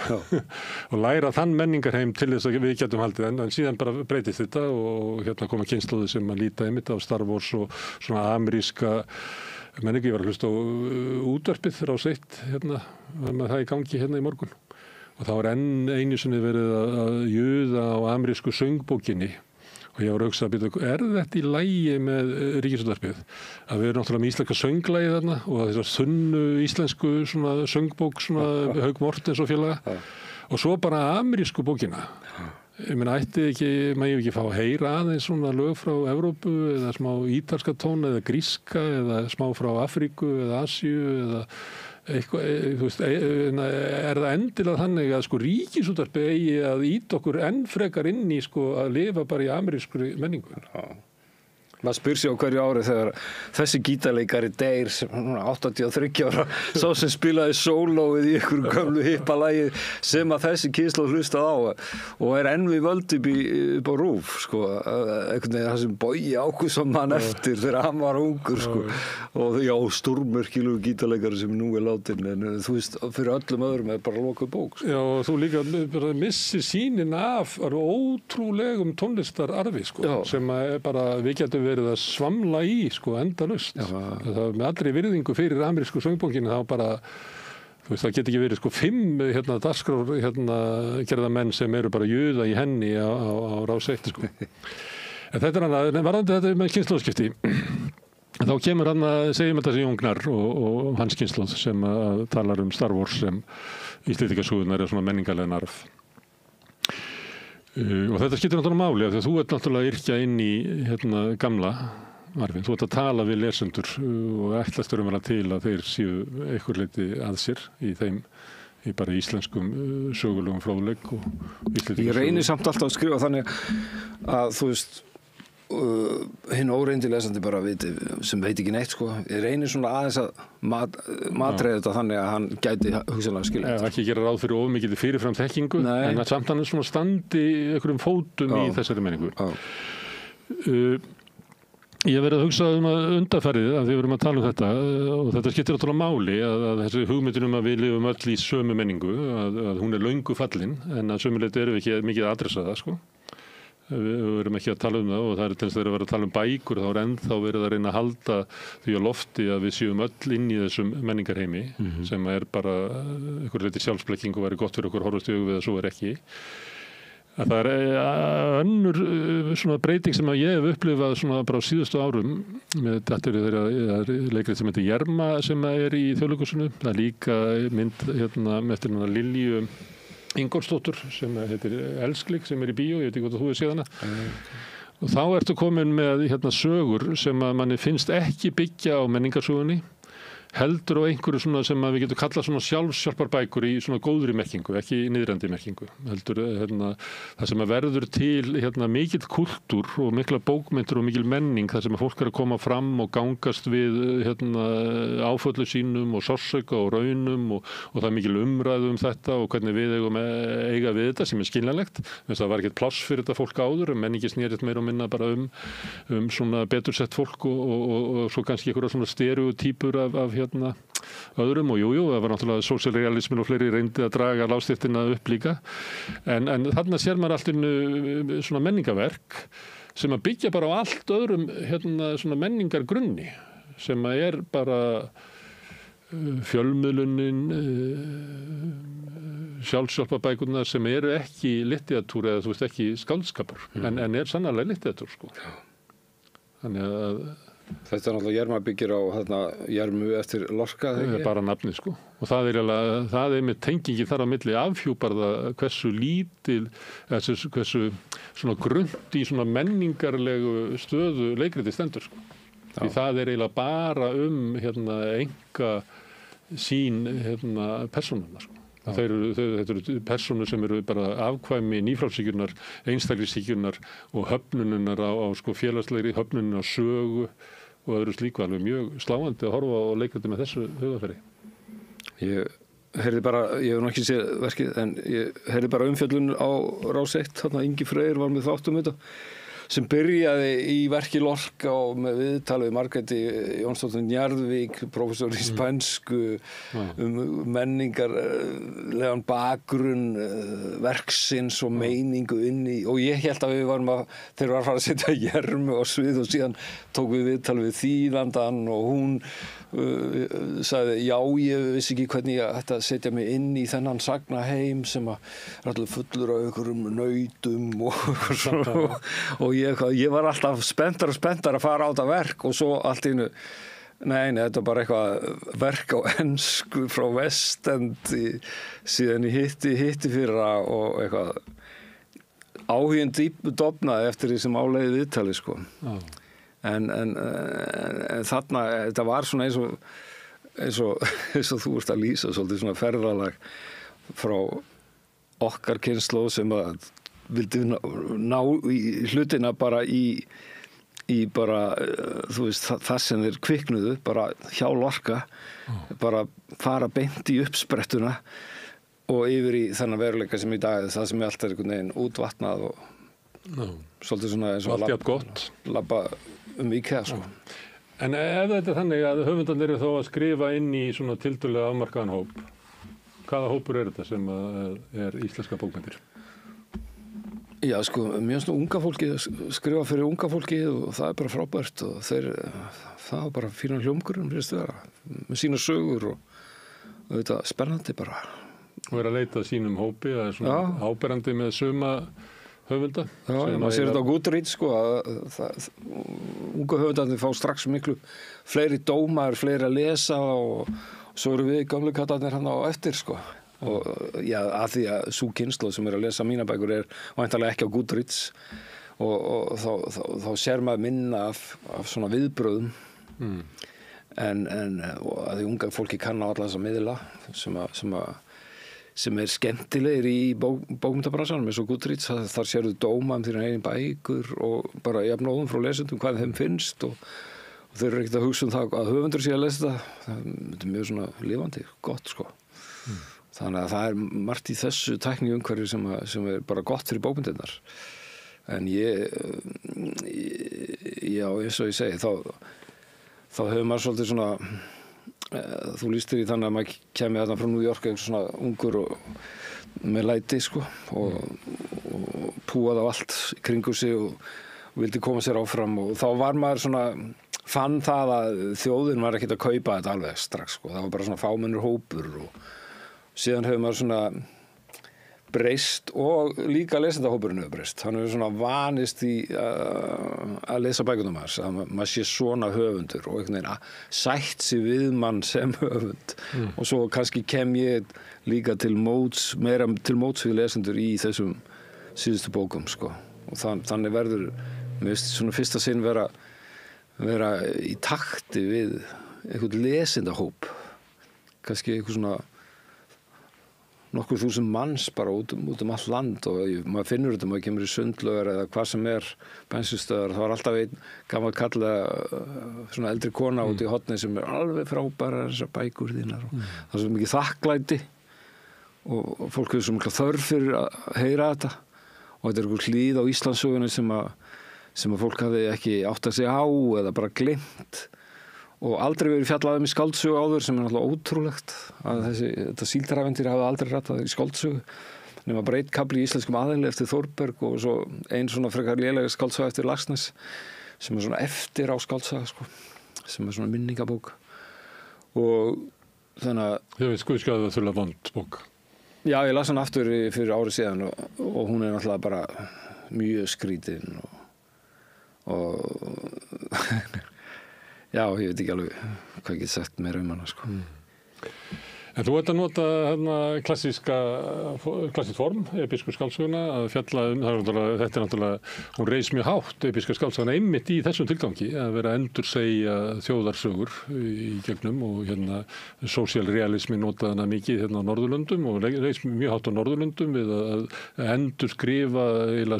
og læra þann menningarheim til þess að við getum haldið en síðan bara breytist þetta og koma kynslóði sem að líta einmitt á Star Wars og svona ameríska menningi. Ég var að hlusta á útvarpið Rás 1 var með það í gangi í morgun og þá einu sinni verið að juða á amerísku söngbókinni og ég var að hugsa að byrja, þetta í lagi með Ríkisútvarpið? Að við erum náttúrulega með íslenska sönglagi þarna og þessar þunnu íslensku svona söngbók, svona Hauk Mortens og félaga og svo bara amerísku bókina. Ég meina, maður ekki fá að heyra aðeins svona lög frá Evrópu eða smá ítalska tóna eða gríska eða smá frá Afríku eða Asíu eða eitthvað, þú veist, það endilega þannig að sko Ríkisútvarpið eigi að ýta okkur enn frekar inn í sko að lifa bara í amerískri menningu. Maður spyr sig á hverju ári þegar þessi gítarleikari deyr sem 83 ára sá sem spilaði sólóið í einhverjum gömlu hippalagi sem að þessi kynslóð hlustað á og enn við völd upp á RÚV sko, einhvern veginn það sem Bogi Ágústsson mann eftir þegar hann var ungur sko og já, stórmerkilegur gítarleikari sem nú látin en þú veist, fyrir öllum öðrum bara lokuð bók sko. Já, og þú líka bara missir sýnin af ótrúlegum tónlistararfi sko, sem bara við getum verið að svamla í sko endalaust. Það með allri virðingu fyrir amerísku söngbókinu þá bara, þú veist, það geti ekki verið sko 5 dagskrár gerða menn sem eru bara juða í henni á Rás 1 sko. En þetta annað, varðandi þetta með kynslóðskipti, þá kemur segjum þetta sem Jón og hans kynslóð sem talar Star Wars sem Íslendingasögurnar er svona menningarlegan arf. Og þetta skiptir náttúrulega máli af því að þú ert náttúrulega að yrkja inn í gamla arfinn. Þú ert að tala við lesendur og ætlast til að þeir séu einhver leyti að sér í þeim í bara íslenskum sögulegum fróðleik og Íslendingasögum. Ég reynir samt alltaf að skrifa þannig að þú veist hinn óreyndi lesandi bara sem veit ekki neitt sko. Ég reynir svona aðeins að matreiða þetta þannig að hann gæti hugsanlega skilja þetta. Ekki gera ráð fyrir of mikið fyrirfram þekkingu en að samt hann svona standi einhverjum fótum í þessari menningu. Ég verið að hugsa að undanfarið að við verum að tala þetta og þetta skiptir náttúrulega máli að þessi hugmyndin að við lifum öll í sömu menningu að hún er löngu fallin en að sömuleyti erum við ekki mikið að adressa það sko. Við verum ekki að tala það og það til þess að vera að tala bækur þá ennþá verið að reyna að halda því á lofti að við séum öll inn í þessum menningarheimi sem bara einhver leyti sjálfsblekking og verið gott fyrir okkur horfast í augu við að svo ekki. Að það önnur svona breyting sem að ég hef upplifað svona bara á síðustu árum með þetta þeirra leikrið sem heitir Jerma sem er í Þjóðleikhúsinu. Það er líka mynd eftir Lilju Ingólfsdóttur sem heitir Elsklik sem er í bíó, ég veit ekki hvort þú hefur séð hana. Og þá ertu komin með sögur sem að manni finnst ekki byggja á menningarsögunni heldur á einhverju svona sem við getum kallað svona sjálfshjálparbækur í svona góðri merkingu, ekki niðrandi merkingu. Heldur það sem að verður til mikill kultúr og mikla bókmyndir og mikil menning þar sem að fólk er að koma fram og gangast við áföllu sínum og sársauka og raunum og það er mikil umræðu þetta og hvernig við eigum eiga við þetta sem er skiljanlegt. Það var ekkert pláss fyrir þetta fólk áður, menningi snerist meira og minna bara svona betur sett fólk og svo kannski einhverja svona stereotypur af öðrum og jújú, það var náttúrulega sósíalrealismin og fleiri reyndi að draga lágstéttina upp líka en þarna sér maður allt svona menningaverk sem að byggja bara á allt öðrum svona menningargrunni sem að er bara fjölmiðlunin sjálfshjálparbækurnar sem eru ekki litteratúr eða þú veist ekki skáldskapur en er sannarlega litteratúr sko. Þannig að þetta er náttúrulega Jerma byggir á Jermu eftir Lorca það er bara nafni sko og það er með tengingi þar á milli afhjúpar það hversu lítil hversu svona grunnt í svona menningarlegu stöðu leikriti stendur sko. Því það er eiginlega bara enga sín persónuna sko. Þetta eru persónur sem eru bara afkvæmi nýfrálsíkjurnar, einstaklisíkjurnar og höfnuninnar á sko félagslegri höfnunin á sögu og öðru slíku alveg mjög sláandi að horfa á leikriti með þessu hugafæri. Ég heyrði bara, ég hef nú ekki séð verkið, en ég heyrði bara umfjöllun á Rás 1, Ingi Freyr var með þáttum þetta, sem byrjaði í verki Lorca og með viðtalið Margréti Jónsdóttur Njarðvík, prófessor í spænsku, menningarlegan bakgrunn verksins og meiningu inn í, og ég held að við varum þeir var að fara að setja Jermu á svið og síðan tók við viðtalið við þýðandann og hún sagði, já, ég vissi ekki hvernig ég ætti að setja mig inn í þennan sagnaheim sem er allir fullur af einhverjum nautum og ég var alltaf spenntar að fara á þetta verk og svo allt í einu, nei, þetta var bara eitthvað verk á ensku frá Vestend síðan ég hitti fyrra og eitthvað áhuginn dofnaði eftir því sem áleiði viðtali, sko. En þarna, þetta var svona eins og þú ert að lýsa svolítið svona ferðalag frá okkar kynslóð sem að vildi ná í hlutina bara í bara, þú veist, það sem þeir kviknuðu, bara hjá Lorca, bara fara beint í uppsprettuna og yfir í þennan veruleika sem í dag, það sem er alltaf einhvern veginn útvatnað og svolítið svona eins og labba IKEA, sko. En ef þetta er þannig að höfundarnir eru þó að skrifa inn í svona tiltölulega afmarkaðan hóp, hvaða hópur er þetta sem er íslenska bókmenntir? Já, sko, mjög svona unga fólki skrifa fyrir unga fólki og það er bara frábært og það er bara fínan hljómgrunn með sína sögur og þetta er spennandi bara. Og er að leita sínum hópi, það er svona áberandi með suma höfunda. Já, maður sér þetta á Goodreads, sko, unga höfundarnir fá strax miklu fleiri dómar, fleiri að lesa og svo eru við gamlu kallarnir hann á eftir, sko. Og já, að því að sú kynslóð sem er að lesa mína bækur er væntanlega ekki á Goodreads og þá sér maður minna af svona viðbröðum. En að því unga fólki kann á alla þessa miðla sem er skemmtilegir í bókmyndabransanum eins og Goodreads, þar sérðu dóma þínar eigin bækur og bara jafnóðum frá lesendum hvað þeim finnst og þeir eru ekkert að hugsa það að höfundur sé að lesa það er mjög svona lifandi, gott, sko. Þannig að það er margt í þessu tækniumhverfi sem er bara gott fyrir bókmyndirnar. En já, eins og ég segi, þá hefur maður svolítið svona þú lýstir í þannig að maður kemur þarna frá New York eitthvað svona ungur og með læti, sko, og púaði á allt í kringu sig og vildi koma sér áfram og þá var maður svona fann það að þjóðin var ekkert að kaupa þetta alveg strax, sko, það var bara svona fámennur hópur og síðan hefur maður svona breyst og líka lesendahópurinn hefur breyst. Hann hefur svona vanist í að lesa bækurnar að maður sé svona höfundur og einhvern veginn að sætt sig við mann sem höfund og svo kannski kem ég líka meira til móts við lesendur í þessum síðustu bókum, sko. Og þannig verður, mér finnst svona fyrsta sinn vera í takti við einhvern lesendahóp, kannski einhver svona nokkur þúsund manns bara út all land og maður finnur þetta, maður kemur í Sundlaugar eða hvað sem er bensinstöðar, þá er alltaf einn gammal kallega svona eldri kona út í horni sem er alveg frábæra þessar bækur þínar og það er svo mikið þakklæti og fólk hefur svo mikla þörf fyrir að heyra þetta og þetta er einhver hlýð á Íslandssögunni sem að fólk hafi ekki áttað sig á eða bara gleymt og aldrei verið fjallað í skáldsögu áður sem er náttúrulega ótrúlegt að þetta síldaræventýri hafi aldrei rættað í skáldsögu nema bara einn kafli í íslenskum aðeili eftir Þórberg og svo ein svona frekar lélega skáldsaga eftir Laxness sem er svona eftir á skáldsaga, sko, sem er svona minningabók og þannig að Ég veit skuðskjáðu að þurfa vond bók. Já, ég las hann aftur fyrir ári síðan og hún er náttúrulega bara mjög skrítin og já, ég veit ekki alveg hvað ég get sagt meira hana, sko. En þú ert að nota klassískt form, episku skáldsöguna, að fjalla þetta er náttúrulega, hún reis mjög hátt, episka skáldsöguna, einmitt í þessum tilgangi, að vera að endursegja þjóðarsögur í gegnum og sósíalrealismi notaði hana mikið á Norðurlöndum og reis mjög hátt á Norðurlöndum við að endurskrifa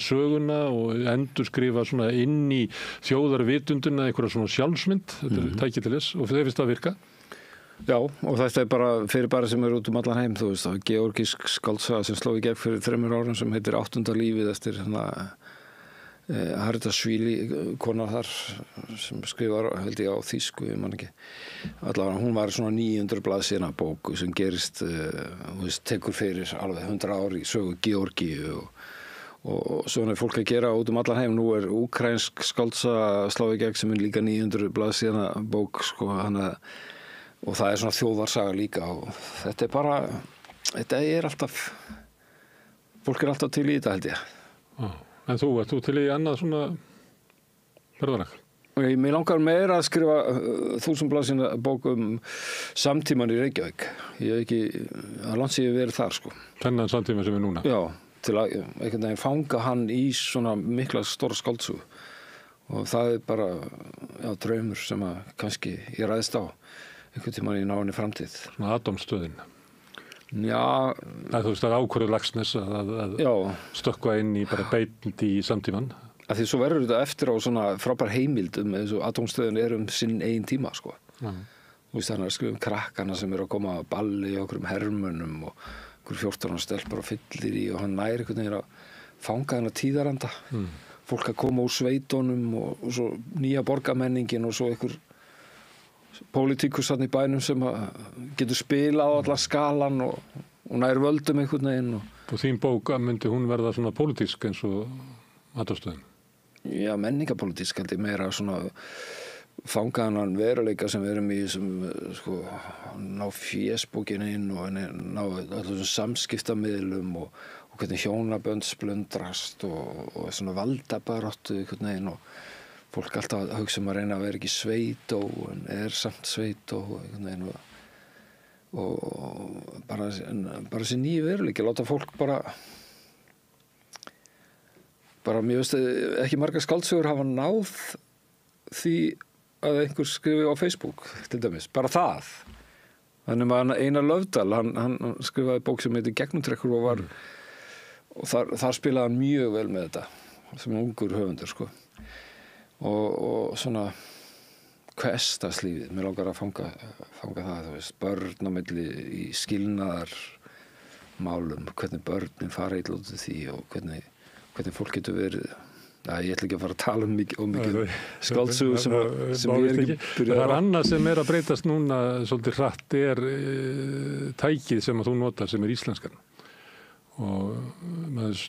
söguna og endurskrifa svona inn í þjóðarvitundina einhverja svona sjálfsmynd, þetta er tækið til þess og þeir finnst það að virka. Já, og þetta er bara fyrirbæri sem er út allan heim, þú veist, það er georgísk skáldsaga sem sló í gegn fyrir 3 árum sem heitir 8. lífið eftir Harita Svíli, kona þar sem skrifar, held ég á þýsku, ég man ekki. Allavega, hún var svona 900 blaðsíðna bók sem gerist, tekur fyrir alveg 100 ár í sögu Georgíu og svona er fólk að gera út allan heim. Nú er úkrænsk skáldsa slá í gegn sem er líka 900 blaðsíðna bók, sko, og það er svona þjóðarsaga líka og þetta er alltaf, fólk er alltaf til í þetta, held ég. En ert þú til í annað svona ferðalag? Mér langar meira að skrifa 1000 blaðsíðna bók samtíman í Reykjavík. Ég hef ekki, að langt sér verið þar, sko. Þennan samtíma sem er núna? Já. Til að einhvern veginn fanga hann í svona mikla stóra skáldsögu og það er bara draumur sem að kannski ég ræðist á einhvern tímann í náinni framtíð. Svona Adamsstöðin? Já. Þú veist, það er ákvörður Laxness að stökkva inn í bara beitandi í samtíman. Því svo verður þetta eftir á svona frábær heimild eins og Adamsstöðin sinn eigin tíma, sko. Þú veist, þannig að skrifa krakkana sem eru að koma að balli og okkur hermönnum og 14 stelpur og fyllir í og hann næri einhvern veginn að fanga þennan tíðaranda. Fólk að koma úr sveitunum og svo nýja borgarmenningin og svo einhver pólitíkus þarna í bænum sem getur spilað á allar skalan og næri völdum einhvern veginn. Og þín bók, myndi hún verða svona pólitísk eins og Adamsstöðin? Já, menningapólitísk held ég meira svona fanga hann veruleika sem við erum í sem sko ná fésbókinu inn og ná öllum samskiptamiðlum og hvernig hjónabönd splundrast og svona valdabaráttu einhvern veginn og fólk alltaf að hugsa að reyna að vera ekki sveit en samt sveit einhvern veginn og bara þessi nýju veruleiki, láta fólk bara mér veist ekki margar skáldsögur hafa náð því að einhver skrifi á Facebook til dæmis, bara það. Þannig að Einar Löfdal, hann skrifaði bók sem heitir Gegnumtrekkur og þar spilaði hann mjög vel með þetta sem ungur höfundur, sko. Og svona hversdagslífið, mér langar að fanga það, þú veist, börn á milli í skilnaðarmálum, hvernig börnin fara illa út af því og hvernig fólk getur verið. Ég ætla ekki að fara að tala mikið skáldsögu sem ég ekki byrjað á. Það er annað sem að breytast núna svolítið hratt tækið sem að þú notar sem íslenskan. Og maður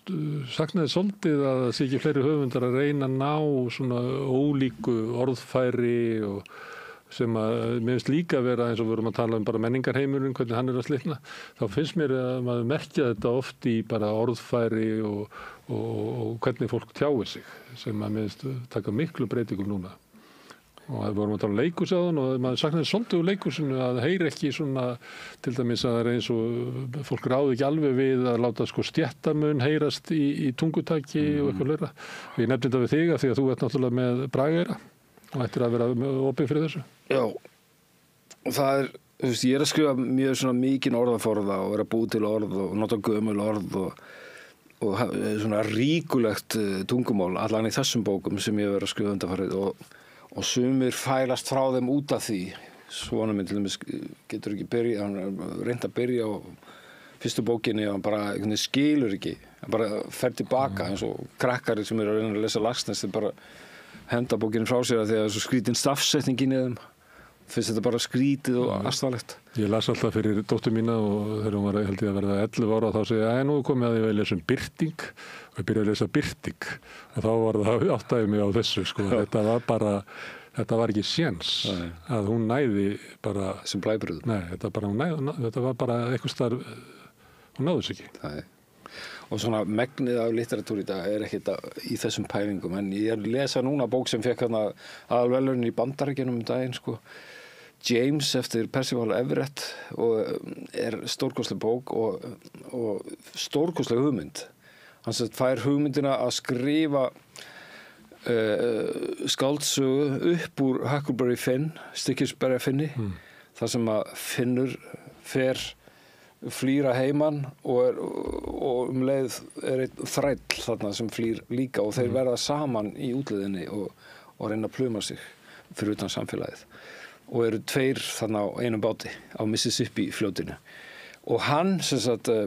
saknaði svolítið að það sé ekki fleiri höfundar að reyna að ná svona ólíku orðfæri og sem að mér finnst líka vera eins og við vorum að tala bara menningarheimurinn, hvernig hann að slitna. Þá finnst mér að maður merkja þetta oft í bara orðfæri og hvernig fólk tjáir sig sem að mér finnst taka miklu breytingum núna. Og við vorum að tala leikhús á þann og maður saknaði svolítið úr leikhúsinu að heyri ekki svona til dæmis að það er eins og fólk ráði ekki alveg við að láta sko stéttamun heyrast í tungutaki og eitthvað leira. Ég nefndi þetta við þig að því að þú ert náttúrulega með brageyra og ættir að vera opinn fyrir þessu. Já, og það þú veist, ég að skrifa mjög svona mikinn orðaforða og vera búið til orð og nota gömul orð og svona ríkulegt tungumál allan í þessum bókum sem ég verið að skrifa undanfarið og sumir fælast frá þeim út af því. Svona minn til dæmis getur ekki hann reynt að byrja á fyrstu bókinni og hann bara skilur ekki, hann bara fer tilbaka eins og krakkari sem eru að reyna að lesa Laxness þeir bara henda bókinni frá sér að því að það er svo skrítin stafsetningin í þeim. Finnst þetta bara skrítið og astvalegt. Ég las alltaf fyrir dóttur mína og þegar hún var held ég að verða 11 ára þá segi ég, nú komið að ég að lesa birting og ég byrjaði að lesa birting og þá var það áttaði mig á þessu sko. Þetta var ekki séns að hún næði bara sem blæbrigði. Nei, þetta var bara eitthvað starf hún náði þess ekki. Nei. Og svona megnið af litteratúr í dag ekkert í þessum pælingum en ég lesa núna bók sem fekk aðalverðlaunin í Bandaríkjunum daginn sko. James eftir Percival Everett og stórkostleg bók og stórkostleg hugmynd. Hann fær hugmyndina að skrifa skáldsögu upp úr Huckleberry Finn, Stikkisberja Finni, þar sem að Finnur flýr að heiman og leið einn þræll þarna sem flýr líka og þeir verða saman í útleiðinni og reyna að pluma sig fyrir utan samfélagið og eru tveir þarna á einum báti á Mississippi fljótinu og hann,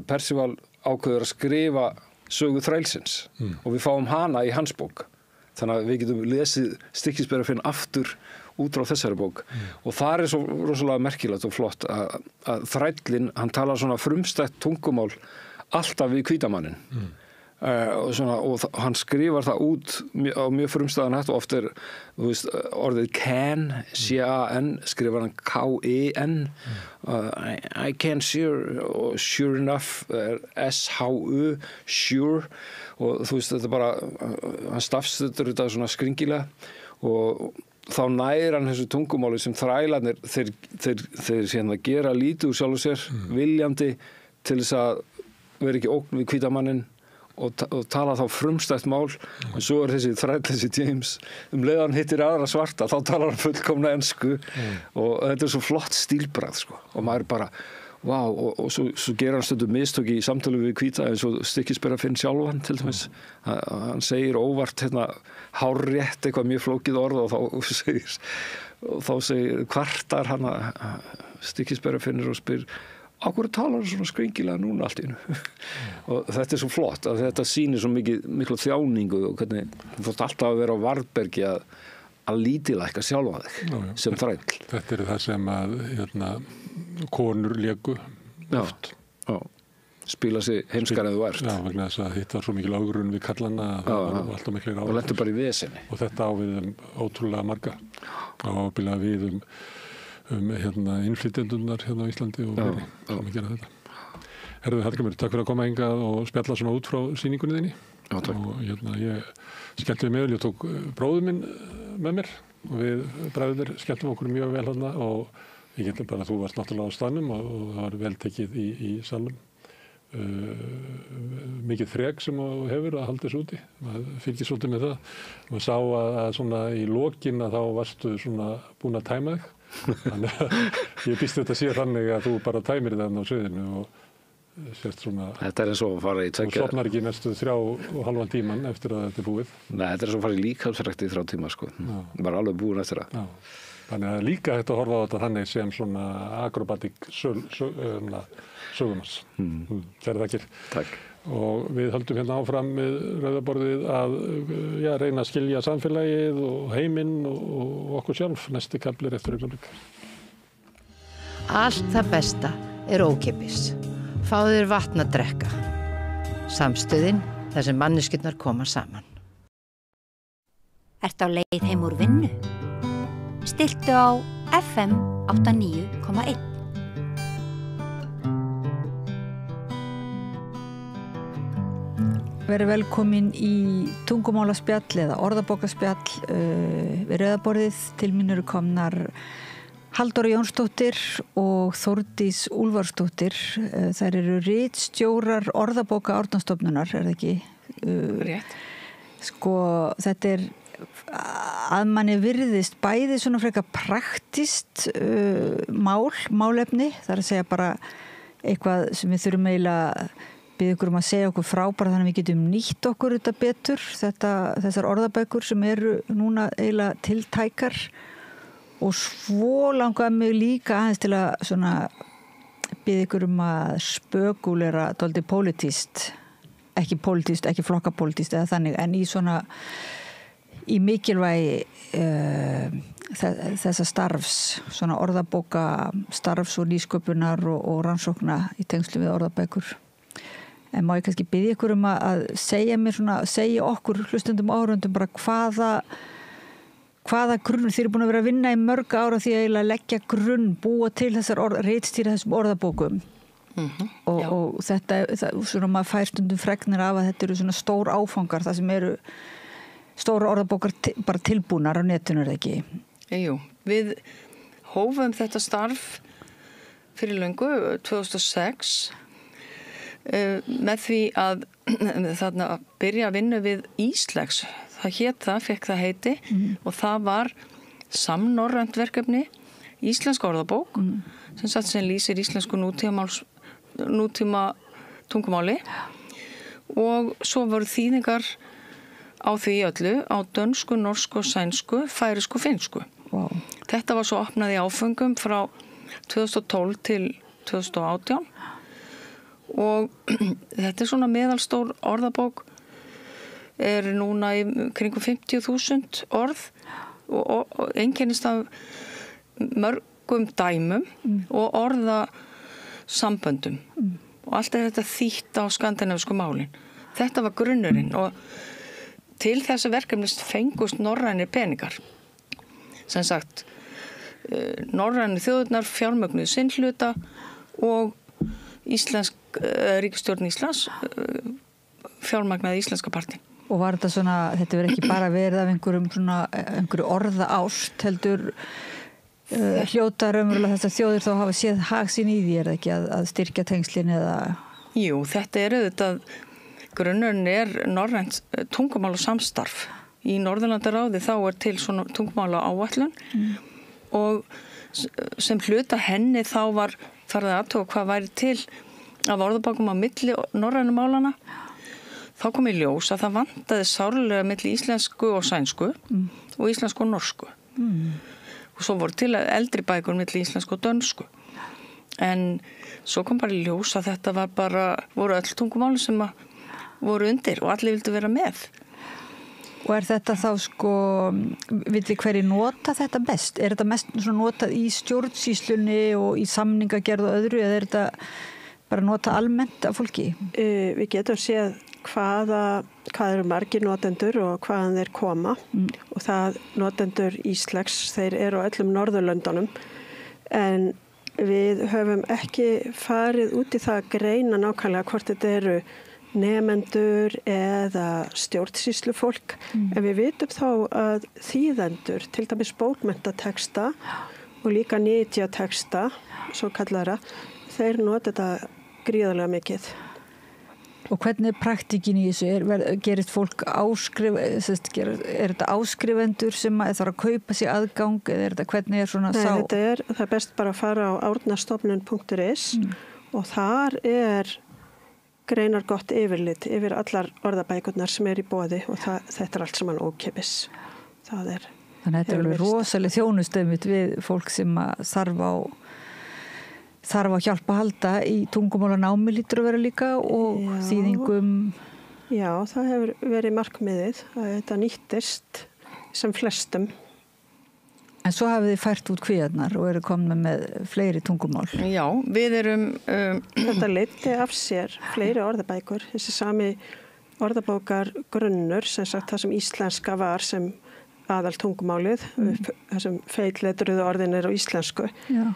Percival ákveður að skrifa sögu þrælsins og við fáum hana í hans bók þannig að við getum lesið Stykkisbergafinn aftur út frá þessari bók og það svo rosalega merkilegt og flott að þrællinn, hann talar svona frumstætt tungumál alltaf við hvítamannin og hann skrifar það út á mjög frumstæðan hætt og oft þú veist, orðið can, C-A-N skrifar hann K-E-N I can sure enough S-H-U sure og þú veist, þetta bara hann stafsetur þetta svona skringilega og þá nærir hann þessu tungumáli sem þrælarnir þeir gera lítið úr sjálfu sér viljandi til þess að vera ekki ógn við hvítamannin og tala þá frumstætt mál en svo þessi þræll, þessi James leið hann hittir aðra svarta þá talar hann fullkomna ensku og þetta svo flott stílbragð sko. Og maður bara vá, og svo gera hann stundum mistök í samtölu við hvíta eins og Stykkisbergafinn sjálfan til dæmis hann segir óvart hárrétt eitthvað mjög flókið orð og þá segir kvartar hann Stykkisbergafinnur og spyr á hverju talar hann svona skringilega núna allt í einu og þetta svo flott að þetta sýnir svo miklu þjáningu og hvernig þú fórst alltaf að vera á varðbergi að lítilækka sjálfa þig sem þræll. Þetta það sem að konur léku oft. Já, spila sig heimskar en þú ert. Já, vegna þess að hitt var svo mikil ágrunn við kallana og alltaf miklir áhrif. Og lentur bara í vesenni. Og þetta á við ótrúlega marga og ábyggilega við innflytjendurnar á Íslandi og fleiri sem að gera þetta. Herðu Hallgrímur, takk fyrir að koma hingað og spjalla svona út frá sýningunni þinni. Já, takk. Og ég skemmti mig vel, ég tók bróður minn með mér og við bræður skemmtum okkur mjög vel þarna og ég geti bara að þú varst náttúrulega á staðnum og það var vel tekið í salnum. Mikið þrek sem þú hefur að halda þessu úti. Maður fylgir svolítið með það. Maður sá að svona í lokin að þá varstu svona búin að tæma þig. Þannig að ég býst þetta sé þannig að þú bara tæmir þarna á sviðinu og sért svona... Þetta eins og að fara í Þú sofnar ekki næstu 3,5 tíman eftir að þetta búið. Nei, þetta eins og að fara í líkamsrækt í 3 tíma sko. Bara alveg búin eftir það. Já. Þannig að líka þetta að horfa á þetta þannig sem svona akrobatik sögumars. Kærar þakkir. Takk. Og við höldum hérna áfram með rauðaborðið að reyna að skilja samfélagið og heiminn og okkur sjálf. Næsti kafli eftir augnablik. Allt það besta ókeypis. Fáðu þér vatn að drekka. Samstöðin þar sem manneskjurnar koma saman. Ertu á leið heim úr vinnu? Stilltu á FM 89,1. Verið velkomin í tungumálaspjall eða orðabókaspjall við rauðaborðið. Til mín eru komnar Halldóra Jónsdóttir og Þórdís Úlfarsdóttir. Þær eru ritstjórar orðabóka Árnastofnunar, það ekki? Rétt. Sko, þetta að manni virðist bæði svona frekar praktist málefni. Það að segja bara eitthvað sem við þurfum eiginlega bið ykkur að segja okkur frá bara þannig að við getum nýtt okkur þetta betur, þessar orðabækur sem eru núna eiginlega tiltækar og svo langaði mig líka aðeins til að svona bið ykkur að spökulera dálítið pólitískt, ekki flokkapólitískt eða þannig, en í svona í mikilvægi þessa starfs, svona orðabóka starfs og nýsköpunar og rannsókna í tengslu við orðabækur. En má ég kannski biðja ykkur að segja mér svona, segja okkur hlustendum áhorfendum bara hvaða grunn þið eru búin að vera að vinna í mörg ára því að leggja grunn, búa til þessar ritstýra þessum orðabókum. Og þetta, svona maður fær stundum fregnir af að þetta eru svona stór áfangar, það sem eru stóra orðabókar bara tilbúnar á netinu, er það ekki? Jú, við hófum þetta starf fyrir löngu, 2006, með því að þarna byrja að vinna við Íslex. Fekk það heiti og það var samnorrænt verkefni, íslensk orðabók, sem lýsir íslensku nútíma tungumáli og svo voru þýðingar á því öllu á dönsku, norsku, sænsku, færisku, finnsku. Wow. Þetta var svo opnað í áföngum frá 2012 til 2018 og þetta svona meðalstór orðabók núna í kringum 50.000 orð og einkennist af mörgum dæmum og orðasamböndum og allt þetta þýtt á skandinavísku málin. Þetta var grunnurinn og til þessa verkefnis fengust norrænir peningar. Sem sagt, norrænir þjóðurnar fjármögnuðu sinn hluta og ríkisstjórn Íslands fjármagnaði íslenska partin. Og var þetta svona, þetta verið ekki bara verið af einhverju orða ást, heldur hljóta raunverulega þessar þjóðir þá hafa séð hag sín í því, ekki að styrkja tengslin eða? Jú, þetta auðvitað, grunnurinn norrænt tungumál og samstarf. Í Norðurlandaráði þá til svona tungumála áætlun og sem hluta henni þá var farið aðtóa hvað væri til af orðabókum á milli norrænu málana. Þá kom í ljós að það vantaði sárlega milli íslensku og sænsku og íslensku og norsku. Og svo voru til eldri bækur milli íslensku og dönsku. En svo kom bara í ljós að þetta var voru öll tungumáli sem voru undir og allir vildu vera með. Og þetta þá vitið hverju nota þetta best? Þetta mest notað í stjórnsýslunni og í samningagerð og öðru eða þetta bara notað almennt af fólki? Við getum séð hvað eru margir notendur og hvaðan þeir koma og það notendur íslensk, þeir eru á öllum Norðurlöndunum en við höfum ekki farið út í það að greina nákvæmlega hvort þetta eru nemendur eða stjórnsýslufólk en við vitum þá að þýðendur, til dæmis bókmenntatexta og líka nytjateksta, svo kallara, þeir nota þetta gríðarlega mikið. Og hvernig er praktíkin í þessu? Gerist fólk þetta áskrifendur sem þarf að kaupa sér aðgang eða hvernig er svona sá? Nei, það er best bara að fara á árnastofnun.is og þar greinar gott yfirlit yfir allar orðabækurnar sem í boði og þetta allt saman ókeypis. Þannig að þetta alveg rosalega þjónustömmit við fólk sem þarf á hjálpa að halda í tungumálanámi lítur að vera líka og þýðingum. Já, það hefur verið markmiðið að þetta nýttist sem flestum. En svo hafið þið fært út kvíarnar og eru komin með fleiri tungumál. Já, við erum... Þetta leiddi af sér fleiri orðabækur. Þessi sami orðabókar grunnur, sem sagt það sem íslenska var sem aðal tungumálið, þessum feilletruðu orðin á íslensku. Já.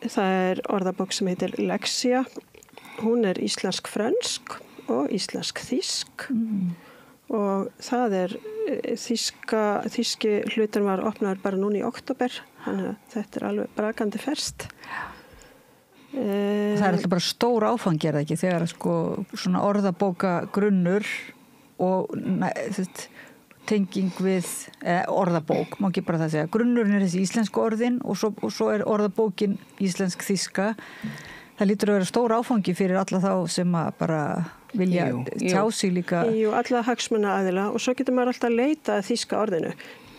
Það orðabók sem heitir Lexía. Hún íslensk-frönsk og íslensk-þýsk. Og það þýski hlutin var opnaður bara núna í október, þannig að þetta alveg brakandi ferskt. Það alltaf bara stór áfangi, ekki, þegar svona orðabóka grunnur og tenging við orðabók, má ekki bara það segja. Grunnurinn þessi íslensku orðin og svo orðabókin íslensk-þýska. Það lítur að vera stór áfangi fyrir alla þá sem bara vilja tjá sig líka. Jú, alla hagsmunaaðila og svo getur maður alltaf að leita að þýska orðinu.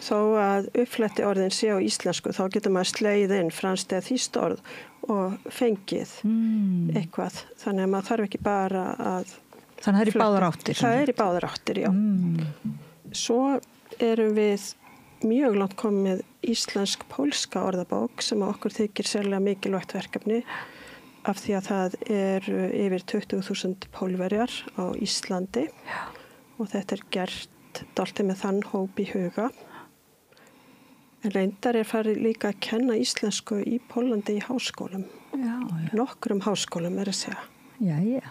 Þó að uppfletti orðin sé á íslensku, þá getur maður slegið inn franskt eða þýskt orð og fengið eitthvað. Þannig að maður þarf ekki bara að... Þannig að það í báðar áttir. Það í báðar áttir, já. Svo erum við mjög langt komið íslensk-pólska orðabók sem okkur þykir sérlega mikilvægt verkefni. Af því að það yfir 20.000 Pólverjar á Íslandi og þetta gert dálítið með þann hóp í huga. En reyndar farið líka að kenna íslensku í Pólandi í háskólum. Nokkrum háskólum að segja. Já.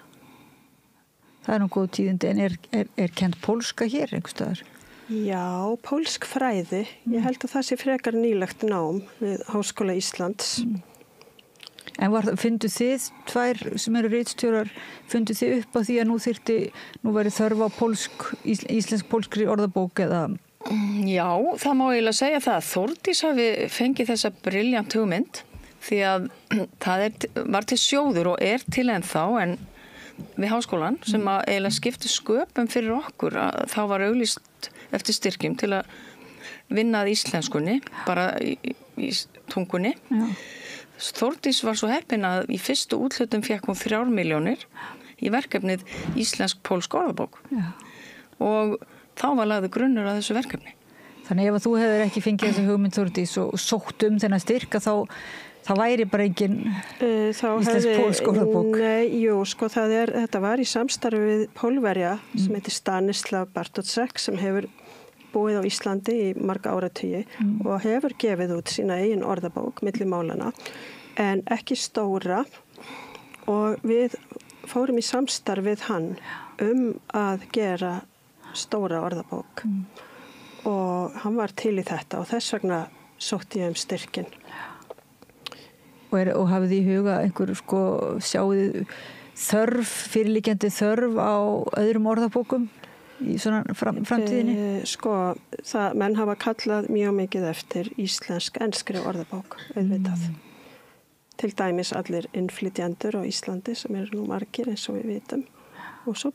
Það nú góð tíðindi, en er kennt pólska hér einhvers staðar? Já, pólsk fræði. Ég held að það sé frekar nýlegt nám við Háskóla Íslands. En fundu þið tvær sem eru ritstjórar, fundu þið upp á því að nú væri þörf á íslensk-pólskri orðabók eða? Já, það má eiginlega segja það. Þórdís hafi fengið þessa brilljant hugmynd því að það var til sjóður og til ennþá en við háskólan sem að eiginlega skipti sköpum fyrir okkur að þá var auglýst eftir styrkjum til að vinna að íslenskunni, bara í tungunni. Já. Þórdís var svo heppin að í fyrstu úthlutun fékk hún 3 milljónir í verkefnið íslensk-pólsk orðabók. Já. Og þá var lagður grunnur að þessu verkefni. Þannig ef þú hefur ekki fengið þessu hugmynd Þórdís og sótt þennan styrk þá væri bara engin íslensk orðabók. Nei, jú, sko þetta var í samstarfi við Pólverja sem heitir Stanislav Bartoszek sem hefur búið á Íslandi í marga áratugi og hefur gefið út sína eigin orðabók milli málana en ekki stóra og við fórum í samstarf við hann að gera stóra orðabók og hann var til í þetta og þess vegna sótti ég styrkin. Og hafið í huga einhver sjáuð fyrirliggjandi þörf á öðrum orðabókum í svona framtíðinni? Menn hafa kallað mjög mikið eftir íslensk-enskri orðabók, auðvitað. Til dæmis allir innflytjendur á Íslandi sem eru nú margir eins og við vitum og svo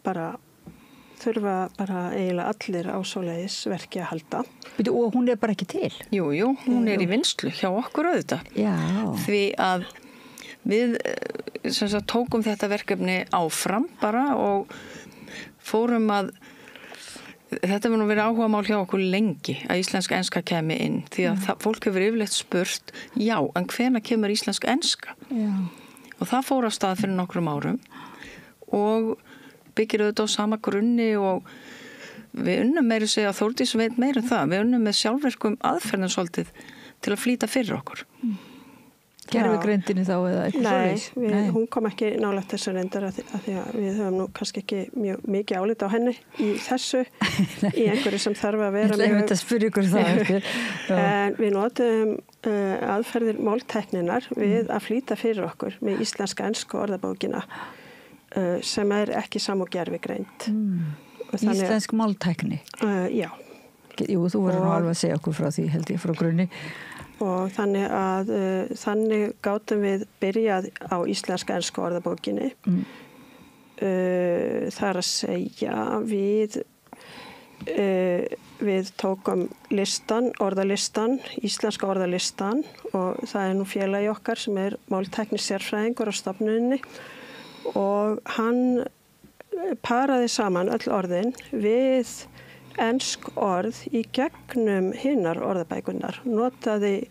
þurfa eiginlega allir á svoleiðis verki að halda. Og hún bara ekki til? Jú, hún í vinnslu hjá okkur auðvitað. Já. Því að við tókum þetta verkefni áfram bara og fórum þetta var nú verið áhugamál hjá okkur lengi að íslenska-enska kemi inn því að fólk hefur yfirleitt spurt en hvenær kemur íslenska-enska? Já. Og það fór af stað fyrir nokkrum árum og byggir auðvitað á sama grunni og við unnum meira að segja að Þórdís veit meira það. Við unnum með sjálfverkum aðferðin svolítið til að flýta fyrir okkur. Gervigreindinni þá eða eitthvað svoleiðis? Nei, hún kom ekki nálægt þessu reyndar að því að við höfum nú kannski ekki mjög mikið álit á henni í þessu, í einhverju sem þarf að vera mjög... Ég veit að spyrja ykkur það. En við notum aðferðir máltækninar við að flýta fyrir okkur með íslenska-ensku orðabókina sem ekki sam og gervigreind. Íslensk máltækni? Já. Jú, þú voru nú alveg að segja okkur frá því, held ég, frá grunni. Og þannig gátum við byrjað á íslenska-ensku orðabókinni. Þar að segja við tókum orðalistan, íslenska orðalistan og það nú félagi okkar sem máltækni sérfræðingur á stofnuninni og hann paraði saman öll orðin við ensk orð í gegnum hinnar orðabækunar, notaði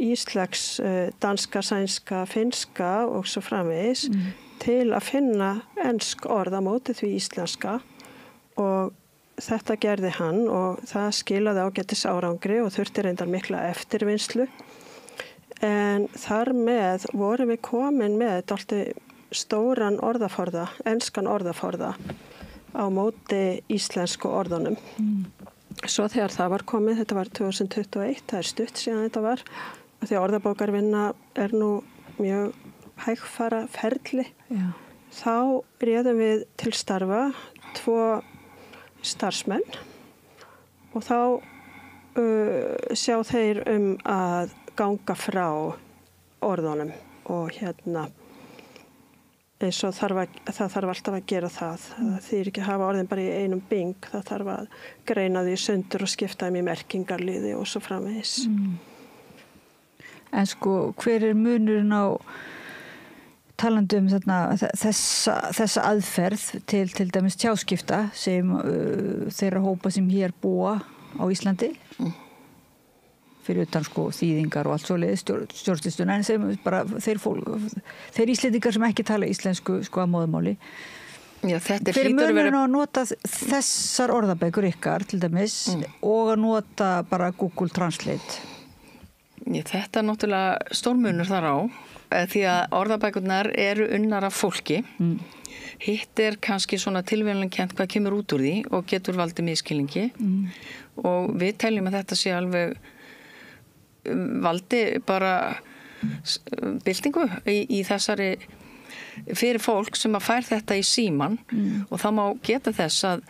íslensk, danska, sænska, finnska og svo framvegis til að finna ensk orð á móti því íslenska og þetta gerði hann og það skilaði ágætis árangri og þurfti reyndar mikla eftirvinnslu en þar með vorum við komin með dálítið stóran orðaforða, enskan orðaforða á móti íslensku orðunum. Svo þegar það var komið, þetta var 2021, það stutt síðan þetta var, því að orðabókarvinna nú mjög hægfara ferli. Já. Þá réðum við til starfa 2 starfsmenn og þá sjá þeir að ganga frá orðunum og eins og það þarf alltaf að gera það. Það þýðir ekki að hafa orðin bara í einum bing. Það þarf að greina því sundur og skipta þeim í merkingarliði og svo framvegis. En hver munurinn á talandi þessa aðferð til dæmis tjáskipta sem þeirra hópa sem hér búa á Íslandi? Fyrir utan þýðingar og allt svoleiðis stjórnlistuna en sem bara þeir Íslendingar sem ekki tala íslensku að móðumáli. Já, fyrir munurinn að nota þessar orðabækur ykkar til dæmis og að nota bara Google Translate? Já, þetta náttúrulega stórmunur þar á því að orðabækurnar eru unnar af fólki. Hitt kannski svona tilvíðanlega hvað kemur út úr því og getur valdið miskilningi og við teljum að þetta sé alveg valdi bara byltingu í þessari fyrir fólk sem að fær þetta í síman og það má geta þess að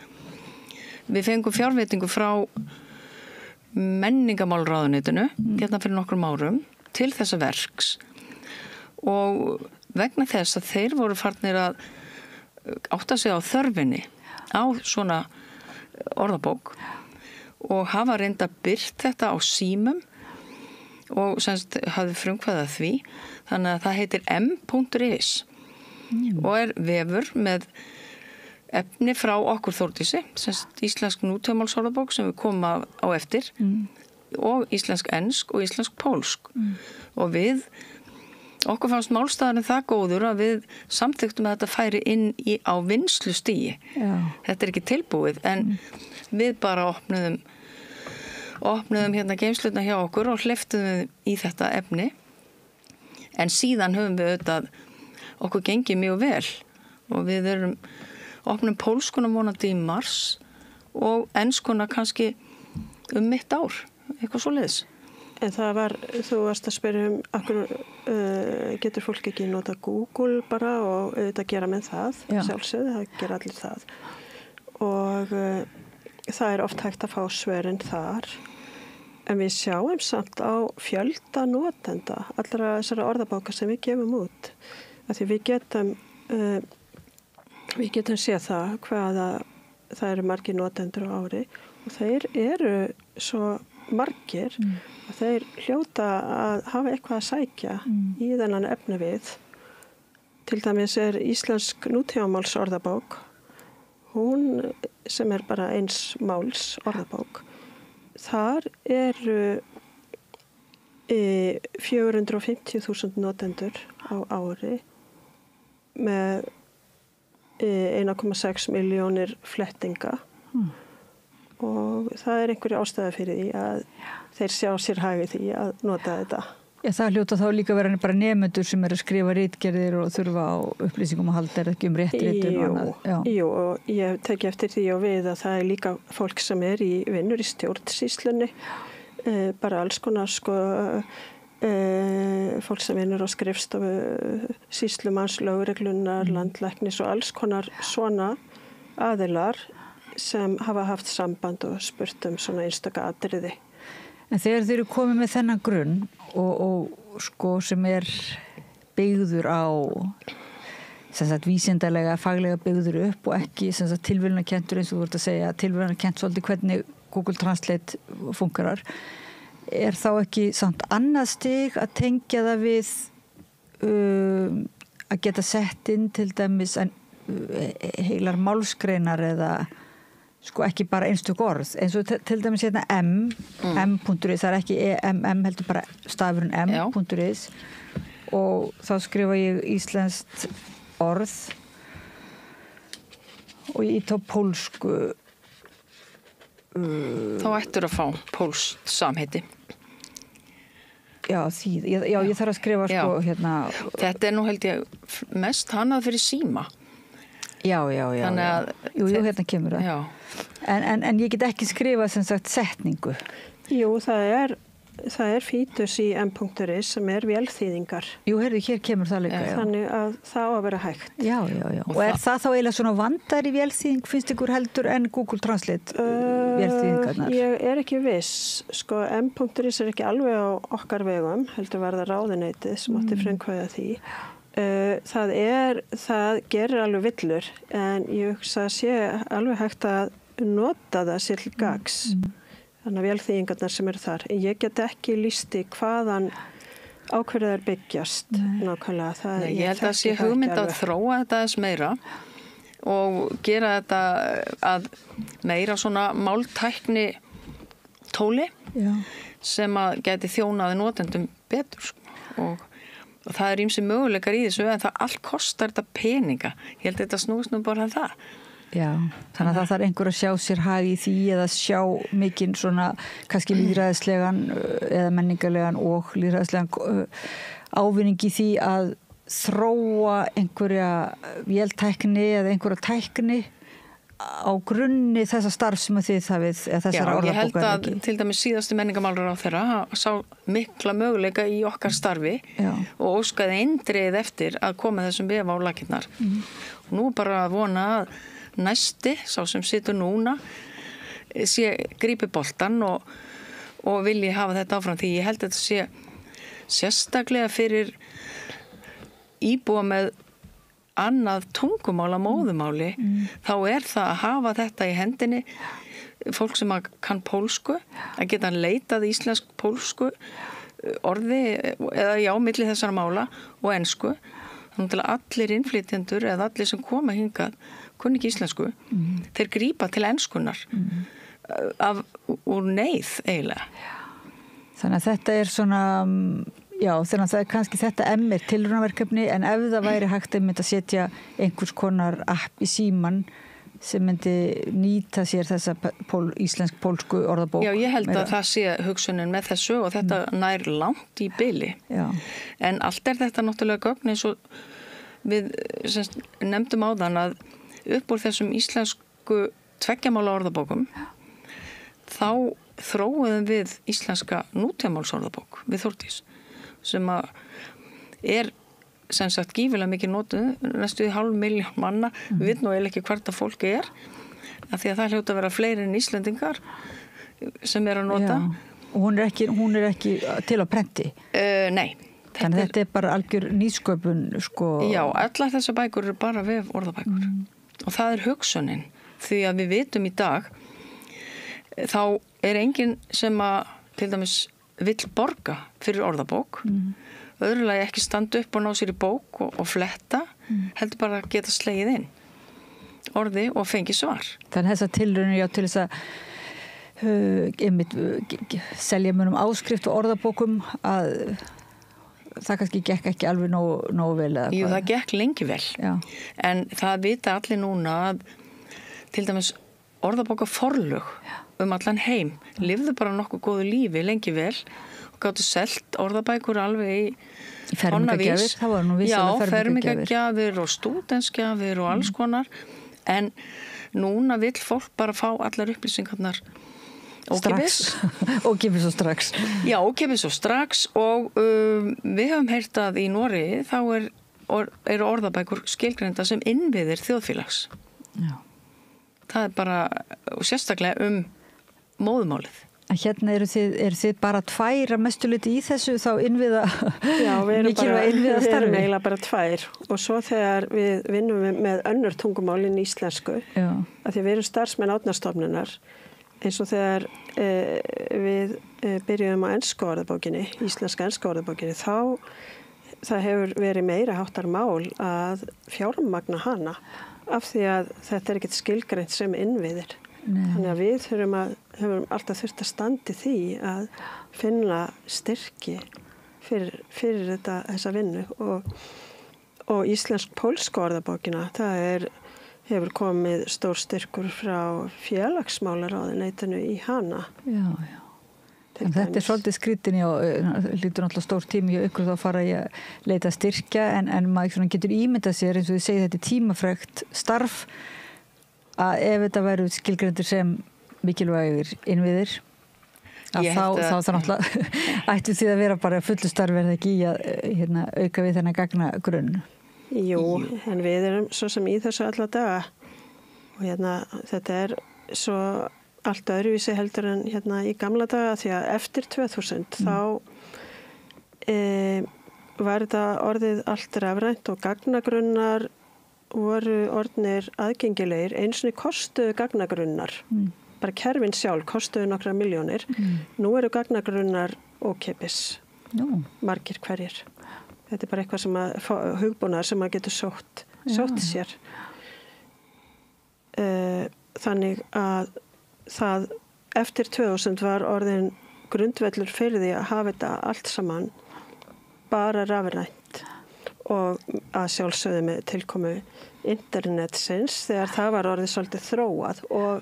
við fengum fjárveitingu frá menningamálráðuneytinu fyrir nokkrum árum til þessa verks og vegna þess að þeir voru farnir að átta sig á þörfinni á svona orðabók og hafa reynda byrt þetta á símum og semst hafði frumkvæðað því þannig að það heitir m.is og vefur með efni frá okkur Þórdísi, íslensk nútímamálsorðabók sem við komum á eftir og íslensk ensk og íslensk pólsk og okkur fannst málstæðarinn það góður að við samþyktum að þetta færi inn á vinnslustigi. Þetta er ekki tilbúið en við bara opnuðum hérna geymsluna hjá okkur og hleyptum í þetta efni en síðan höfum við auðvitað okkur gengið mjög vel og við opnum pólskuna vonandi í mars og enskuna kannski mitt ár, eitthvað svoleiðis. En þú varst að spyrja okkur, getur fólk ekki nota Google bara og auðvitað gera með það, sjálfsögðu, það gera allir það. Og það er oft hægt að fá svörin þar, en við sjáum samt á fjölda notenda, allra þessara orðabóka sem við gefum út. Því við getum séð það hvaða það eru margir notendur á ári og þeir eru svo margir að þeir hljóta að hafa eitthvað að sækja í þennan efnivið. Til dæmis er íslensk nútímamálsorðabók, hún sem er bara eins máls orðabók, þar eru 450.000 notendur á ári með 1,6 milljónir flettinga og það er einhverju ástæða fyrir því að þeir sjá sér hagi því að nota þetta. Það hljóta þá líka vera bara nemendur sem eru að skrifa ritgerðir og þurfa á upplýsingum að halda ekki réttritun og annað. Jú, og ég teki eftir því og við að það er líka fólk sem er vinnur í stjórnsýslunni, bara alls konar fólk sem vinnur á skrifstofu sýslumanns, lögreglunar, landlæknis og alls konar svona aðilar sem hafa haft samband og spurt svona einstaka atriði. En þegar þeir eru komið með þennan grunn og sem er byggður á vísindalega, faglega byggður upp og ekki tilviljunarkenndur eins og þú ert að segja, tilviljunarkennt svolítið hvernig Google Translate fungerar. Er þá ekki samt annað stig að tengja það við að geta sett inn til dæmis heilar málsgreinar eða ekki bara einstök orð, eins og til dæmis hérna m.is, það er ekki heldur bara stafurinn m.is og þá skrifa ég íslenskt orð og ég tók pólsku. Þá ættur að fá pólskt samheiti. Já, ég þarf að skrifa hérna. Þetta er nú held ég mest hannað fyrir síma. Já. Jú, hérna kemur það. En ég get ekki skrifað sem sagt setningu. Jú, það er fítus í m.is sem er vélþýðingar. Jú, hér kemur það líka. Þannig að það á að vera hægt. Já. Og er það þá eiginlega svona vandar í vélþýðing, finnst ykkur heldur en Google Translate vélþýðingarnar? Ég er ekki viss. m.is er ekki alveg á okkar vegum, heldur var það ráðuneytið sem átti frumkvæða því. Það gerir alveg villur, en ég hugsa að sé alveg hægt að nota það sér til gags. Þannig að vélþýðingarnar sem eru þar. Ég get ekki lýsti hvaðan ákveðar byggjast nákvæmlega. Ég held að sé hugmynd að þróa þetta aðeins meira og gera þetta að meira svona máltækni tóli sem að geti þjónaði notendum betur og það er ýmsir möguleikar í þessu en það allt kostar þetta peninga. Ég held að þetta snúist nú bara það. Já, þannig að það þarf einhver að sjá sér hag í því eða sjá mikinn svona kannski lýðræðislegan eða menningarlegan og lýðræðislegan ávinning í því að þróa einhverja véltækni eða einhverja tækni á grunni þessa starf sem þið hafið eða þessara orðabókar. Já, ég held að til dæmis síðasti menningamálur á þeirra sá mikla möguleika í okkar starfi og óskaði eindrið eftir að koma þessum vef á lakinnar. Og nú bara að vona að næsti, sá sem situr núna, sé grípi boltan og vilji hafa þetta áfram því ég held að þetta sé sérstaklega fyrir íbúa með annað tungumál á móðumáli, þá er það að hafa þetta í hendinni, fólk sem kann pólsku, að geta leitað íslensk pólsku orði eða milli þessara mála og ensku. Þannig að allir innflytjendur eða allir sem koma hingað kunni ekki íslensku, þeir grípa til enskunnar úr neyð eiginlega. Þannig að þetta er svona, já, þannig að það er kannski þetta tilraunaverkefni, en ef það væri hægt að setja einhvers konar app í síman sem myndi nýta sér þessa íslensk-pólsku orðabók. Já, ég held að það sé hugsunin með þessu og þetta nær langt í bili. Já. En allt er þetta náttúrulega gögn eins og við nefndum áðan að upp úr þessum íslensku tveggjamála orðabókum þá þróuðum við íslenska nútímamálsorðabók við Þórdís sem að er sem sagt gífilega mikið notuð, næstu 500.000 manna, við veitum nú ekki hvert að fólki er, af því að það hljóta að vera fleiri en Íslendingar sem er að nota. Já. Og hún er ekki til á prenti? Nei. Þannig þetta er bara algjör nýsköpun, sko. Já, allar þessar bækur eru bara vef orðabækur. Og það er hugsunin, því að við vitum í dag þá er enginn sem að til dæmis vill borga fyrir orðabók, öðrulega ekki standa upp og ná sér í bók og fletta, heldur bara að geta slegið inn orði og fengi svar. Þannig þess að tilraunir já til þess að selja munum áskrift og orðabókum að það kannski gekk ekki alveg nógu vel. Jú, það gekk lengi vel. Já. En það vita allir núna að til dæmis orðabókaforlög allan heim lifðu bara nokkuð góðu lífi lengi vel og gáttu selt orðabækur alveg í fermingargjafir. Það var nú vissulega fermingargjafir og stúdensgjafir og alls konar, en núna vill fólk bara fá allar upplýsingarnar ókeypis. Ókeypis og strax. Já, ókeypis og strax og við höfum heyrt að í Noregi þá eru orðabækur skilgreinda sem innviðir þjóðfélags. Já. Það er bara, og sérstaklega móðumálið. Hérna eru þið bara tvær að mestuleiti í þessu þá innviða mikilvæg innviða starfi. Við erum eiginlega bara tvær og svo þegar við vinnum með önnur tungumálin íslensku, að því við erum starfsmenn Árnastofnunar, eins og þegar við byrjuðum á ensku orðabókinni, íslenska ensku orðabókinni, þá það hefur verið meira háttar mál að fjármagna hana af því að þetta er ekkert skilgreint sem innviðir. Þannig að við höfum alltaf þurft að standi því að finna styrki fyrir þessa vinnu og íslensk-pólska orðabókina, það hefur komið stór styrkur frá félagsmálaráðuneytinu í hana. Já. En þetta er svolítið skrítin og lítur náttúrulega stór tími og ykkur þá fara ég að leita styrkja en maður getur ímyndað sér eins og þið segið þetta er tímafrekt starf að ef þetta væru skilgreindir sem mikilvægir innviðir að þá náttúrulega ættu því að vera bara fullu starf er það ekki í að auka við þennan gagnagrunn. Jú, en við erum svo sem í þessu alla daga og þetta er svo allt öðruvísi heldur en í gamla daga því að eftir 2000 þá var þetta orðið allt rafrænt og gagnagrunnar voru orðnir aðgengilegir, einu sinni kostuðu gagnagrunnar, bara kerfin sjálf kostuðu nokkra milljónir, nú eru gagnagrunnar ókeypis, margir hverjir. Þetta er bara eitthvað sem hugbúnaðar sem maður getur sótt sér. Þannig að það eftir 2000 var orðin grundvellur fyrir því að hafa þetta allt saman bara rafrænt og að sjálfsögðu með tilkomu internetsins þegar það var orðið svolítið þróað og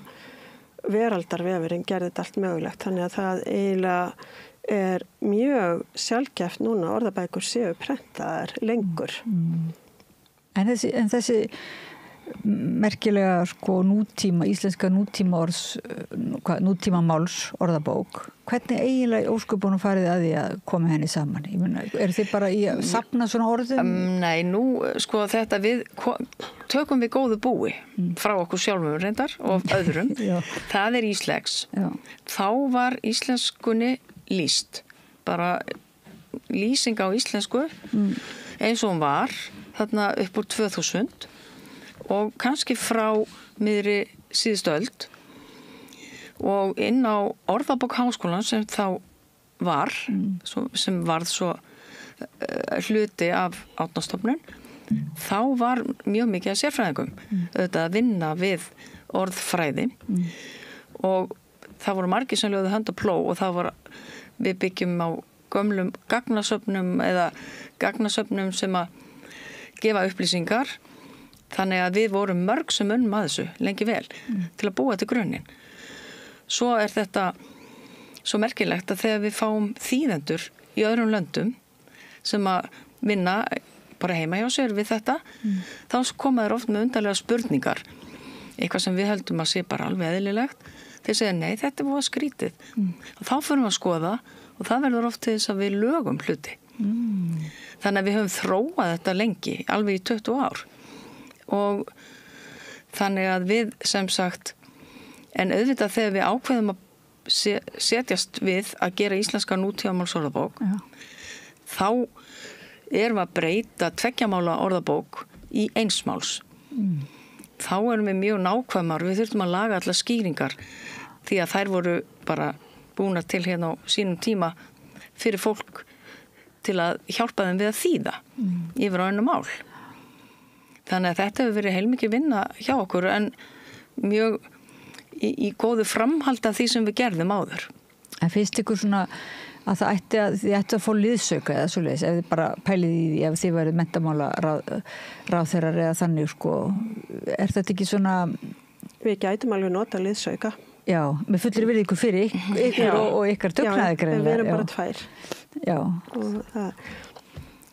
veraldarvefurinn gerði þetta allt mögulegt. Þannig að það eiginlega er mjög sjaldgæft núna orðabækur séu prentaðar lengur. En þessi merkilega íslenska nútímamáls orðabók, hvernig eiginlega ósköpunum farið að því að koma henni saman? Ég meina, eru þið bara í að safna svona orðum? Nei, þetta við tökum við góðu búi frá okkur sjálfum reyndar og öðrum. Það er íslensks. Þá var íslenskunni lýst, bara lýsing á íslensku eins og hún var þarna upp úr 2000 og kannski frá miðri síðustu öld og inn á orðabók Háskólan sem þá var sem varð svo hluti af Árnastofnun þá var mjög mikið að sérfræðingum auðvitað að vinna við orðfræði og það voru margir sem lögðu hönd á plóg og það var, við byggjum á gömlum gagnasöfnum eða gagnasöfnum sem að gefa upplýsingar, þannig að við vorum mörg sem unnum að þessu lengi vel til að búa til grunninn. Svo er þetta svo merkilegt að þegar við fáum þýðendur í öðrum löndum sem að vinna bara heima hjá sér við þetta, þá koma þeir oft með undarlega spurningar, eitthvað sem við heldum að sé bara alveg eðlilegt. Þeir segja nei, þetta er búið skrítið. Og þá fyrir við að skoða og það verður oft til þess að við lögum hluti. Þannig að við höfum þróað þetta lengi, alveg í 20 ár. Og þannig að við sem sagt, en auðvitað þegar við ákveðum að setjast við að gera íslenska nútíðamálsorðabók, þá erum við að breyta tveggjamála orðabók í einsmáls. Þá erum við mjög nákvæmar, við þurftum að laga allar skýringar því að þær voru bara búnar til hérna á sínum tíma fyrir fólk til að hjálpa þeim við að þýða yfir á önnur mál. Þannig að þetta hefur verið heilmikið vinna hjá okkur en mjög í góðu framhald af því sem við gerðum áður. En finnst ykkur svona að þið ætti að fá liðsauka eða svoleiðis, ef þið bara pælið í því ef þið verið menntamála ráðherrar eða þannig sko, er þetta ekki svona... Við gætum alveg nota liðsauka. Já, með fullir við ykkur fyrir ykkur og ykkar dugnaði greinlega. Já, við erum bara tvær. Já.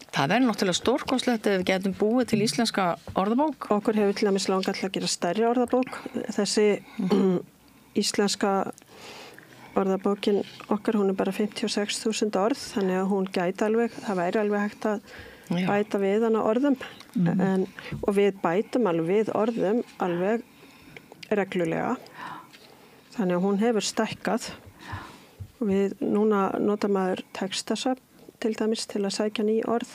Það er náttúrulega stórkostlegt ef við getum búið til íslenska orðabók. Okkur hefur til dæmis langað til að gera stærri orðabók. Þessi íslenska orðabókin okkar, hún er bara 56.000 orð, þannig að hún gæti alveg, það væri alveg hægt að bæta við hana orðum. Og við bætum alveg við orðum alveg reglulega. Þannig að hún hefur stækkað. Og við núna nota maður textasöfn til dæmis til að sækja ný orð.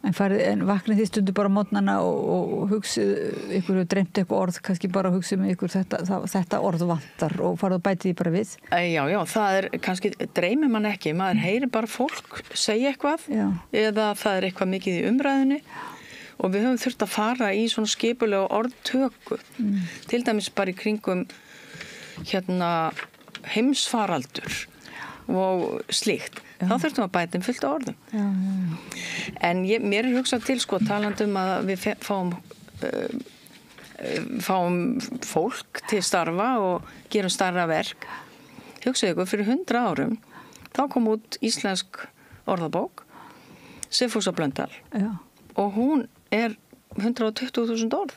En vaknið þið stundu bara mótnana og hugsið, ykkur hefur dreymt eitthvað orð, kannski bara hugsið með ykkur þetta orð vantar og farið að bæti því bara við? Já, það er kannski, dreymir mann ekki, maður heyrir bara fólk segja eitthvað eða það er eitthvað mikið í umræðinni og við höfum þurft að fara í svona skipulega orðtöku, til dæmis bara í kringum heimsfaraldur og slíkt. Þá þurftum að bæta fullt af orðum. En mér er hugsað til talandi að við fáum fólk til starfa og gerum starra verk. Hugsaðu ykkur, fyrir 100 árum þá kom út íslensk orðabók Sigfús og Blöndal og hún er 120.000 orð.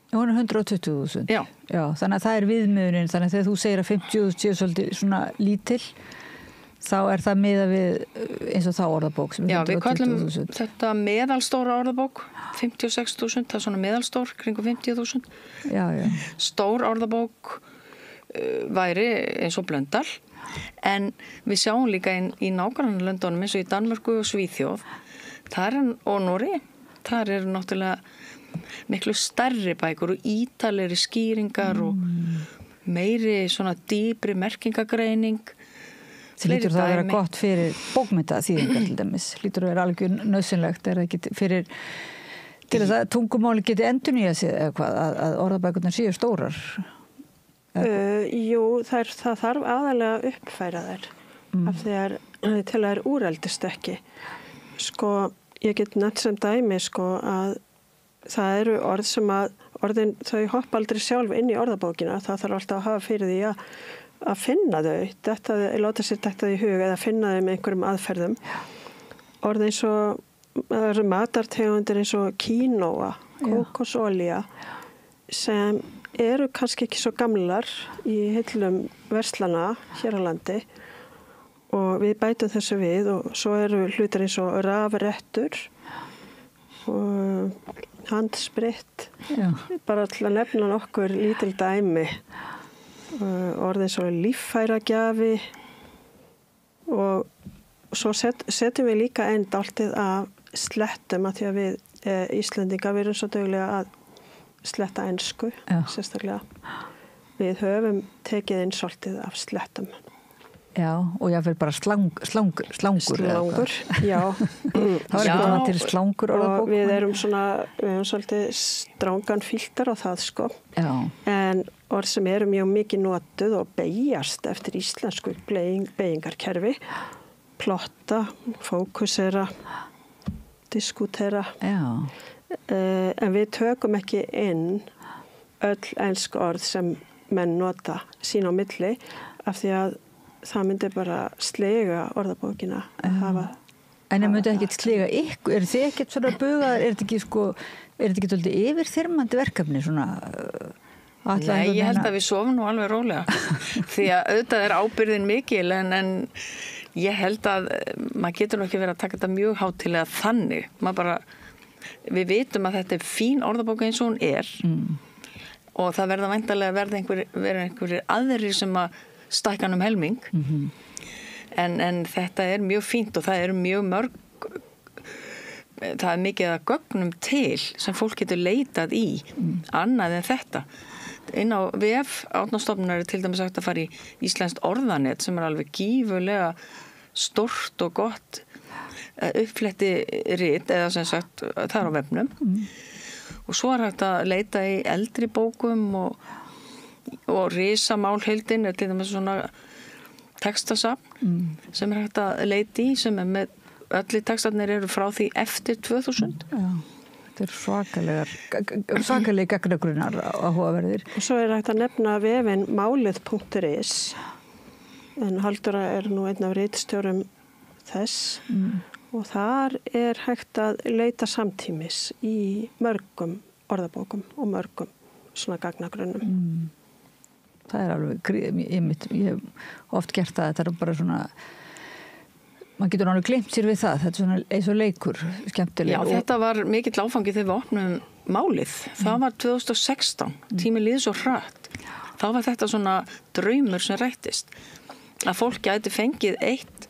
Hún er 120.000? Já. Þannig að það er viðmiðunin, þannig að þegar þú segir að 50.000 sé svolítið svona lítill, þá er það miðað við eins og þá orðabók sem er 120.000. Já, við kallum þetta meðalstóra orðabók, 56.000, það er svona meðalstór, kringum 50.000. Já. Stór orðabók væri eins og Blöndal, en við sjáum líka í nágrannalöndunum eins og í Danmörku og Svíþjóð, og Noregi, þar eru náttúrulega miklu stærri bækur og ítalegri skýringar og meiri svona dýpri merkingagreining. Það lítur það að vera gott fyrir bókmyndaþýðingar til dæmis. Lítur að vera alveg nauðsynlegt, er það ekki fyrir til þess að tungumáli geti endurnýjað sig eða hvað, að orðabækurnar séu stórar? Jú, það þarf aðalega að uppfæra þær af því að til að það er úreldist ekki. Sko, ég get nefnt sem dæmi að það eru orð sem orðin, þau hoppa aldrei sjálf inn í orðabókina, það þarf alltaf að hafa fyrir því að finna þau, láta sér þetta í hug eða finna þau með einhverjum aðferðum. Orð eins og, það eru matartegundir eins og quinoa, kókosolía, sem eru kannski ekki svo gamlar í hillum verslana hér á landi og við bætum þessu við og svo eru hlutir eins og rafrettur og handspritt, bara til að nefna nokkur lítil dæmi, orðin svo líffæragjafi og svo setjum við líka einn dálítið af slettum að því að við Íslendingar við erum svo duglega að sletta ensku, sérstaklega. Við höfum tekið inn svolítið af slettum. Já, og ég vil bara slangur. Slangur, já. Það var ekki til slangur orðabók. Og við erum svolítið strángan filter á það, sko. Já. En orð sem eru mjög mikið notuð og beigjast eftir íslensku beigingarkerfi, plotta, fókusera, diskutera. Já. En við tökum ekki inn öll ensk orð sem menn nota sín á milli af því að það myndi bara slega orðabókina að hafa. En það myndi ekki slega ykkur, þið ekkert svona bugaðar, er þetta ekki svolítið yfirþyrmandi verkefni svona? Nei, ég held að við sofum nú alveg rólega því að auðvitað ábyrgðin mikil en ég held að maður getur nú ekki verið að taka þetta mjög hátíðlega þannig. Við vitum að þetta fín orðabók eins og hún er og það verða væntanlega verða einhverjir aðrir sem að stækka helming en þetta er mjög fínt og það er mjög mörg það er mikið að gögnum til sem fólk getur leitað í annað en þetta. Inn á VF Árnastofnunar er til dæmis sagt að fara í íslenskt orðanet sem er alveg gífurlega stórt og gott uppfletti rit eða sem sagt það er á vefnum og svo er hægt að leita í eldri bókum og risamálheildin er til dæmis svona textasafn sem er hægt að leita í sem er með öllu textarnir eru frá því eftir 2000. Já, þetta er svakalega gagnagrunar áhugaverðir. Og svo er hægt að nefna vefinn málið.is en Halldóra er nú einn af ritstjórum þess og þar er hægt að leita samtímis í mörgum orðabókum og mörgum svona gagnagrunnum. Það er alveg, ég hef oft gert það, þetta er bara svona, maður getur alveg gleymt sér við það, þetta er svona eins og leikur, skemmtileg. Já, þetta var mikill áfangi þegar við opnum málið, það var 2016, tími líður svo hratt, þá var þetta svona draumur sem rættist, að fólk gæti fengið eitt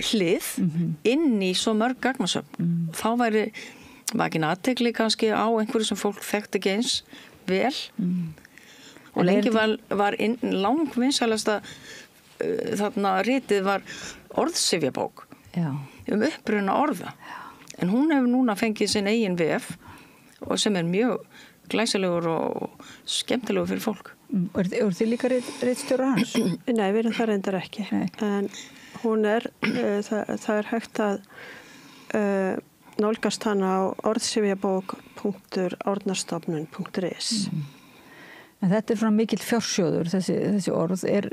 hlið inn í svo mörg gagnasöfn. Þá var ekki athygli kannski á einhverju sem fólk þekkti ekki eins vel og lengi var langvinsælasta þarna ritið var orðsifjabók uppruna orða en hún hefur núna fengið sinn eigin vef og sem er mjög glæsilegur og skemmtilegur fyrir fólk. Og þið líka ritstjóra hans? Nei, við erum það reyndar ekki. En hún það er hægt að nálgast hana á orðsifjabók.árnastofnun.is. En þetta er svona mikill fjársjóður, þessi orð. Ef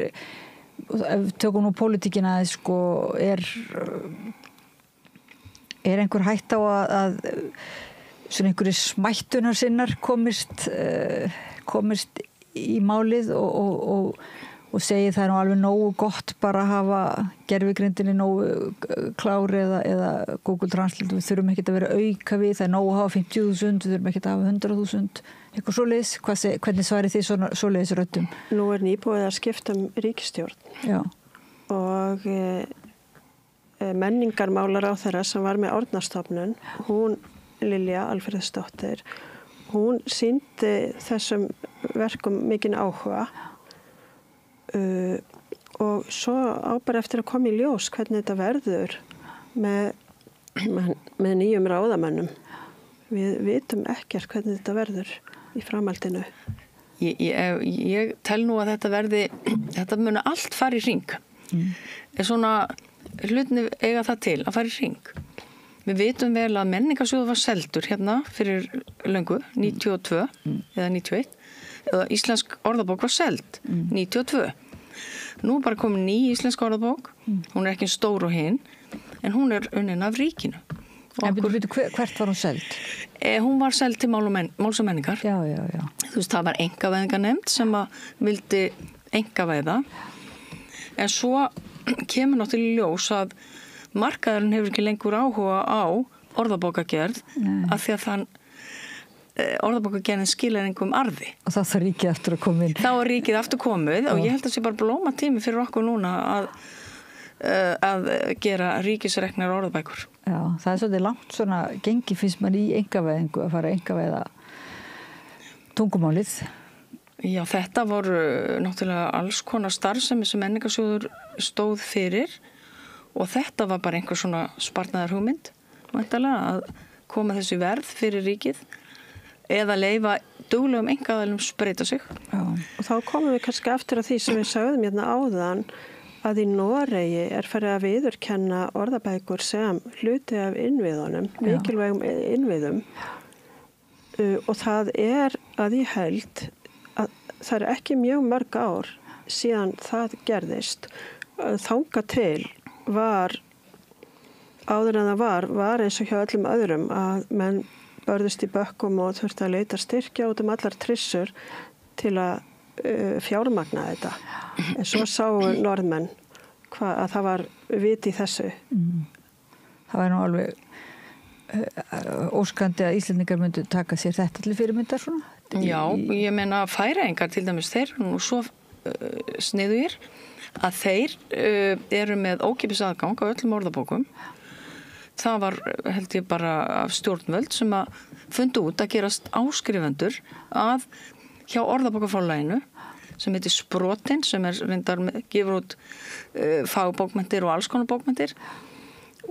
við tökum nú pólitíkina, sko, er einhver hætt á að svona einhverju smættunar sinnar komist í málið og segi það er nú alveg nógu gott bara að hafa gervigrindinni nógu klári eða Google Translate, við þurfum ekki að vera auka við, það er nógu að hafa 50.000, við þurfum ekki að hafa 100.000, eitthvað svoleiðis. Hvernig svarið þið svoleiðis röddum? Nú er nýbúið að skipta ríkisstjórn. Já. Og menningarmálar á þeirra sem var með Árnastofnun, hún Lilja Alfreðsdóttir, hún sýndi þessum verkum mikinn áhuga og svo bara eftir að koma í ljós hvernig þetta verður með nýjum ráðamönnum. Við vitum ekkert hvernig þetta verður í framhaldinu. Ég tel nú að þetta muni allt fara í hring. Svona hlutni eiga það til að fara í hring. Við vitum vel að menningarsjóður var seldur hérna fyrir löngu, 92 eða 91, eða íslensk orðabók var seld, 92. Nú bara komin ný íslensk orðabók, hún er ekki stór og hinn, en hún er unnin af ríkinu. En hvert var hún seld? Hún var seld til Máls og menningar. Já. Þú veist, það var einkavæðingarnefnd sem að vildi einkavæða, en svo kemur náttúrulega ljós að markaðurinn hefur ekki lengur áhuga á orðabókagerð af því að orðabókagerðin skilar einhverjum arði. Og þá er ríkið aftur að koma inn. Þá er ríkið aftur komið og ég held að það sé bara blóma tími fyrir okkur núna að gera ríkisreknar orðabækur. Já, það er svolítið langt svona gengi finnst mann í einkavæðingu að fara að einkavæða tungumálið. Já, þetta voru náttúrulega alls konar starfsemi sem menningarsjóður stóð fyrir og þetta var bara einhver svona sparnaðar hugmynd væntanlega að koma þessu verð fyrir ríkið eða leyfa duglegum einkaaðilum spreyta sig. Já. Og þá komum við kannski aftur að því sem við sagðum hérna áðan að í Noregi farið að viðurkenna orðabækur sem hluti af innviðunum, mikilvægum innviðum og það að ég held að það ekki mjög mörg ár síðan það gerðist. Þangað til var, áður en það var eins og hjá öllum öðrum að menn börðust í bökkum og þurfti að leita styrkja út allar trissur til að fjármagna þetta. En svo sáu Norðmenn að það var vit í þessu. Það var nú alveg óskandi að Íslendingar myndu taka sér þetta til fyrirmyndar svona? Já, ég meina Færeyingar til dæmis, þeir nú svo sniðugir að þeir eru með ókeypis aðgang á öllum orðabókum. Það var held ég bara af stjórnvöld sem að fundu út að gerast áskrifendur að hjá orðabókaforlaginu sem heitir Sprotin sem reyndar gefur út fagbókmenntir og alls konar bókmenntir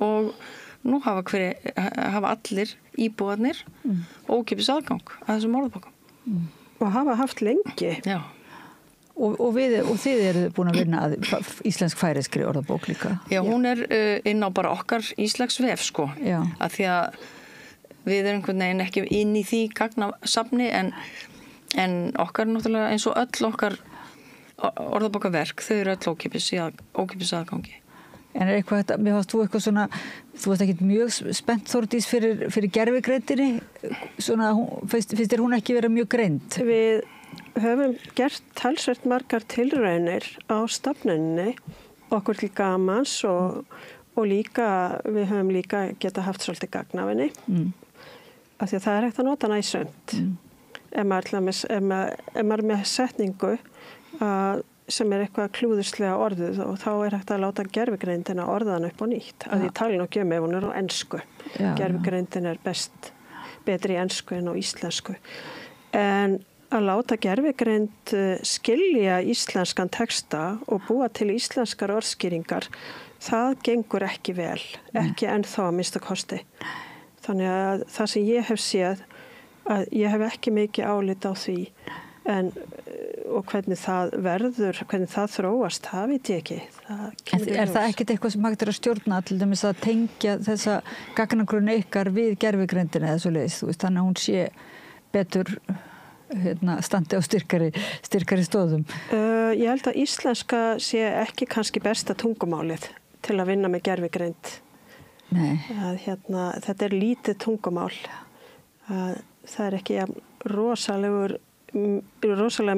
og nú hafa allir íbúarnir ókeypis aðgang að þessum orðabókum. Og hafa haft lengi. Já. Og þið eru búin að vinna að íslensk-færeyskri orðabók líka. Já, hún inn á bara okkar Íslands vef sko. Já. Að því að við erum einhvern veginn ekki inn í því gagnasafni en okkar náttúrulega eins og öll okkar orðabókaverk, þau eru öll ókeypis aðgangi. En eitthvað, mér fannst þú eitthvað svona, þú varst ekki mjög spennt Þórdís fyrir gervigreindinni, svona, finnst þér hún ekki vera mjög greind? Við höfum gert talsvert margar tilraunir á stofnuninni, okkur til gamans og líka, við höfum líka geta haft svolítið gagn af henni, af því að það hægt að nota hana í sönd. Ef maður með setningu sem eitthvað klúðurslega orðuð og þá hægt að láta gervigreindina orðan upp á nýtt. Að ég tala nú ekki ef hún á ensku. Gervigreindin betri í ensku en á íslensku. En að láta gervigreind skilja íslenskan texta og búa til íslenskar orðskýringar, það gengur ekki vel. Ekki ennþá að mista kosti. Þannig að það sem ég hef séð, að ég hef ekki mikið álit á því og hvernig það verður, hvernig það þróast, það veit ég ekki. Er það ekkert eitthvað sem hægt að stjórna, til dæmis að tengja þessa gagnagrunni ykkar við gervigreindina eða svo leiðis, þú veist, þannig að hún sé betur standi á styrkari stóðum? Ég held að íslenska sé ekki kannski besta tungumálið til að vinna með gervigreind. Nei. Þetta lítið tungumál. Það ekki rosalega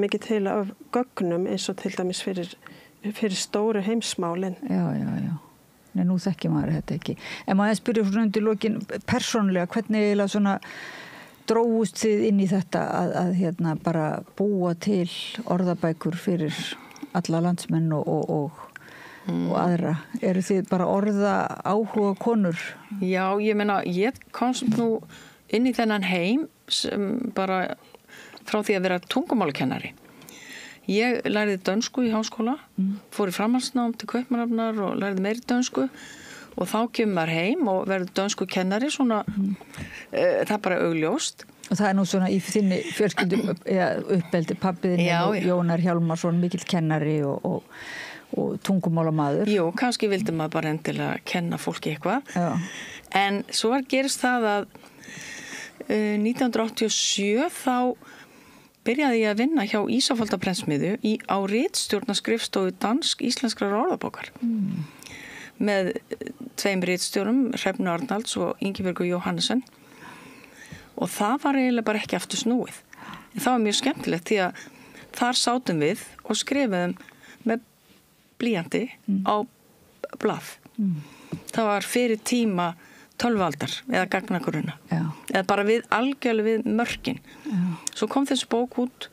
mikið til af gögnum eins og til dæmis fyrir stóru heimsmálin. Já. Nei, nú þekki maður þetta ekki. En maður spyrja svona undir lokin persónulega, hvernig eiginlega svona dróust þið inn í þetta að bara búa til orðabækur fyrir alla landsmenn og aðra? Eru þið bara orða áhuga konur? Já, ég meina, ég komst nú inn í þennan heim sem bara frá því að vera tungumálakennari. Ég lærði dönsku í háskóla, fór í framhaldsnám til Kaupmannahafnar og lærði meiri dönsku og þá kemur maður heim og verður dönsku kennari, svona, það er bara augljóst. Og það er nú svona í þinni fjölskyldu uppeldi, pabbiðinni Jónar Hjálmarsson, mikill kennari og tungumálamaður. Jú, kannski vildi maður bara endilega kenna fólki eitthvað. Já. En svo gerist það að 1987 þá byrjaði ég að vinna hjá Ísafaldaprentsmiðju á ritstjórnarskrifstofu dansk-íslenskrar orðabókar með 2 ritstjórum, Hrefnu Arnalds og Ingibjörgu Jóhannesson og það var eiginlega bara ekki aftur snúið. En það var mjög skemmtilegt því að þar sátum við og skrifuðum með blýanti á blað. Það var fyrir tíma 12 aldar eða gagnagrunna. Eða bara algjörlega við mörkin. Svo kom þessi bók út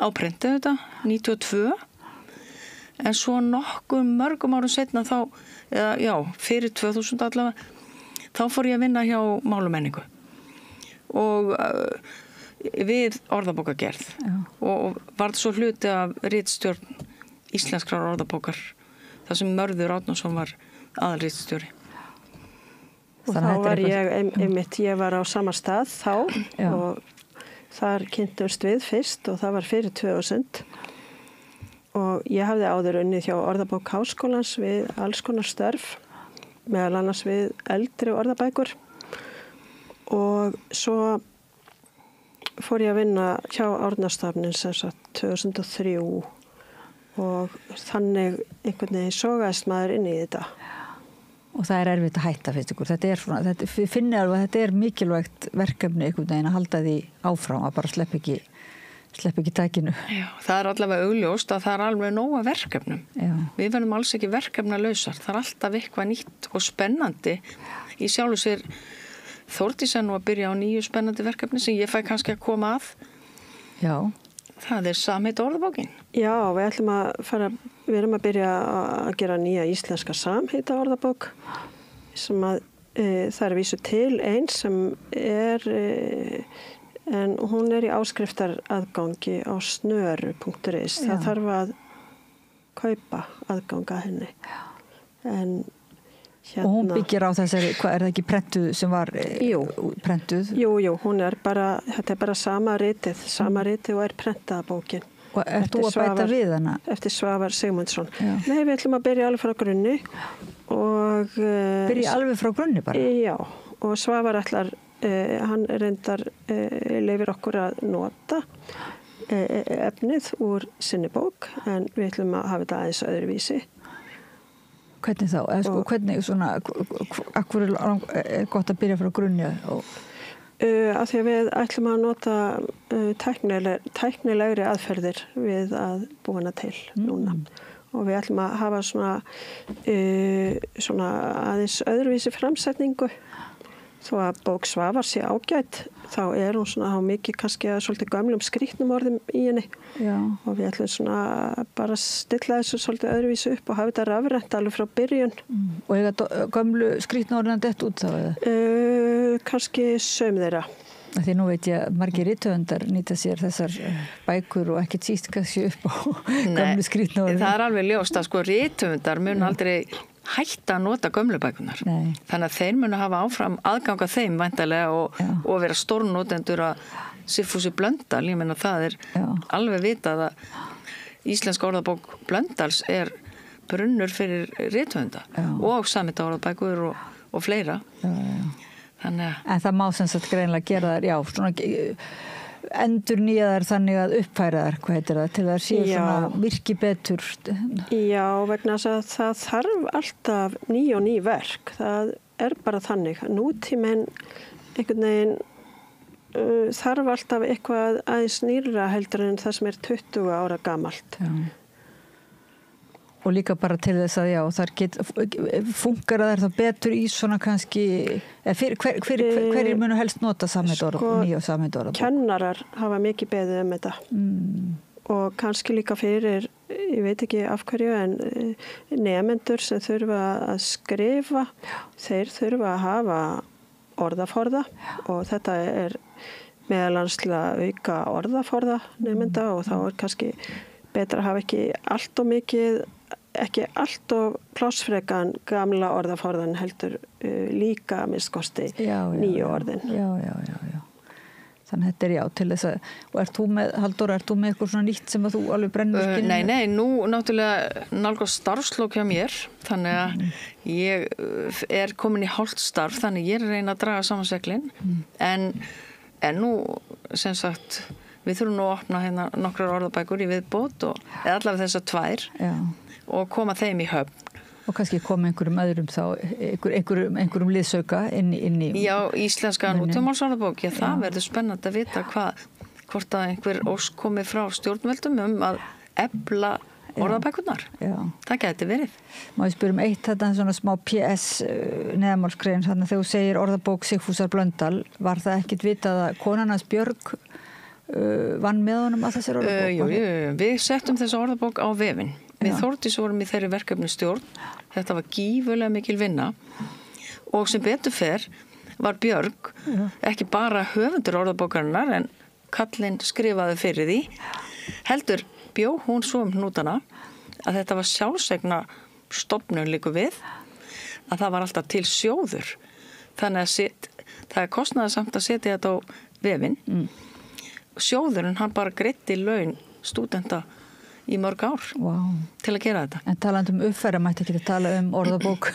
á prenti þetta, 92 en svo mörgum árum setna þá, fyrir 2000 allavega, þá fór ég að vinna hjá Mál og menningu og við orðabókagerð og var svo hluti af ritstjórn íslenskrar orðabókar þar sem Mörður Árnason var aðalritstjóri. Og þá var ég var á sama stað þá og þar kynntumst við fyrst og það var fyrir 2000 og ég hafði áður unnið hjá Orðabók Háskólans við alls konar störf, meðal annars við eldri orðabækur og svo fór ég að vinna hjá Árnastofnun sem sagt 2003 og þannig einhvern veginn sogaðist maður inn í þetta. Og það er erfitt að hætta, finnst ykkur. Þið finnir alveg að þetta er mikilvægt verkefni einhvern veginn að halda því áfram, að bara slepp ekki takinu. Já, það er allavega augljóst að það er alveg nóga verkefnum. Já. Við verðum alls ekki verkefnalausar. Það er alltaf eitthvað nýtt og spennandi. Í sjálfu sér Þórdís nú að byrja á nýju spennandi verkefni sem ég fæ kannski að koma að. Já. Það er samheita orðabókin. Já, við erum að byrja að gera nýja íslenska samheita orðabók sem að það er vísu til einn sem en hún í áskriftaraðgangi á snöru.is. Það þarf að kaupa aðgang að henni. En og hún byggir á þessari, hvað það ekki prentuð sem var prentuð? Jú, hún þetta bara sama ritið og prentað bókin. Og ert þú að bæta við hana? Eftir Svavar Sigmundsson. Nei, við ætlum að byrja alveg frá grunni og byrja alveg frá grunni bara? Já, og Svavar ætlar hann reyndar leyfir okkur að nota efnið úr sinni bók en við ætlum að hafa þetta aðeins öðruvísi. Hvernig þá? Hvernig akkur er gott að byrja frá grunni? Af því að við ætlum að nota tæknilegri aðferðir við að búa hana til núna. Og við ætlum að hafa svona aðeins öðruvísi framsetningu. Þó að bók Svavars sé ágætt, þá hún svona mikið kannski að svolítið gömlum skrýtnum orðum í henni. Já. Og við ætlum svona bara að stilla þessu svolítið öðruvísi upp og hafa þetta rafrænt alveg frá byrjun. Og eiga gömlu skrýtnum orðin dett út þá eða? Kannski söm þeirra. Því nú veit ég að margir rithöfundar nýta sér þessar bækur og ekki síst kannski upp á gömlu skrýtnum orðin. Það er alveg ljóst að sko rithöfundar mun aldrei hætta að nota gömlu bækunar. Nei. Þannig að þeir munu hafa áfram aðgang að þeim væntanlega og vera stórnotendur að Sigfúsi Blöndal. Ég meina það er alveg vitað að íslenska orðabók Blöndals er brunnur fyrir rithöfunda og samheita orðabækur og fleira. En það má sem sagt greinilega gera þær, svona endur nýja þær þannig að uppfæra þær, hvað heitir það, til að séu svona virki betur. Já, vegna þess að það þarf alltaf ný og ný verk. Það er bara þannig. Nútíminn einhvern veginn þarf alltaf eitthvað aðeins nýrra heldur en það sem er 20 ára gamalt. Já. Og líka bara til þess að þar funkar þær þá betur í svona kannski, hverjir munu helst nota nýja samheita orðabók? Kennarar hafa mikið beðið þetta. Og kannski líka fyrir, ég veit ekki af hverju, en nemendur sem þurfa að skrifa, þeir þurfa að hafa orðaforða og þetta er meðal annars til að auka orðaforða nemenda og þá er kannski betra að hafa ekki allt og plássfrekan gamla orðaforðan heldur líka að minnskosti nýju orðin. Já. Þannig þetta er til þess að, og Halldóra, ert þú með eitthvað svona nýtt sem að þú alveg brennur skynni? Nei, nú náttúrulega nálgast starfslok hjá mér, þannig að ég er komin í hálft starf, þannig ég er að reyna að draga saman seglin, en nú, sem sagt, við þurfum nú að opna hérna nokkrar orðabækur í viðbót eða allavega þessar 2 og koma þeim í höfn. Og kannski koma einhverjum öðrum þá, einhverjum liðsauka inn í... Já, íslenska nútímálsorðabók, það verður spennandi að vita hvort að einhver ósk komi frá stjórnvöldum að efla orðabækurnar. Það gæti verið. Má ég spyrja eitt þetta svona smá PS neðamálskrein, þannig að þegar þú segir orðabók Sigfúsar Blöndal, var það ekkit vitað að konan hans Björg vann með honum að þessari orðabók? Jú, við settum þessa orðabók á vefinn. Við Þórdís vorum í þeirri verkefni stjórn. Þetta var gífurlega mikil vinna og sem betur fer var Björg ekki bara höfundur orðabókarinnar en kallinn skrifaði fyrir því, heldur bjó hún svo hnútana að þetta var sjálfsegna stofnun líku við, að það var alltaf til sjóður. Þannig að það kostnaði samt að setja þetta á vefinn. Sjóðurinn, hann bara greiddi laun stúdenta í mörg ár til að gera þetta. En talandi uppfæra, mætti ekki tala orðabók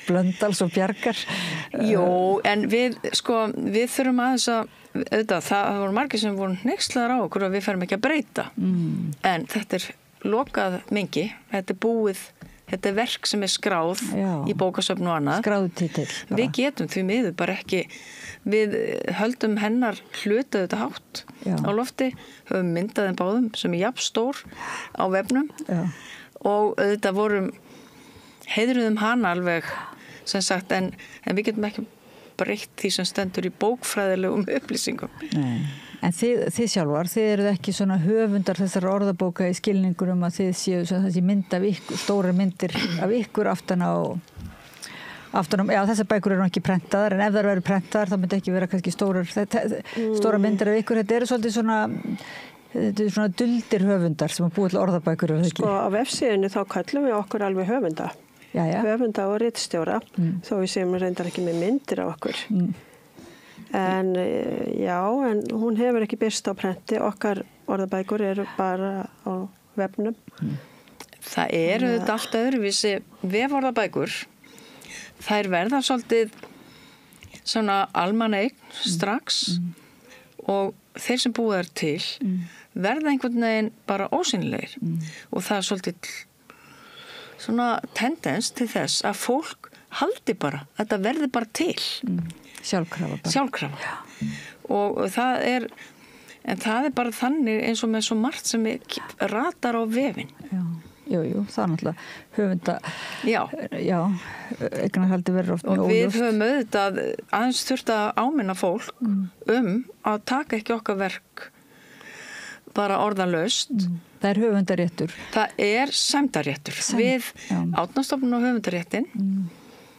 Blöndals og Bjargar? Jó, en við þurfum aðeins að það voru margir sem voru hneykslaðar á okkur að við ferum ekki að breyta. En þetta er lokað mengi, þetta er búið, þetta er verk sem er skráð í bókasöfn og annað. Skráðu titill. Við getum því miður bara ekki, við höldum hennar hluta þetta hátt á lofti, höfum myndað þeim báðum sem er jafn stór á vefnum og þetta heiðruðum hana alveg sem sagt, en við getum ekki breytt því sem stendur í bókfræðilegum upplýsingum. Nei. En þið sjálfar, þið eruð ekki svona höfundar þessar orðabóka í skilningurum að þið séu þessi mynd af ykkur, stóra myndir af ykkur aftan á, þessar bækur eru ekki prentaðar, en ef það eru prentaðar þá myndi ekki vera kannski stóra myndir af ykkur. Þetta eru svolítið svona duldir höfundar sem að búa til orðabækur. Sko á vefsíðunni þá kallum við okkur alveg höfunda. Höfunda og ritstjóra, þó við séum reyndar ekki með myndir af okkur. En en hún hefur ekki birst á prenti, okkar orðabækur eru bara á vefnum. Það eru þetta allt öðruvísi veforðabækur. Þær verða svolítið svona almanneign strax og þeir sem búið er til verða einhvern veginn bara ósýnilegir og það er svolítið svona tendens til þess að fólk haldi bara, þetta verði bara til. Sjálfkrafa. Og það er bara þannig eins og með svo margt sem ratar á vefinn. Jú, það er náttúrulega höfunda. Eignarhaldi verður oft mjög óljóst. Og við höfum auðvitað aðeins þurft að áminna fólk að taka ekki okkar verk bara orðalaust. Það er höfundaréttur. Það er sæmdarréttur. Við Árnastofnun og höfundaréttin.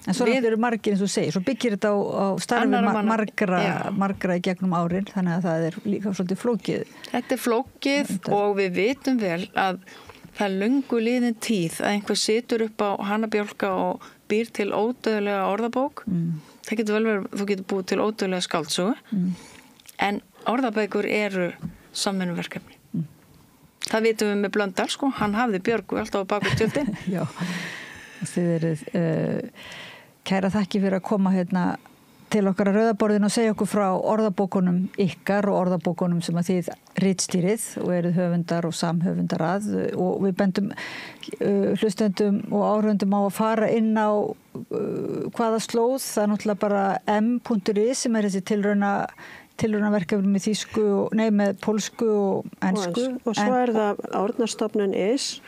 En svo eru margir eins og segir, svo byggir þetta á starfi margra í gegnum árin, þannig að það er líka svolítið flókið. Þetta er flókið og við vitum vel að það er löngu liðin tíð að einhver situr upp á Hannabjálka og býr til ódauðlega orðabók. Það getur vel verið, þú getur búið til ódauðlega skáldsögu, en orðabækur eru samvinnuverkefni. Það vitum við með Blöndal, hann hafði Björgu alltaf á baku tjöldin. Já, og þið eruð kæra þakki fyrir að koma til okkar að Rauðaborðinu og segja okkur frá orðabókunum ykkar og orðabókunum sem að þið ritstýrið og eruð höfundar og samhöfundar að, og við bendum hlustendum og áhörfundum á að fara inn á hvaða slóð, það er náttúrulega bara m.is sem er þessi tilraunaverkefni með þýsku, með pólsku og ensku. Og svo er það Árnastofnun is,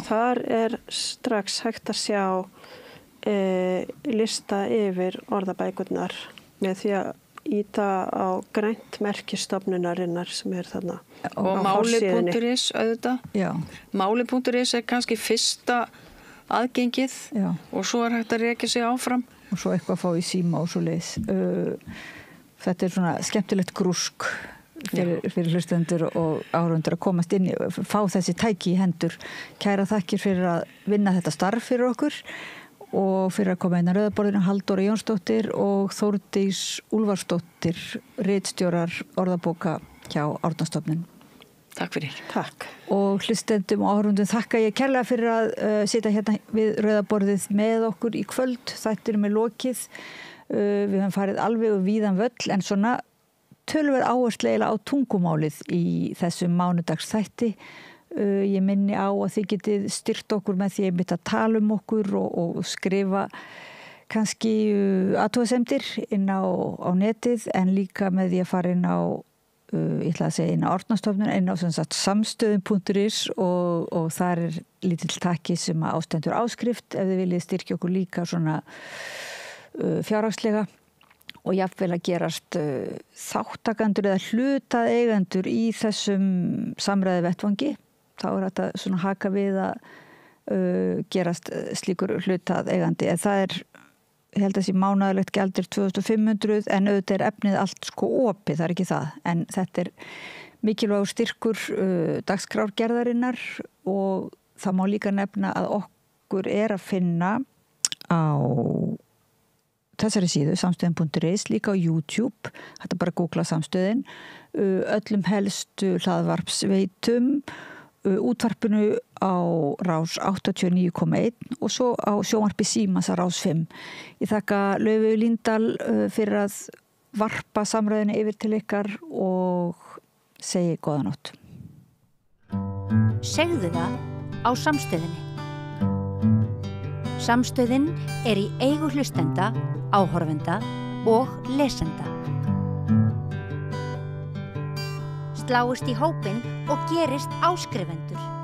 þar er strax hægt að sjá lista yfir orðabækurnar með því að íta á grænt merki stofnunarinnar sem er þarna. Og máli.is auðvitað. Máli.is er kannski fyrsta aðgengið og svo er hægt að rekja sig áfram. Og svo eitthvað að fá í síma og svo leis. Þetta er svona skemmtilegt grúsk fyrir hlustendur og áhorfendur að komast inn í, fá þessi tæki í hendur. Kæra þakkir fyrir að vinna þetta starf fyrir okkur og fyrir að koma inn á Rauðaborðinu, Halldóra Jónsdóttir og Þórdís Úlfarsdóttir, ritstjórar orðabóka hjá Árnastofnun. Takk fyrir. Takk. Og hlustendum og áhorfendum þakka ég kærlega fyrir að sitja hérna við Rauðaborðið með okkur í kvöld. Þættinum er lokið. Við höfum farið alveg víðan völl en svona tölverð áherslu á tungumálið í þessum mánudagsþætti. Ég minni á að þið getið styrkt okkur með því að tala okkur og skrifa kannski athugasemdir inn á netið en líka með því að fara inn á ég ætla að segja inn á Árnastofnun, inn á samstöðum.is og þar er lítill takki sem ástendur áskrift ef þið viljið styrkja okkur líka svona fjárhagslega og jafnvel að gerast þáttakandur eða hlutað eigendur í þessum samræði vettvangi. Þá er þetta svona haka við að gerast slíkur hlutað eigandi. En það er ég held að þessi mánaðarlegt gjaldir 2500 en auðvitað er efnið allt sko opið, það er ekki það. En þetta er mikilvægur styrkur dagskrárgerðarinnar og það má líka nefna að okkur er að finna á þessari síðu, samstöðin.is, líka á YouTube, þetta er bara að googla samstöðin, öllum helstu hlaðvarpsveitum, útvarpinu á rás 89,1 og svo á sjónvarpi Símans á rás 5. Ég þakka Laufey Líndal fyrir að varpa samræðinu yfir til ykkar og segi góða nótt. Segðu það á Samstöðinni. Samstöðin er í eigu hlustenda, áhorfenda og lesenda. Sláist í hópinn og gerist áskrifendur.